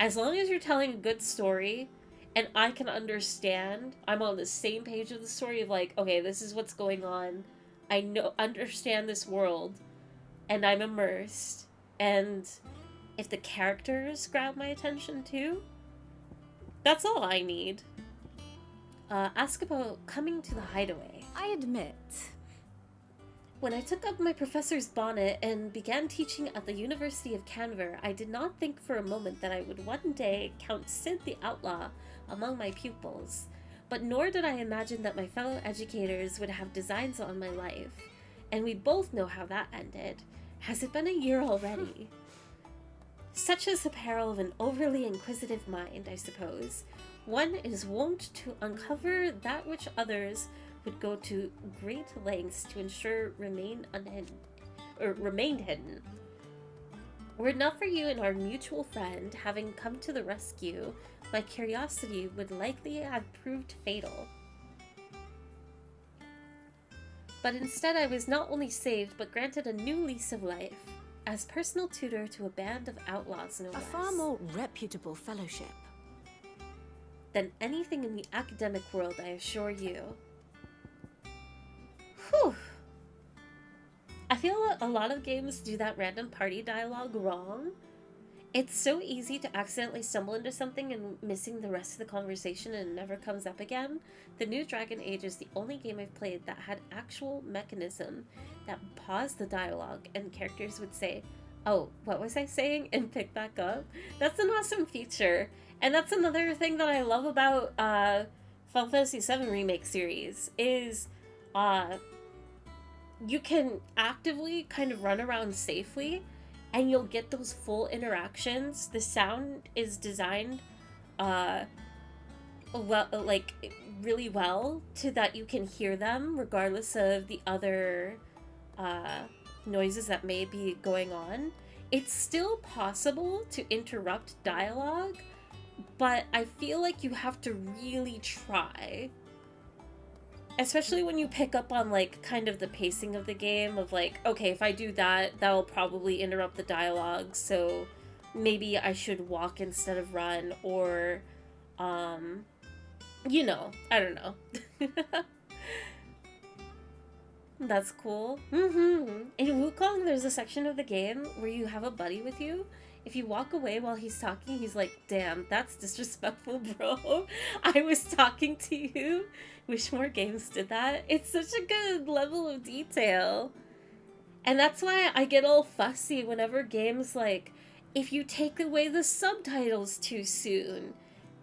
A: As long as you're telling a good story, and I can understand, I'm on the same page of the story of like, okay, this is what's going on. understand this world, and I'm immersed, and if the characters grab my attention too, that's all I need. Ask about coming to the hideaway.
T: I admit,
A: when I took up my professor's bonnet and began teaching at the University of Canver, I did not think for a moment that I would one day count Sid the Outlaw among my pupils, but nor did I imagine that my fellow educators would have designs on my life. And we both know how that ended. Has it been a year already? Such is the peril of an overly inquisitive mind, I suppose. One is wont to uncover that which others would go to great lengths to ensure remained hidden. Were it not for you and our mutual friend having come to the rescue, my curiosity would likely have proved fatal. But instead I was not only saved, but granted a new lease of life, as personal tutor to a band of outlaws, no less.
T: a far more reputable fellowship
A: than anything in the academic world, I assure you. Whew. I feel that a lot of games do that random party dialogue wrong. It's so easy to accidentally stumble into something and missing the rest of the conversation and it never comes up again. The New Dragon Age is the only game I've played that had actual mechanism that paused the dialogue and characters would say, "Oh, what was I saying?" and pick back up. That's an awesome feature. And that's another thing that I love about Final Fantasy VII Remake series is you can actively kind of run around safely and you'll get those full interactions. The sound is designed really well to that you can hear them regardless of the other noises that may be going on. It's still possible to interrupt dialogue, but I feel like you have to really try. Especially when you pick up on, like, kind of the pacing of the game of, like, okay, if I do that, that'll probably interrupt the dialogue, so maybe I should walk instead of run, or, you know, I don't know. That's cool. In Wukong, there's a section of the game where you have a buddy with you. If you walk away while he's talking, he's like, "Damn, that's disrespectful, bro. I was talking to you." Wish more games did that. It's such a good level of detail. And that's why I get all fussy whenever games, like, if you take away the subtitles too soon.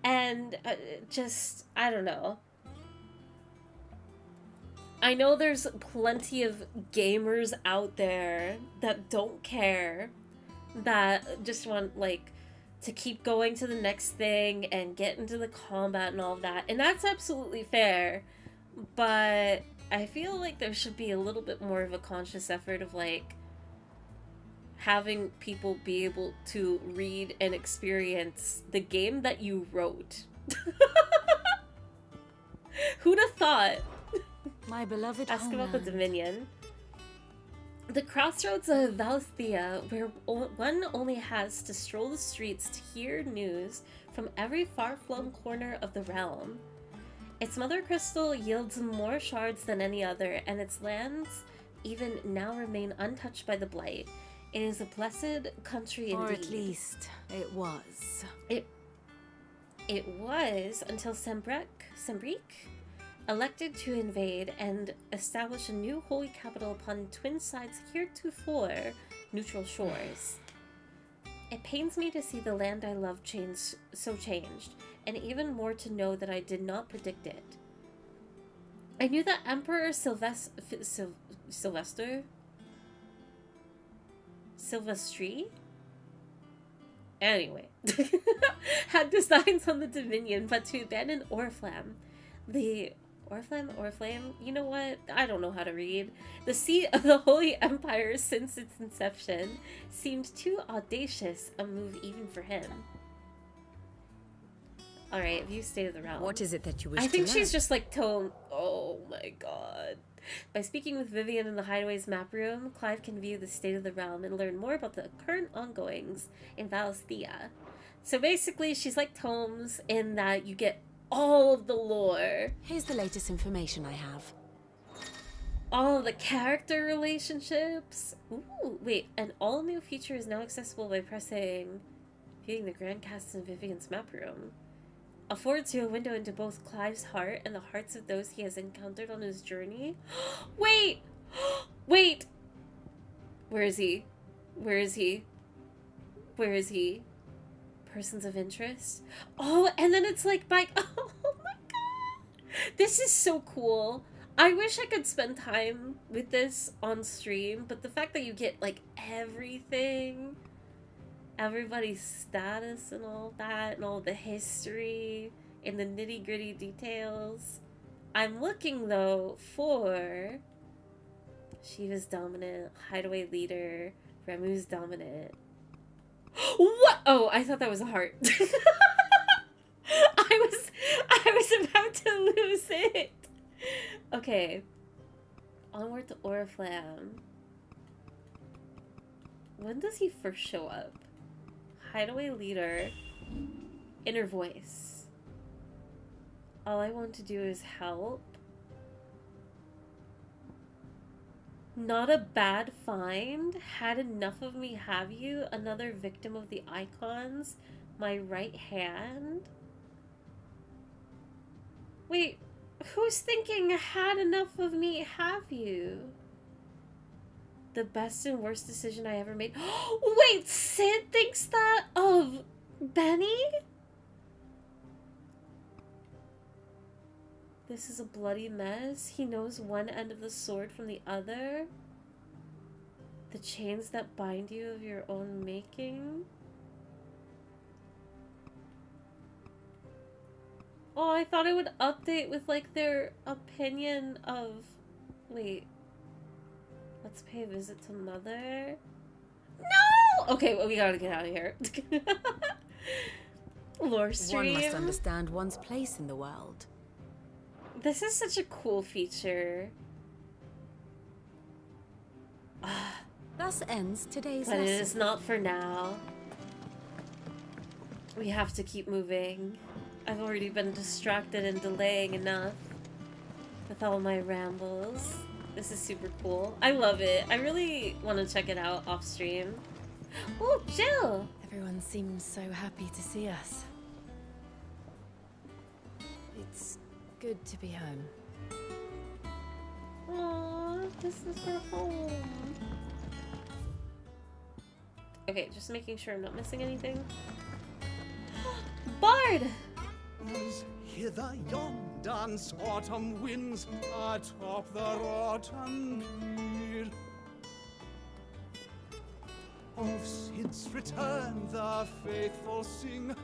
A: And just, I don't know. I know there's plenty of gamers out there that don't care, that just want, like, to keep going to the next thing and get into the combat and all of that. And that's absolutely fair. But I feel like there should be a little bit more of a conscious effort of, like, having people be able to read and experience the game that you wrote. Who'd have thought?
T: My beloved
A: Ask about the
T: homeland.
A: Dominion. The crossroads of Valthea, where one only has to stroll the streets to hear news from every far-flung corner of the realm. Its mother crystal yields more shards than any other, and its lands even now remain untouched by the blight. It is a blessed country
T: Or
A: indeed.
T: at least, it was.
A: It was until Sembric elected to invade and establish a new holy capital upon twin sides heretofore neutral shores. It pains me to see the land I love changed, and even more to know that I did not predict it. I knew that Emperor Silvestri? Anyway, had designs on the Dominion, but to abandon Oriflamme, Oriflamme, you know what? I don't know how to read. The seat of the Holy Empire since its inception seemed too audacious a move even for him. Alright, view State of the Realm.
S: What is it that you wish to
A: I think
S: learn?
A: she's just like Tone. Oh my god. By speaking with Vivian in the Hideaway's map room, Clive can view the State of the Realm and learn more about the current ongoings in Valthea. So basically, she's like Tomes in that you get all of the lore.
T: Here's the latest information I have.
A: All the character relationships. Ooh, wait, and all new feature is now accessible by pressing viewing the grand cast in Vivian's map room. Affords you a window into both Clive's heart and the hearts of those he has encountered on his journey. Wait! Wait! Where is he? Where is he? Where is he? Persons of interest? Oh, and then it's like by... Oh my god! This is so cool. I wish I could spend time with this on stream, but the fact that you get, like, everything, everybody's status and all that, and all the history, and the nitty-gritty details. I'm looking, though, for Shiva's dominant, hideaway leader, Remu's dominant. What? Oh, I thought that was a heart. I was about to lose it. Okay. Onward to Oriflamme. When does he first show up? Hideaway leader. Inner voice. All I want to do is help. Not a bad find. Had enough of me, have you? Another victim of the icons. My right hand. Wait, who's thinking had enough of me, have you? The best and worst decision I ever made. Wait, Sid thinks that of Benny? This is a bloody mess. He knows one end of the sword from the other. The chains that bind you of your own making. Oh, I thought it would update with, like, their opinion of... Wait. Let's pay a visit to Mother. No! Okay, well, we gotta get out of here. Lore stream.
T: One must understand one's place in the world.
A: This is such a cool feature.
T: Thus ends today's
A: But
T: lesson.
A: it is not for now. We have to keep moving. I've already been distracted and delaying enough with all my rambles. This is super cool. I love it. I really want to check it out off stream. Oh, Jill!
G: Everyone seems so happy to see us. It's good to be home.
A: Aww, this is her home. Okay, just making sure I'm not missing anything. Bard!
I: As hither yon dance autumn winds atop the rotten pier. Of Sid's return the faithful sing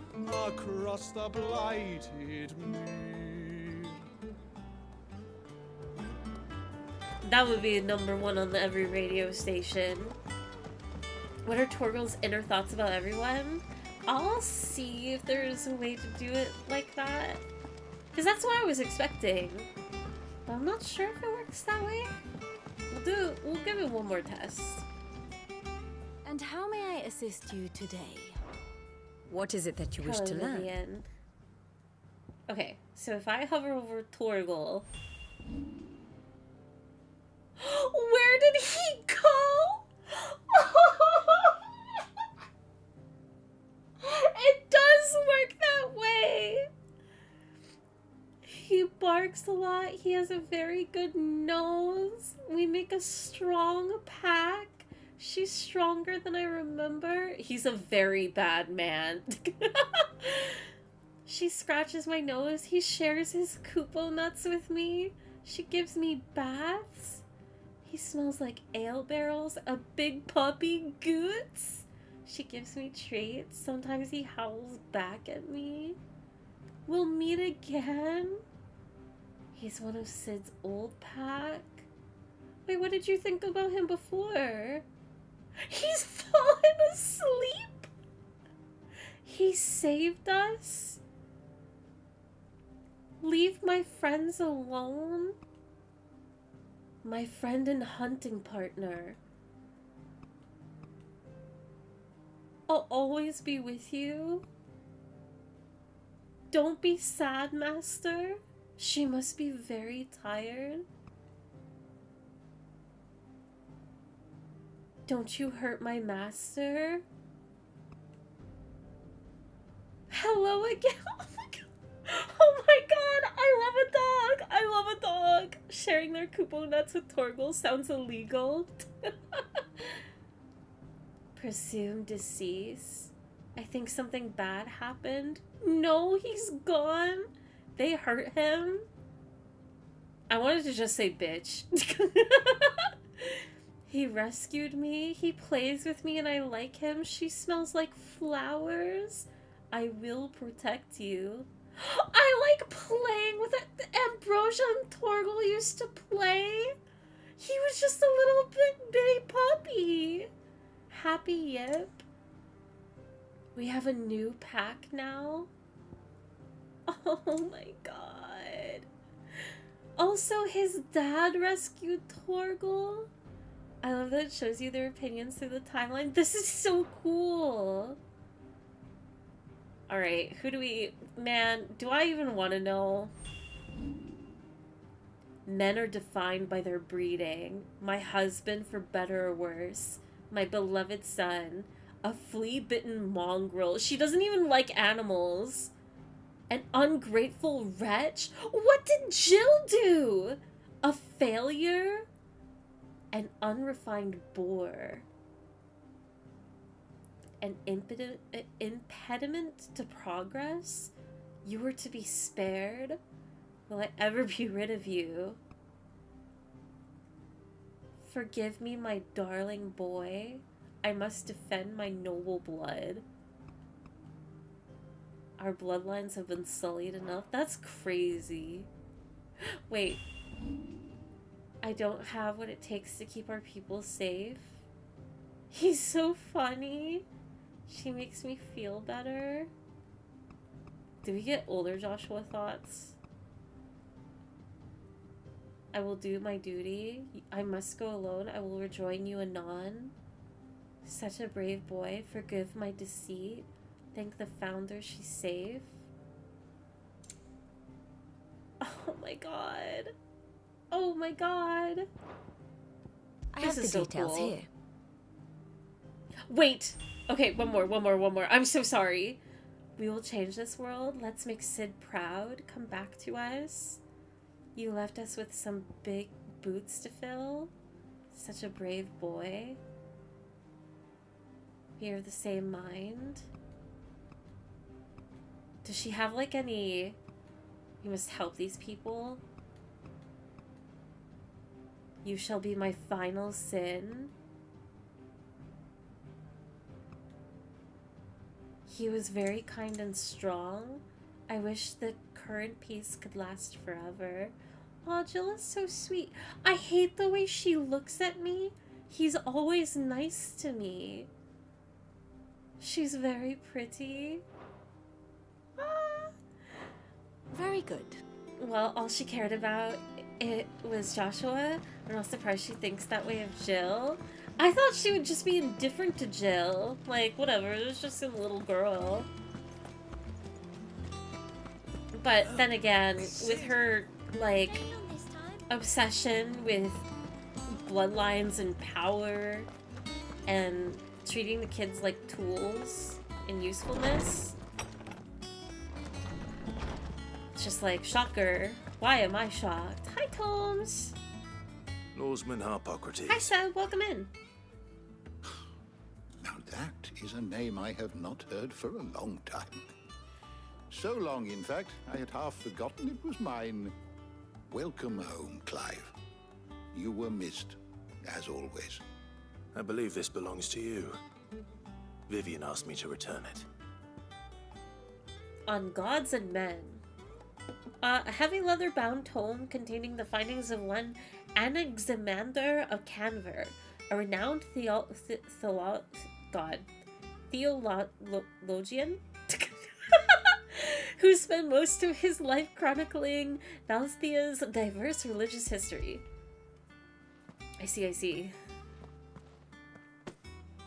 I: across the blighted mere.
A: That would be #1 on every radio station. What are Torgal's inner thoughts about everyone? I'll see if there's a way to do it like that. Because that's what I was expecting. But I'm not sure if it works that way. We'll give it one more test.
T: And how may I assist you today? What is it that you wish to learn?
A: Vivian. Okay, so if I hover over Torgal... Where did he go? It does work that way. He barks a lot. He has a very good nose. We make a strong pack. She's stronger than I remember. He's a very bad man. She scratches my nose. He shares his Kupo nuts with me. She gives me baths. He smells like ale barrels. A big puppy goots. She gives me treats. Sometimes he howls back at me. We'll meet again. He's one of Sid's old pack. Wait, what did you think about him before? He's fallen asleep. He saved us. Leave my friends alone. My friend and hunting partner. I'll always be with you. Don't be sad, Master. She must be very tired. Don't you hurt my master. Hello again. Oh my god, I love a dog. I love a dog. Sharing their kupo nuts with Torgal sounds illegal. Presumed deceased. I think something bad happened. No, he's gone. They hurt him. I wanted to just say bitch. He rescued me. He plays with me and I like him. She smells like flowers. I will protect you. I like playing with it. Ambrosia and Torgal used to play. He was just a little bitty puppy. Happy Yip. We have a new pack now. Oh my god. Also, his dad rescued Torgal. I love that it shows you their opinions through the timeline. This is so cool. Alright, who do we... Man, do I even want to know? Men are defined by their breeding. My husband, for better or worse. My beloved son. A flea-bitten mongrel. She doesn't even like animals. An ungrateful wretch? What did Jill do? A failure? An unrefined bore. An impediment to progress? You were to be spared? Will I ever be rid of you? Forgive me, my darling boy. I must defend my noble blood. Our bloodlines have been sullied enough. That's crazy. Wait. I don't have what it takes to keep our people safe. He's so funny. She makes me feel better. Do we get older Joshua thoughts? I will do my duty. I must go alone. I will rejoin you anon. Such a brave boy. Forgive my deceit. Thank the founder she's safe. Oh my god. Oh my god.
S: I have the details here.
A: Wait. Okay, one more. I'm so sorry. We will change this world. Let's make Sid proud. Come back to us. You left us with some big boots to fill. Such a brave boy. We are of the same mind. Does she have like any... You must help these people? You shall be my final sin. He was very kind and strong. I wish the current peace could last forever. Aw, Jill is so sweet. I hate the way she looks at me. He's always nice to me. She's very pretty. Ah.
S: Very good.
A: Well, all she cared about it was Joshua. I'm not surprised she thinks that way of Jill. I thought she would just be indifferent to Jill. Like, whatever, it was just a little girl. But then again, with her, like, obsession with bloodlines and power and treating the kids like tools and usefulness, it's just like, shocker. Why am I shocked? Hi, Tomes.
E: Norseman Harpocrates.
A: Hi, Seb. Welcome in.
F: Now that is a name I have not heard for a long time. So long, in fact, I had half forgotten it was mine. Welcome home, Clive. You were missed, as always.
E: I believe this belongs to you. Vivian asked me to return it.
A: On Gods and Men. A heavy leather-bound tome containing the findings of one Anaximander of Canver, a renowned theologian who spent most of his life chronicling Valthia's diverse religious history. I see.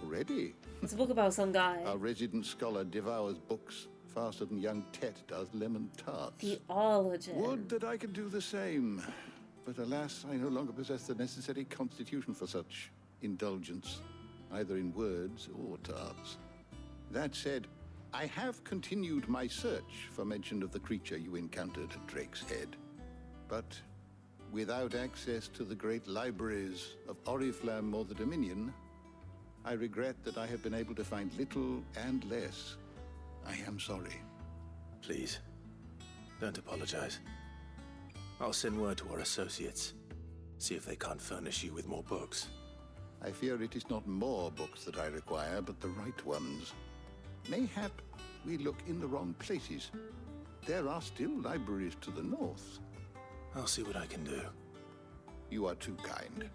F: Ready?
A: It's a book about some guy.
F: Our resident scholar devours books faster than young Tet does lemon tarts.
A: Theologian.
F: Would that I could do the same. But alas, I no longer possess the necessary constitution for such indulgence. either in words or tarts. That said, I have continued my search for mention of the creature you encountered at Drake's Head. But without access to the great libraries of Oriflamme or the Dominion, I regret that I have been able to find little and less. I am sorry.
E: Please, don't apologize. I'll send word to our associates. See if they can't furnish you with more books.
F: I fear it is not more books that I require, but the right ones. Mayhap we look in the wrong places. There are still libraries to the north.
E: I'll see what I can do.
F: You are too kind.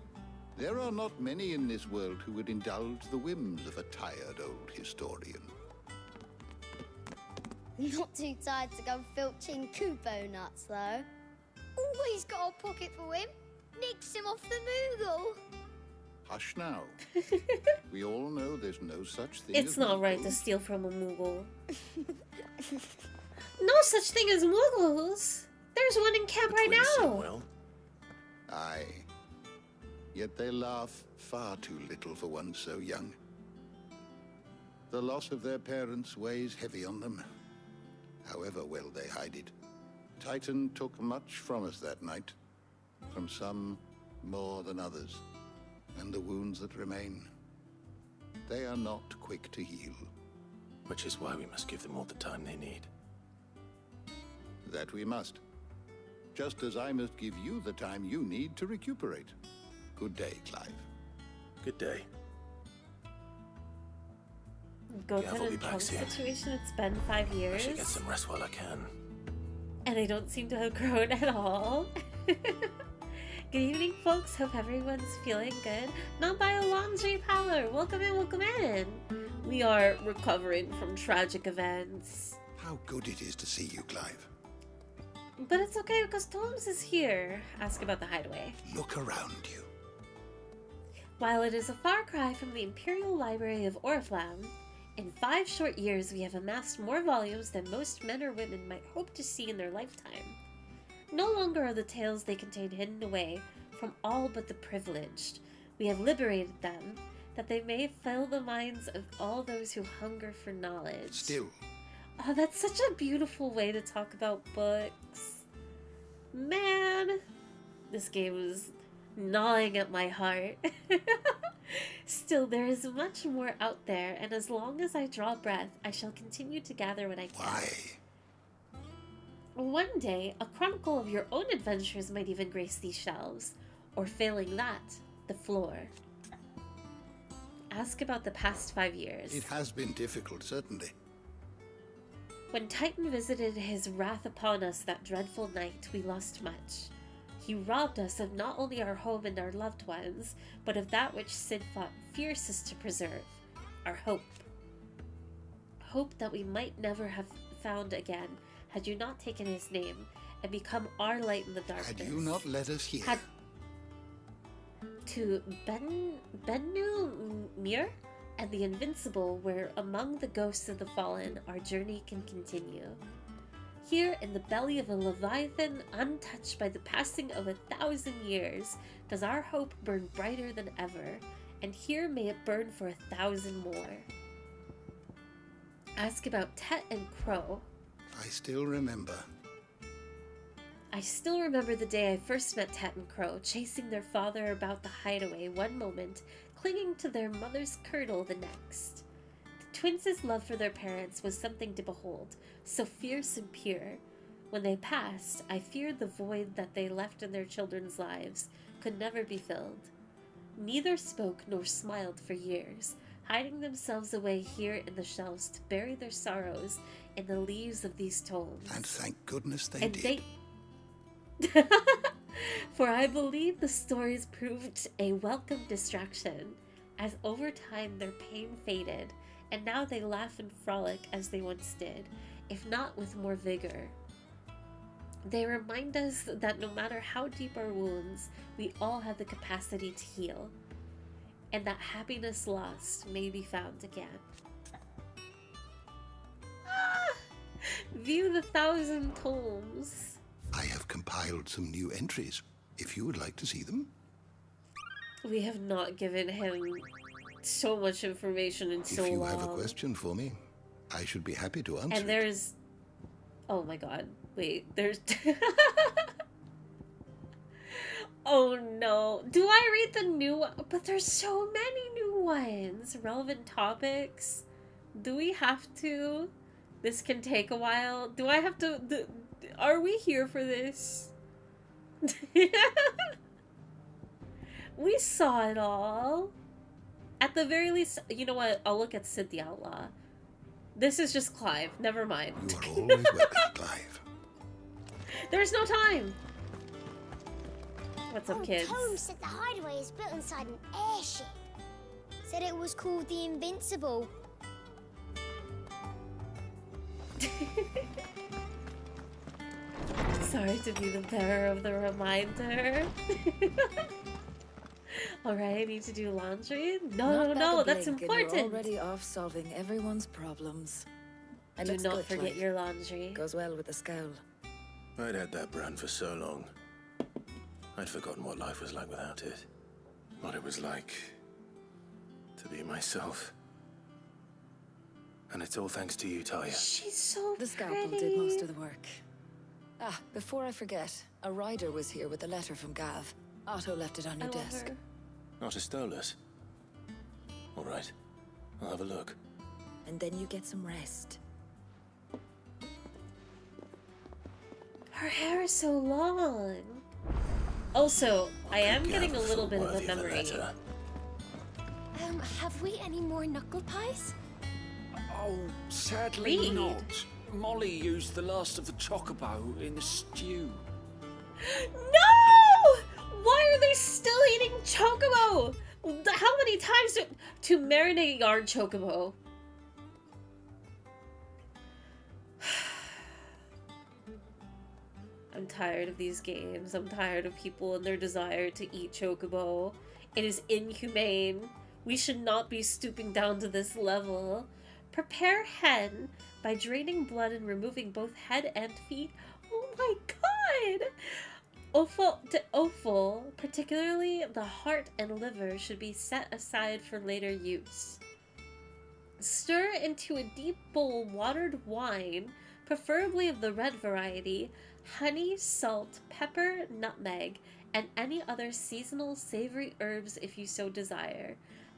F: There are not many in this world who would indulge the whims of a tired old historian.
O: Not too tired to go filching Kupo nuts, though. Always got a pocket for him. Nicks him off the Moogle.
F: Hush now. We all know there's no such thing
A: It's
F: as
A: not right to steal from a Moogle. No such thing as Moogles. There's one in camp right now.
F: Aye. Yet they laugh far too little for one so young. The loss of their parents weighs heavy on them, however well they hide it. Titan took much from us that night, from some more than others, and the wounds that remain, they are not quick to heal.
E: Which is why we must give them all the time they need.
F: That we must. Just as I must give you the time you need to recuperate. Good day, Clive.
E: Good day.
A: Goten and Trunk's situation, it's been 5 years.
E: I should get some rest while I can.
A: And they don't seem to have grown at all. Good evening, folks. Hope everyone's feeling good. Not by a laundry parlor. Welcome in, welcome in. We are recovering from tragic events.
F: How good it is to see you, Clive.
A: But it's okay because Tom's is here. Ask about the hideaway.
F: Look around you.
A: While it is a far cry from the Imperial Library of Oriflamme, in 5 short years we have amassed more volumes than most men or women might hope to see in their lifetime. No longer are the tales they contain hidden away from all but the privileged. We have liberated them, that they may fill the minds of all those who hunger for knowledge.
F: Still.
A: Oh, that's such a beautiful way to talk about books. Man, this game is gnawing at my heart. Still, there is much more out there, and as long as I draw breath, I shall continue to gather what I can.
F: Why?
A: One day, a chronicle of your own adventures might even grace these shelves, or failing that, the floor. Ask about the past 5 years.
F: It has been difficult, certainly.
A: When Titan visited his wrath upon us that dreadful night, we lost much. He robbed us of not only our home and our loved ones, but of that which Sid fought fiercest to preserve, our hope. Hope that we might never have found again had you not taken his name and become our light in the darkness.
F: Had you not let us hear.
A: To Bennu Mir and the Invincible, where among the ghosts of the fallen our journey can continue. Here in the belly of a Leviathan, untouched by the passing of 1,000 years, does our hope burn brighter than ever, and here may it burn for 1,000 more. Ask about Tet and Crow.
F: I still remember.
A: I still remember the day I first met Tet and Crow, chasing their father about the hideaway one moment, clinging to their mother's kirtle the next. The twins' love for their parents was something to behold, so fierce and pure. When they passed, I feared the void that they left in their children's lives could never be filled. Neither spoke nor smiled for years, hiding themselves away here in the shelves to bury their sorrows in the leaves of these tomes.
F: And thank goodness they did.
A: For I believe the stories proved a welcome distraction, as over time their pain faded, and now they laugh and frolic as they once did, if not with more vigor. They remind us that no matter how deep our wounds, we all have the capacity to heal, and that happiness lost may be found again. View the 1,000 tomes.
F: I have compiled some new entries, if you would like to see them.
A: We have not given him so much information in so long.
F: If you have a question for me, I should be happy to answer.
A: And there's... Oh my god. Wait, there's... Oh no. Do I read the new one? But there's so many new ones. Relevant topics. Do we have to? This can take a while. Do I have to... Are we here for this? We saw it all. At the very least, you know what? I'll look at Sid the Outlaw. This is just Clive. Never mind.
F: You are always welcome, Clive.
A: There's no time. What's up, kids?
O: Tom said the hideaway is built inside an airship. Said it was called the Invincible.
A: Sorry to be the bearer of the reminder. Alright, I need to do laundry? No, that's important.
P: You're already off solving everyone's problems. It
A: Do
P: looks
A: not
P: good,
A: forget
P: Clive.
A: your laundry.
P: Goes well with the scowl.
E: I'd had that brand for so long. I'd forgotten what life was like without it. What it was like to be myself. And it's all thanks to you, Talia.
A: She's so
P: The scalpel did most of the work. Ah, before I forget, a rider was here with a letter from Gav. Otto left it on your desk.
E: Not a stole us. All right. I'll have a look.
P: And then you get some rest.
A: Her hair is so long. Also, I am getting a little bit of a memory.
N: Have we any more knuckle pies?
K: Oh, sadly
A: Reed.
K: not. Molly used the last of the chocobo in the stew.
A: No! Why are they still eating chocobo? How many times to marinate yard chocobo? I'm tired of these games. I'm tired of people and their desire to eat chocobo. It is inhumane. We should not be stooping down to this level. Prepare hen by draining blood and removing both head and feet. Oh my god! Offal, particularly the heart and liver, should be set aside for later use. Stir into a deep bowl watered wine, preferably of the red variety, honey, salt, pepper, nutmeg, and any other seasonal savory herbs if you so desire.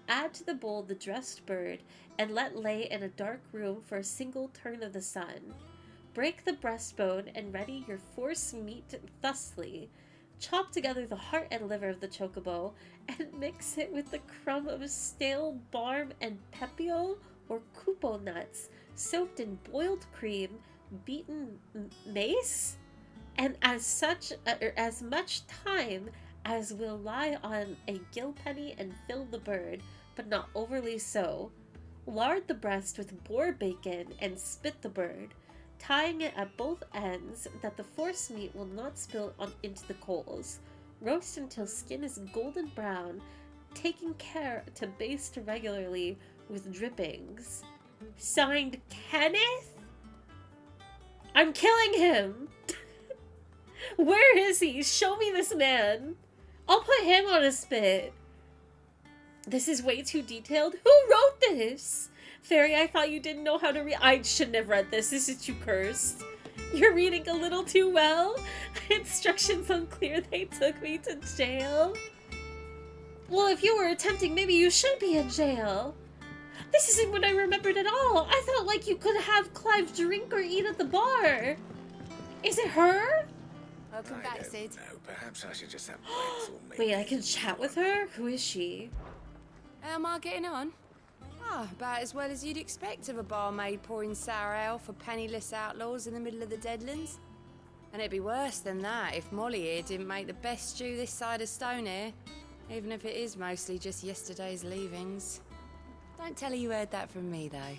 A: Add to the bowl the dressed bird and let lay in a dark room for a single turn of the sun. Break the breastbone and ready your force meat thusly. Chop together the heart and liver of the chocobo and mix it with the crumb of stale barm and pepio or kupo nuts soaked in boiled cream, beaten mace, and as much time as will lie on a gill penny and fill the bird, but not overly so. Lard the breast with boar bacon and spit the bird, tying it at both ends that the force meat will not spill into the coals. Roast until skin is golden brown, taking care to baste regularly with drippings. Signed, Kenneth? I'm killing him! Where is he? Show me this man. I'll put him on a spit. This is way too detailed. Who wrote this? Fairy, I thought you didn't know how to read. I shouldn't have read this. This is too cursed. You're reading a little too well. Instructions unclear. They took me to jail. Well, if you were attempting, maybe you should be in jail. This isn't what I remembered at all. I thought like you could have Clive drink or eat at the bar. Is it her?
P: Welcome back, Sid.
C: No, perhaps I should just have
A: Wait, I can chat with her? Who is she?
R: How am I getting on? Ah, about as well as you'd expect of a barmaid pouring sour ale for penniless outlaws in the middle of the Deadlands. And it'd be worse than that if Molly here didn't make the best stew this side of Stonehair, even if it is mostly just yesterday's leavings. Don't tell her you heard that from me, though.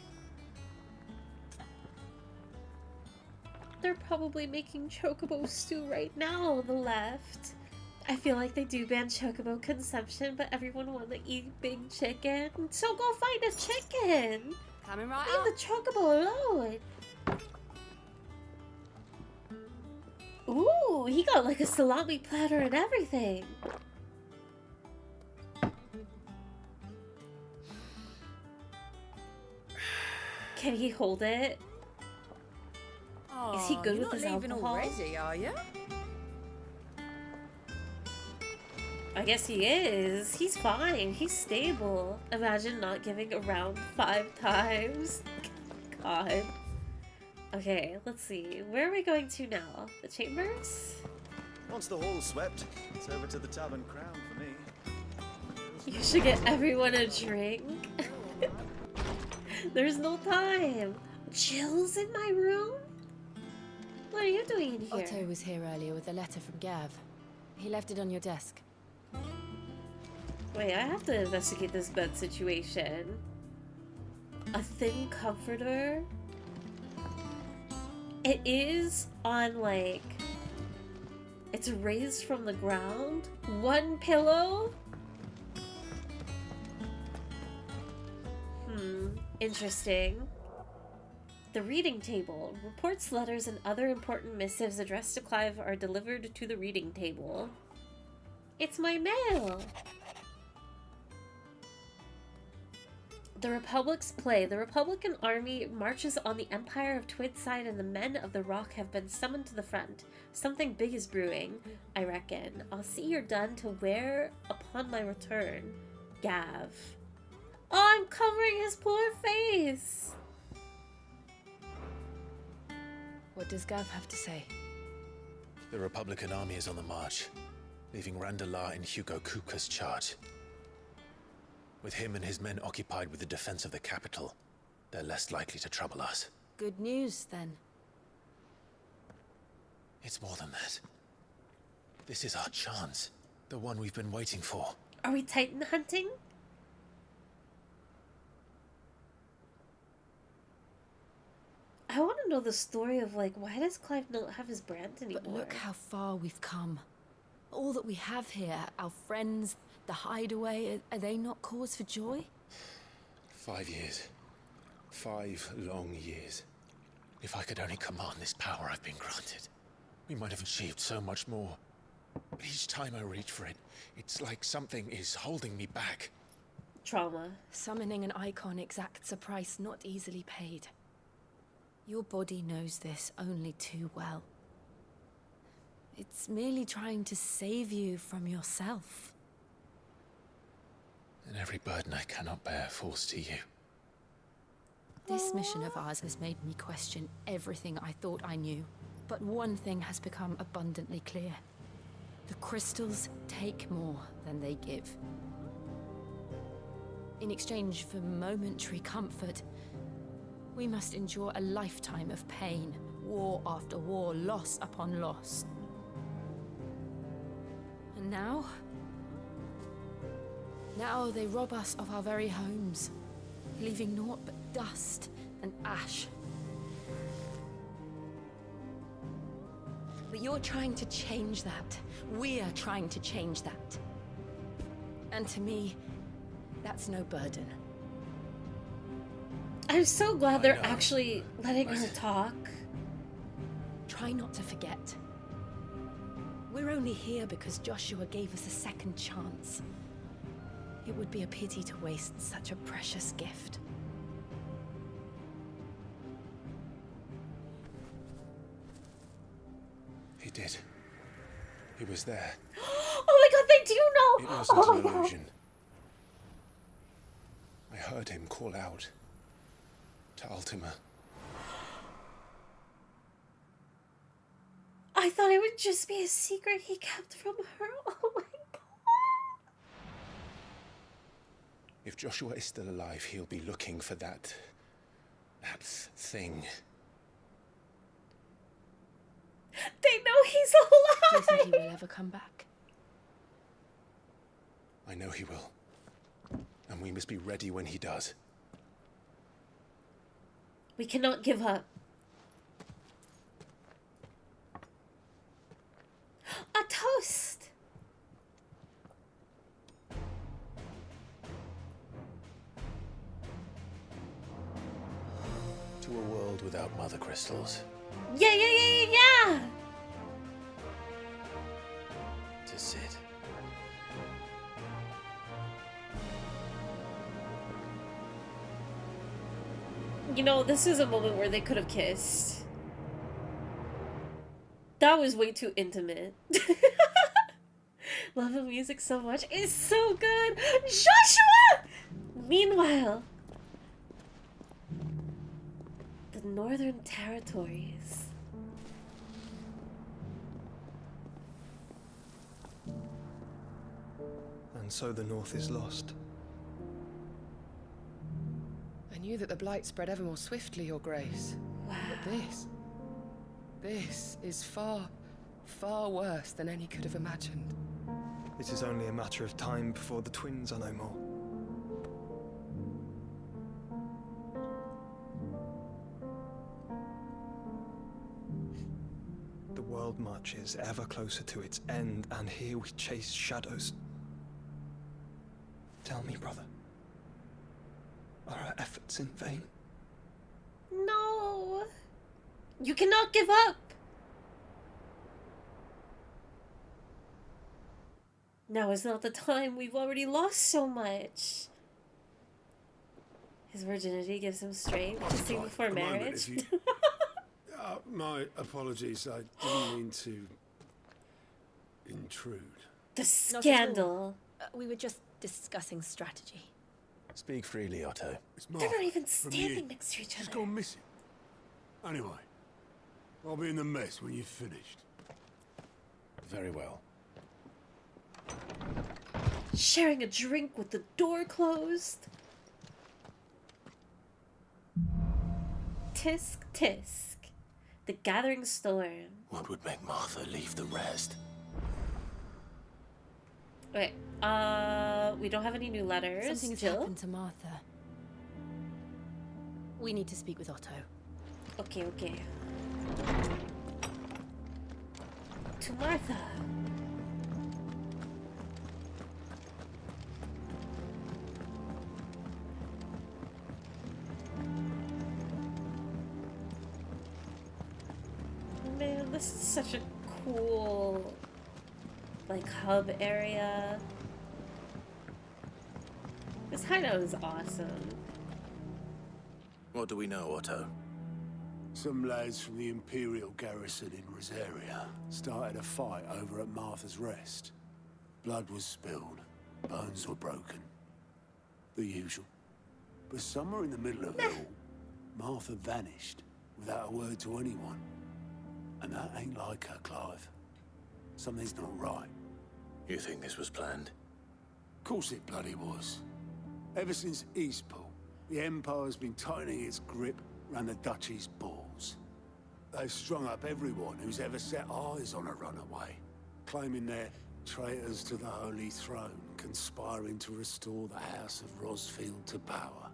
A: They're probably making chocobo stew right now, the left. I feel like they do ban chocobo consumption, but everyone wants to eat big chicken. So go find a chicken!
R: Coming right
A: Leave the chocobo alone! Ooh, he got like a salami platter and everything. Can he hold it? Is he good with his alcohol?
S: Already, are you?
A: I guess he is. He's fine. He's stable. Imagine not giving a round 5 times. God. Okay, let's see. Where are we going to now? The chambers?
H: Once the hall's swept, it's over to the Tavern Crown for me.
A: You should get everyone a drink. There's no time. Chills in my room? What are you doing in here?
G: Otto was here earlier with a letter from Gav. He left it on your desk.
A: Wait, I have to investigate this bed situation. A thin comforter? It is on, like... It's raised from the ground? 1 pillow? Interesting. The reading table. Reports, letters, and other important missives addressed to Clive are delivered to the reading table. It's my mail! The Republic's play. The Republican army marches on the Empire of Twidside, and the men of the Rock have been summoned to the front. Something big is brewing, I reckon. I'll see you're done to wear upon my return. Gav. Oh, I'm covering his poor face!
G: What does Gav have to say?
E: The Republican army is on the march, leaving Randalar in Hugo Kuka's charge. With him and his men occupied with the defense of the capital, they're less likely to trouble us.
G: Good news, then.
E: It's more than that. This is our chance. The one we've been waiting for.
A: Are we Titan hunting? I want to know the story of, like, why does Clive not have his brand anymore?
G: But look how far we've come. All that we have here, our friends, the hideaway, are they not cause for joy?
E: 5 years. 5 long years. If I could only command this power I've been granted, we might have achieved so much more. But each time I reach for it, it's like something is holding me back.
A: Trauma.
G: Summoning an icon exacts a price not easily paid. Your body knows this only too well. It's merely trying to save you from yourself.
E: And every burden I cannot bear falls to you.
G: This mission of ours has made me question everything I thought I knew. But one thing has become abundantly clear. The crystals take more than they give. In exchange for momentary comfort, we must endure a lifetime of pain, war after war, loss upon loss. And now they rob us of our very homes, leaving naught but dust and ash. But you're trying to change that. We're trying to change that. And to me, that's no burden.
A: I'm so glad they're actually letting her talk.
G: Try not to forget. We're only here because Joshua gave us a second chance. It would be a pity to waste such a precious gift.
E: He did. He was there.
A: Oh my god, they do know!
E: It wasn't
A: Oh
E: an
A: my god.
E: illusion. I heard him call out to Ultima.
A: I thought it would just be a secret he kept from her. Oh my god.
E: If Joshua is still alive, he'll be looking for that thing.
A: They know he's
G: Do you think
A: alive!
G: he will ever come back?
E: I know he will. And we must be ready when he does.
A: We cannot give up. A toast!
E: To a world without mother crystals.
A: Yeah, yeah, yeah, yeah, yeah!
E: To Sid.
A: You know, this is a moment where they could have kissed. That was way too intimate. Love the music so much. It's so good! Joshua! Meanwhile, the Northern Territories.
L: And so the North is lost.
U: I knew that the Blight spread ever more swiftly, Your Grace.
A: Wow.
U: But this is far, far worse than any could have imagined.
L: It is only a matter of time before the twins are no more. The world marches ever closer to its end, and here we chase shadows. Tell me, brother, are our efforts in vain?
A: No! You cannot give up! Now is not the time. We've already lost so much. His virginity gives him strength to see before marriage.
E: My apologies. I didn't mean to intrude.
A: The scandal.
S: We were just discussing strategy.
D: Speak freely, Otto.
E: It's Mark.
A: They're not even
E: from
A: standing
E: you.
A: next to each
E: She's
A: other.
E: gone missing. Anyway, I'll be in the mess when you've finished.
D: Very well.
A: Sharing a drink with the door closed. Tisk tisk. The gathering storm.
D: What would make Martha leave the rest?
A: Okay, we don't have any new letters.
G: Something has
A: Jill?
G: happened to Martha. We need to speak with Otto.
A: Okay, okay. To Martha. Man, this is such a cool, like, hub area. This hideout is awesome.
D: What do we know, Otto?
E: Some lads from the Imperial garrison in Rosaria started a fight over at Martha's Rest. Blood was spilled, bones were broken. The usual. But somewhere in the middle of it all, Martha vanished without a word to anyone. And that ain't like her, Clive. Something's not right.
D: You think this was planned?
E: Of course it bloody was. Ever since Eastpool, the Empire's been tightening its grip round the Duchy's balls. They've strung up everyone who's ever set eyes on a runaway, claiming they're traitors to the Holy Throne, conspiring to restore the House of Rosfield to power.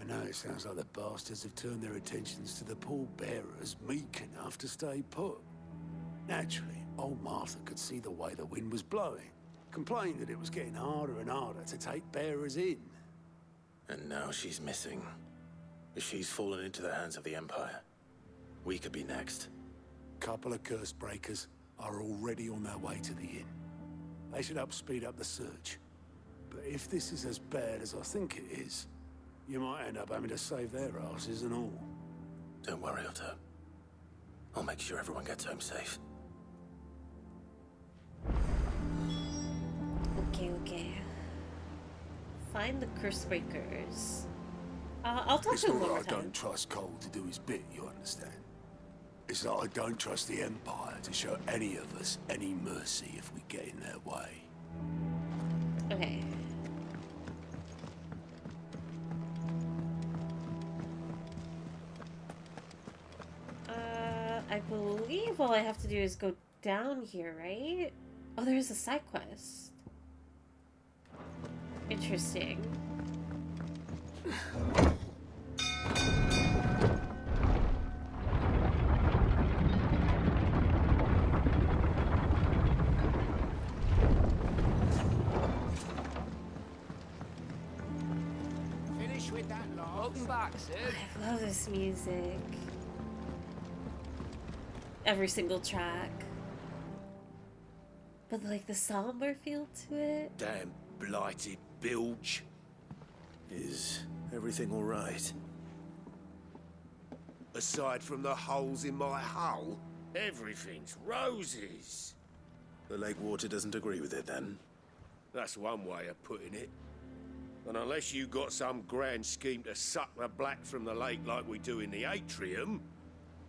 E: And now it sounds like the bastards have turned their attentions to the pallbearers meek enough to stay put. Naturally, old Martha could see the way the wind was blowing, complained that it was getting harder and harder to take bearers in.
D: And now she's missing. If she's fallen into the hands of the Empire, we could be next.
E: Couple of curse breakers are already on their way to the inn. They should speed up the search. But if this is as bad as I think it is, you might end up having to save their asses and all.
D: Don't worry, Otto. I'll make sure everyone gets home safe.
A: Okay, okay. Find the curse breakers. I'll talk
E: It's
A: to him
E: not
A: one
E: that
A: more
E: I
A: time.
E: don't trust Cole to do his bit, you understand? It's that I don't trust the Empire to show any of us any mercy if we get in their way.
A: Okay. I believe all I have to do is go down here, right? Oh, there's a side quest. Interesting.
I: Finish with that, Lord. Welcome back, sir.
A: I love this music. Every single track. But like the somber feel to it.
D: Damn blighted bilge. Is everything all right?
I: Aside from the holes in my hull, everything's roses.
E: The lake water doesn't agree with it, then?
I: That's one way of putting it. And unless you got some grand scheme to suck the black from the lake like we do in the atrium,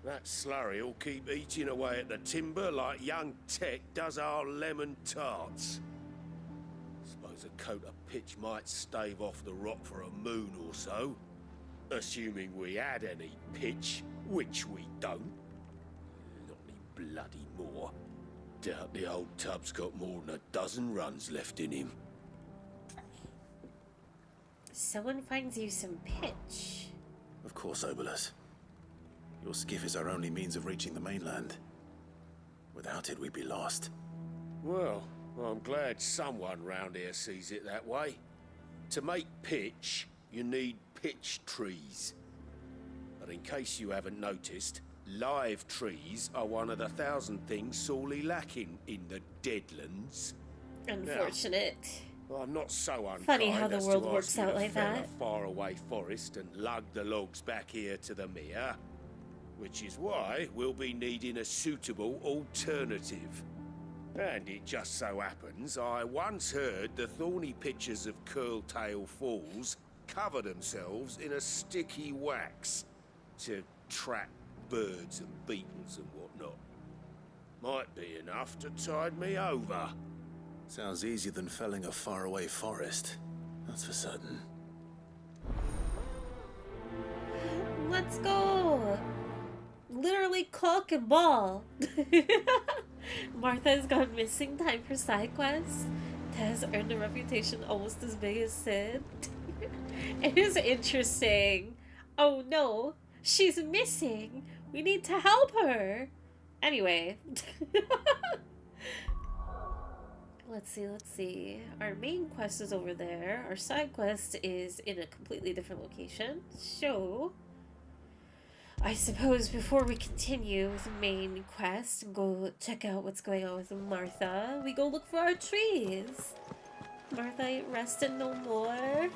I: that slurry'll keep eating away at the timber like young Tech does our lemon tarts. Suppose a coat of pitch might stave off the rock for a moon or so. Assuming we had any pitch, which we don't. Not any bloody more. Doubt the old tub's got more than a dozen runs left in him.
A: Someone finds you some pitch.
E: Of course, Obolus. Your skiff is our only means of reaching the mainland. Without it, we'd be lost.
I: Well, I'm glad someone round here sees it that way. To make pitch, you need pitch trees. But in case you haven't noticed, live trees are one of the 1,000 things sorely lacking in the Deadlands.
A: Unfortunate.
I: Now, I'm not so unkind
A: Funny how the
I: as
A: world
I: to
A: works
I: ask you
A: out
I: to
A: like
I: fell
A: that.
I: a faraway forest and lug the logs back here to the mere, which is why we'll be needing a suitable alternative. And it just so happens I once heard the thorny pitchers of Curltail Falls cover themselves in a sticky wax to trap birds and beetles and whatnot. Might be enough to tide me over.
E: Sounds easier than felling a faraway forest. That's for certain.
A: Let's go! Literally cock and ball. Martha's gone missing. Time for side quests. Tess earned a reputation almost as big as Sid. It is interesting. Oh no, she's missing. We need to help her. Anyway. Let's see. Our main quest is over there. Our side quest is in a completely different location. So, I suppose before we continue with the main quest and go check out what's going on with Martha, we go look for our trees. Martha ain't resting no more.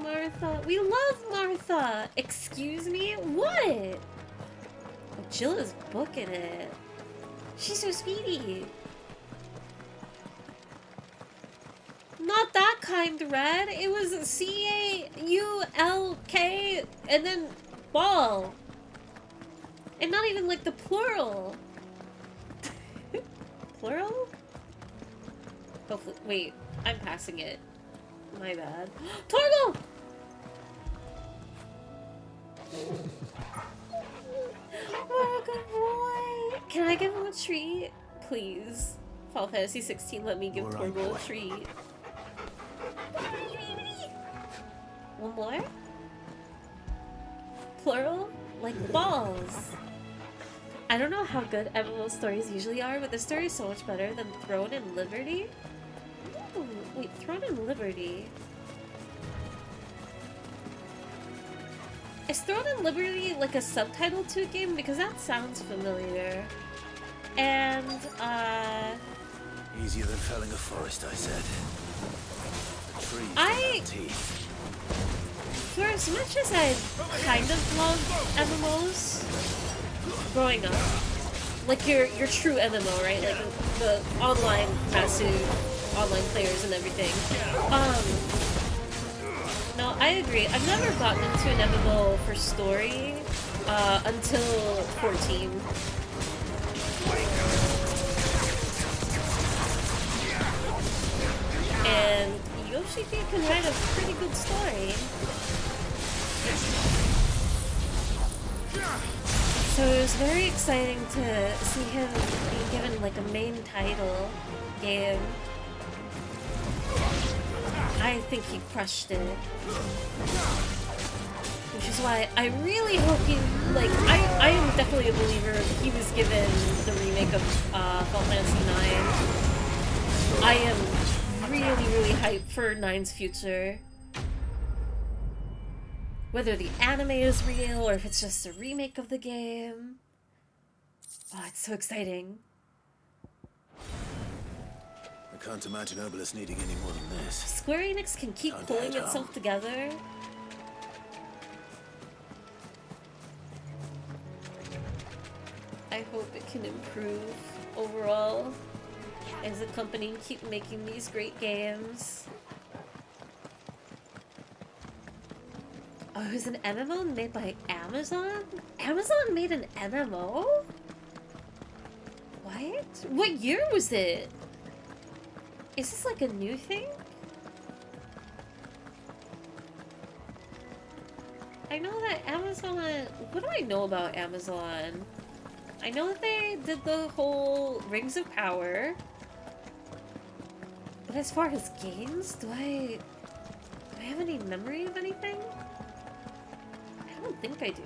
A: Martha. We love Martha! Excuse me? What? Oh, Jill is booking it. She's so speedy. Not that kind, Red. It was C-A-U-L-K and then ball. And not even like the plural. Plural? Hopefully. Wait, I'm passing it. My bad. Torgal! Oh, good boy. Can I give him a treat? Please. Final Fantasy 16, let me give Torgal a treat. One more? Plural? Like balls. I don't know how good MMO stories usually are, but this story is so much better than Throne and Liberty. Ooh, wait, Throne and Liberty. Is Throne and Liberty like a subtitle to a game? Because that sounds familiar. And,
E: Easier than felling a forest, I said. The trees without teeth.
A: For as much as I kind of loved MMOs growing up, like your true MMO, right? Like the online, massive online players and everything. No, I agree. I've never gotten into an MMO for story until 14. And Yoshiki can write a pretty good story. So it was very exciting to see him being given like a main title game. I think he crushed it. Which is why I really hope he, like, I am definitely a believer he was given the remake of Final Fantasy IX. I am really hyped for 9's future. Whether the anime is real or if it's just a remake of the game. Oh, it's so exciting.
E: I can't imagine Obolus needing any more than this.
A: Square Enix can keep pulling itself together. I hope it can improve overall as a company and keep making these great games. Oh, it was an MMO made by Amazon? Amazon made an MMO? What? What year was it? Is this like a new thing? I know that Amazon... What do I know about Amazon? I know that they did the whole Rings of Power. But as far as games, do I have any memory of anything? I don't think I do.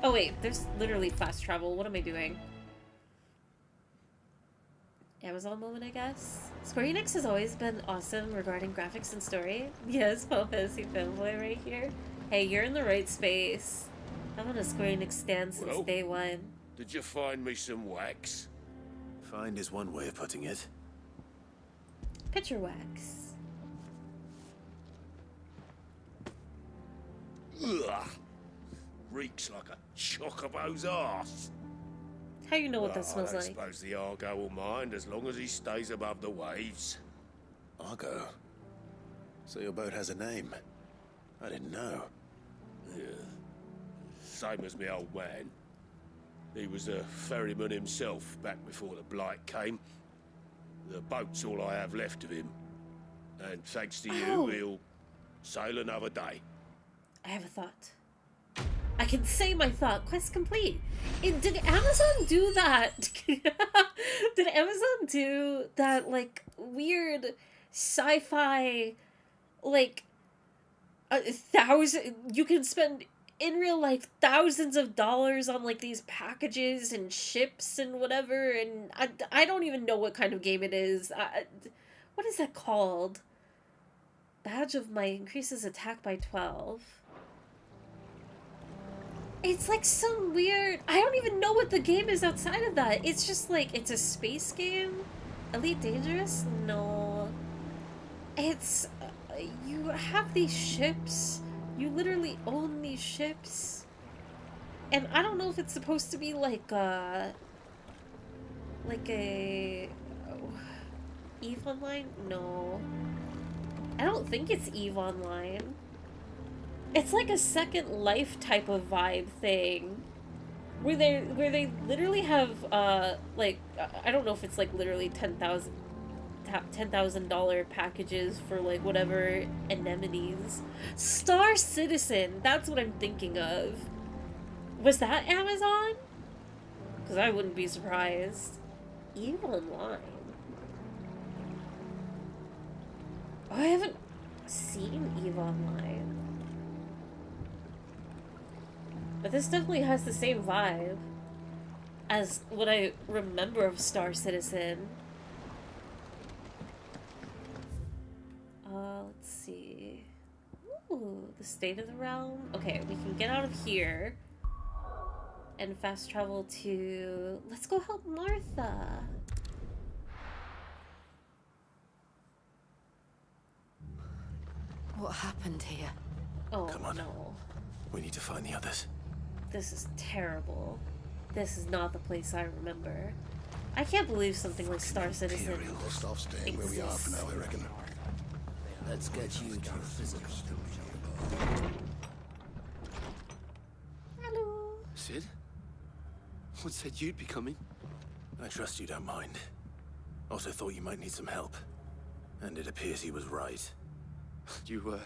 A: Oh wait, there's literally fast travel. What am I doing? Amazon moment, I guess? Square Enix has always been awesome regarding graphics and story. Yes, Final Fantasy fanboy right here. Hey, you're in the right space. I'm on a Square Enix stand since day one.
I: Did you find me some wax?
E: Find is one way of putting it.
A: Picture wax.
I: Ugh. Reeks like a chocobo's arse.
A: How you know what that smells
I: I
A: like?
I: suppose the Argo will mind as long as he stays above the waves.
E: Argo? So your boat has a name? I didn't know.
I: Yeah. Same as my old man. He was a ferryman himself back before the Blight came. The boat's all I have left of him. And thanks to you, he'll sail another day.
A: I have a thought. I can say my thought. Quest complete. Did Amazon do that? Did Amazon do that, like, weird sci-fi, like, you can spend in real life thousands of dollars on, like, these packages and ships and whatever, and I don't even know what kind of game it is. What is that called? Badge of Might increases attack by 12. It's like some weird... I don't even know what the game is outside of that. It's just like, it's a space game? Elite Dangerous? No. It's... you have these ships. You literally own these ships. And I don't know if it's supposed to be like a... EVE Online? No. I don't think it's EVE Online. It's like a Second Life type of vibe thing, where they literally have like, I don't know if it's like literally $10,000 packages for like whatever anemones. Star Citizen, that's what I'm thinking of. Was that Amazon? Because I wouldn't be surprised. EVE Online. Oh, I haven't seen EVE Online. But this definitely has the same vibe as what I remember of Star Citizen. Let's see. Ooh, the State of the Realm. Okay, we can get out of here and fast travel to... Let's go help Martha.
G: What happened here?
A: Oh,
E: come on.
A: No.
E: We need to find the others.
A: This is terrible. This is not the place I remember. I can't believe something like Star Citizen
F: Best off staying where we are for now, I reckon.
C: Let's get you to a physical studio.
A: Hello.
Q: Sid? What said you'd be coming?
E: I trust you don't mind. Also thought you might need some help. And it appears he was right.
Q: You,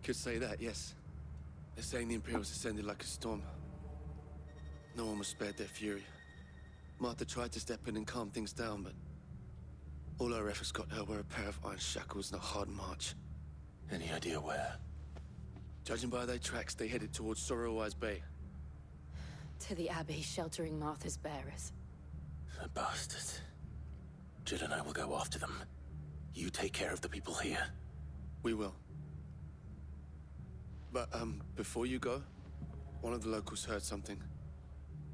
Q: could say that, yes. They're saying the Imperials ascended like a storm. No one was spared their fury. Martha tried to step in and calm things down, but all her efforts got her were a pair of iron shackles and a hard march.
E: Any idea where?
Q: Judging by their tracks, they headed towards Sorrowwise Bay.
G: To the Abbey, sheltering Martha's bearers.
E: The bastards. Jill and I will go after them. You take care of the people here.
Q: We will. But, before you go, one of the locals heard something.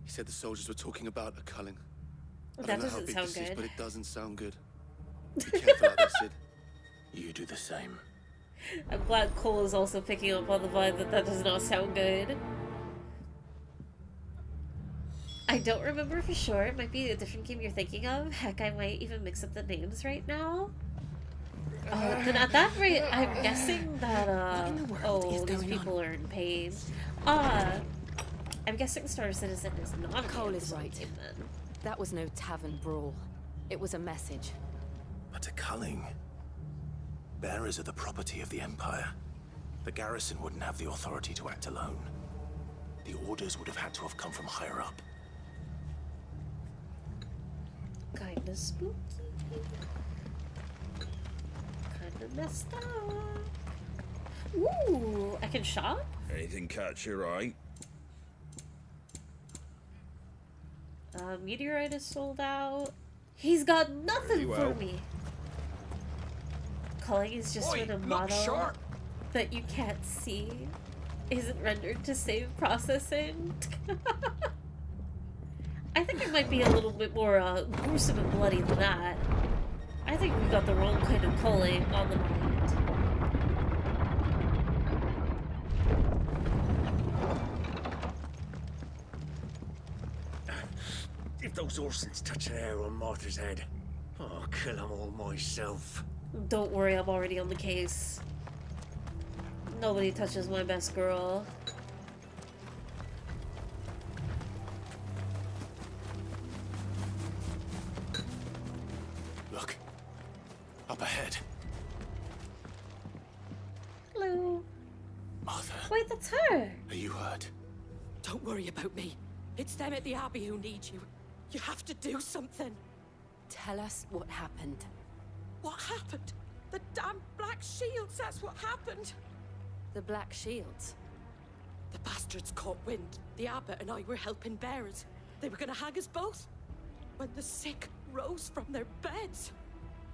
Q: He said the soldiers were talking about a culling. I don't know how big this is, but it doesn't sound good. Be careful out there, Sid.
E: You do the same.
A: I'm glad Cole is also picking up on the vibe that does not sound good. I don't remember for sure. It might be a different game you're thinking of. Heck, I might even mix up the names right now. Then at that rate, I'm guessing that, oh, these people are in pain. I'm guessing Star Citizen is not
G: Cole is right.
A: Then.
G: That was no tavern brawl. It was a message.
E: But a culling. Bearers are the property of the Empire. The garrison wouldn't have the authority to act alone. The orders would have had to have come from higher up.
A: Kinda spooky. Kinda messed up. Ooh, I can shop?
B: Anything catch your eye?
A: Meteorite is sold out. He's got nothing for me. Culling is just when a model that you can't see isn't rendered to save processing. I think it might be a little bit more gruesome and bloody than that. I think we got the wrong kind of culling on the mind.
C: If those Orsons touch an hair on Martha's head, I'll kill them all myself.
A: Don't worry, I'm already on the case. Nobody touches my best girl.
E: Look. Up ahead.
A: Hello.
E: Martha.
A: Wait, that's her.
E: Are you hurt?
S: Don't worry about me. It's them at the Abbey who need you. You have to do something.
G: Tell us what happened.
S: What happened? The damn Black Shields, that's what happened.
G: The Black Shields?
S: The bastards caught wind. The abbot and I were helping bearers. They were gonna hang us both. When the sick rose from their beds,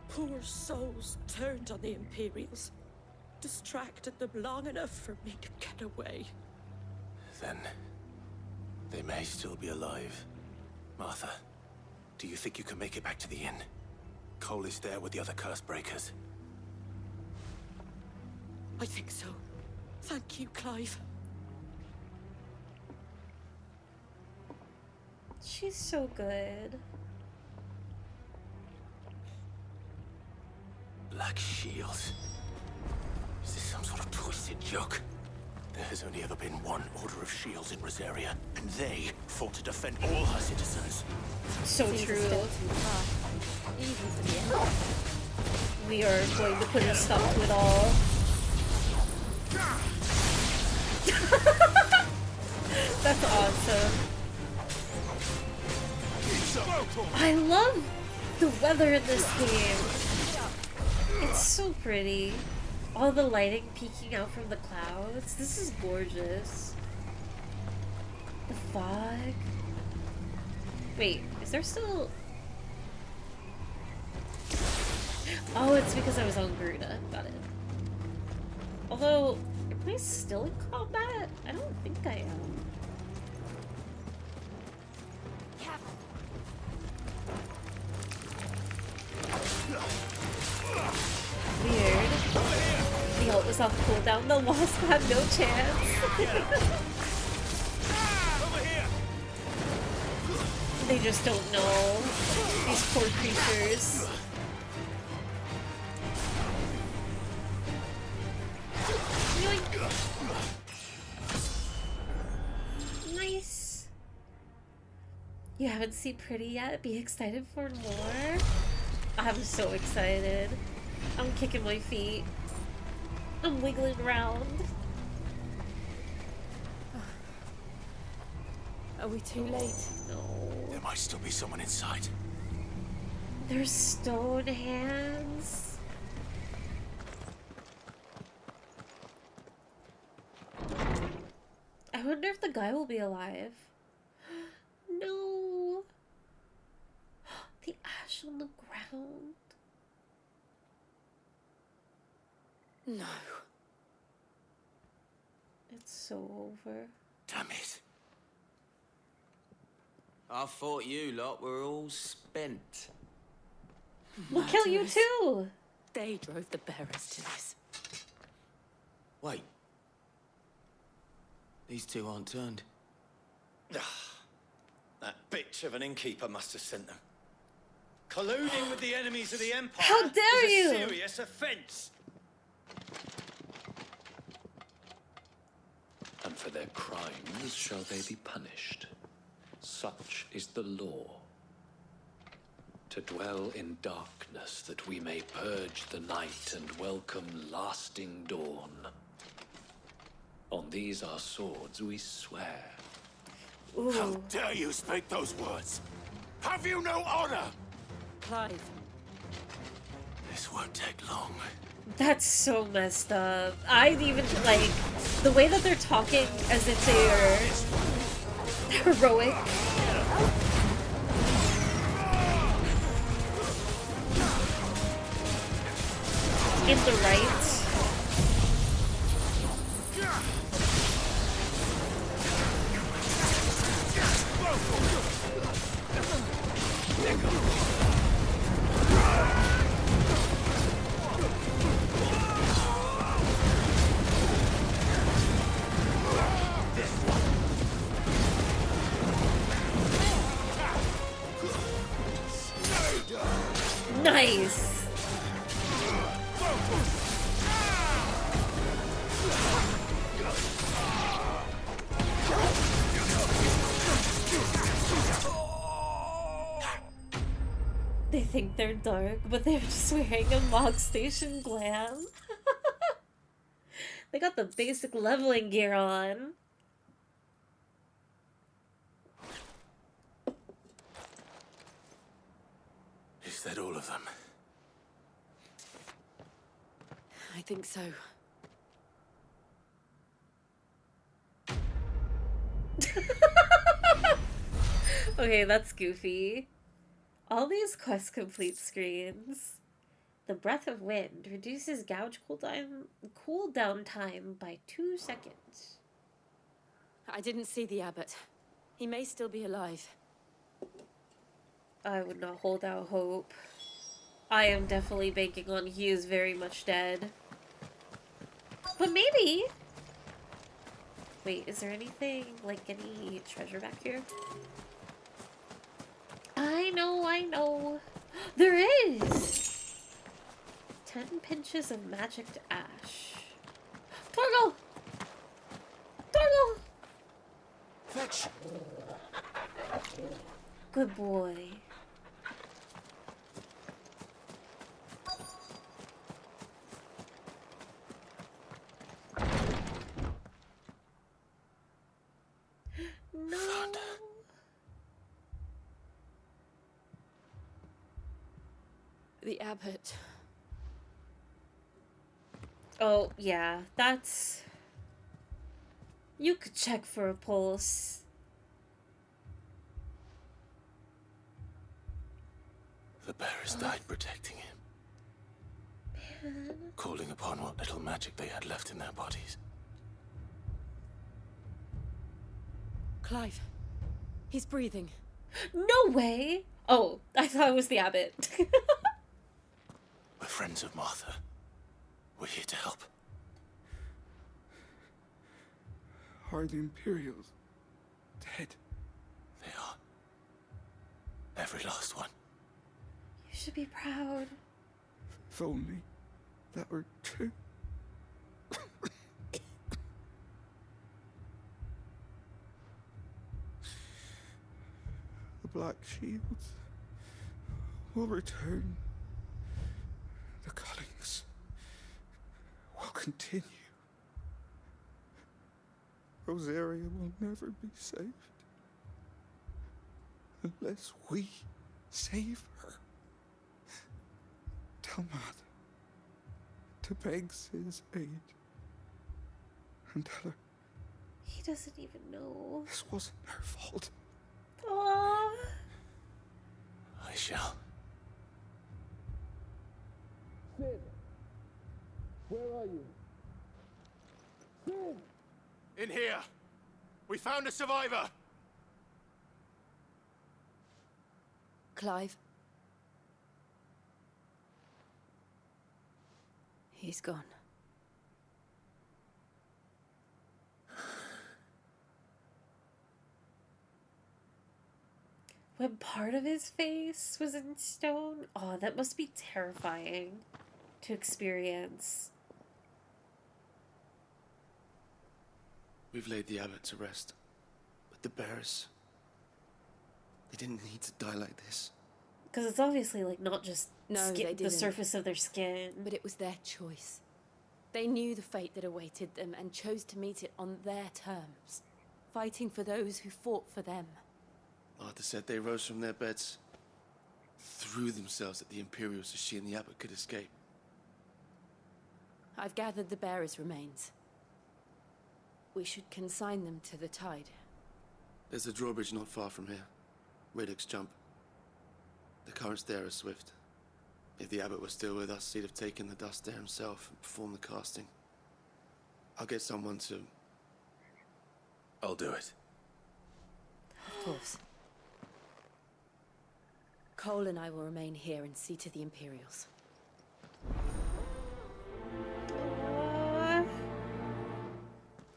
S: poor souls turned on the Imperials. Distracted them long enough for me to get away.
E: Then they may still be alive. Martha, do you think you can make it back to the inn? Cole is there with the other curse breakers.
S: I think so. Thank you, Clive.
A: She's so good.
E: Black Shields. Is this some sort of twisted joke? There has only ever been one Order of Shields in Rosaria, and they fought to defend all her citizens.
A: So
G: Seems
A: true.
G: a step too far. Even for the end.
A: We are going to put a stop to it all. That's awesome. I love the weather in this game. It's so pretty. All the lighting peeking out from the clouds. This is gorgeous. The fog. Wait, is there still... Oh, it's because I was on Garuda. Got it. Although, am I still in combat? I don't think I am. Weird. The ult was off cooldown. The Wasp had no chance. They just don't know. These poor creatures. Nice. You haven't seen Pretty yet? Be excited for more? I'm so excited. I'm kicking my feet. I'm wiggling around.
G: Are we too late?
A: No.
E: There might still be someone inside.
A: There's stone hands. I wonder if the guy will be alive. No. The ash on the ground.
G: No.
A: It's so over.
E: Damn it.
V: I thought you lot were all spent.
A: We'll kill you too.
S: They drove the bearers to this.
V: Wait. These two aren't turned.
H: That bitch of an innkeeper must have sent them. Colluding with the enemies of the Empire
A: How dare
H: is a
A: you!
H: serious offense.
J: And for their crimes shall they be punished. Such is the law. To dwell in darkness that we may purge the night and welcome lasting dawn. On these our swords we swear.
A: Ooh.
I: How dare you speak those words? Have you no honor?
G: Clive.
I: This won't take long.
A: That's so messed up. I'd even, like, the way that they're talking as if they're heroic. In the right. Nice. They think they're dark, but they're just wearing a Mog Station glam. They got the basic leveling gear on.
E: Is that all of them?
G: I think so.
A: Okay, that's goofy. All these quest complete screens. The Breath of Wind reduces gouge cooldown time by 2 seconds.
G: I didn't see the abbot. He may still be alive.
A: I would not hold out hope. I am definitely banking on he is very much dead. But maybe. Wait, is there anything, like any treasure back here? I know. There is! 10 pinches of magicked ash. Torgal! Torgal!
C: Fetch!
A: Good boy. No.
G: The abbot.
A: Oh, yeah, that's... You could check for a pulse.
E: The bearers died protecting him.
A: Man.
E: Calling upon what little magic they had left in their bodies.
G: Clive. He's breathing.
A: No way! Oh, I thought it was the abbot.
E: We're friends of Martha. We're here to help.
Q: Are the Imperials dead?
E: They are. Every last one.
A: You should be proud.
Q: If only that were true. The Black Shields will return. The cullings will continue. Rosaria will never be saved unless we save her. Tell Matt to beg Cid's aid and tell her
A: He doesn't even know.
Q: this wasn't her fault.
A: Aww.
E: I shall.
I: Cid! Where are you? Cid! In here! We found a survivor!
G: Clive. He's gone.
A: when part of his face was in stone. Oh, that must be terrifying to experience.
Q: We've laid the abbot to rest. But the bearers... they didn't need to die like this.
A: Because it's obviously, like, not just
G: No, they
A: the
G: didn't.
A: surface of their skin.
G: But it was their choice. They knew the fate that awaited them and chose to meet it on their terms, fighting for those who fought for them.
Q: Martha said they rose from their beds, threw themselves at the Imperials so she and the abbot could escape.
G: I've gathered the bearers' remains. We should consign them to the tide.
Q: There's a drawbridge not far from here. Riddick's Jump. The currents there are swift. If the abbot was still with us, he'd have taken the dust there himself and performed the casting. I'll get someone to...
E: I'll do it.
G: Of course. Cole and I will remain here and see to the Imperials.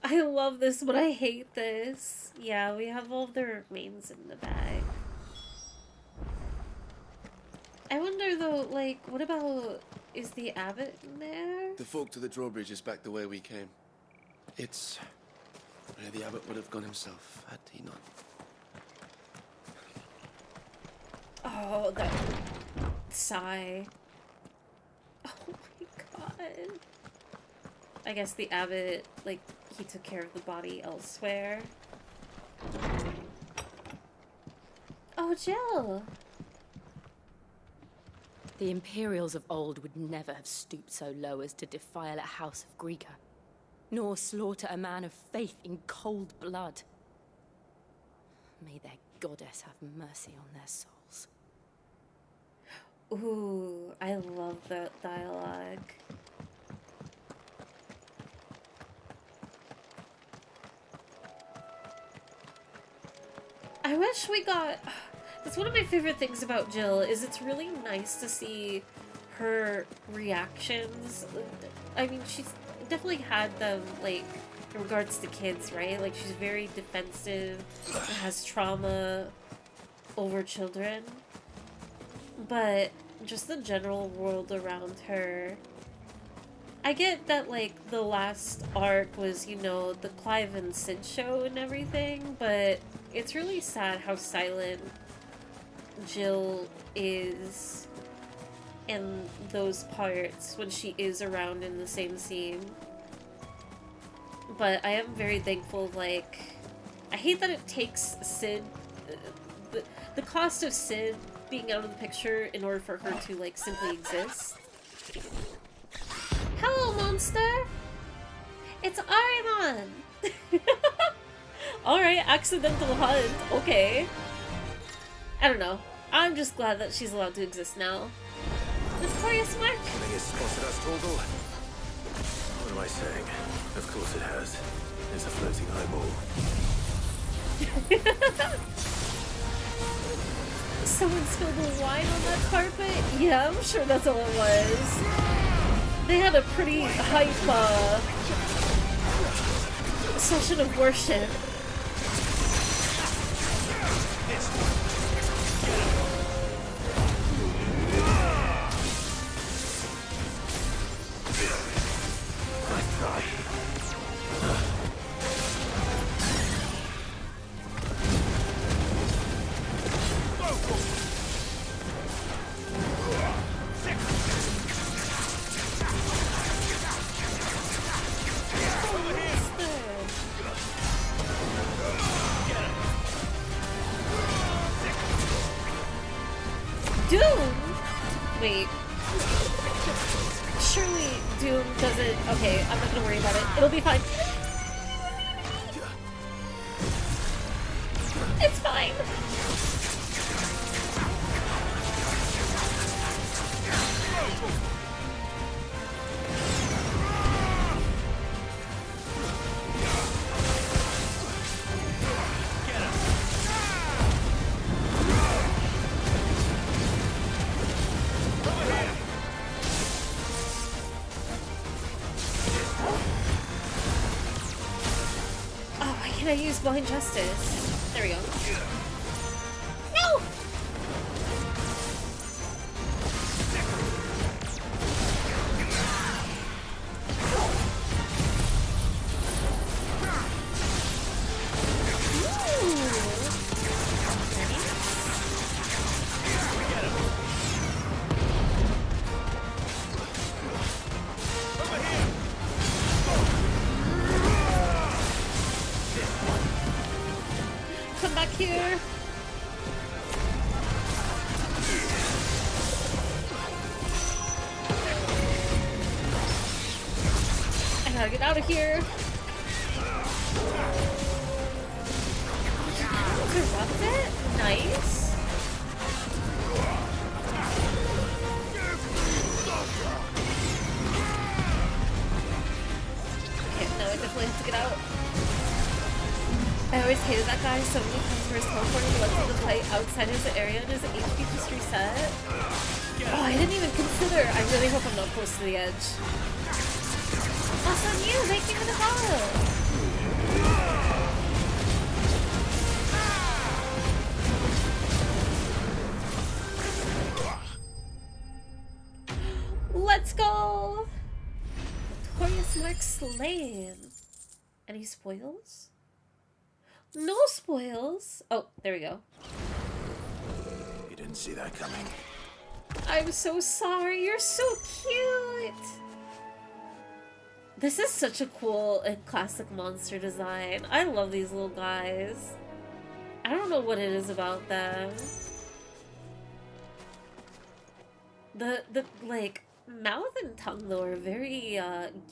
A: I love this, but I hate this. Yeah, we have all the remains in the bag. I wonder though, like, what about... is the abbot in there?
Q: The fork to the drawbridge is back the way we came. It's... where the abbot would have gone himself, had he not.
A: Oh, that sigh. Oh my god. I guess the abbot, like, he took care of the body elsewhere. Oh, Jill!
G: The Imperials of old would never have stooped so low as to defile a house of Greeka, nor slaughter a man of faith in cold blood. May their goddess have mercy on their souls.
A: Ooh, I love that dialogue. I wish we got... That's one of my favorite things about Jill, is it's really nice to see her reactions. I mean, she's definitely had them, like, in regards to kids, right? Like, she's very defensive, has trauma over children. But just the general world around her... I get that, like, the last arc was, you know, the Clive and Sid show and everything, but it's really sad how silent Jill is in those parts when she is around in the same scene. But I am very thankful, like, I hate that it takes Sid, the cost of Sid being out of the picture in order for her to, like, simply exist. Hello, monster! It's Arimon! Alright, accidental hunt, okay. I don't know. I'm just glad that she's allowed to exist now. Notorious Mark?
E: Something has spotted us, Torgal. What am I saying? Of course it has. It's a floating eyeball.
A: Someone spilled the wine on that carpet? Yeah, I'm sure that's all it was. They had a pretty hype, session of worship. Doom? Wait. Surely Doom doesn't... Okay, I'm not gonna worry about it. It'll be fine. It's fine. Oh, why can't I use Blind Justice? There we go. No! here. I gotta get out of here. Interrupt it? Nice. Okay, no, I definitely have to get out. I always hated that guy so many times where his teleporting lets him to fight outside his area and his HP just reset. Oh, I didn't even consider. I really hope I'm not close to the edge. Awesome, you! Thank you for the follow! Let's go! Notorious Mark slain. Any spoils? No spoils. Oh, there we go.
E: You didn't see that coming.
A: I'm so sorry. You're so cute. This is such a cool and classic monster design. I love these little guys. I don't know what it is about them. The like mouth and tongue though are very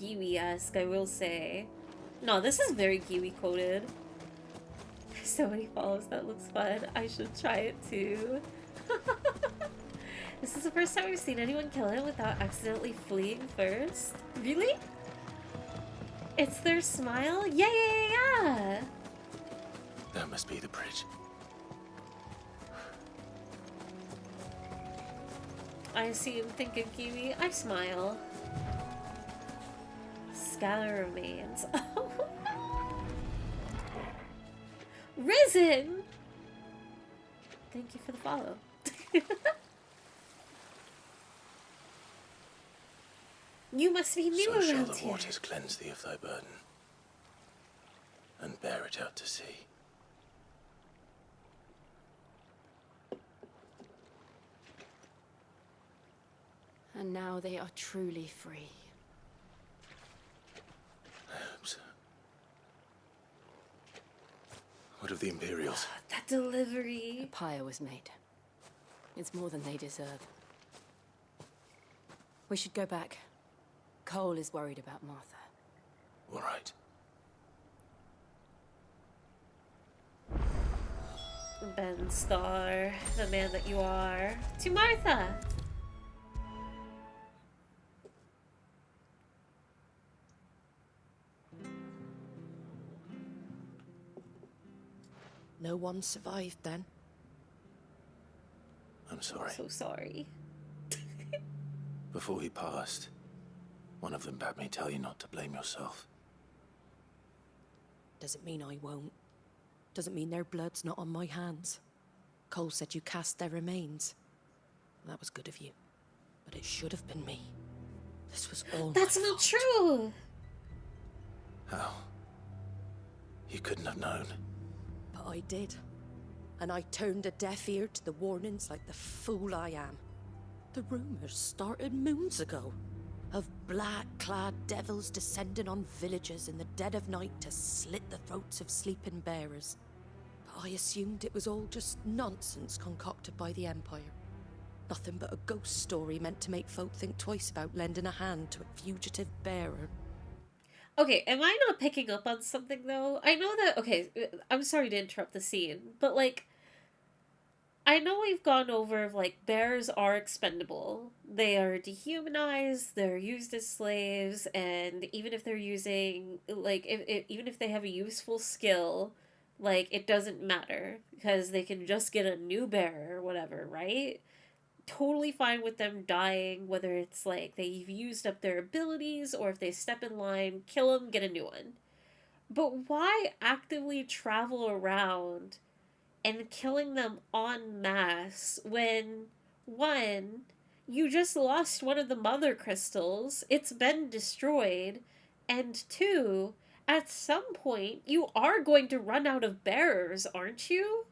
A: Giwi-esque, I will say. No, this is very Giwi coded. So many follows, that looks fun. I should try it too. This is the first time we've seen anyone kill it without accidentally fleeing first. Really? It's their smile? Yeah!
E: That must be the bridge.
A: I see him thinking Kiwi. I smile. Scatter remains. Risen! Thank you for the follow. You must be new
E: So shall
A: around
E: the
A: here.
E: waters cleanse thee of thy burden, and bear it out to sea.
G: And now they are truly free.
E: I hope so. What of the Imperials?
A: That delivery.
G: The pyre was made. It's more than they deserve. We should go back. Cole is worried about Martha.
E: All right.
A: Ben Starr, the man that you are. To Martha!
S: No one survived then?
E: I'm sorry.
A: So sorry.
E: Before he passed, one of them bade me tell you not to blame yourself.
S: Doesn't mean I won't. Doesn't mean their blood's not on my hands. Cole said you cast their remains. That was good of you. But it should have been me. This was all
A: That's
S: my
A: not
S: fault.
A: true!
E: How? You couldn't have known.
S: But I did. And I turned a deaf ear to the warnings like the fool I am. The rumors started moons ago. Of black-clad devils descending on villages in the dead of night to slit the throats of sleeping bearers. But I assumed it was all just nonsense concocted by the Empire. Nothing but a ghost story meant to make folk think twice about lending a hand to a fugitive bearer.
A: Okay, am I not picking up on something though? I know that, okay, I'm sorry to interrupt the scene, but like, I know we've gone over, like, bears are expendable. They are dehumanized, they're used as slaves, and even if they're using, like, even if they have a useful skill, like, it doesn't matter, because they can just get a new bear or whatever, right? Totally fine with them dying, whether it's, like, they've used up their abilities, or if they step in line, kill them, get a new one. But why actively travel around and killing them en masse when, one, you just lost one of the mother crystals, it's been destroyed, and two, at some point, you are going to run out of bearers, aren't you?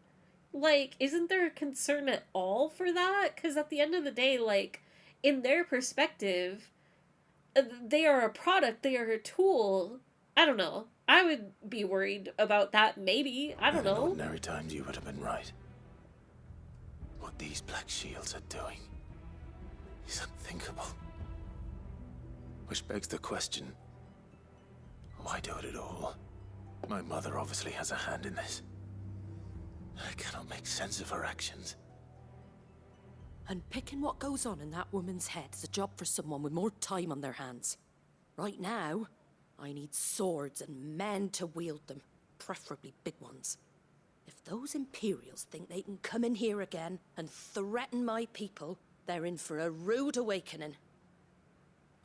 A: Like, isn't there a concern at all for that? Because at the end of the day, like, in their perspective, they are a product, they are a tool. I don't know. I would be worried about that, maybe. I don't
E: In
A: know.
E: ordinary times, you would have been right. What these Black Shields are doing is unthinkable. Which begs the question, why do it at all? My mother obviously has a hand in this. I cannot make sense of her actions.
S: And picking what goes on in that woman's head is a job for someone with more time on their hands. Right now, I need swords and men to wield them, preferably big ones. If those Imperials think they can come in here again and threaten my people, they're in for a rude awakening.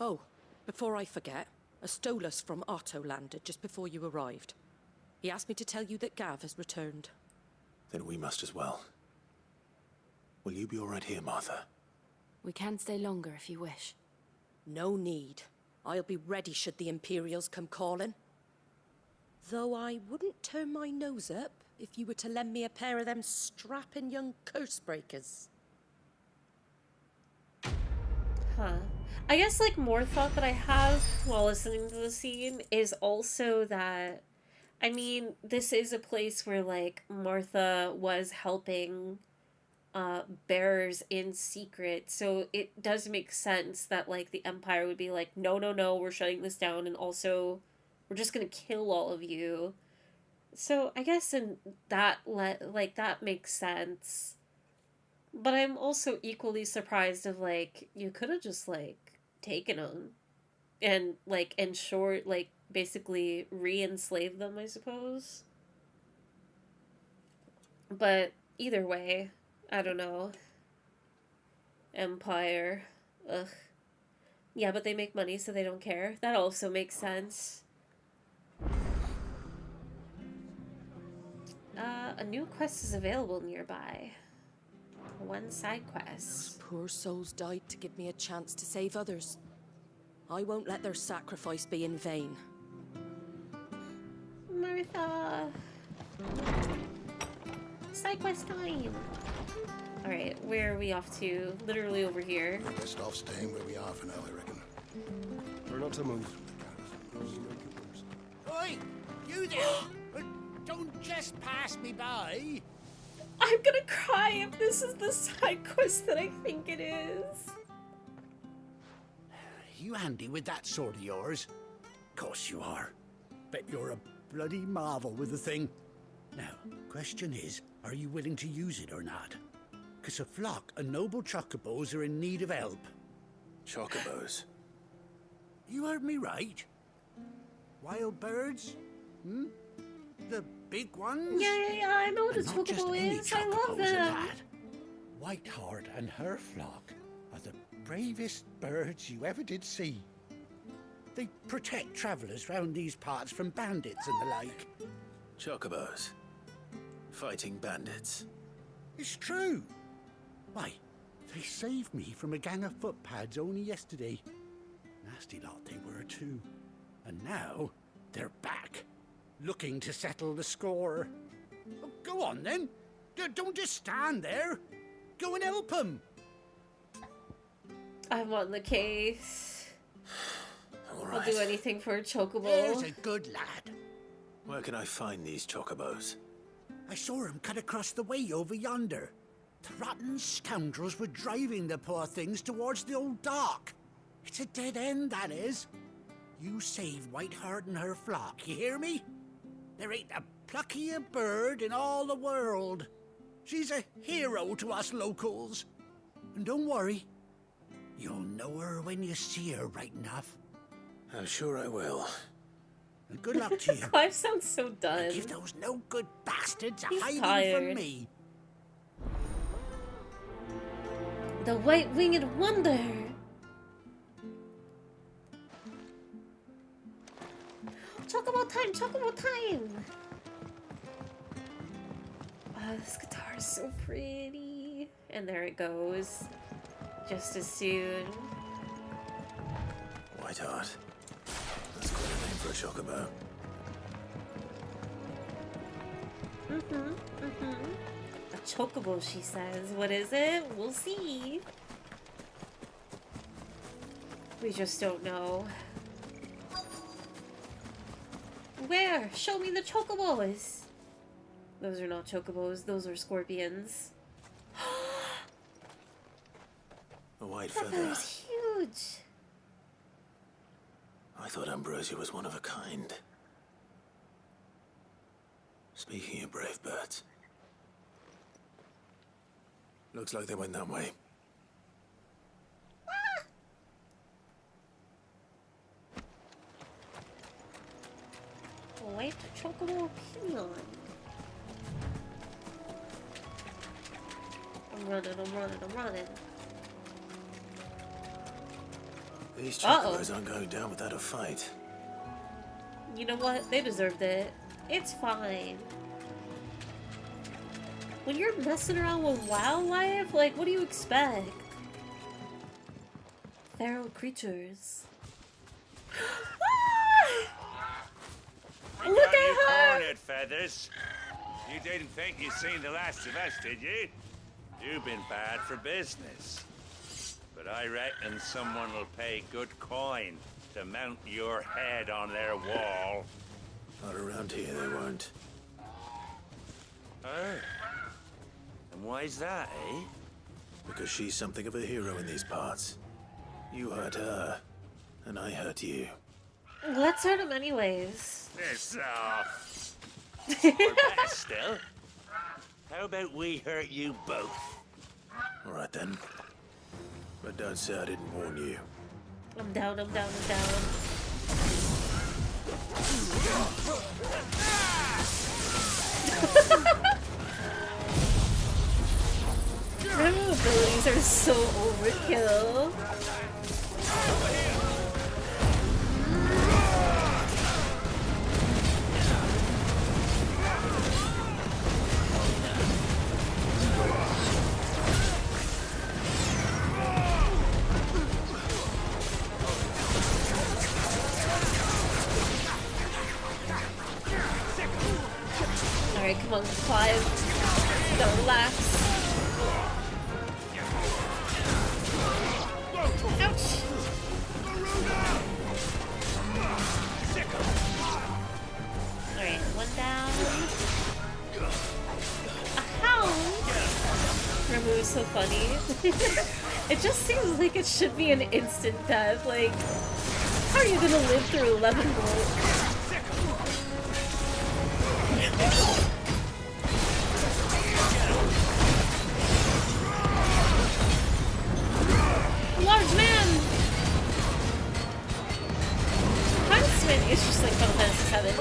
S: Oh, before I forget, a Stolas from Otto landed just before you arrived. He asked me to tell you that Gav has returned.
E: Then we must as well. Will you be all right here, Martha?
G: We can stay longer if you wish.
S: No need. I'll be ready should the Imperials come calling. Though I wouldn't turn my nose up if you were to lend me a pair of them strapping young curse-breakers.
A: Huh. I guess, like, more thought that I have while listening to the scene is also that, I mean, this is a place where, like, Martha was helping bearers in secret, so it does make sense that, like, the Empire would be like, no, no, no, we're shutting this down, and also, we're just gonna kill all of you. So, I guess in that, that makes sense. But I'm also equally surprised of, like, you could have just, like, taken them and, like, basically re-enslaved them, I suppose. But either way, I don't know. Empire. Ugh. Yeah, but they make money, so they don't care. That also makes sense. A new quest is available nearby. One side quest.
S: Those poor souls died to give me a chance to save others. I won't let their sacrifice be in vain.
A: Martha! Side quest time! Alright, where are we off to? Literally over here.
F: We're best off staying where we are for now, I reckon.
I: We're not to move.
C: Oi! You there! Don't just pass me by!
A: I'm gonna cry if this is the side quest that I think it is.
C: You handy with that sword of yours? Course you are. Bet you're a bloody marvel with the thing. Now, question is, are you willing to use it or not? 'Cause a flock of noble chocobos are in need of help.
E: Chocobos?
C: You heard me right. Wild birds? Hmm? The big ones?
A: Yeah, I know what a
C: And not just
A: chocobo
C: any
A: is. I love
C: chocobos at
A: them.
C: that. Whiteheart and her flock are the bravest birds you ever did see. They protect travellers round these parts from bandits and the like.
E: Chocobos. Fighting bandits.
C: It's true. Why, they saved me from a gang of footpads only yesterday. Nasty lot they were too. And now, they're back, looking to settle the score. Oh, go on then. Don't just stand there. Go and help them.
A: I'm on the case.
E: All
A: I'll
E: right.
A: do anything for a chocobo.
C: There's a good lad.
E: Where can I find these chocobos?
C: I saw him cut across the way over yonder. The rotten scoundrels were driving the poor things towards the old dock. It's a dead end, that is. You save Whiteheart and her flock, you hear me? There ain't a pluckier bird in all the world. She's a hero to us locals. And don't worry, you'll know her when you see her right enough.
E: I'm sure I will.
C: And good luck to you.
A: Clive sounds so done.
C: And give those no-good bastards a
A: He's
C: hiding
A: tired.
C: from me.
A: The white-winged wonder. Chocobo time! Chocobo time! Oh, this guitar is so pretty. And there it goes. Just as soon.
E: Whiteheart. That's quite a name for a chocobo.
A: A chocobo, she says. What is it? We'll see. We just don't know. Where? Show me the chocobos. Those are not chocobos, those are scorpions.
E: A white
A: That
E: feather.
A: was huge.
E: I thought Ambrosia was one of a kind. Speaking of brave birds. Looks like they went that way.
A: White chocobo pinion. I'm running.
E: These chocobos aren't going down without a fight.
A: You know what? They deserved it. It's fine. When you're messing around with wildlife, like, what do you expect? Feral creatures.
M: I
A: Look
M: got
A: at
M: you
A: her!
M: cornered, Feathers. You didn't think you'd seen the last of us, did you? You've been bad for business. But I reckon someone will pay good coin to mount your head on their wall.
E: Not around here, they won't.
M: Oh. And why's that, eh?
E: Because she's something of a hero in these parts. You hurt her, and I hurt you.
A: Let's hurt him anyways.
M: Piss off. Or better still, how about we hurt you both?
E: All right then. But don't say I didn't warn you.
A: I'm down. Her abilities are so overkill. Alright, come on, Clive. Don't relax. Ouch! Alright, one down. A hound! Ramu is so funny. It just seems like it should be an instant death. Like, how are you gonna live through 11 volts? Large man! Huntsman is just like Final Fantasy VII.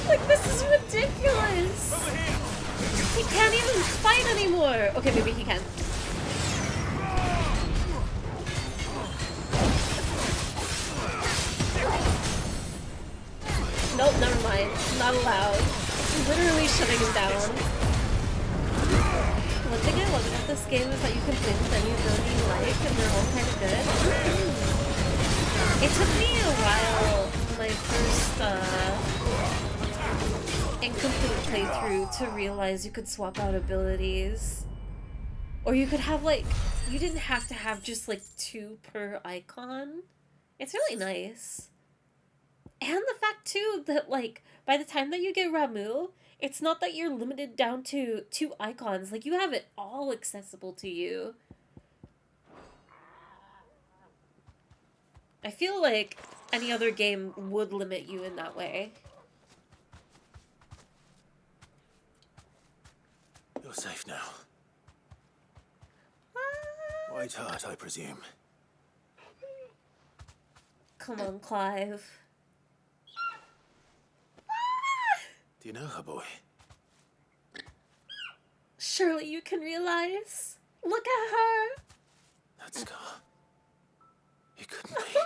A: Like, this is ridiculous! He can't even fight anymore! Okay, maybe he can. Nope, never mind. Not allowed. Literally shutting him down. One thing I love about this game is that you can play with any ability you like, and they're all kind of good. It took me a while, my first, incomplete playthrough, to realize you could swap out abilities. Or you could have, like, you didn't have to have just, like, 2 per icon. It's really nice. And the fact, too, that, like, by the time that you get Ramu, it's not that you're limited down to 2 icons. Like, you have it all accessible to you. I feel like any other game would limit you in that way.
E: You're safe now. White Heart, I presume.
A: Come on, Clive.
E: Do you know her, boy?
A: Surely you can realize. Look at her.
E: That scar. It couldn't be.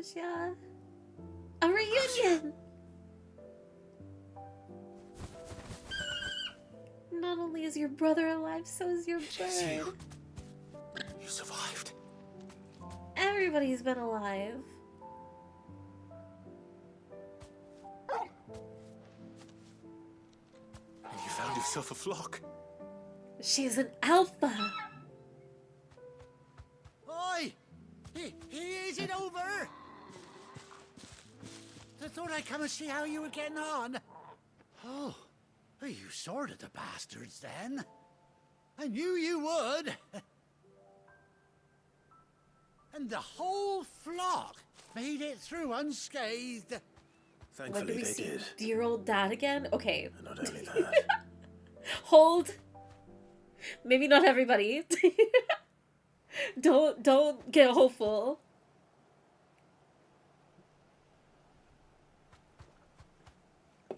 A: Ambrosia. A reunion! Not only is your brother alive, so is your bird.
E: You survived.
A: Everybody's been alive.
E: And you found yourself a flock.
A: She's an alpha.
C: Oi! Is it over? I thought I'd come and see how you were getting on. Oh, you sorted the bastards then. I knew you would. And the whole flock made it through unscathed.
A: When do we see dear old dad again? Okay.
E: And not only that.
A: Hold. Maybe not everybody. Don't get hopeful.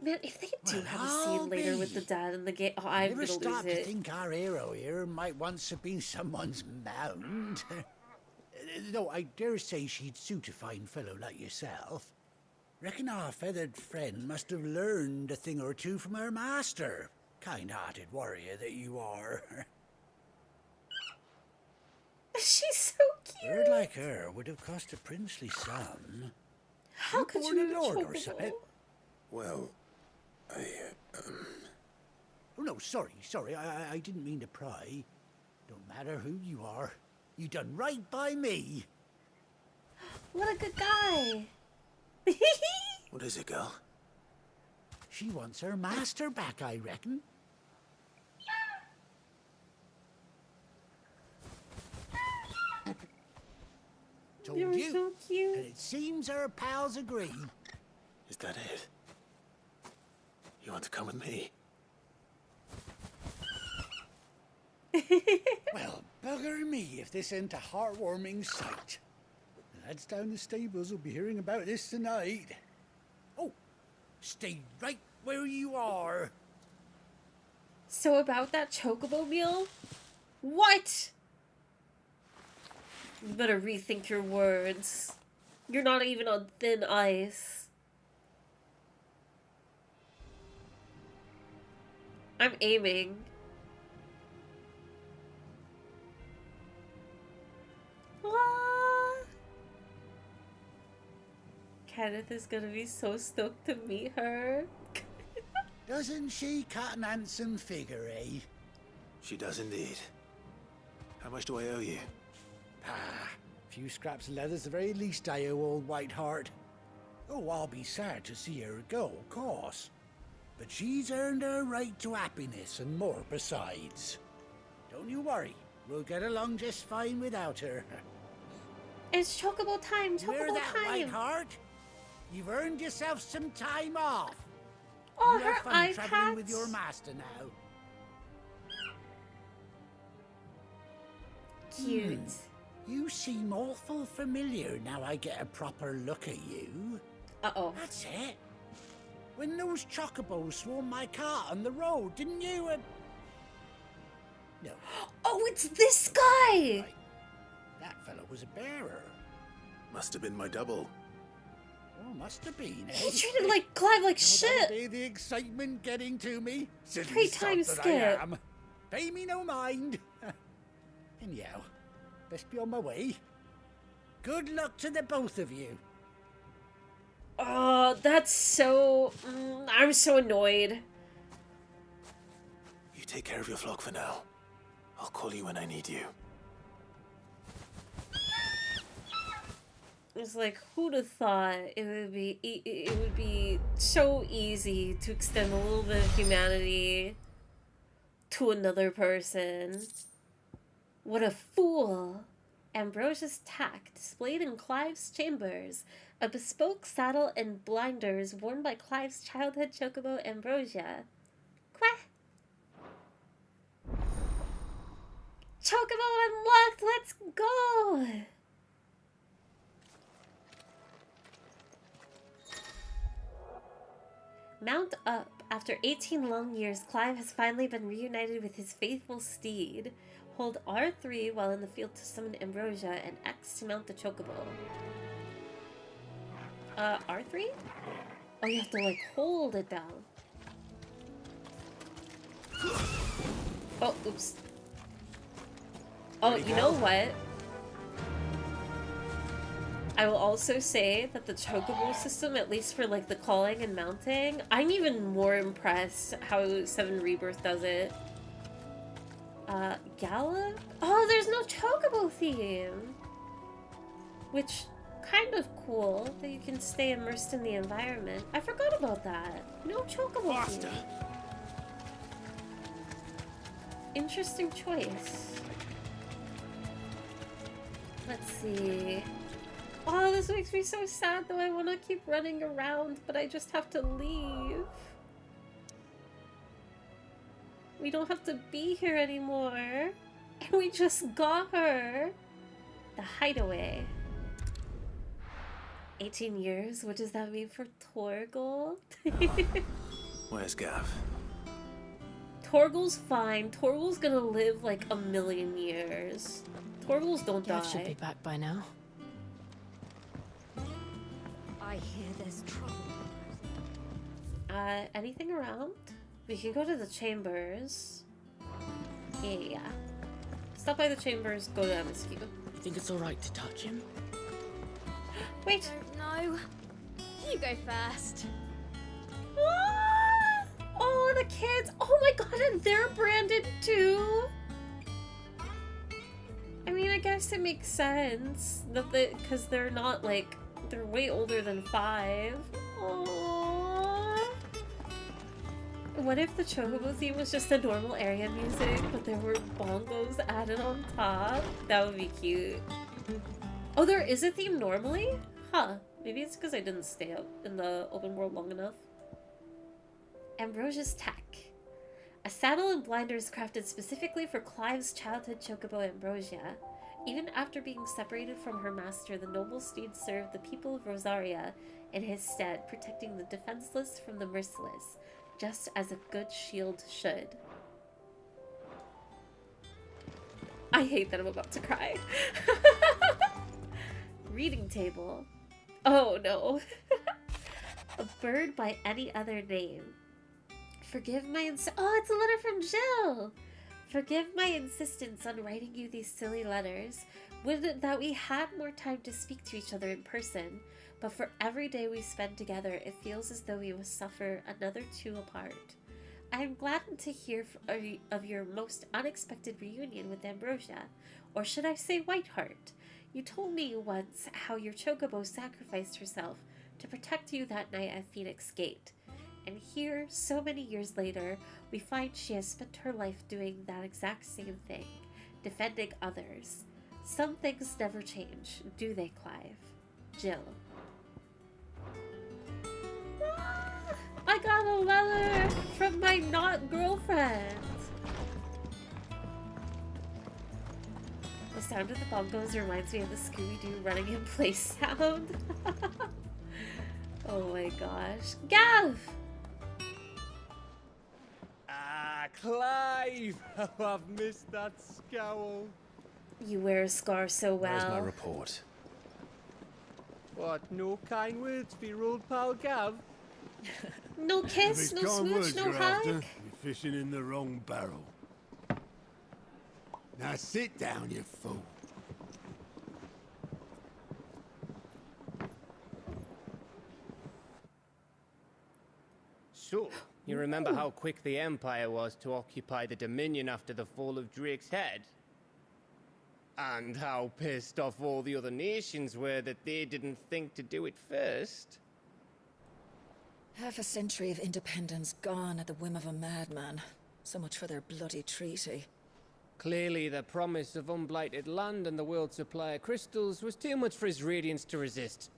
A: Man, if they do have a scene later with the dad in the game, oh, I'm
C: Never
A: gonna lose
C: stop to
A: it.
C: think our hero here might once have been someone's mound. Though I dare say she'd suit a fine fellow like yourself. Reckon our feathered friend must have learned a thing or two from her master. Kind-hearted warrior that you are.
A: She's so cute.
C: A bird like her would have cost a princely sum.
A: How could
C: born
A: you
C: a lord or
A: choke
C: something?
E: Well,
C: Oh no, sorry. I didn't mean to pry. Don't matter who you are. You done right by me.
A: What a good guy.
E: What is it, girl?
C: She wants her master back, I reckon. Told
A: You're
C: you.
A: so cute.
C: And it seems our pals agree.
E: Is that it? You want to come with me?
C: Well, bugger me if this ain't a heartwarming sight. The lads down the stables will be hearing about this tonight. Oh, stay right where you are.
A: So about that chocobo meal? What? You better rethink your words. You're not even on thin ice. I'm aiming. Ah. Kenneth is gonna be so stoked to meet her.
C: Doesn't she cut an handsome figure, eh?
E: She does indeed. How much do I owe you?
C: Ah, a few scraps of leather's the very least I owe old Whiteheart. Oh, I'll be sad to see her go, of course. But she's earned her right to happiness and more besides. Don't you worry, we'll get along just fine without her.
A: It's chocobo time,
C: You hear
A: chocobo
C: that,
A: time.
C: Whiteheart? You've earned yourself some time off.
A: Oh,
C: you
A: her
C: have fun
A: eye
C: traveling with
A: patch.
C: your master now.
A: Cute.
C: You seem awful familiar now I get a proper look at you.
A: Uh-oh.
C: That's it. When those chocobos swarmed my cart on the road, didn't you? No.
A: Oh, it's this guy!
C: That fellow was a bearer.
E: Must have been my double.
C: Oh, must have been, eh?
A: He treated like Clive like shit.
C: That'll be the excitement getting to me. Silly
A: Great
C: sod
A: time
C: that
A: skip.
C: I am. Pay me no mind. Anyhow, best be on my way. Good luck to the both of you.
A: Oh, that's so... I'm so annoyed.
E: You take care of your flock for now. I'll call you when I need you.
A: It's like, who'd have thought it would be so easy to extend a little bit of humanity to another person. What a fool! Ambrosia's tack displayed in Clive's chambers. A bespoke saddle and blinders worn by Clive's childhood chocobo Ambrosia. Quack! Chocobo unlocked! Let's go! Mount up. After 18 long years, Clive has finally been reunited with his faithful steed. Hold R3 while in the field to summon Ambrosia and X to mount the chocobo. R3? Oh, you have to, like, hold it down. Oh, oops. Oh, you know what? I will also say that the chocobo system, at least for, like, the calling and mounting, I'm even more impressed how 7 Rebirth does it. Gallop? Oh, there's no chocobo theme! Which, kind of cool, that you can stay immersed in the environment. I forgot about that. No chocobo theme. Interesting choice. Let's see. Oh, this makes me so sad though. I want to keep running around, but I just have to leave. We don't have to be here anymore. And we just got her. The hideaway. 18 years? What does that mean for Torgal?
E: Where's Gav?
A: Torgal's fine. Torgal's gonna live like a million years. Torgals don't die.
G: Gav should be back by now.
N: I hear there's trouble.
A: Anything around? We can go to the chambers. Yeah. Stop by the chambers, go to MSQ.
S: You think it's alright to touch him?
A: Wait.
N: No. You go first.
A: Ah! Oh, the kids! Oh my god, and they're branded too? I mean, I guess it makes sense that because they're not like, they're way older than 5. Aww. What if the chocobo theme was just the normal area music, but there were bongos added on top? That would be cute. Oh, there is a theme normally? Huh. Maybe it's because I didn't stay out in the open world long enough. Ambrosia's Tech. A saddle and blinders crafted specifically for Clive's childhood chocobo Ambrosia. Even after being separated from her master, the noble steed served the people of Rosaria in his stead, protecting the defenseless from the merciless, just as a good shield should. I hate that I'm about to cry. Reading table. Oh no. A bird by any other name. Forgive my oh, it's a letter from Jill! Forgive my insistence on writing you these silly letters. Would it that we had more time to speak to each other in person, but for every day we spend together, it feels as though we must suffer another 2 apart. I am gladdened to hear of your most unexpected reunion with Ambrosia, or should I say Whiteheart. You told me once how your chocobo sacrificed herself to protect you that night at Phoenix Gate. And here, so many years later, we find she has spent her life doing that exact same thing, defending others. Some things never change, do they, Clive? Jill. I got a letter from my not girlfriend. The sound of the bongos reminds me of the Scooby-Doo running in place sound. Oh my gosh. Gav!
O: Clive! How I've missed that scowl.
A: You wear a scar so well.
E: Where's my report?
O: What, no kind words for your old pal Gav?
A: No kiss, no smooch, no hug?
I: You're fishing in the wrong barrel. Now sit down, you fool.
O: So, you remember how quick the Empire was to occupy the Dominion after the fall of Drake's Head? And how pissed off all the other nations were that they didn't think to do it first?
P: Half a century of independence gone at the whim of a madman. So much for their bloody treaty.
O: Clearly, the promise of unblighted land and the world's supply of crystals was too much for his radiance to resist.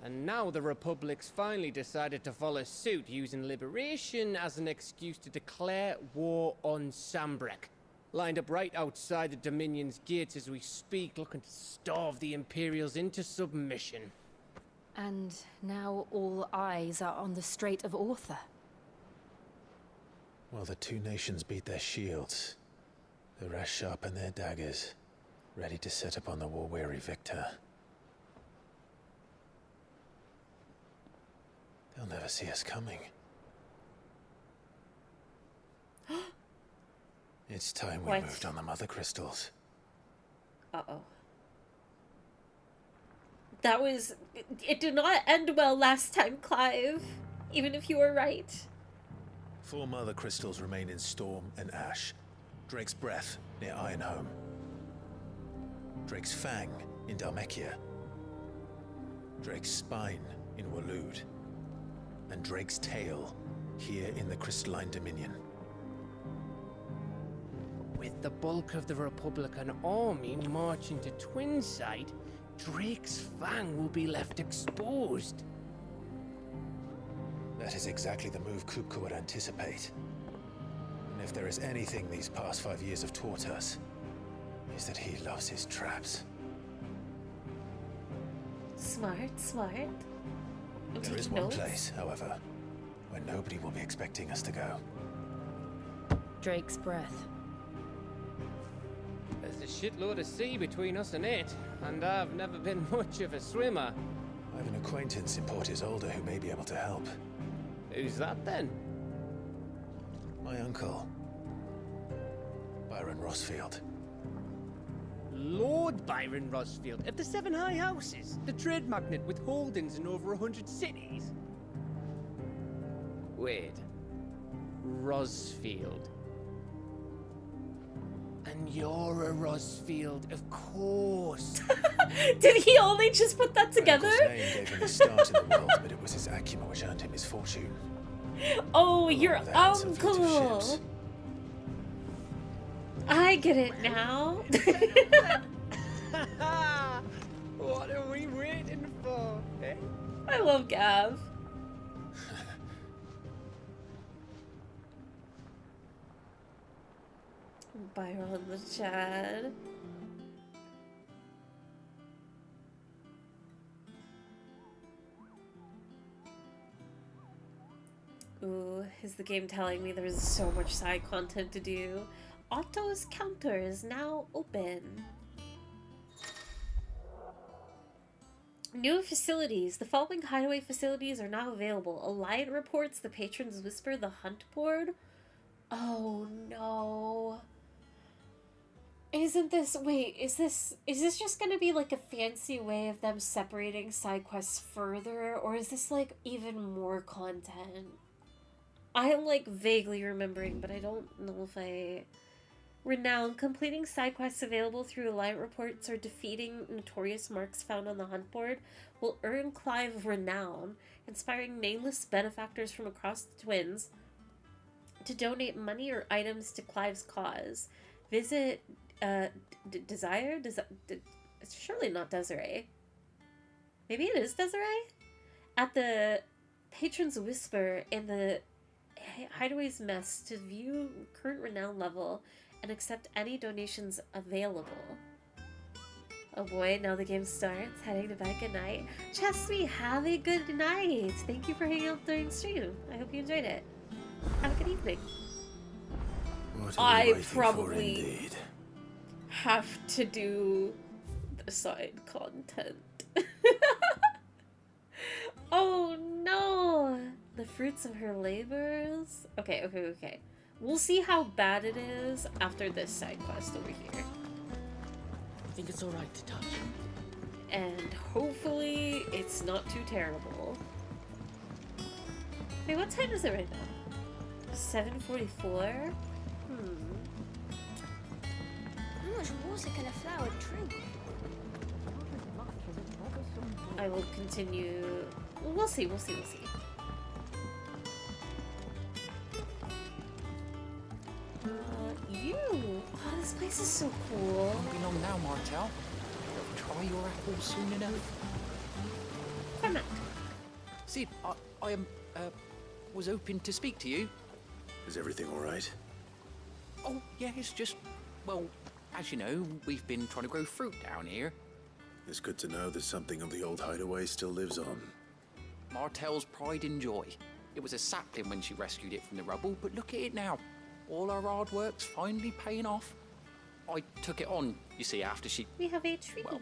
O: And now the Republic's finally decided to follow suit, using liberation as an excuse to declare war on Sambrek. Lined up right outside the Dominion's gates as we speak, looking to starve the Imperials into submission.
G: And now all eyes are on the Strait of Author.
E: Well, the 2 nations beat their shields. The rest sharpen their daggers, ready to set upon the war-weary victor. They'll never see us coming. It's time we
A: What?
E: moved on the mother crystals.
A: Uh-oh. That was... It did not end well last time, Clive. Even if you were right.
E: 4 mother crystals remain in Storm and Ash. Drake's Breath near Ironhome. Drake's Fang in Dhalmekia. Drake's Spine in Waloed. And Drake's Tail here in the Crystalline Dominion.
O: With the bulk of the Republican army marching to Twinside, Drake's Fang will be left exposed.
E: That is exactly the move Kupka would anticipate. And if there is anything these past 5 years have taught us, is that he loves his traps.
A: Smart, smart. I'm
E: There is
A: taking
E: one
A: notes.
E: place, however, where nobody will be expecting us to go.
G: Drake's Breath.
O: There's a shitload of sea between us and it, and I've never been much of a swimmer.
E: I have an acquaintance in Port Isolde who may be able to help.
O: Who's that then?
E: My uncle, Byron Rossfield.
O: Lord Byron Rossfield of the 7 High Houses, the trade magnate with holdings in over 100 cities. Wait, Rossfield. And you're a Rossfield, of course.
A: Did he only just put that together?
E: His name gave him his start in the world, but it was his acumen which earned him his fortune.
A: Oh, your
E: with that, some fleet of
A: uncle.
E: ships.
A: I get it now.
O: What are we waiting for, eh?
A: I love Gav. Byron the Chad. Ooh, is the game telling me there's so much side content to do? Otto's counter is now open. New facilities. The following hideaway facilities are now available. Alliant reports the Patron's Whisper, the Hunt Board. Oh no. Isn't this... Wait, is this just gonna be like a fancy way of them separating side quests further? Or is this like even more content? I'm like vaguely remembering, but I don't know if I... Renown. Completing side quests available through Alliant reports or defeating notorious marks found on the Hunt Board will earn Clive Renown, inspiring nameless benefactors from across the Twins to donate money or items to Clive's cause. Visit Desire? It's surely not Desiree. Maybe it is Desiree? At the Patron's Whisper in the Hideaway's Mess to view current renown level and accept any donations available. Oh boy, now the game starts. Heading to bed. Good night. Chesney, have a good night. Thank you for hanging out during stream. I hope you enjoyed it. Have a good evening. I probably have to do the side content. Oh no! The fruits of her labors? Okay. We'll see how bad it is after this side quest over here.
S: I think it's alright to touch.
A: And hopefully it's not too terrible. Wait, what time is it right now? 7:44?
N: How much water can a flower drink?
A: I will continue. We'll see. You! Oh, this place is so cool.
K: Won't be long now, Martel. Try your apple soon enough.
A: Come on.
K: Sid, I was hoping to speak to you.
E: Is everything all right?
K: Oh, yeah, it's just, well, as you know, we've been trying to grow fruit down here.
E: It's good to know that something of the old hideaway still lives on.
K: Martel's pride and joy. It was a sapling when she rescued it from the rubble, but look at it now. All our hard work's finally paying off. I took it on, you see, after she...
A: We have a tree.
K: Well,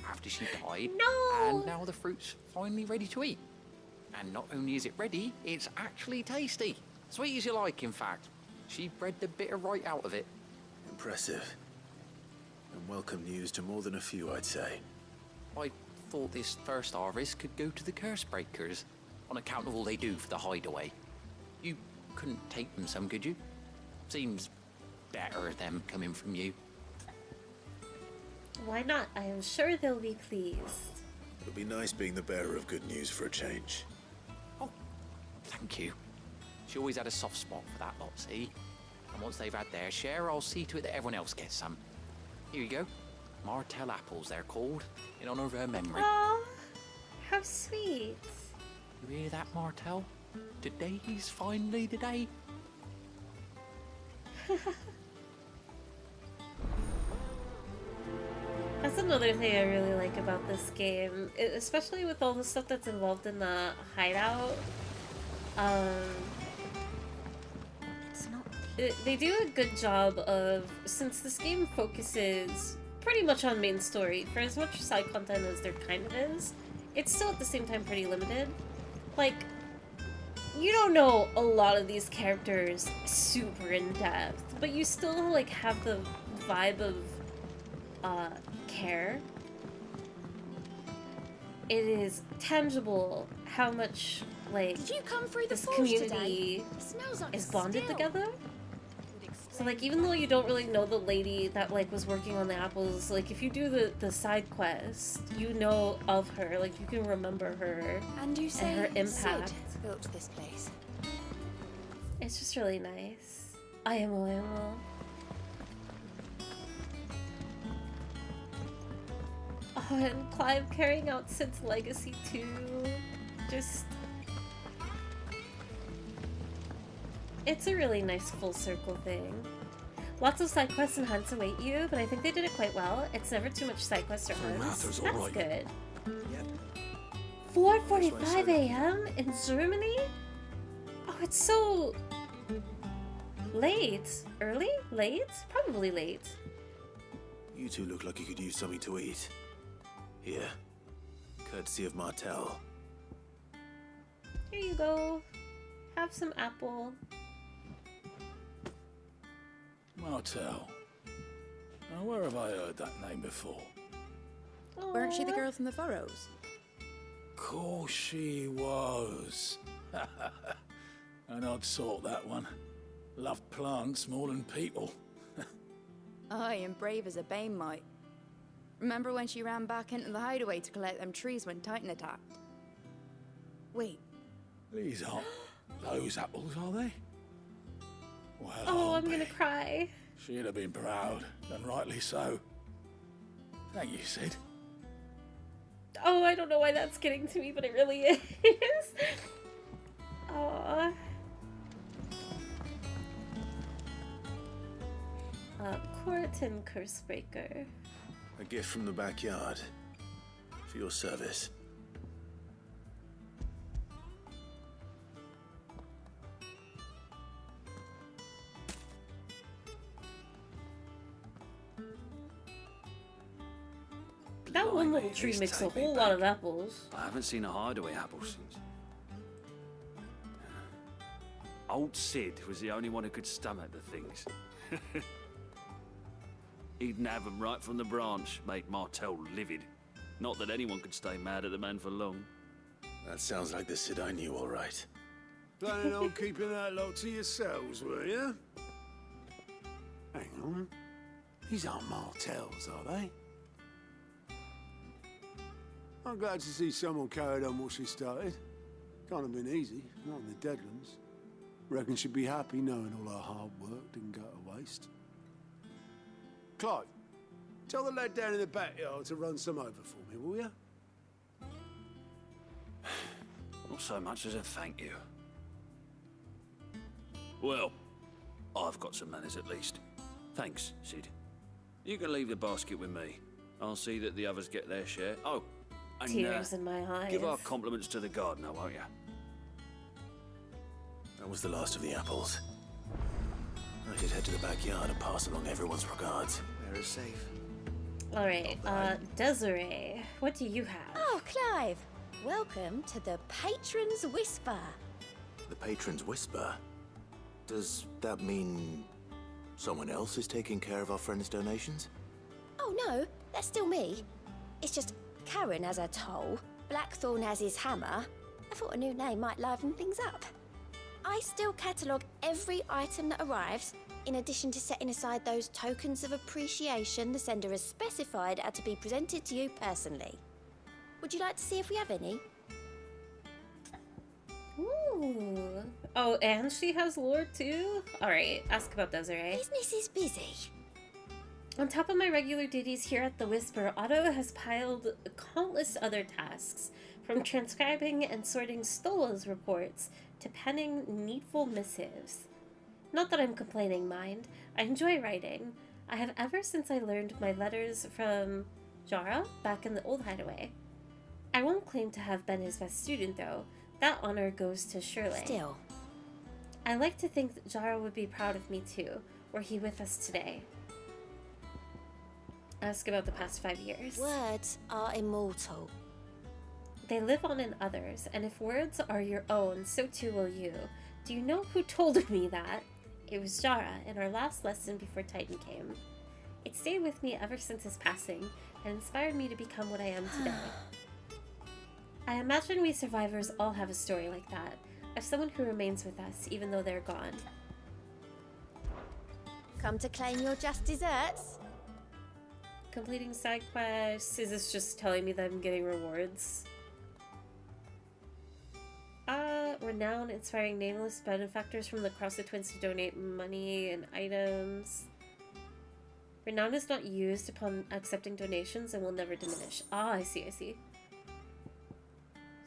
K: after she died.
A: No!
K: And now the fruit's finally ready to eat. And not only is it ready, it's actually tasty. Sweet as you like, in fact. She bred the bitter right out of it.
E: Impressive. And welcome news to more than a few, I'd say.
K: I thought this first harvest could go to the curse breakers, on account of all they do for the hideaway. You couldn't take them some, could you? Seems better them coming from you.
A: Why not? I am sure they'll be pleased.
E: It'll be nice being the bearer of good news for a change.
K: Thank you. She always had a soft spot for that lot, see? And once they've had their share, I'll see to it that everyone else gets some. Here you go. Martell apples, they're called, in honor of her memory.
A: Oh, how sweet.
K: You hear that, Martell? Today's finally the day.
A: That's another thing I really like about this game, especially with all the stuff that's involved in the hideout. They do a good job of, since this game focuses pretty much on main story, for as much side content as there kind of is, it's still at the same time pretty limited. Like, you don't know a lot of these characters super in depth, but you still like have the vibe of care. It is tangible how much like
N: Did you come through the
A: this
N: forge
A: community
N: today? It smells like
A: is
N: a
A: bonded
N: still.
A: together. So like even though you don't really know the lady that like was working on the apples, like if you do the side quest, you know of her, like you can remember her
N: And you say
A: her impact.
N: Sid built this place.
A: It's just really nice. I am. Oh, and Clive carrying out Sid's legacy too. Just... It's a really nice full circle thing. Lots of side quests and hunts await you, but I think they did it quite well. It's never too much side quests or hunts. That's good. 4:45 a.m. in Germany? Oh, it's so... late. Early? Late? Probably late.
E: You two look like you could use something to eat. Here. Courtesy of Martell.
A: Here you go. Have some apple.
R: Martell. Now, where have I heard that name before?
S: Weren't she the girl from the Furrows?
R: Course she was. An odd sort, that one. Loved plants more than people.
T: Aye, and brave as a bane might. Remember when she ran back into the hideaway to collect them trees when Titan attacked? Wait.
R: These aren't those apples, are they? Well,
A: Oh, I'm gonna cry.
R: she'd have been proud, and rightly so. Thank you, Sid.
A: Oh, I don't know why that's getting to me, but it really is. Aww. Coratin Cursebreaker.
E: A gift from the backyard. For your service.
A: That one little tree makes a whole lot of apples.
W: I haven't seen a hideaway apple since. Old Sid was the only one who could stomach the things. He'd nab them right from the branch, make Martell livid. Not that anyone could stay mad at the man for long.
E: That sounds like the Sid I knew, all right.
I: Planning on keeping that lot to yourselves, were you? Hang on. These aren't Martells, are they? I'm glad to see someone carried on what she started. Can't have been easy, not in the Deadlands. Reckon she'd be happy knowing all her hard work didn't go to waste. Clive, tell the lad down in the backyard to run some over for me, will you?
W: Not so much as a thank you. Well, I've got some manners at least. Thanks, Sid. You can leave the basket with me. I'll see that the others get their share. Oh, and
A: Tears in my eyes.
W: give our compliments to the gardener, won't you?
E: That was the last of the apples. I should head to the backyard and pass along everyone's regards.
V: Where is safe?
A: Alright, Desiree, what do you have?
N: Oh, Clive.
S: Welcome to the Patron's Whisper.
E: The Patron's Whisper? Does that mean someone else is taking care of our friend's donations?
D: Oh no, that's still me. It's just Karen has her toll, Blackthorn has his hammer. I thought a new name might liven things up. I still catalogue every item that arrives, in addition to setting aside those tokens of appreciation the sender has specified are to be presented to you personally. Would you like to see if we have any?
A: Ooh. Oh, and she has lore too? Alright, ask about Desiree.
D: Business is busy.
A: On top of my regular duties here at the Whisper, Otto has piled countless other tasks, from transcribing and sorting Stola's reports to penning needful missives. Not that I'm complaining, mind. I enjoy writing. I have ever since I learned my letters from Jara back in the old hideaway. I won't claim to have been his best student, though. That honor goes to Shirley.
D: Still.
A: I like to think that Jara would be proud of me, too, were he with us today. Ask about the past 5 years.
D: Words are immortal.
A: They live on in others, and if words are your own, so too will you. Do you know who told me that? It was Jara in our last lesson before Titan came. It stayed with me ever since his passing, and inspired me to become what I am today. I imagine we survivors all have a story like that, of someone who remains with us even though they're gone.
D: Come to claim your just desserts?
A: Completing side quests. Is this just telling me that I'm getting rewards? Renowned, inspiring nameless benefactors from across the Twins to donate money and items. Renown is not used upon accepting donations and will never diminish. Ah, I see, I see.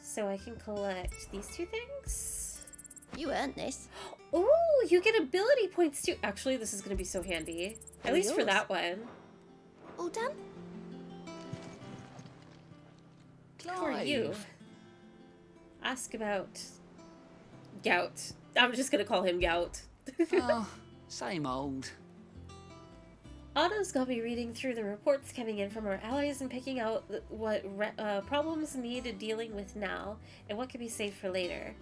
A: So I can collect these two things?
D: You earned this.
A: Oh, you get ability points too. Actually, this is going to be so handy. At least for that one.
D: All done?
A: For you. Ask about Gout. I'm just going to call him Gout.
L: Oh, same old.
A: Otto's got me reading through the reports coming in from our allies and picking out what problems need dealing with now and what could be saved for later.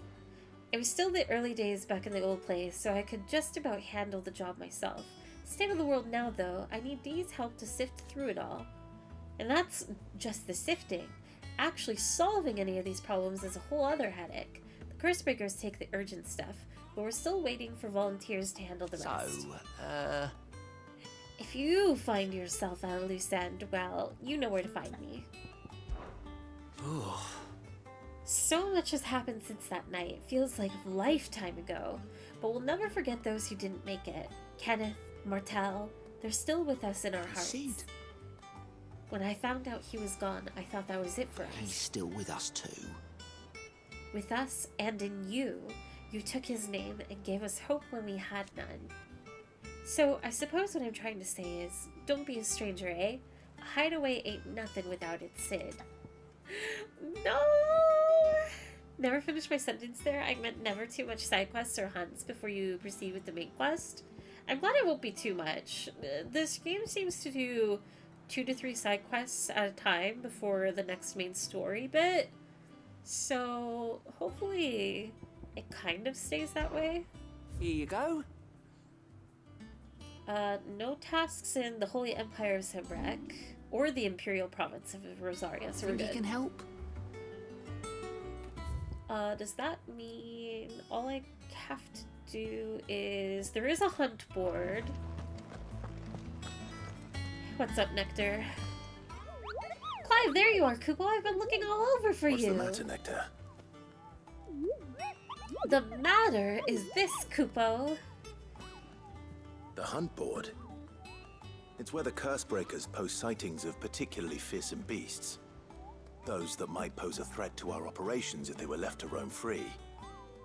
A: It was still the early days back in the old place, so I could just about handle the job myself. State of the world now, though, I need Dee's help to sift through it all. And that's just the sifting. Actually solving any of these problems is a whole other headache. The Cursebreakers take the urgent stuff, but we're still waiting for volunteers to handle the rest. If you find yourself at a loose end, well, you know where to find me. So much has happened since that night. It feels like a lifetime ago. But we'll never forget those who didn't make it. Kenneth, Martel, they're still with us in our hearts. When I found out he was gone, I thought that was it for us.
U: He's still with us too.
A: With us and in you. You took his name and gave us hope when we had none. So, I suppose what I'm trying to say is, don't be a stranger, eh? A hideaway ain't nothing without its Sid. No! Never finished my sentence there. I meant never too much side quests or hunts before you proceed with the main quest. I'm glad it won't be too much. This game seems to do 2 to 3 side quests at a time before the next main story bit. So, hopefully it kind of stays that way.
L: Here you go.
A: No tasks in the Holy Empire of Sembrek or the Imperial Province of Rosaria, so we're good.
L: Think you can help?
A: Does that mean all I have to do is... There is a hunt board. What's up, Nectar? Clive, there you are, Kupo. I've been looking all over for
E: What's
A: you.
E: the matter, Nectar?
A: The matter is this, Kupo.
E: The hunt board? It's where the Cursebreakers post sightings of particularly fearsome beasts. Those that might pose a threat to our operations if they were left to roam free.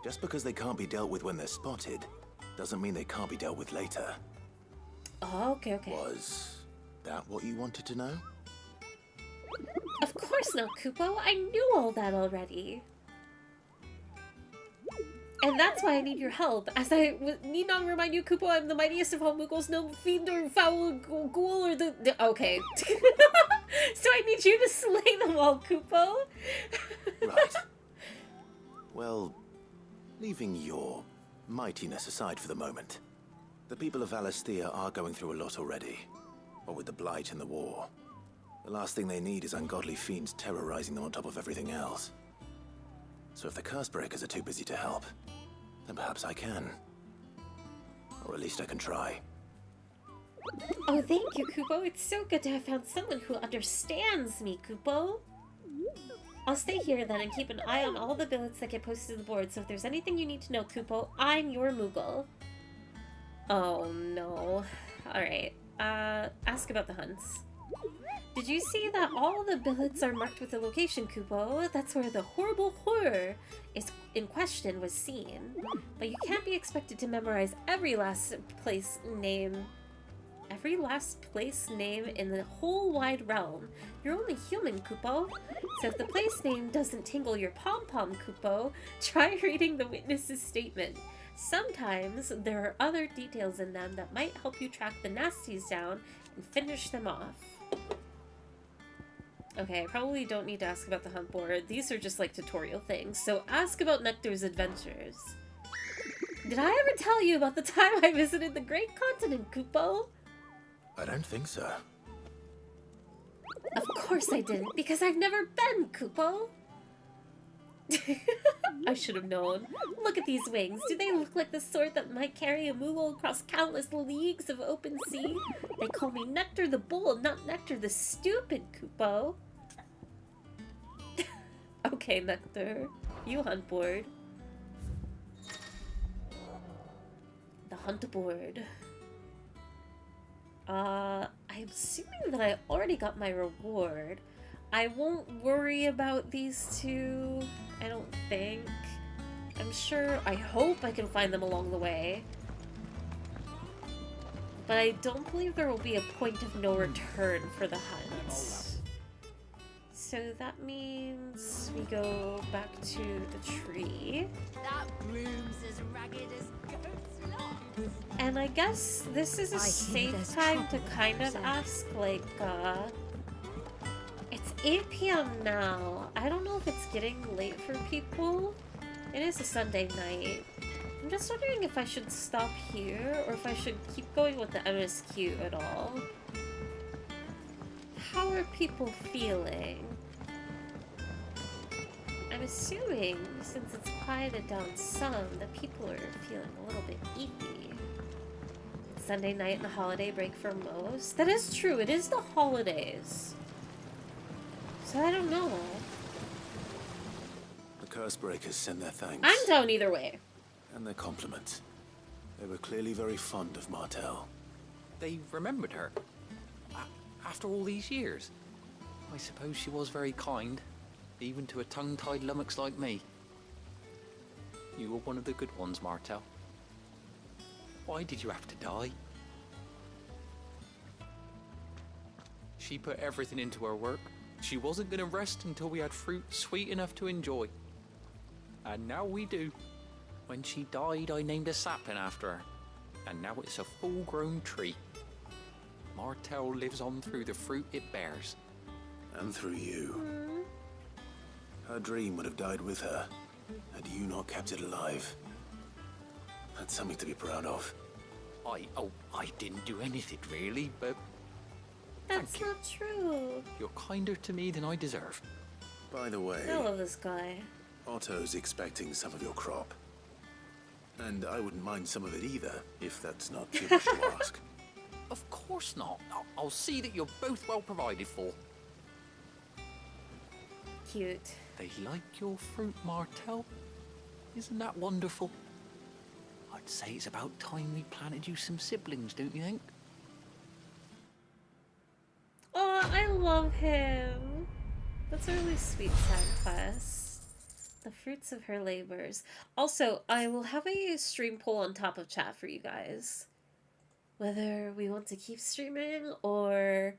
E: Just because they can't be dealt with when they're spotted, doesn't mean they can't be dealt with later.
A: Oh, okay.
E: Was that what you wanted to know?
A: Of course not, Kupo. I knew all that already. And that's why I need your help. As I need not remind you, Kupo, I'm the mightiest of all Muggles, no fiend or foul ghoul or the okay. So I need you to slay them all, Kupo.
E: Right. Well, leaving your mightiness aside for the moment, the people of Valisthea are going through a lot already. What with the Blight and the war. The last thing they need is ungodly fiends terrorizing them on top of everything else. So if the Cursebreakers are too busy to help, then perhaps I can. Or at least I can try.
A: Oh, thank you, Kupo. It's so good to have found someone who understands me, Kupo. I'll stay here then and keep an eye on all the billets that get posted to the board, so if there's anything you need to know, Kupo, I'm your Moogle. Oh, no. Alright. Ask about the hunts. Did you see that all the billets are marked with a location, Kupo? That's where the horrible horror is in question was seen. But you can't be expected to memorize every last place name in the whole wide realm. You're only human, Kupo. So if the place name doesn't tingle your pom-pom, Kupo, try reading the witness's statement. Sometimes there are other details in them that might help you track the nasties down and finish them off. Okay, I probably don't need to ask about the hunt board. These are just like tutorial things. So ask about Nectar's adventures. Did I ever tell you about the time I visited the Great Continent, Kupo?
E: I don't think so.
A: Of course I didn't, because I've never been, Kupo. I should have known. Look at these wings. Do they look like the sort that might carry a Moogle across countless leagues of open sea? They call me Nectar the Bold, not Nectar the Stupid, Kupo. Okay, Nectar. You hunt board. The hunt board. I'm assuming that I already got my reward. I won't worry about these two, I don't think. I'm sure, I hope I can find them along the way. But I don't believe there will be a point of no return for the hunt. So that means we go back to the tree.
N: That room's as ragged as goat's lots.
A: And I guess this is a safe time to kind of ask, like, it's 8 p.m. now. I don't know if it's getting late for people. It is a Sunday night. I'm just wondering if I should stop here or if I should keep going with the MSQ at all. How are people feeling? I'm assuming, since it's quieted down some, that people are feeling a little bit eepy. It's Sunday night and the holiday break for most. That is true, it is the holidays. So I don't know.
E: The Cursebreakers send their thanks.
A: I'm down either way.
E: And their compliments. They were clearly very fond of Martel.
K: They remembered her. After all these years. I suppose she was very kind. Even to a tongue-tied lummox like me. You were one of the good ones, Martel. Why did you have to die? She put everything into her work. She wasn't going to rest until we had fruit sweet enough to enjoy. And now we do. When she died, I named a sapling after her. And now it's a full-grown tree. Martel lives on through the fruit it bears.
E: And through you. Her dream would have died with her, had you not kept it alive. That's something to be proud of.
K: I didn't do anything really, but
A: That's not true.
K: you're kinder to me than I deserve.
E: By the way,
A: I love this guy.
E: Otto's expecting some of your crop. And I wouldn't mind some of it either, if that's not too much to ask.
K: Of course not. I'll see that you're both well provided for.
A: Cute.
K: They like your fruit, Martel. Isn't that wonderful? I'd say it's about time we planted you some siblings, don't you think?
A: Oh, I love him. That's a really sweet side quest. The fruits of her labors. Also, I will have a stream poll on top of chat for you guys. Whether we want to keep streaming or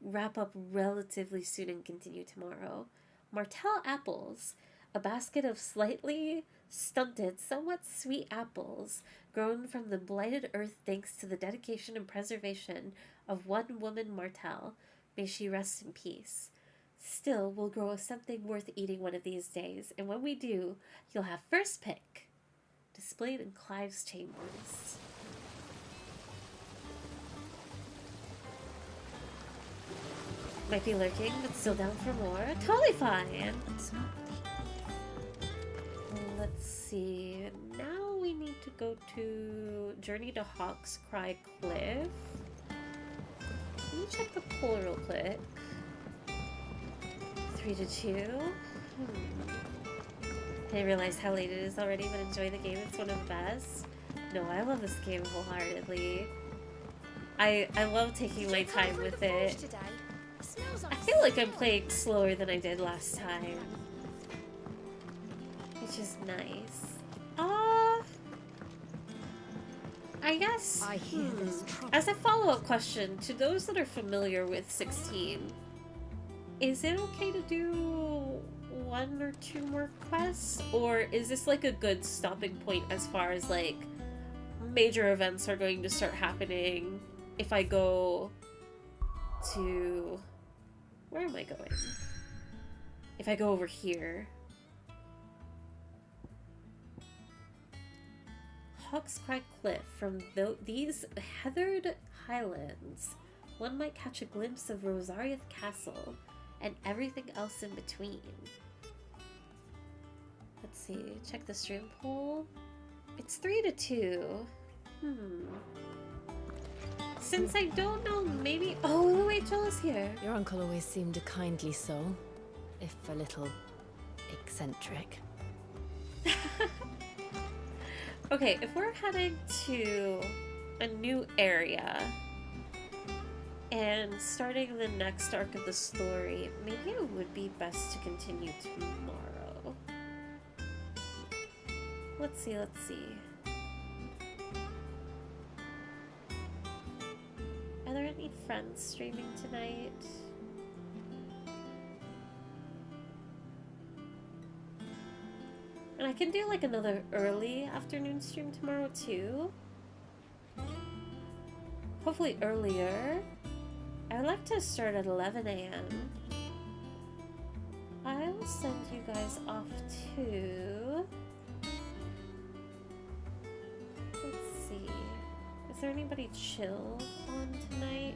A: wrap up relatively soon and continue tomorrow. Martel apples, a basket of slightly stunted, somewhat sweet apples grown from the blighted earth thanks to the dedication and preservation of one woman Martel. May she rest in peace. Still, we'll grow something worth eating one of these days, and when we do, you'll have first pick. Displayed in Clive's chambers. Might be lurking, but still down for more. Totally fine. Let's see. Now we need to go to Journey to Hawk's Cry Cliff. Let me check the poll real quick. 3 to 2. I didn't realize how late it is already, but enjoy the game. It's one of the best. No, I love this game wholeheartedly. I love taking my time with it. I feel like I'm playing slower than I did last time, which is nice. I guess, as a follow-up question, to those that are familiar with 16, is it okay to do 1 or 2 more quests? Or is this like a good stopping point as far as like major events are going to start happening if I go to... Where am I going? If I go over here. Hawk's Cry Cliff. From these heathered highlands, one might catch a glimpse of Rosariath Castle and everything else in between. Let's see. Check the stream poll. It's 3 to 2. Since I don't know, maybe... Oh, wait, Joel is here.
G: Your uncle always seemed a kindly soul, if a little eccentric.
A: Okay, if we're heading to a new area and starting the next arc of the story, maybe it would be best to continue tomorrow. Let's see. Are there any friends streaming tonight? And I can do like another early afternoon stream tomorrow too. Hopefully earlier. I'd like to start at 11 a.m. I will send you guys off to... Let's see. Is there anybody chill on tonight?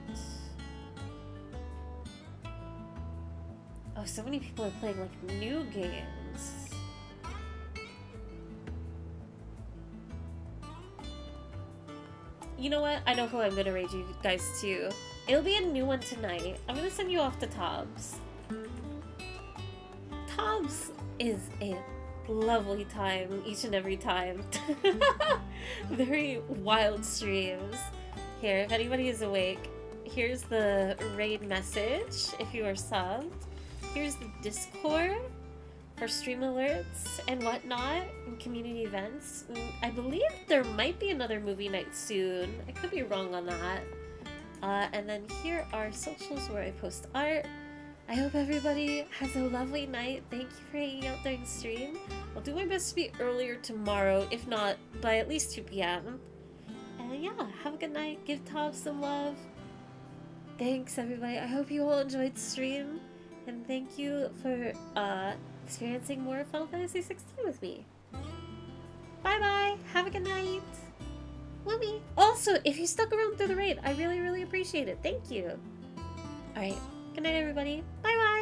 A: Oh, so many people are playing like new games. You know what? I know who I'm gonna raid you guys to. It'll be a new one tonight. I'm gonna send you off to Tobbs. Tobbs is a lovely time each and every time. Very wild streams. Here, if anybody is awake, here's the raid message if you are subbed. Here's the Discord for stream alerts and whatnot and community events. I believe there might be another movie night soon. I could be wrong on that. And then here are socials where I post art. I hope everybody has a lovely night. Thank you for hanging out during stream. I'll do my best to be earlier tomorrow, if not by at least 2 p.m. And yeah, have a good night. Give Tom some love. Thanks everybody. I hope you all enjoyed the stream. And thank you for experiencing more Final Fantasy 16 with me. Bye bye. Have a good night. Woomy. Also, if you stuck around through the raid, I really, really appreciate it. Thank you. Alright. Good night, everybody. Bye bye.